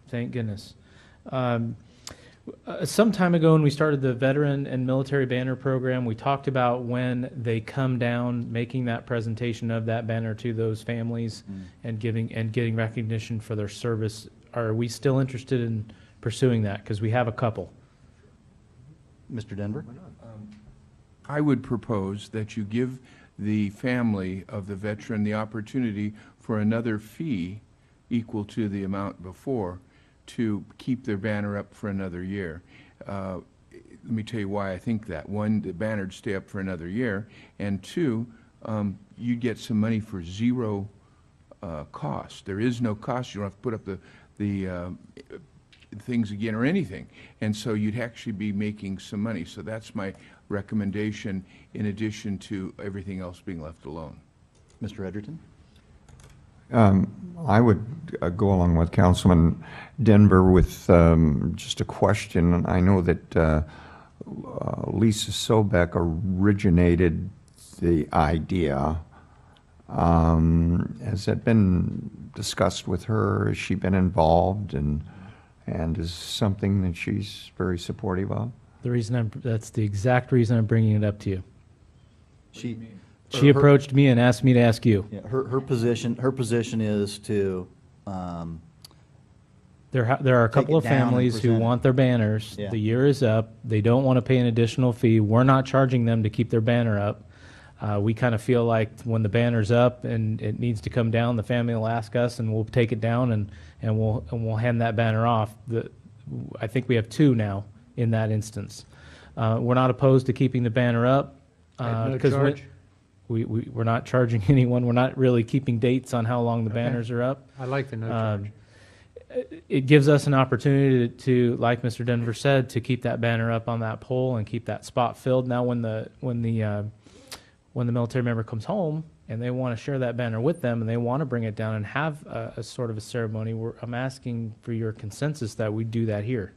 B: thank goodness. Some time ago, when we started the Veteran and Military Banner Program, we talked about when they come down, making that presentation of that banner to those families and getting recognition for their service. Are we still interested in pursuing that? Because we have a couple.
A: Mr. Denver?
H: I would propose that you give the family of the veteran the opportunity for another fee equal to the amount before to keep their banner up for another year. Let me tell you why I think that. One, the banner would stay up for another year, and two, you get some money for zero cost. There is no cost. You don't have to put up the things again or anything. And so you'd actually be making some money. So that's my recommendation in addition to everything else being left alone.
A: Mr. Edgerton?
G: I would go along with Councilman Denver with just a question. I know that Lisa Sobeck originated the idea. Has that been discussed with her? Has she been involved, and is something that she's very supportive of?
B: That's the exact reason I'm bringing it up to you.
A: She
B: approached me and asked me to ask you.
A: Yeah, her position is to,
B: There are a
A: take
B: couple
A: it
B: of
A: down and
B: families who
A: present it.
B: want their banners.
A: Yeah.
B: The year is up. They don't want to pay an additional fee. We're not charging them to keep their banner up. We kind of feel like when the banner's up and it needs to come down, the family will ask us, and we'll take it down and we'll hand that banner off. I think we have two now in that instance. We're not opposed to keeping the banner up.
D: At no
B: 'cause
D: charge?
B: we're not charging anyone. We're not really keeping dates on how long the banners are up.
D: I like the no charge.
B: It gives us an opportunity to, like Mr. Denver said, to keep that banner up on that pole and keep that spot filled. Now, when the military member comes home and they want to share that banner with them and they want to bring it down and have a sort of a ceremony, I'm asking for your consensus that we do that here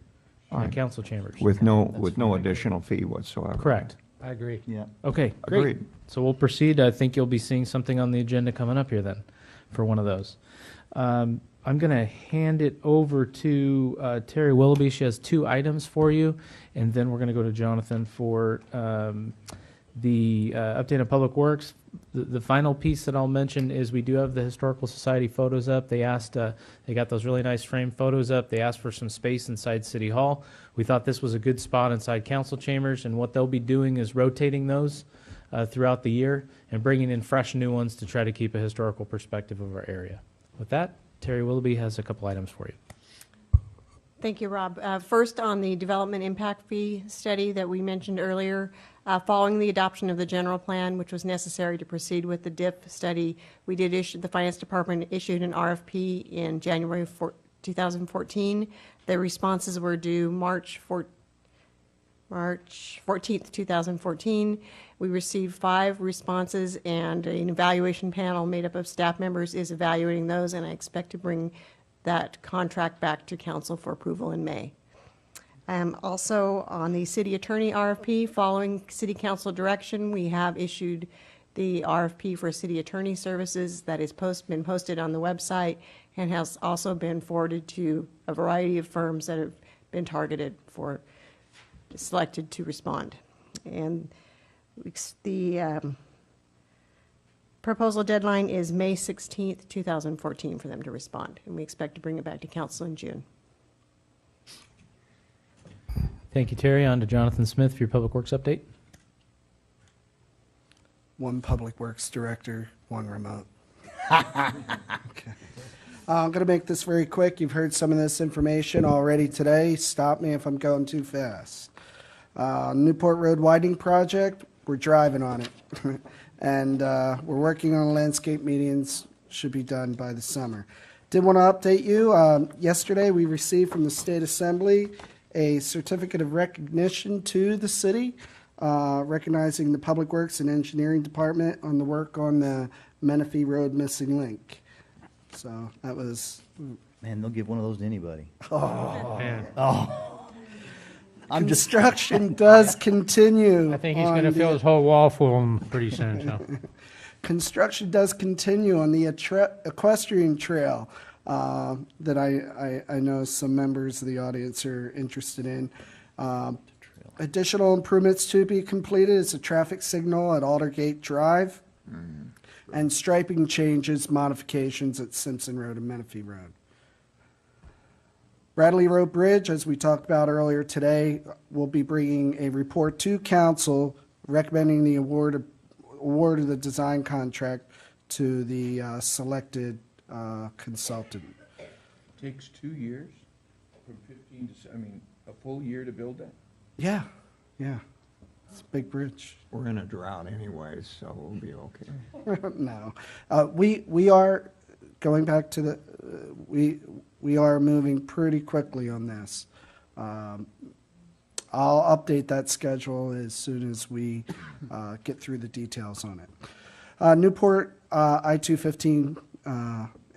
B: in the
G: Fine.
B: council chambers.
G: With no additional fee whatsoever.
B: Correct.
D: I agree.
A: Yeah.
B: Okay, great.
G: Agreed.
B: So we'll proceed. I think you'll be seeing something on the agenda coming up here then for one of those. I'm going to hand it over to Terry Willoughby. She has two items for you, and then we're going to go to Jonathan for the update on Public Works. The final piece that I'll mention is we do have the Historical Society photos up. They asked, they got those really nice framed photos up. They asked for some space inside City Hall. We thought this was a good spot inside council chambers, and what they'll be doing is rotating those throughout the year and bringing in fresh new ones to try to keep a historical perspective of our area. With that, Terry Willoughby has a couple items for you.
S: Thank you, Rob. First, on the development impact fee study that we mentioned earlier, following the adoption of the general plan, which was necessary to proceed with the DIF study, we did issue, the Finance Department issued an RFP in January 2014. The responses were due March 14th, 2014. We received 5 responses, and an evaluation panel made up of staff members is evaluating those, and I expect to bring that contract back to council for approval in May. Also, on the city attorney RFP, following city council direction, we have issued the RFP for city attorney services that is been posted on the website and has also been forwarded to a variety of firms that have been targeted for selected to respond. And the proposal deadline is May 16th, 2014 for them to respond, and we expect to bring it back to council in June.
B: Thank you, Terry. On to Jonathan Smith for your Public Works update.
T: One Public Works Director, one remote. Okay. I'm going to make this very quick. You've heard some of this information already today. Stop me if I'm going too fast. Newport Road Widening Project, we're driving on it. And we're working on landscape medians, should be done by the summer. Did want to update you. Yesterday, we received from the State Assembly a certificate of recognition to the city, recognizing the Public Works and Engineering Department on the work on the Menifee Road missing link. So that was...
A: Man, they'll give one of those to anybody.
T: Oh.
D: Man.
A: Oh.
T: Construction does continue.
D: I think he's going to fill his whole wall full of them pretty soon. So.
T: Construction does continue on the equestrian trail that I know some members of the audience are interested in. Additional improvements to be completed is a traffic signal at Aldergate Drive and striping changes, modifications at Simpson Road and Menifee Road. Bradley Road Bridge, as we talked about earlier today, will be bringing a report to council recommending the award of the design contract to the selected consultant.
H: Takes 2 years from 15 to, a full year to build that?
T: Yeah, it's a big bridge.
G: We're in a drought anyways, so we'll be okay.
T: No, we are going back to the we are moving pretty quickly on this. I'll update that schedule as soon as we get through the details on it. Newport I-215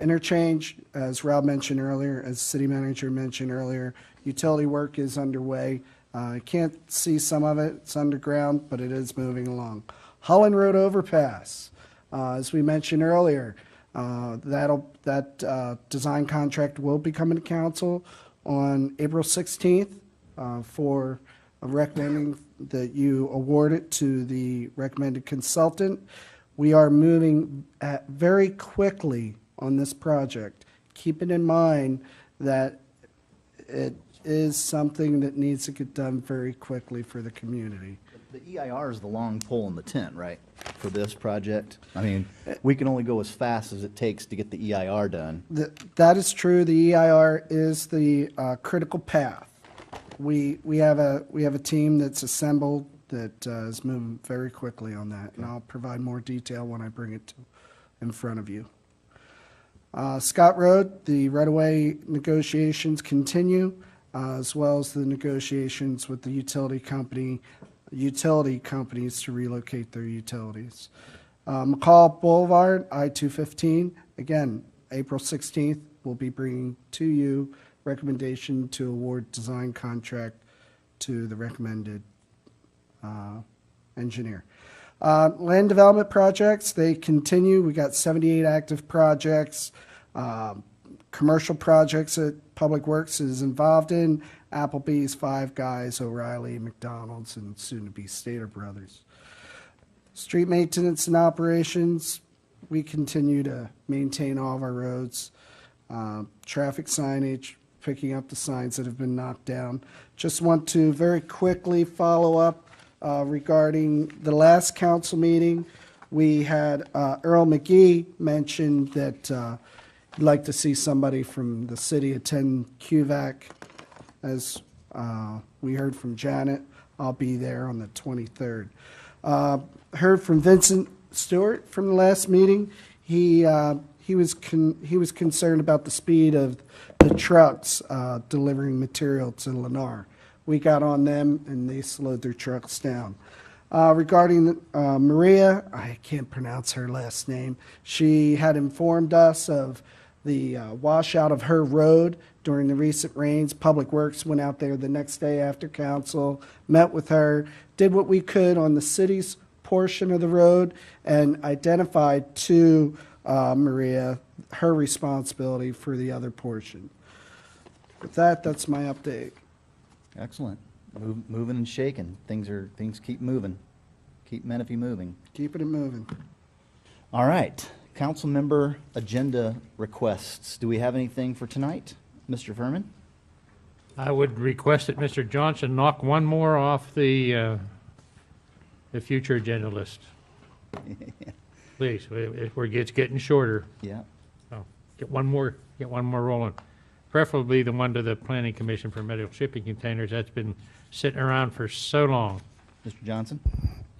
T: interchange, as Rob mentioned earlier, as city manager mentioned earlier, utility work is underway. I can't see some of it, it's underground, but it is moving along. Holland Road overpass, as we mentioned earlier, that design contract will be coming to council on April 16th for recommending that you award it to the recommended consultant. We are moving very quickly on this project, keeping in mind that it is something that needs to get done very quickly for the community.
A: The EIR is the long pole in the tent, right, for this project? I mean, we can only go as fast as it takes to get the EIR done.
T: That is true. The EIR is the critical path. We have a team that's assembled that is moving very quickly on that, and I'll provide more detail when I bring it in front of you. Scott Road, the right-of-way negotiations continue, as well as the negotiations with the utility companies to relocate their utilities. McCall Boulevard, I-215, again, April 16th, we'll be bringing to you recommendation to award design contract to the recommended engineer. Land development projects, they continue. We got 78 active projects. Commercial projects that Public Works is involved in, Applebee's, Five Guys, O'Reilly, McDonald's, and soon to be Stater Brothers. Street maintenance and operations, we continue to maintain all of our roads. Traffic signage, picking up the signs that have been knocked down. Just want to very quickly follow up regarding the last council meeting. We had Earl McGee mentioned that he'd like to see somebody from the city attend QVAC. As we heard from Janet, I'll be there on the 23rd. Heard from Vincent Stewart from the last meeting. He was concerned about the speed of the trucks delivering material to Lennar. We got on them and they slowed their trucks down. Regarding Maria, I can't pronounce her last name. She had informed us of the washout of her road during the recent rains. Public Works went out there the next day after council, met with her, did what we could on the city's portion of the road, and identified to Maria her responsibility for the other portion. With that, that's my update.
A: Excellent. Moving and shaking. Things keep moving. Keep Menifee moving.
T: Keeping it moving.
A: All right. Council member agenda requests. Do we have anything for tonight? Mr. Furman?
D: I would request that Mr. Johnson knock one more off the future agenda list. Please, it's getting shorter.
A: Yeah.
D: So get one more rolling. Preferably the one to the Planning Commission for medical shipping containers. That's been sitting around for so long.
A: Mr. Johnson?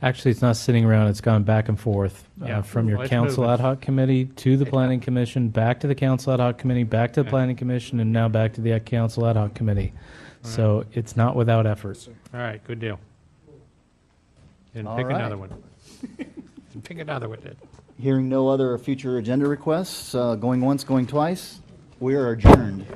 B: Actually, it's not sitting around. It's gone back and forth
D: Yeah.
B: from your
D: Well, it's
B: council
D: moving.
B: ad hoc committee to the planning commission, back to the council ad hoc committee, back to the planning commission, and now back to the council ad hoc committee. So it's not without effort.
D: All right, good deal. And
A: All
D: pick
A: right.
D: another one. Pick another one then.
A: Hearing no other future agenda requests, going once, going twice, we are adjourned.